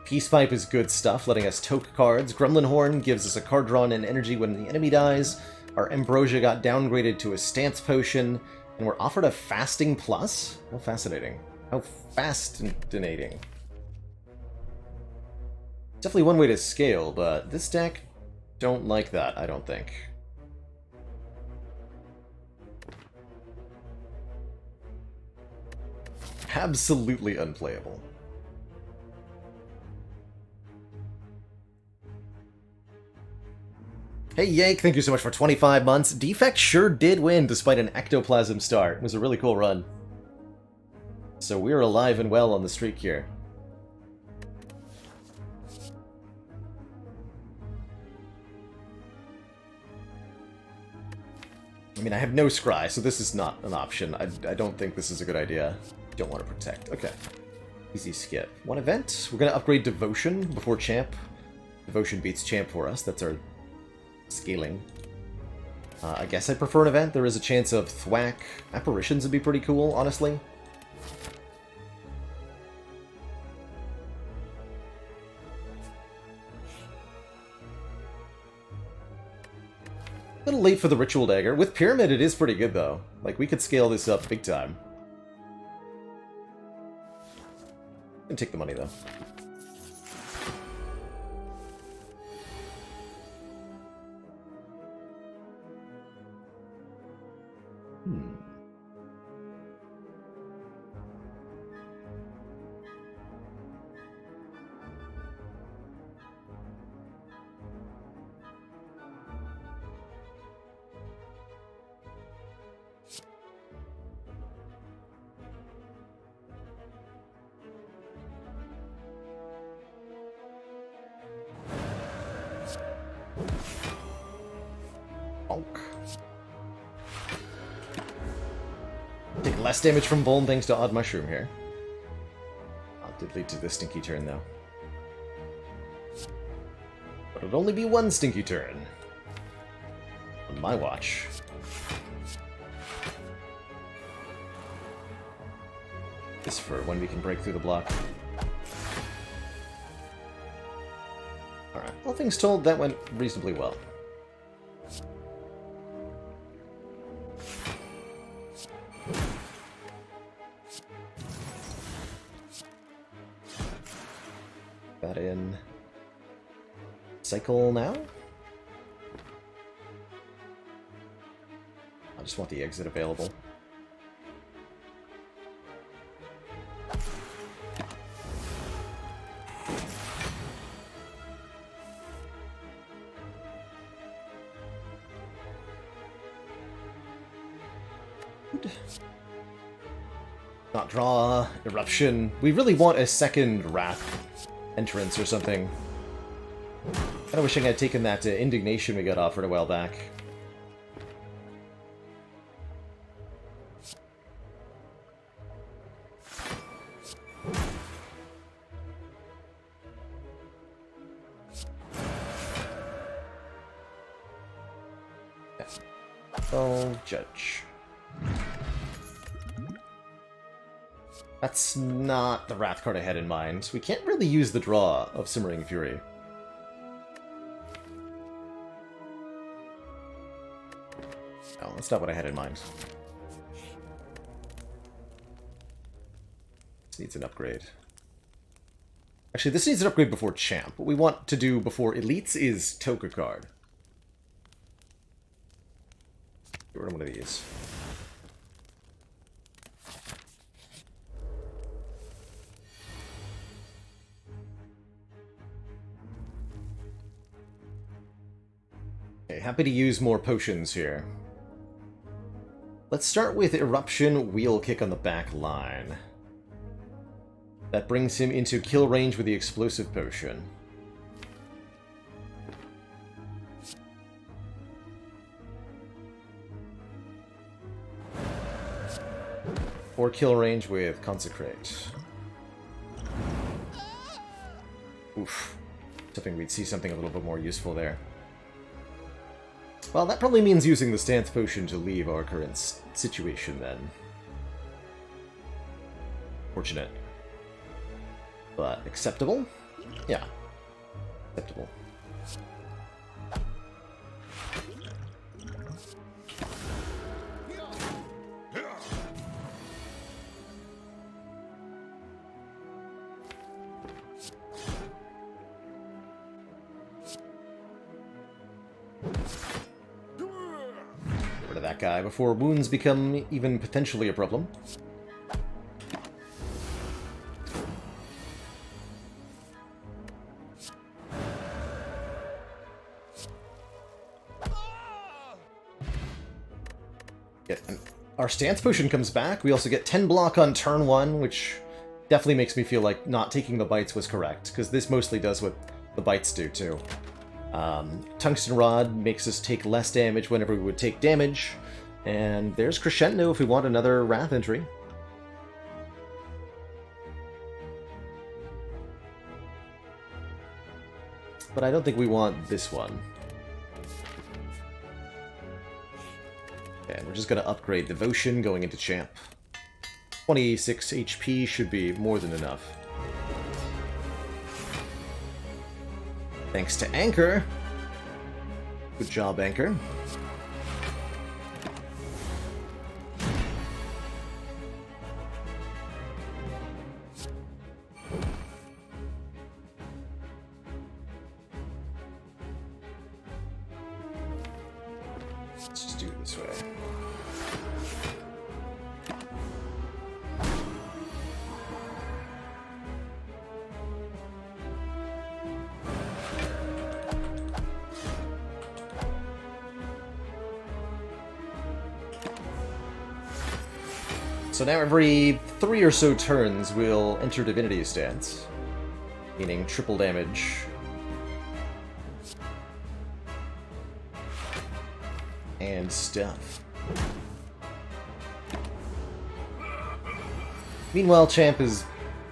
Peace Pipe is good stuff, letting us toke cards. Gremlin Horn gives us a card drawn and energy when the enemy dies. Our Ambrosia got downgraded to a Stance Potion, and we're offered a Fasting Plus? How fascinating. How fascinating. Definitely one way to scale, but this deck, don't like that, I don't think. Absolutely unplayable. Hey Yank, thank you so much for 25 months. Defect sure did win despite an Ectoplasm start. It was a really cool run. So we're alive and well on the streak here. mean, I have no scry, so this is not an option. I don't think this is a good idea. Don't want to protect. Okay. Easy skip. One event. We're going to upgrade Devotion before Champ. Devotion beats Champ for us. That's our scaling. I guess I prefer an event. There is a chance of thwack. Apparitions would be pretty cool, honestly. A little late for the Ritual Dagger. With Pyramid, it is pretty good, though. Like, we could scale this up big time. I'm gonna take the money, though. Take less damage from Bone thanks to Odd Mushroom here. Did lead to the stinky turn, though. But it'll only be one stinky turn. On my watch. This for when we can break through the block. Alright, all things told, that went reasonably well. That in. Cycle now? I just want the exit available. Not draw, Eruption. We really want a second Wrath entrance or something. Kinda wishing I'd taken that Indignation we got offered a while back. Oh, Judge. That's not the Wrath card I had in mind. We can't really use the draw of Simmering Fury. No, that's not what I had in mind. This needs an upgrade. Actually, this needs an upgrade before Champ. What we want to do before Elites is Toka card. Get rid of one of these. Okay, happy to use more potions here. Let's start with Eruption Wheel Kick on the back line. That brings him into kill range with the Explosive Potion. Or kill range with Consecrate. Oof. Hoping we'd see something a little bit more useful there. Well, that probably means using the Stance Potion to leave our current situation, then. Fortunate. But acceptable? Yeah. Acceptable. That guy before wounds become even potentially a problem. Yeah, and our Stance Potion comes back. We also get 10 block on turn 1, which definitely makes me feel like not taking the bites was correct, because this mostly does what the bites do too. Tungsten Rod makes us take less damage whenever we would take damage, And there's Crescendo if we want another Wrath entry. But I don't think we want this one. And we're just going to upgrade Devotion going into Champ. 26 HP should be more than enough. Thanks to Anchor. Good job, Anchor. Let's just do it this way. So now every 3 or so turns, we'll enter Divinity stance, meaning triple damage. And stuff. Meanwhile, Champ is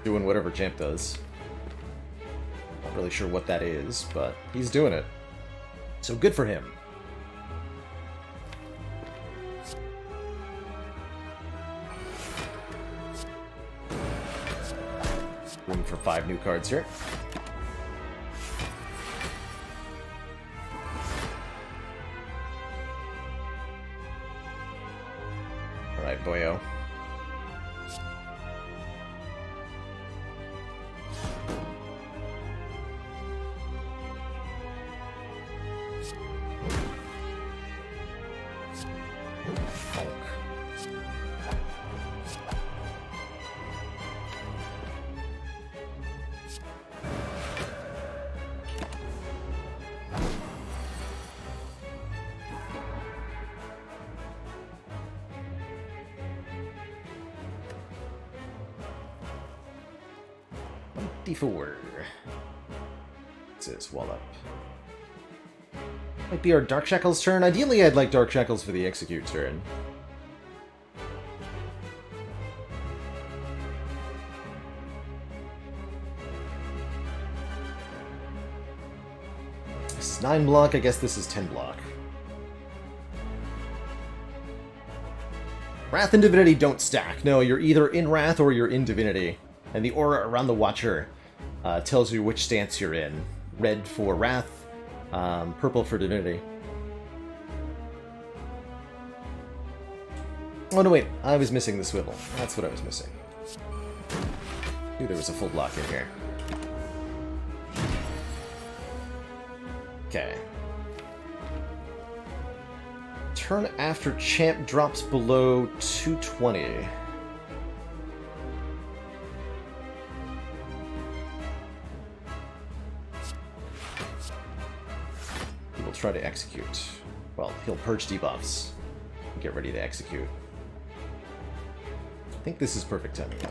doing whatever Champ does. Not really sure what that is, but he's doing it. So good for him. Room for 5 new cards here. Alright, boyo. D4. What's this? Wallop. Might be our Dark Shackles turn. Ideally, I'd like Dark Shackles for the Execute turn. This is 9 block. I guess this is 10 block. Wrath and Divinity don't stack. No, you're either in Wrath or you're in Divinity. And the aura around the Watcher tells you which stance you're in. Red for Wrath, purple for Divinity. Oh no, wait. I was missing the swivel. That's what I was missing. Knew there was a full block in here. Okay. Turn after Champ drops below 220. Try to execute. Well, he'll purge debuffs. Get ready to execute. I think this is perfect timing now.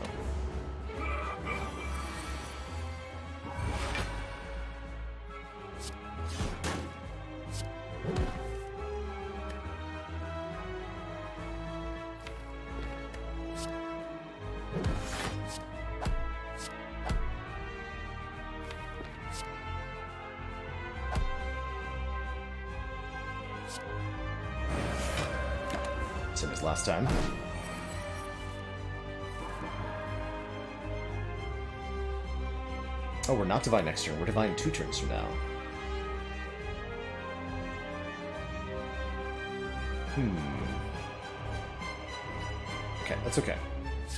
Same as last time. Oh, we're not Divine next turn. We're Divine 2 turns from now. Okay, that's okay.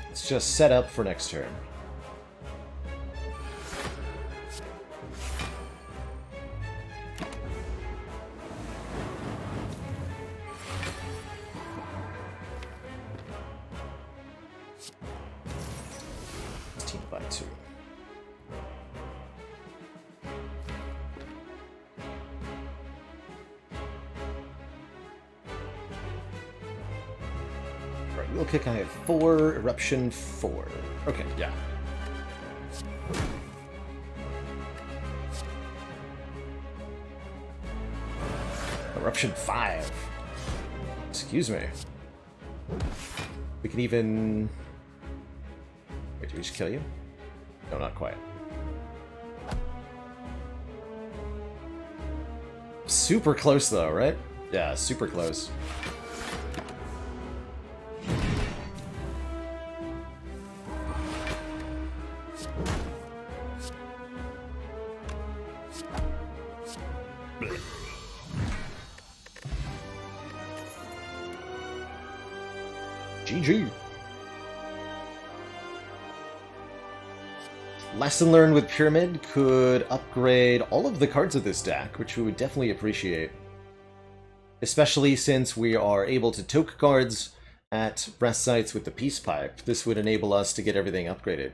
Let's just set up for next turn. Wheel kick, I have 4. Eruption, 4. Okay, yeah. Eruption, 5. Excuse me. We can even... Wait, did we just kill you? No, not quite. Super close, though, right? Yeah, super close. GG. Lesson learned with Pyramid could upgrade all of the cards of this deck, which we would definitely appreciate. Especially since we are able to toke cards at rest sites with the Peace Pipe. This would enable us to get everything upgraded.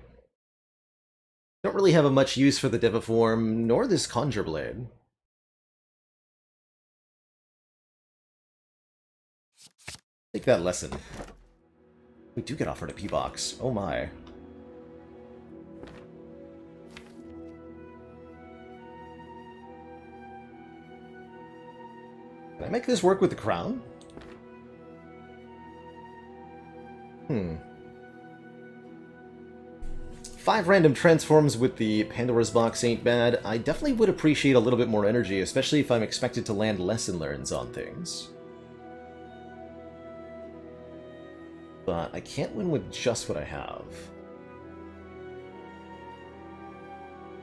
Don't really have a much use for the Deviform, nor this Conjure Blade. Take that lesson. We do get offered a P-Box. Oh my. Can I make this work with the crown? 5 random transforms with the Pandora's Box ain't bad. I definitely would appreciate a little bit more energy, especially if I'm expected to land lesson learns on things. But I can't win with just what I have.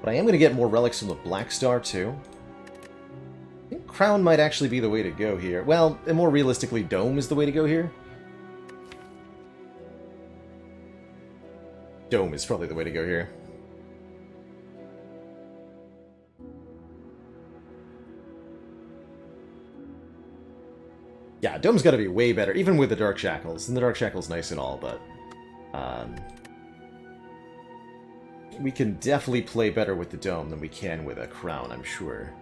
But I am going to get more relics from the Black Star, too. I think Crown might actually be the way to go here. Well, and more realistically, Dome is the way to go here. Dome is probably the way to go here. Yeah, Dome's got to be way better, even with the Dark Shackles. And the Dark Shackle's nice and all, but... we can definitely play better with the Dome than we can with a Crown, I'm sure.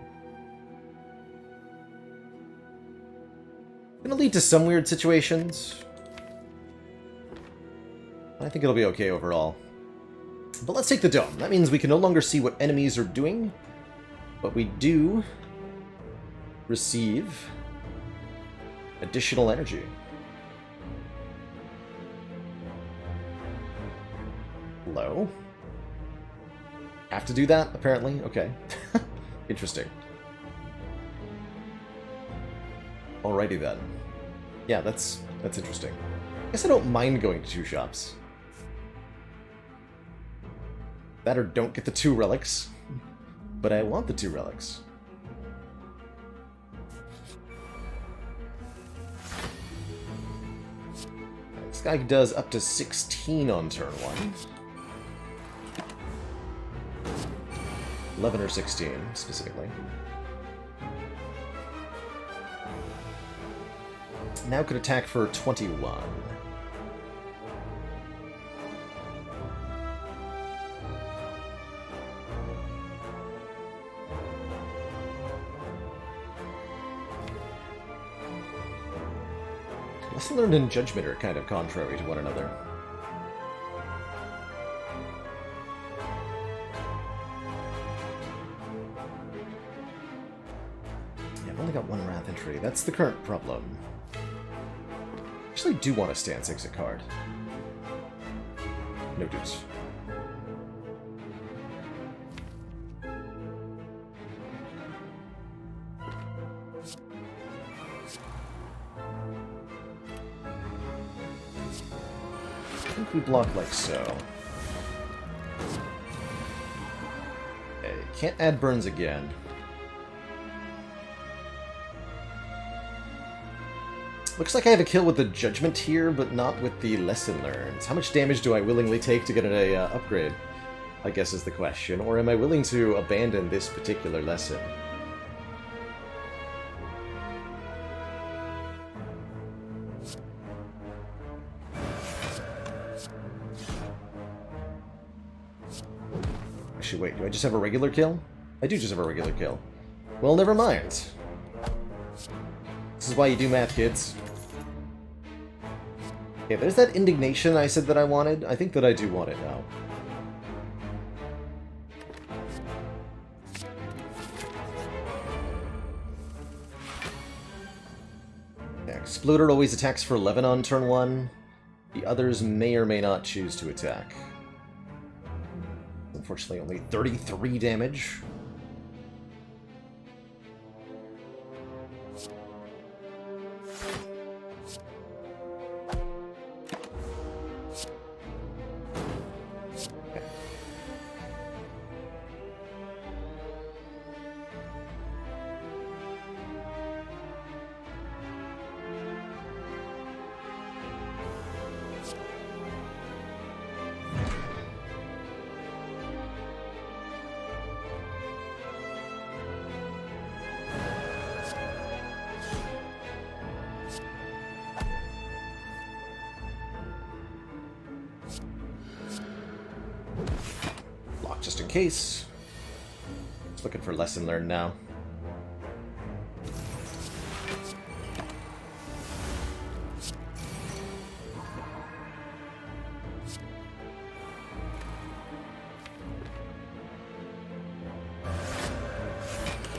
Gonna lead to some weird situations. I think it'll be okay overall. But let's take the Dome. That means we can no longer see what enemies are doing, but we do receive additional energy. Hello? Have to do that, apparently? Okay. Interesting. Alrighty then. Yeah, that's interesting. I guess I don't mind going to 2 shops. That or don't get the 2 relics. But I want the 2 relics. This guy does up to 16 on turn 1. 11 or 16, specifically. Now could attack for 21. Lesson learned and Judgment are kind of contrary to one another. Yeah, I've only got 1 Wrath entry. That's the current problem. I actually do want to stance exit card. No dudes. I think we block like so. Okay, can't add burns again. Looks like I have a kill with the Judgment here, but not with the Lesson Learns. How much damage do I willingly take to get an upgrade? I guess is the question. Or am I willing to abandon this particular lesson? Actually, wait, do I just have a regular kill? I do just have a regular kill. Well, never mind. This is why you do math, kids. Okay, there's that indignation I said that I wanted. I think that I do want it now. Okay. Exploder always attacks for 11 on turn 1. The others may or may not choose to attack. Unfortunately, only 33 damage. Just in case. Just looking for lesson learned now.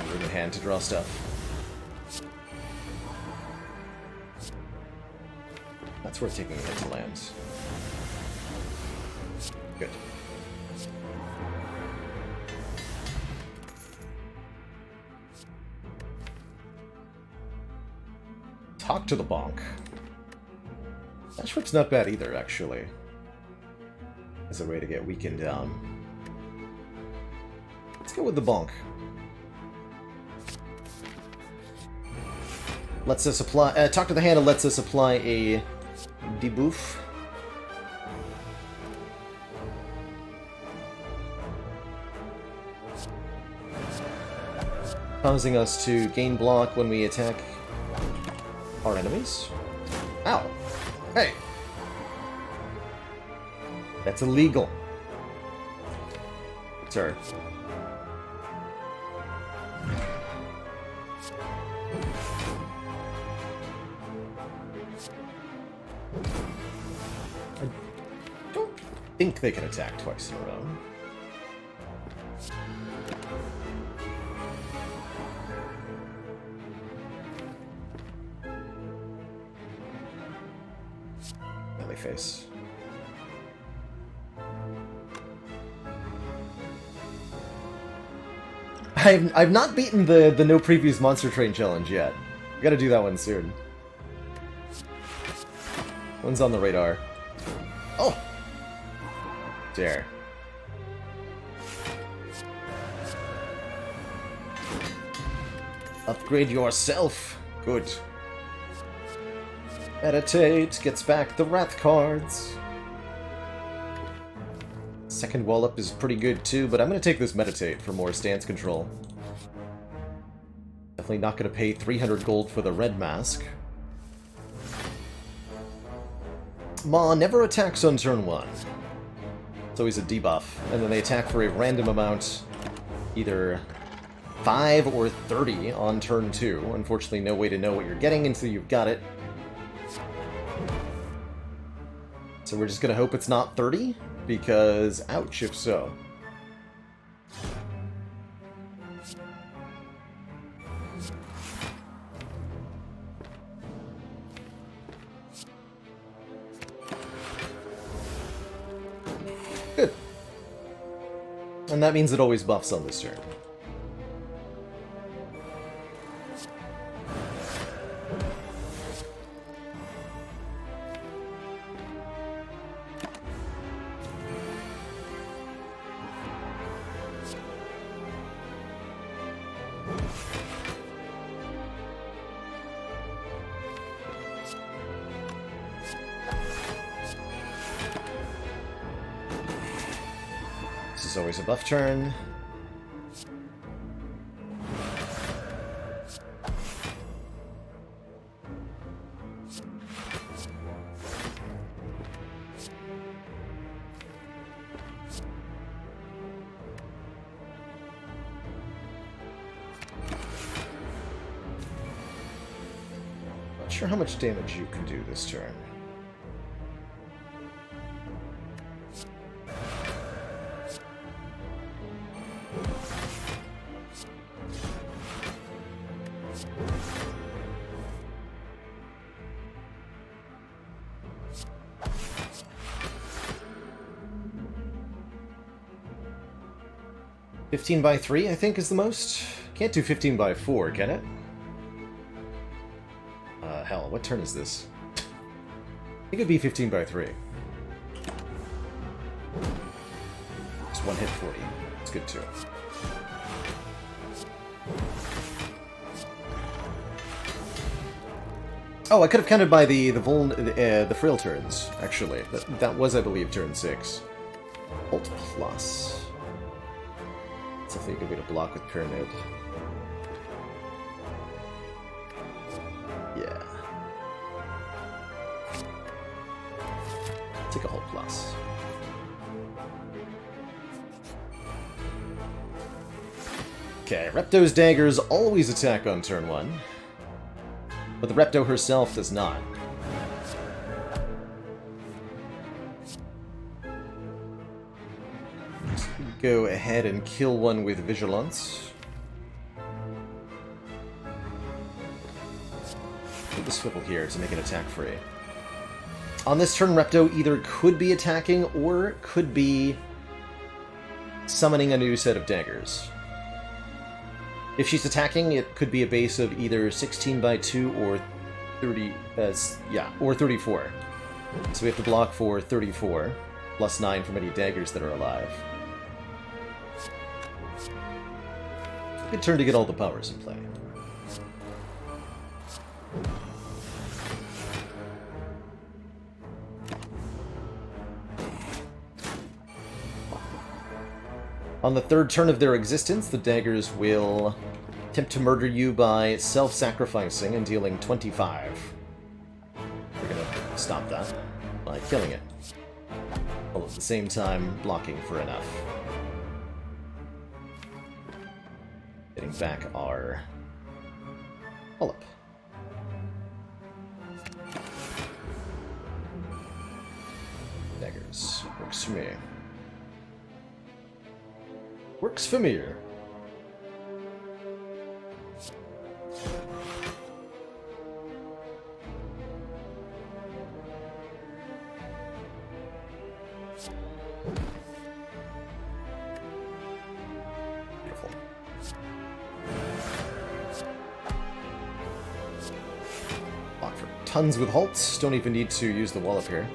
Room in hand to draw stuff. That's worth taking a hit to land. Good. Talk to the bonk. That trip's not bad either, actually. As a way to get weakened down. Let's go with the bonk. Lets us apply. Talk to the hand lets us apply a debuff. Causing us to gain block when we attack our enemies. Ow! Hey! That's illegal. Sir. I don't think they can attack twice in a row. Face. I've not beaten the no previous monster train challenge yet. I gotta do that one soon. One's on the radar. Oh! Dare. Upgrade yourself. Good. Meditate gets back the Wrath cards. Second wall up is pretty good too, but I'm going to take this Meditate for more stance control. Definitely not going to pay 300 gold for the red mask. Maw never attacks on turn 1. It's always a debuff, and then they attack for a random amount, either 5 or 30 on turn 2. Unfortunately, no way to know what you're getting until you've got it. So we're just gonna hope it's not 30, because ouch if so. Good. And that means it always buffs on this turn. This is always a buff turn. Not sure how much damage you can do this turn. 15 by 3, I think, is the most. Can't do 15 by 4, can it? Hell, what turn is this? I think it'd be 15 by 3. It's one hit 40. It's good too. Oh, I could have counted by the frail turns, actually. That was, I believe, turn 6. Alt plus. It's definitely a good way to block with Pyramid. Yeah. Take a Alt plus. Okay, Repto's daggers always attack on turn 1. But the Repto herself does not. Let's go ahead and kill one with Vigilance. Put the swivel here to make an attack free. On this turn, Repto either could be attacking or could be summoning a new set of daggers. If she's attacking, it could be a base of either 16 by 2 or 30, or 34. So we have to block for 34, plus 9 from any daggers that are alive. Good turn to get all the powers in play. On the third turn of their existence, the daggers will attempt to murder you by self-sacrificing and dealing 25. We're gonna stop that by killing it, while at the same time blocking for enough. Getting back our pull-up. Daggers. Works for me. Works for me. Beautiful. Block for tons with halts. Don't even need to use the wallop here.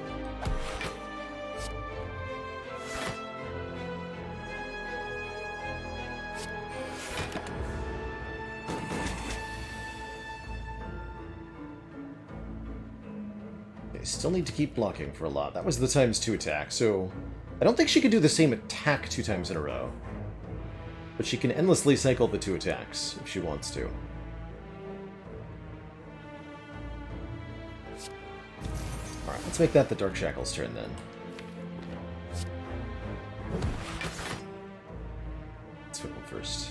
Still need to keep blocking for a lot. That was the ×2 attack, so I don't think she can do the same attack 2 times in a row. But she can endlessly cycle the 2 attacks if she wants to. Alright, let's make that the Dark Shackle's turn then. Let's whip him first.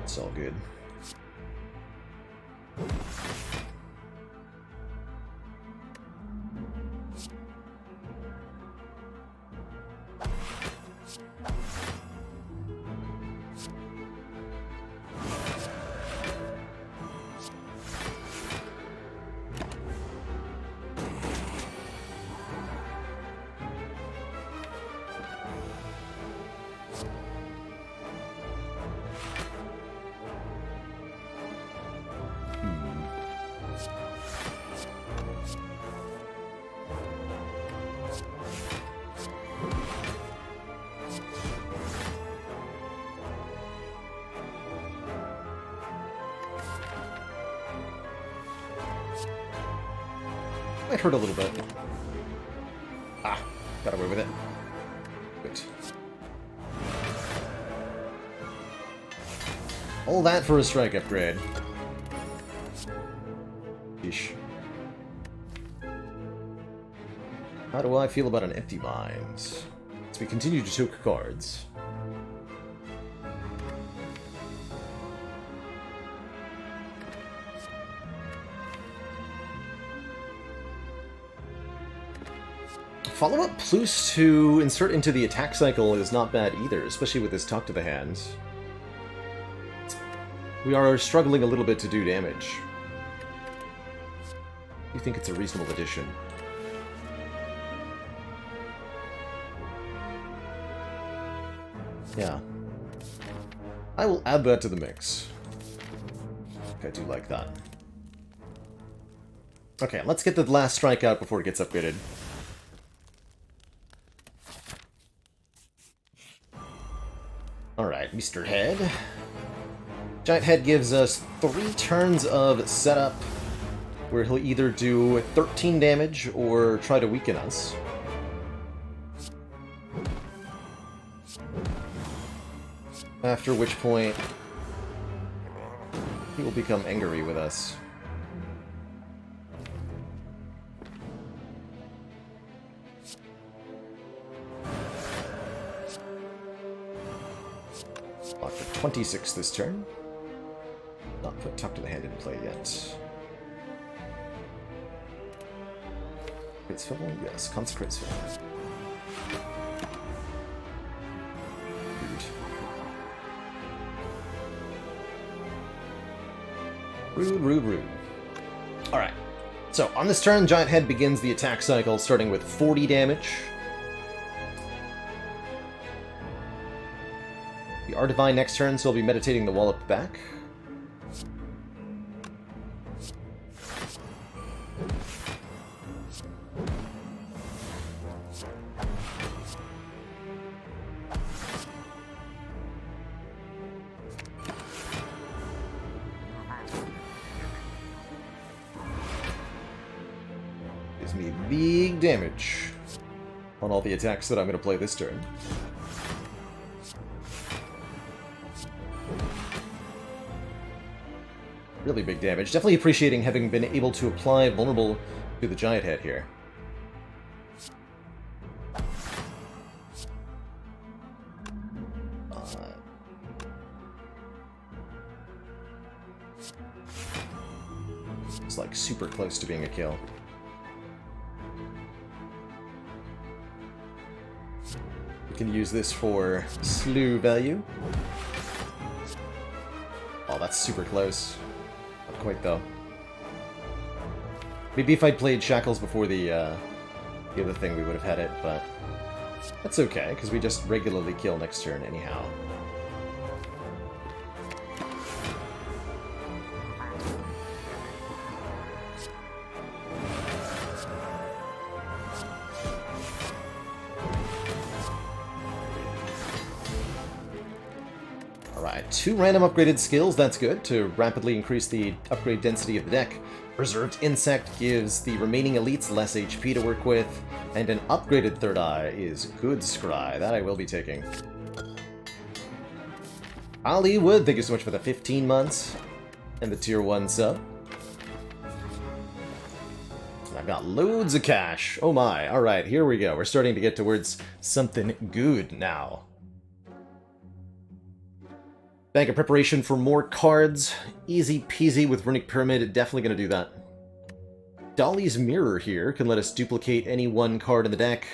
It's all good. Might hurt a little bit. Ah, got away with it. Good. All that for a strike upgrade. Yeesh. How do I feel about an empty mind? As we continue to choke cards. Follow-up plus to insert into the attack cycle is not bad either, especially with this Talk to the Hand. We are struggling a little bit to do damage. You think it's a reasonable addition? Yeah. I will add that to the mix. I do like that. Okay, let's get the last strike out before it gets upgraded. Alright, Mr. Head. Giant Head gives us 3 turns of setup, where he'll either do 13 damage or try to weaken us. After which point, he will become angry with us. Lock for 26 this turn. Not put Talk to the Hand in play yet. Consecrate's Fiddle? Yes, Consecrate's Fiddle. Rude. Alright. So, on this turn, Giant Head begins the attack cycle, starting with 40 damage. We are Divine next turn, so we'll be meditating the Wallop back. Gives me big damage on all the attacks that I'm going to play this turn. Really big damage. Definitely appreciating having been able to apply Vulnerable to the Giant Head here. It's like super close to being a kill. We can use this for slew value. Oh, that's super close. Not quite, though. Maybe if I'd played Shackles before the other thing, we would have had it, but that's okay, because we just regularly kill next turn anyhow. Alright, 2 random upgraded skills, that's good, to rapidly increase the upgrade density of the deck. Preserved Insect gives the remaining elites less HP to work with, and an upgraded Third Eye is good scry. That I will be taking. Hollywood, thank you so much for the 15 months, and the Tier 1 sub. I've got loads of cash. Oh my, alright, here we go. We're starting to get towards something good now. Bank of preparation for more cards. Easy peasy with Runic Pyramid, definitely going to do that. Dolly's Mirror here can let us duplicate any one card in the deck.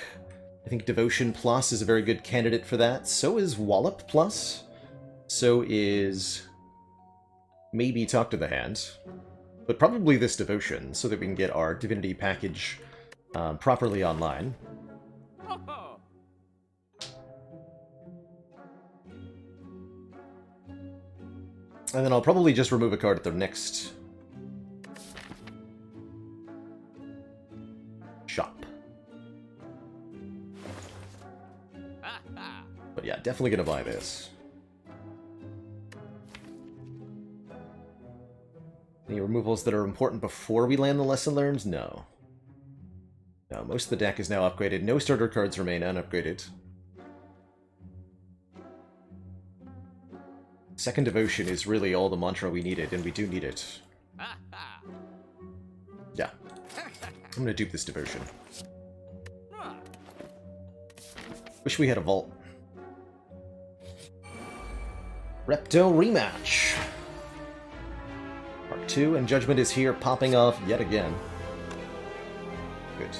I think Devotion Plus is a very good candidate for that. So is Wallop Plus. So is maybe Talk to the Hand. But probably this Devotion, so that we can get our Divinity package properly online. And then I'll probably just remove a card at the next shop. But yeah, definitely gonna buy this. Any removals that are important before we land the Lesson Learned? No. No, most of the deck is now upgraded. No starter cards remain unupgraded. Second Devotion is really all the mantra we needed, and we do need it. Yeah. I'm gonna dupe this Devotion. Wish we had a vault. Repto Rematch. Part 2, and Judgment is here, popping off yet again. Good.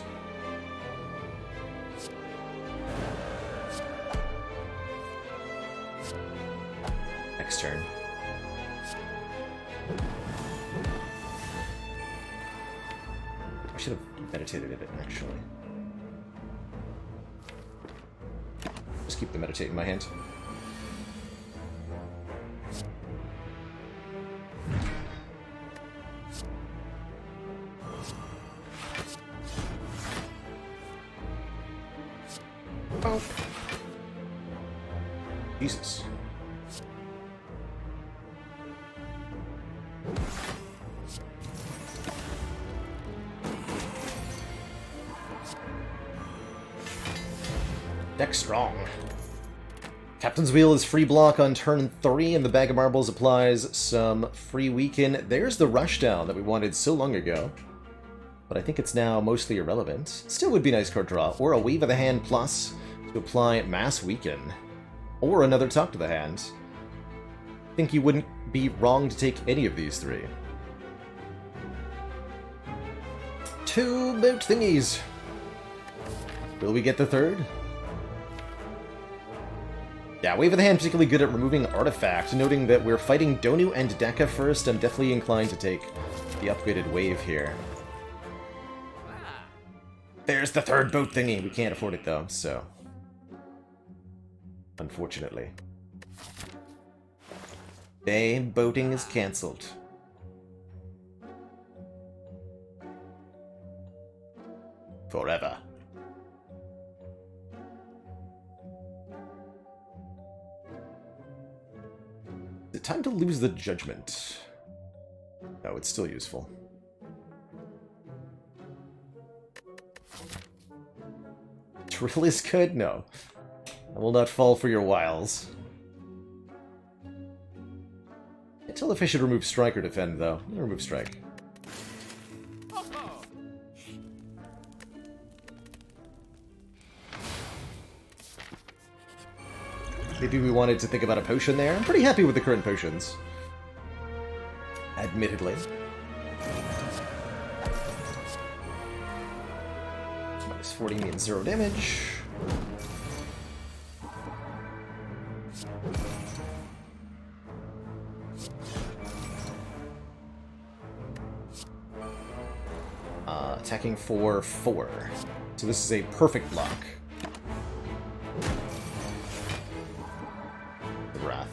Next turn. should have meditated a bit, actually. Just keep the meditate in my hand. Oh. Jesus. Deck strong. Captain's Wheel is free block on turn 3, and the Bag of Marbles applies some free weaken. There's the Rushdown that we wanted so long ago, but I think it's now mostly irrelevant. Still would be nice card draw, or a Wave of the Hand plus to apply Mass Weaken, or another Talk to the Hand. I think you wouldn't be wrong to take any of these three. 2 boot thingies. Will we get the third? Yeah, Wave of the Hand particularly good at removing Artifact. Noting that we're fighting Donu and Deka first, I'm definitely inclined to take the upgraded Wave here. There's the third boat thingy. We can't afford it though, so... unfortunately. Bay boating is cancelled. Forever. Is it time to lose the judgment? No, it's still useful. Drill is good? No. I will not fall for your wiles. Can't tell if I should remove strike or defend, though. I'm gonna remove strike. Maybe we wanted to think about a potion there. I'm pretty happy with the current potions. Admittedly. Minus 40 means 0 damage. Attacking for 4. So this is a perfect block. The Wrath.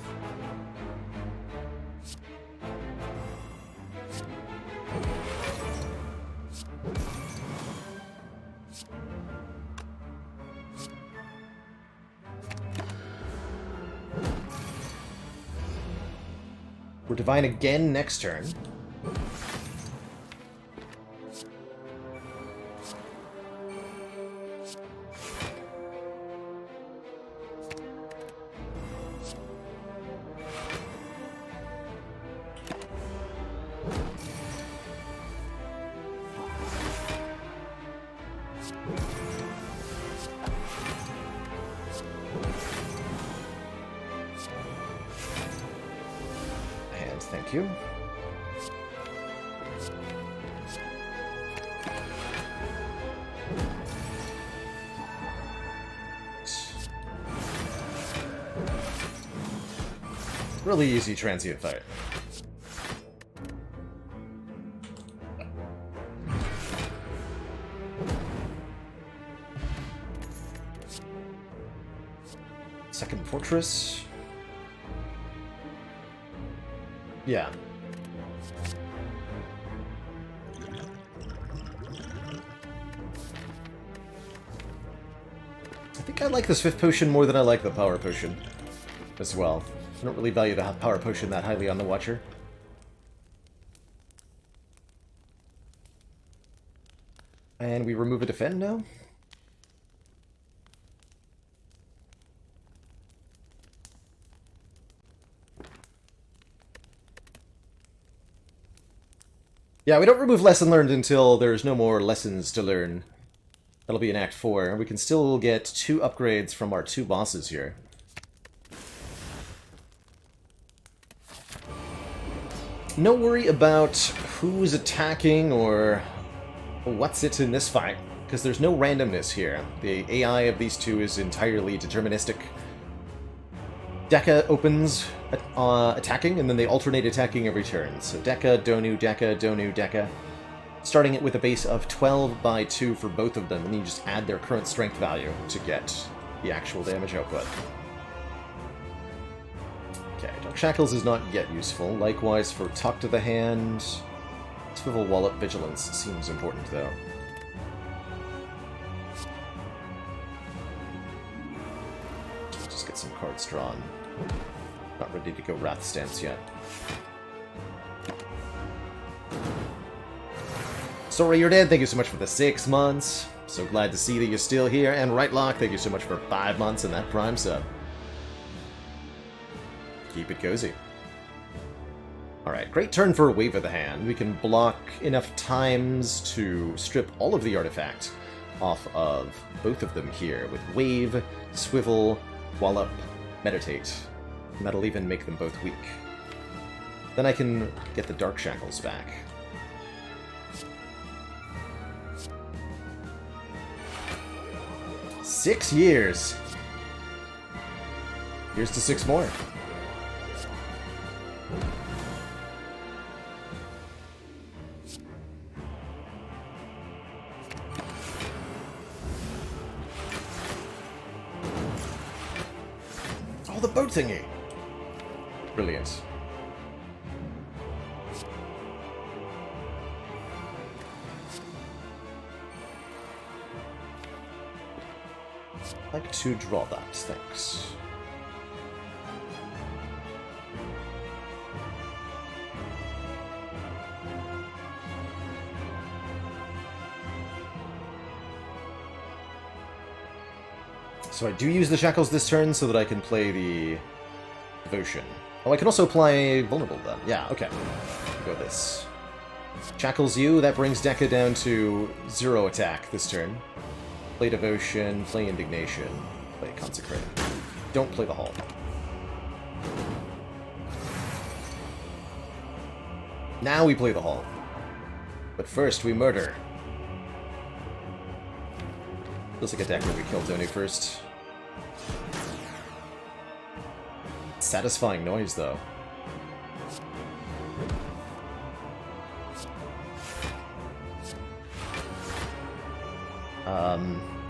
We're Divine again next turn. Thank you. Really easy transient fight. Second Fortress. Yeah. I think I like this 5th potion more than I like the power potion as well. I don't really value the power potion that highly on the Watcher. And we remove a defend now? Yeah, we don't remove Lesson Learned until there's no more lessons to learn. That'll be in Act 4. We can still get 2 upgrades from our 2 bosses here. No worry about who's attacking or what's it in this fight, because there's no randomness here. The AI of these 2 is entirely deterministic. Deka opens attacking, and then they alternate attacking every turn. So Deka, Donu, Deka, Donu, Deka. starting it with a base of 12 by 2 for both of them, and then you just add their current strength value to get the actual damage output. Okay, Dark Shackles is not yet useful. Likewise for Tuck to the Hand. Swivel Wallet Vigilance seems important, though. Just get some cards drawn. Not ready to go Wrath Stance yet. Sorry you're dead, thank you so much for the 6 months. So glad to see that you're still here. And Rightlock, thank you so much for 5 months and that Prime sub. Keep it cozy. Alright, great turn for Wave of the Hand. We can block enough times to strip all of the artifact off of both of them here with Wave, Swivel, Wallop, Meditate. And that'll even make them both weak. Then I can get the Dark Shackles back. Six years! Here's to 6 more. Oh, the boat thingy! Brilliant. I'd like to draw that, thanks. So I do use the Shackles this turn so that I can play the Devotion. Oh, I can also play Vulnerable then. Yeah, okay. Go this. Shackles you, that brings Deca down to 0 attack this turn. Play Devotion, play Indignation, play Consecrate. Don't play the Hall. Now we play the Hall. But first we murder. Feels like a deck where we kill Zoni first. Satisfying noise, though.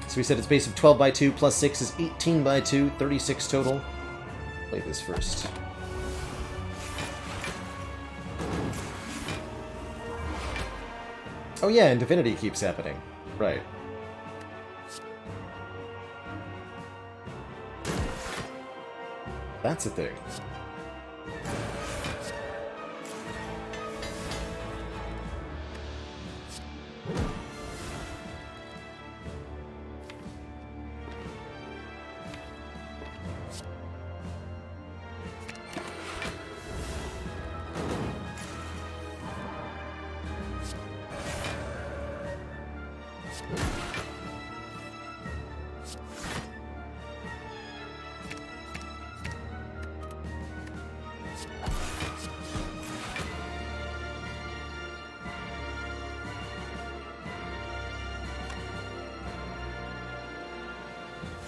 So we said it's base of 12 by 2 plus 6 is 18 by 2, 36 total. Play this first. Oh yeah, and Divinity keeps happening. Right. That's a thing.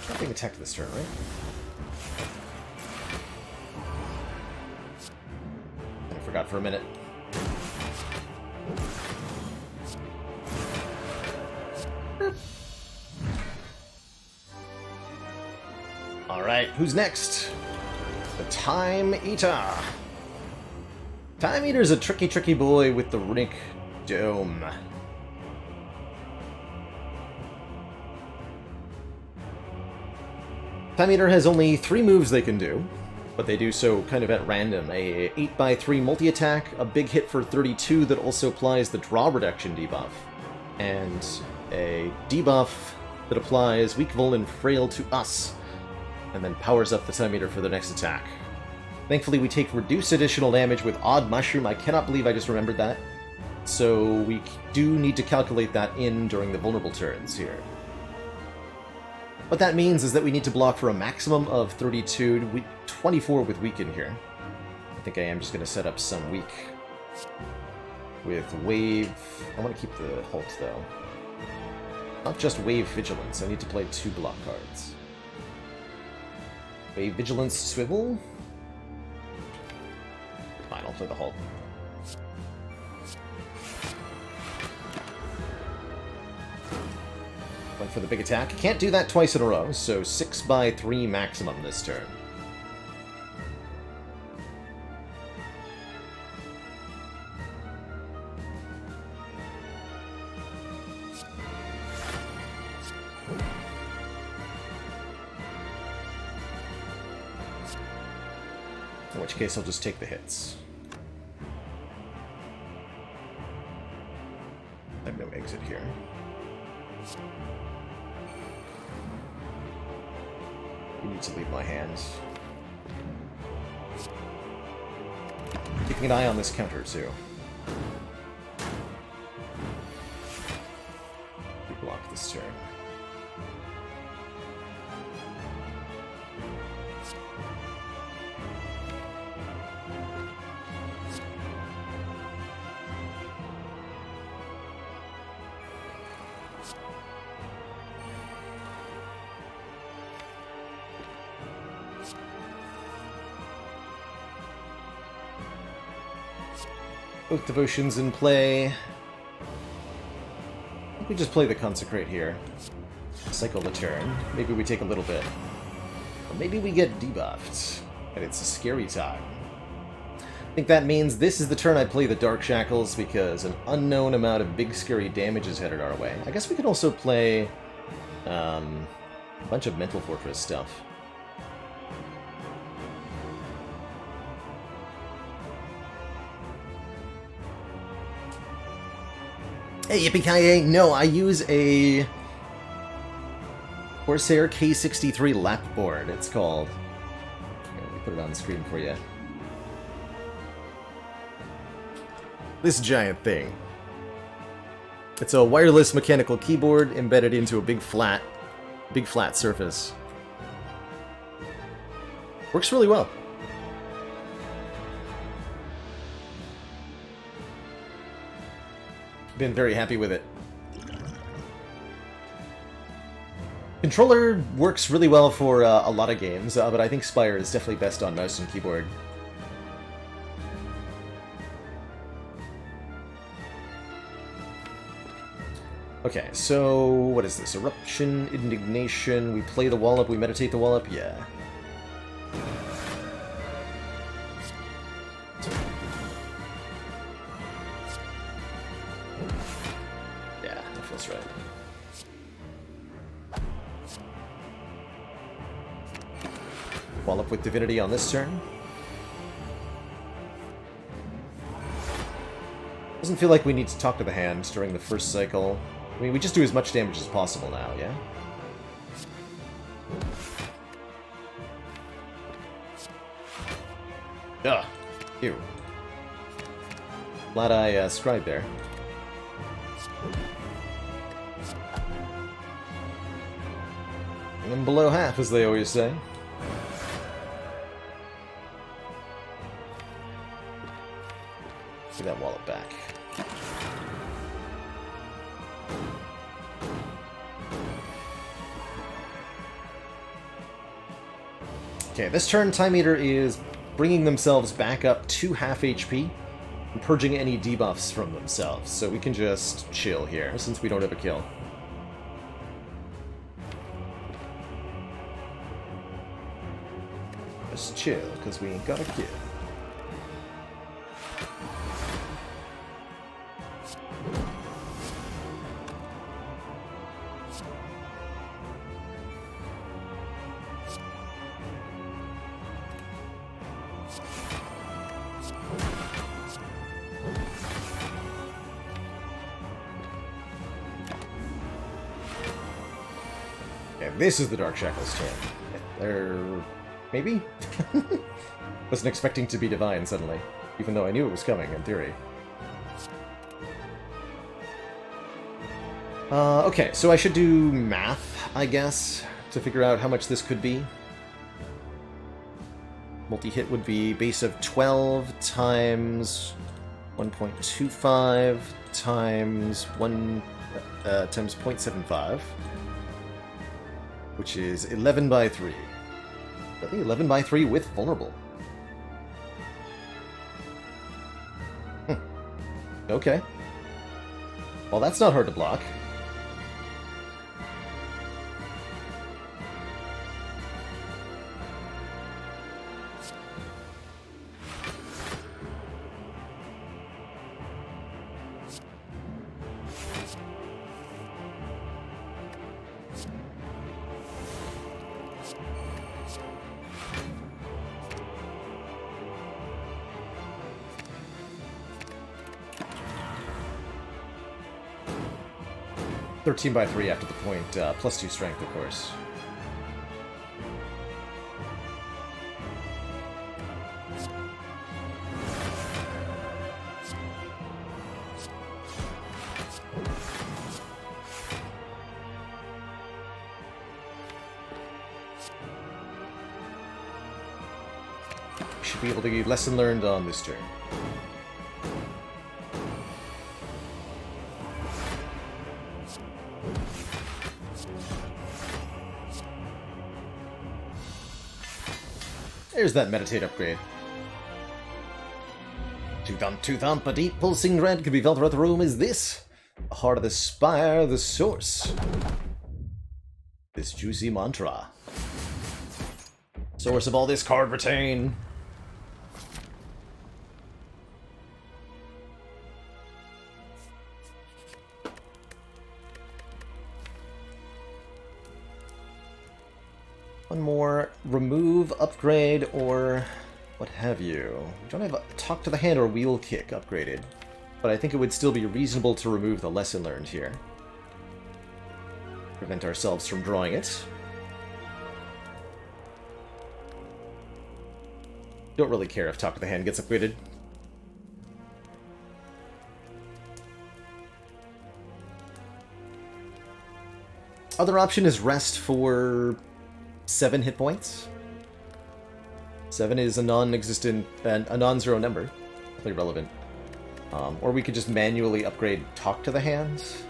Not being attacked this turn, right? I forgot for a minute. Alright, who's next? The Time Eater. Time Eater's a tricky boy with the runic dome. Time Eater has only 3 moves they can do, but they do so kind of at random. A 8x3 multi-attack, a big hit for 32 that also applies the draw reduction debuff, and a debuff that applies weak, vul, and frail to us, and then powers up the Time Eater for the next attack. Thankfully, we take reduced additional damage with Odd Mushroom. I cannot believe I just remembered that. So we do need to calculate that in during the vulnerable turns here. What that means is that we need to block for a maximum of 32, 24 with weaken here. I think I am just going to set up some weak with Wave. I want to keep the Halt, though. Not just Wave Vigilance. I need to play 2 block cards. Wave Vigilance Swivel. Fine, I'll play the Halt. Went for the big attack. Can't do that twice in a row, so 6/3 maximum this turn. In which case, I'll just take the hits. I have no exit here. You need to leave my hands. Keeping an eye on this counter, too. We block this turn. Both devotions in play. I think we just play the Consecrate here. Cycle the turn. Maybe we take a little bit. Or maybe we get debuffed. And it's a scary time. I think that means this is the turn I play the Dark Shackles because an unknown amount of big scary damage is headed our way. I guess we could also play a bunch of Mental Fortress stuff. Hey, yippee-ki-yay! No, I use a Corsair K63 lap board, it's called. Here, let me put it on the screen for you. This giant thing. It's a wireless mechanical keyboard embedded into a big flat surface. Works really well. Been very happy with it. Controller works really well for a lot of games, but I think Spire is definitely best on mouse and keyboard. Okay, so what is this? Eruption, Indignation, we play the Wallop, we meditate the Wallop? Yeah. That's right. Wallop with Divinity on this turn. Doesn't feel like we need to talk to the hand during the first cycle. I mean, we just do as much damage as possible now, yeah? Ugh. Ew. Glad I scribed there. And below half, as they always say. Get that wallet back. Okay, this turn, Time Eater is bringing themselves back up to half HP and purging any debuffs from themselves, so we can just chill here, since we don't have a kill. Just chill, because we ain't got a kill. This is the Dark Shackles turn. Maybe? Wasn't expecting to be divine suddenly, even though I knew it was coming, in theory. Okay, so I should do math, I guess, to figure out how much this could be. Multi-hit would be base of 12 times 1.25 times 0.75. Which is 11 by 3. I think 11 by 3 with vulnerable. Okay. Well, that's not hard to block. 13 by 3 after the point, +2 strength, of course. Should be able to get lesson learned on this turn. There's that meditate upgrade. Two thump, a deep pulsing dread can be felt throughout the room. Is this the heart of the Spire, the source? This juicy mantra. Source of all this card retain. One more remove, upgrade, or what have you. We don't have a talk to the hand or wheel kick upgraded, but I think it would still be reasonable to remove the lesson learned here. Prevent ourselves from drawing it. Don't really care if talk to the hand gets upgraded. Other option is rest for 7 hit points. 7 is a non-existent, a non-zero number. Really relevant. Or we could just manually upgrade Talk to the Hands.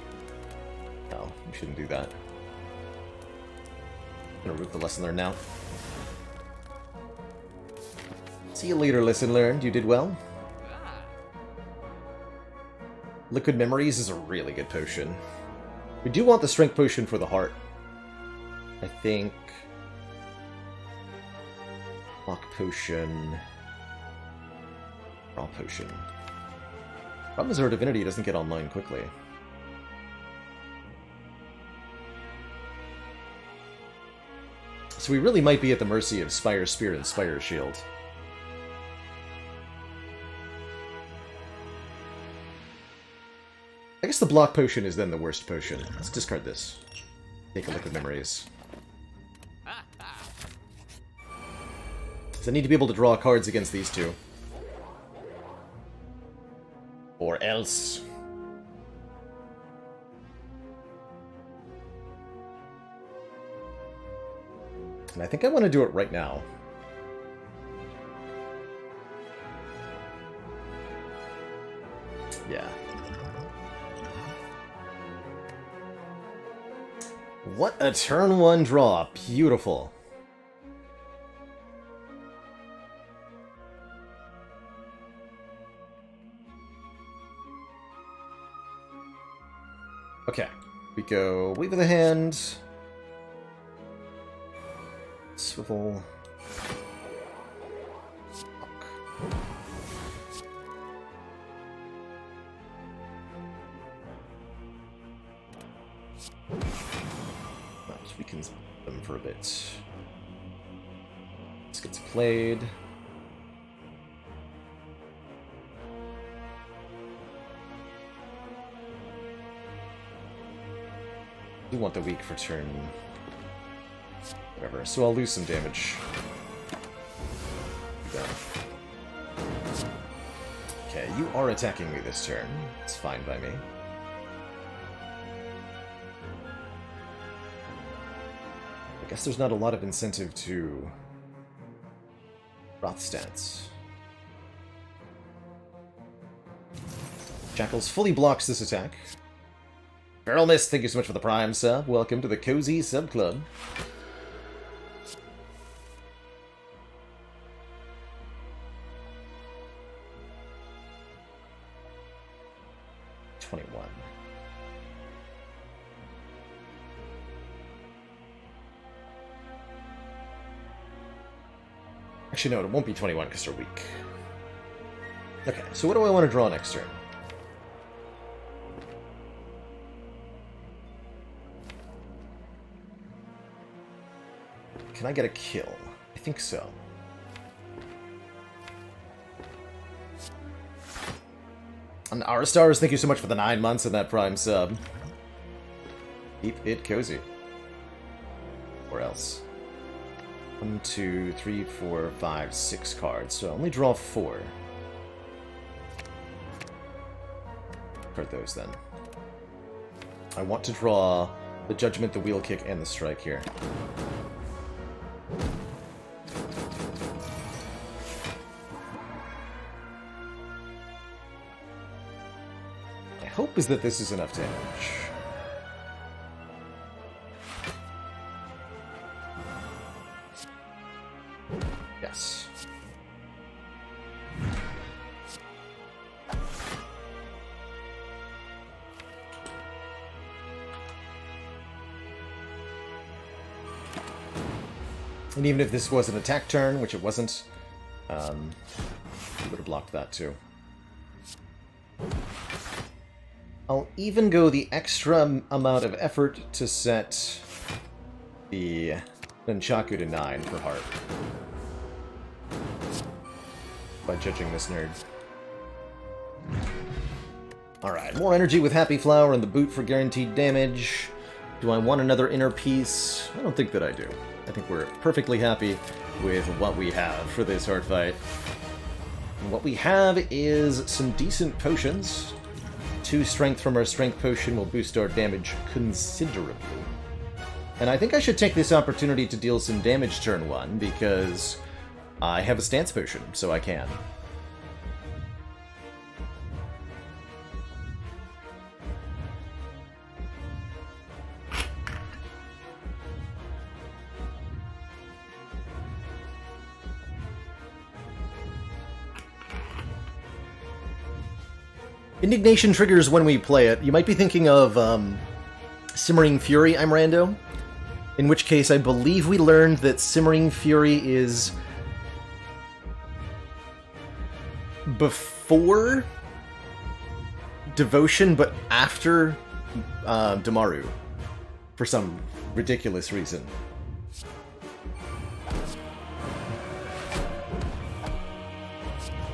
No, we shouldn't do that. I'm gonna root the lesson learned now. See you later, lesson learned. You did well. Liquid Memories is a really good potion. We do want the strength potion for the heart. I think... Lock potion... Raw potion. Problem is our divinity doesn't get online quickly. So we really might be at the mercy of Spire Spear and Spire Shield. I guess the block potion is then the worst potion. Let's discard this. Take a look at memories. So I need to be able to draw cards against these two. Or else. And I think I want to do it right now. Yeah. What a turn 1 draw. Beautiful. Okay. We go Wave of the Hand. Swivel. Lock. That weakens them for a bit. This gets played. I do want the weak for turn... whatever, so I'll lose some damage. Okay, you are attacking me this turn. It's fine by me. I guess there's not a lot of incentive to... Roth stats. Jackals fully blocks this attack. Barrel Mist, thank you so much for the Prime sub. Welcome to the Cozy Sub Club. Actually, no, it won't be 21 because they're weak. Okay, so what do I want to draw next turn? Can I get a kill? I think so. And our stars, thank you so much for the 9 months and that Prime sub. Keep it cozy. Or else. 1, 2, 3, 4, 5, 6 cards. So I only draw 4. For those then. I want to draw the Judgment, the Wheel Kick, and the Strike here. My hope is that this is enough damage. Yes. And even if this was an attack turn, which it wasn't, we would have blocked that too. I'll even go the extra amount of effort to set the Nunchaku to 9 for Heart. By judging this nerd. Alright, more energy with Happy Flower and the boot for guaranteed damage. Do I want another inner piece? I don't think that I do. I think we're perfectly happy with what we have for this hard fight. And what we have is some decent potions. 2 strength from our strength potion will boost our damage considerably. And I think I should take this opportunity to deal some damage turn 1, because I have a stance potion, so I can. Indignation triggers when we play it. You might be thinking of Simmering Fury, I'm rando. In which case, I believe we learned that Simmering Fury is before Devotion, but after Damaru, for some ridiculous reason.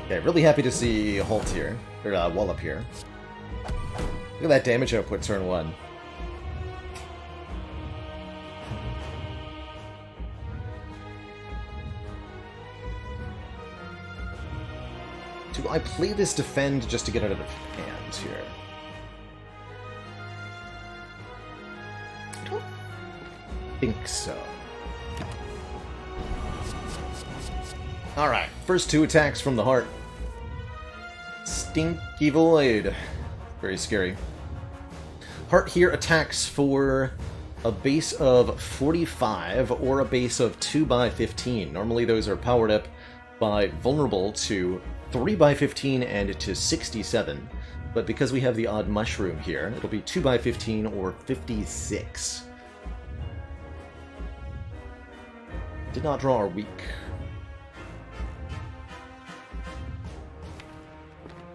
Okay, really happy to see Halt here, or Wallop here. Look at that damage output turn 1. Do I play this defend just to get it out of hand here? I don't think so. Alright, first 2 attacks from the heart. Stinky Void. Very scary. Heart here attacks for a base of 45 or a base of 2x15. Normally those are powered up by vulnerable to 3x15 and to 67. But because we have the odd mushroom here, it'll be 2x15 or 56. Did not draw our weak.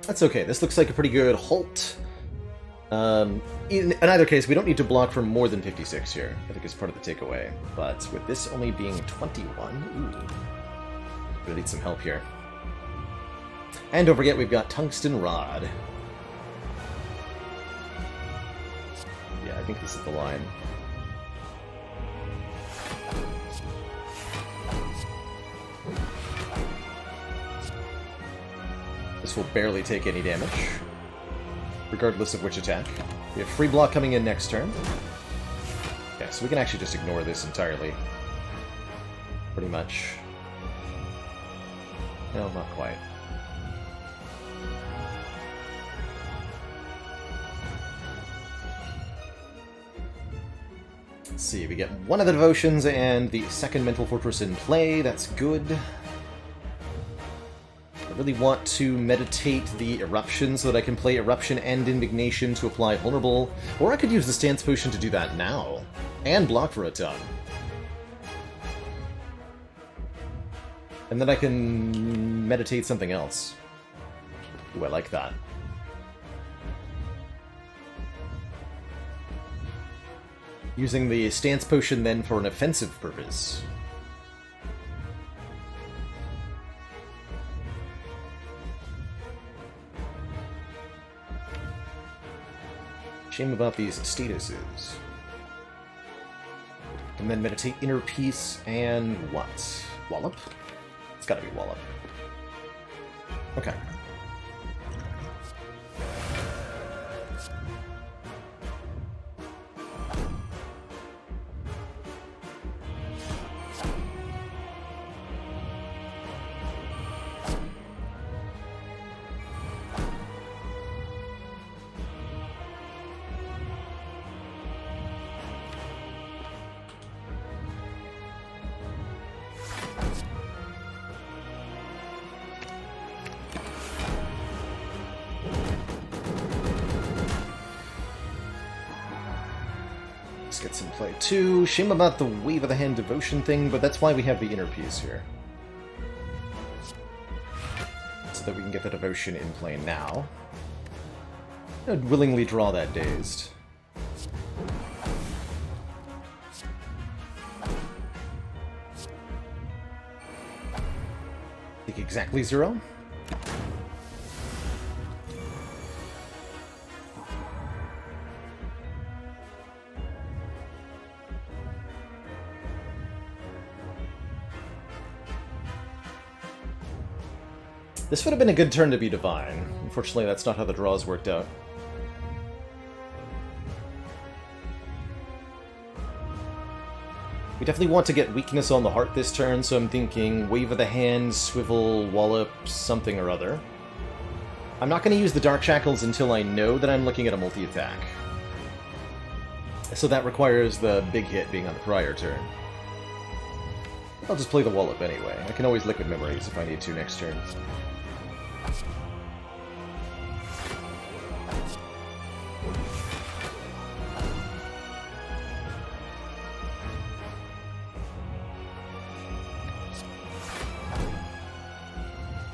That's okay. This looks like a pretty good halt. In either case, we don't need to block for more than 56 here. I think it's part of the takeaway. But with this only being 21, ooh, gonna need some help here. And don't forget, we've got Tungsten Rod. Yeah, I think this is the line. This will barely take any damage, regardless of which attack. We have free block coming in next turn. Okay, so we can actually just ignore this entirely. Pretty much. No, not quite. Let's see, we get one of the devotions and the second Mental Fortress in play. That's good. I really want to meditate the Eruption so that I can play Eruption and Indignation to apply Vulnerable, or I could use the Stance Potion to do that now, and block for a ton. And then I can meditate something else. Ooh, I like that. Using the Stance Potion then for an offensive purpose. Shame about these statuses. And then meditate inner peace and what? Wallop? It's gotta be Wallop. Okay. Gets in play too. Shame about the Wave of the Hand devotion thing, but that's why we have the inner piece here. So that we can get the devotion in play now. I'd willingly draw that dazed. Take exactly 0. This would have been a good turn to be Divine. Unfortunately, that's not how the draws worked out. We definitely want to get weakness on the heart this turn, so I'm thinking Wave of the Hand, Swivel, Wallop, something or other. I'm not going to use the Dark Shackles until I know that I'm looking at a multi-attack. So that requires the big hit being on the prior turn. I'll just play the Wallop anyway. I can always Liquid Memories if I need to next turn.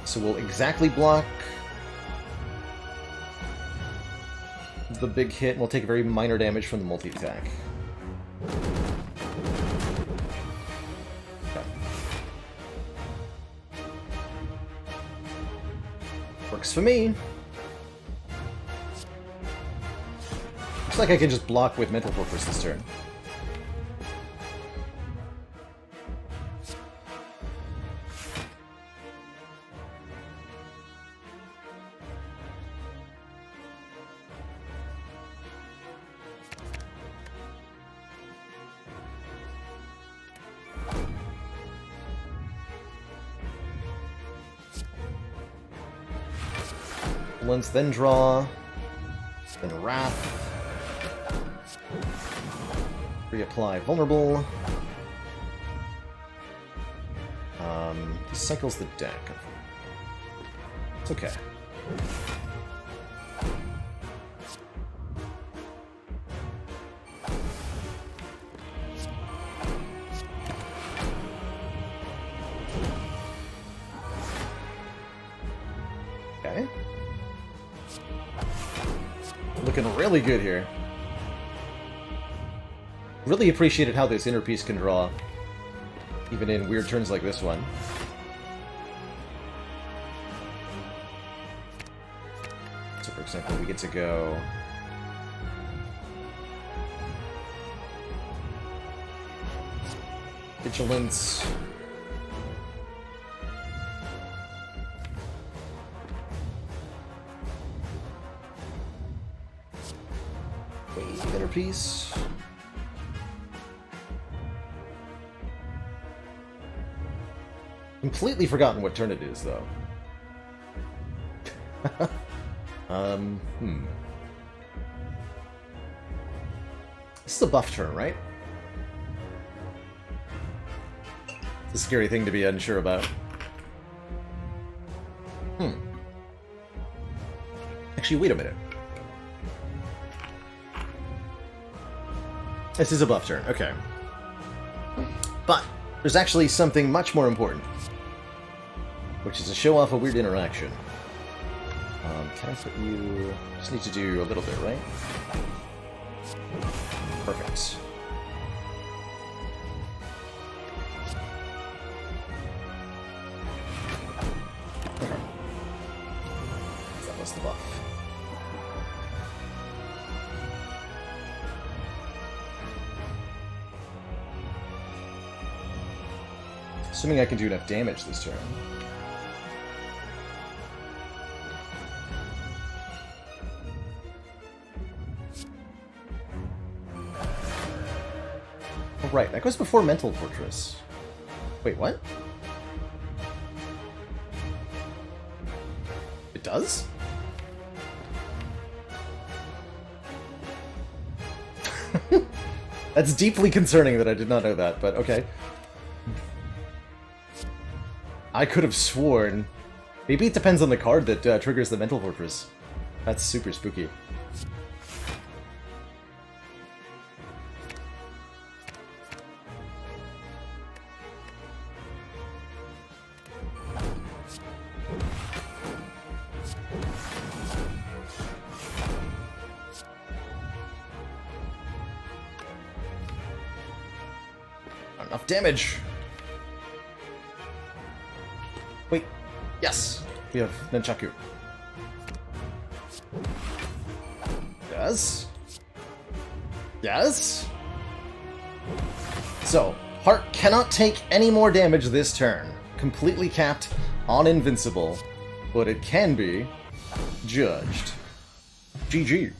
So we'll exactly block the big hit, and we'll take very minor damage from the multi-attack. Okay. Works for me. Looks like I can just block with Mental Fortress this turn. Then draw, then Wrath, reapply Vulnerable. This cycles the deck. It's okay. Okay. Looking really good here. Really appreciated how this inner piece can draw, even in weird turns like this one. So for example, we get to go... Vigilance... Piece. Completely forgotten what turn it is, though. This is a buff turn, right? It's a scary thing to be unsure about. Actually, wait a minute. This is a buff turn, okay. But there's actually something much more important, which is to show off a weird interaction. Can I put you... Just need to do a little bit, right? Perfect. Okay. That was the buff. Assuming I can do enough damage this turn. Oh, right, that goes before Mental Fortress. Wait, what? It does? That's deeply concerning that I did not know that, but okay. I could have sworn... Maybe it depends on the card that triggers the Mental Fortress. That's super spooky. Not enough damage. Wait, yes, we have Nunchaku. Yes. Yes. So, Heart cannot take any more damage this turn. Completely capped on Invincible, but it can be judged. GG.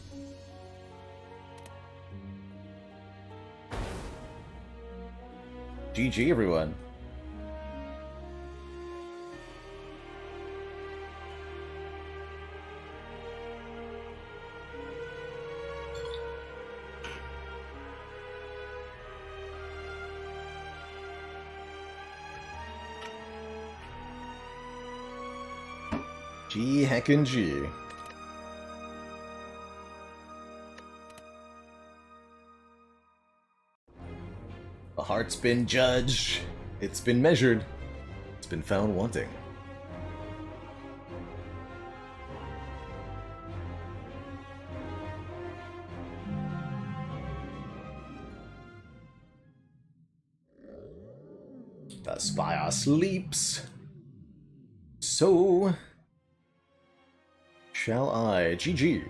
GG, everyone. G heckin' G. The heart's been judged. It's been measured. It's been found wanting. The Spire sleeps. So... shall I? GG.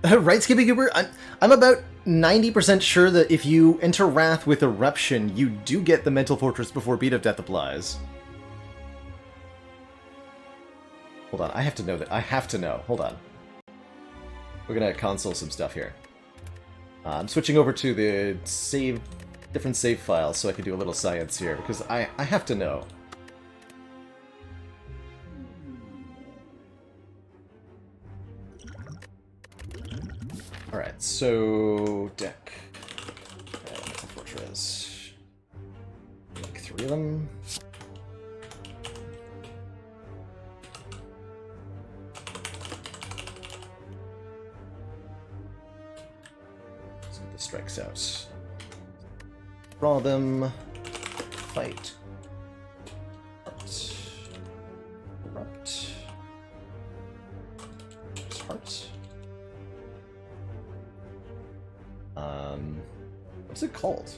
Right, Skippy Cooper? I'm about 90% sure that if you enter Wrath with Eruption, you do get the Mental Fortress before Beat of Death applies. Hold on, I have to know that. I have to know. Hold on. We're gonna console some stuff here. I'm switching over to the different save files so I can do a little science here, because I have to know. Alright, so... deck. Mental Fortress. Like 3 of them. So this strikes out. Draw them. Fight. Heart. Erupt. Heart. What's it called?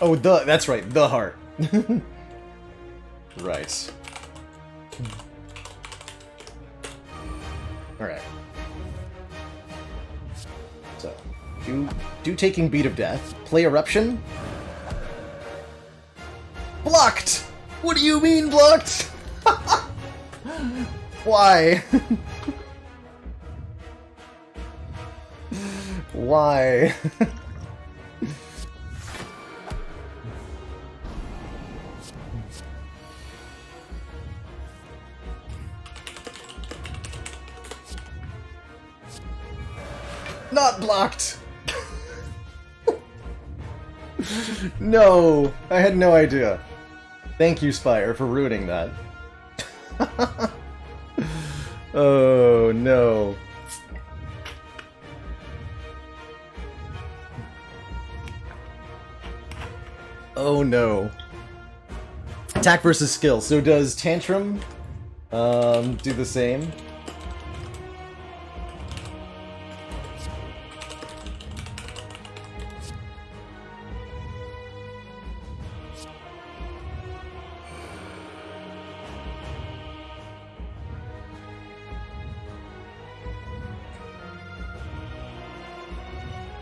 Oh, that's right, the heart. Right. Alright. So, do taking Beat of Death, play Eruption. Blocked! What do you mean blocked? Why? Why? Not blocked! No! I had no idea. Thank you, Spire, for ruining that. Oh, no. Oh, no. Attack versus skill. So does Tantrum do the same?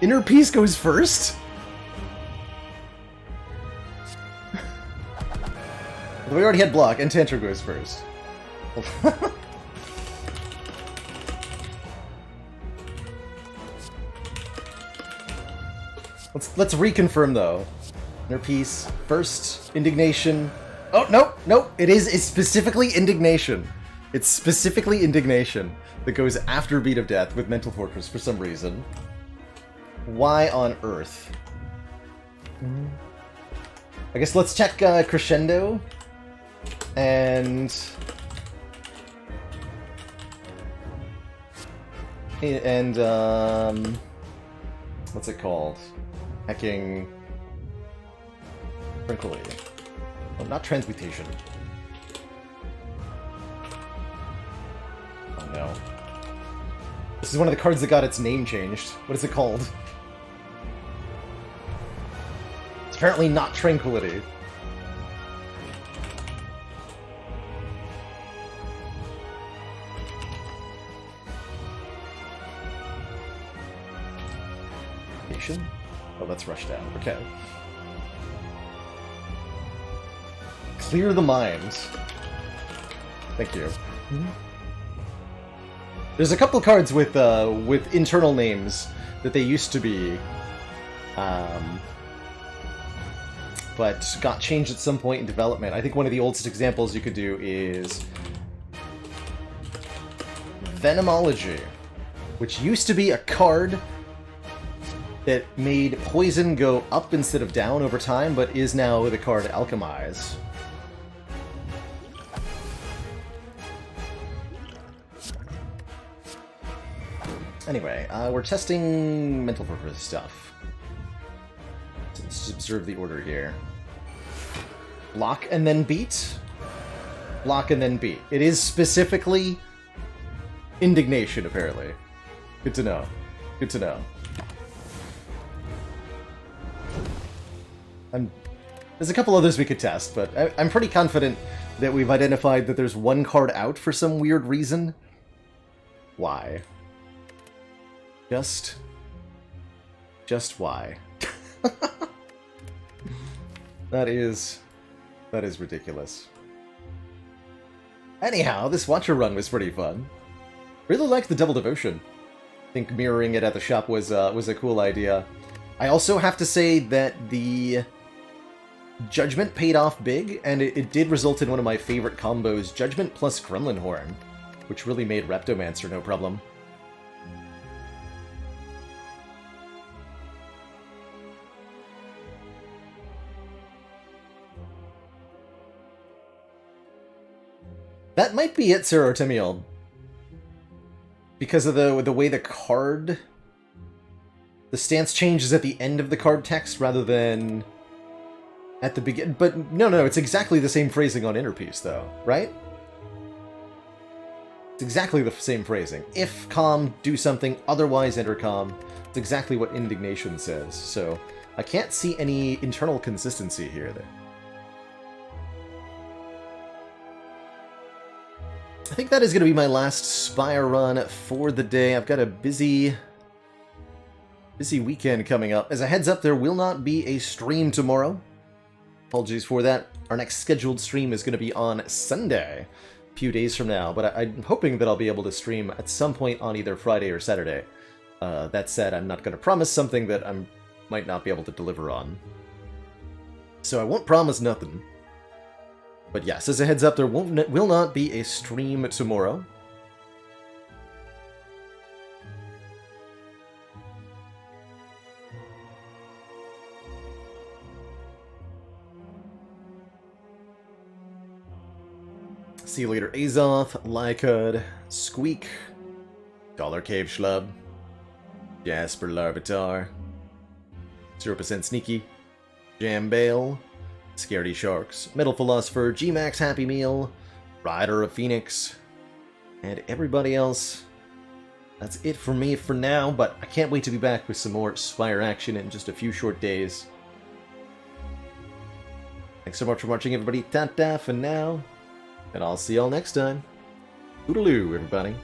Inner Peace goes first? We already had block, and Tantra goes first. Let's reconfirm though. Inner Peace first, Indignation. Oh no, it's specifically Indignation. It's specifically Indignation that goes after Beat of Death with Mental Fortress for some reason. Why on earth? I guess let's check Crescendo. And what's it called? Hacking Tranquility. Oh, not Transmutation. Oh no. This is one of the cards that got its name changed. What is it called? It's apparently not Tranquility. Oh, that's rushed out. Okay. Clear the mind. Thank you. There's a couple cards with internal names that they used to be, but got changed at some point in development. I think one of the oldest examples you could do is Venomology, which used to be a card that made poison go up instead of down over time, but is now the card Alchemize. Anyway, we're testing Mental Fortress stuff. So let's just observe the order here. Block and then beat. Block and then beat. It is specifically Indignation, apparently. Good to know. Good to know. There's a couple others we could test, but I'm pretty confident that we've identified that there's one card out for some weird reason. Why? Just why? That is ridiculous. Anyhow, this Watcher run was pretty fun. Really liked the Double Devotion. I think mirroring it at the shop was a cool idea. I also have to say that the Judgment paid off big, and it did result in one of my favorite combos, Judgment plus Gremlin Horn, which really made Reptomancer no problem. That might be it, Sir Artemiel. Because of the way the card... The stance changes at the end of the card text rather than at the begin. But no, it's exactly the same phrasing on Inner Peace, though, right? It's exactly the same phrasing. If calm, do something, otherwise enter calm. It's exactly what Indignation says, so I can't see any internal consistency here. I think that is going to be my last Spire run for the day. I've got a busy weekend coming up. As a heads up, there will not be a stream tomorrow. Apologies for that. Our next scheduled stream is going to be on Sunday, a few days from now, but I'm hoping that I'll be able to stream at some point on either Friday or Saturday. That said, I'm not going to promise something that I might not be able to deliver on. So I won't promise nothing. But yes, as a heads up, there will not be a stream tomorrow. See you later, Azoth, Lycud, Squeak, Dollar Cave Schlub, Jasper Larvitar, 0% Sneaky, Jambale, Scaredy Sharks, Metal Philosopher, G-Max Happy Meal, Rider of Phoenix, and everybody else. That's it for me for now, but I can't wait to be back with some more Spire action in just a few short days. Thanks so much for watching, everybody. Ta-ta for now. And I'll see y'all next time. Toodaloo, everybody.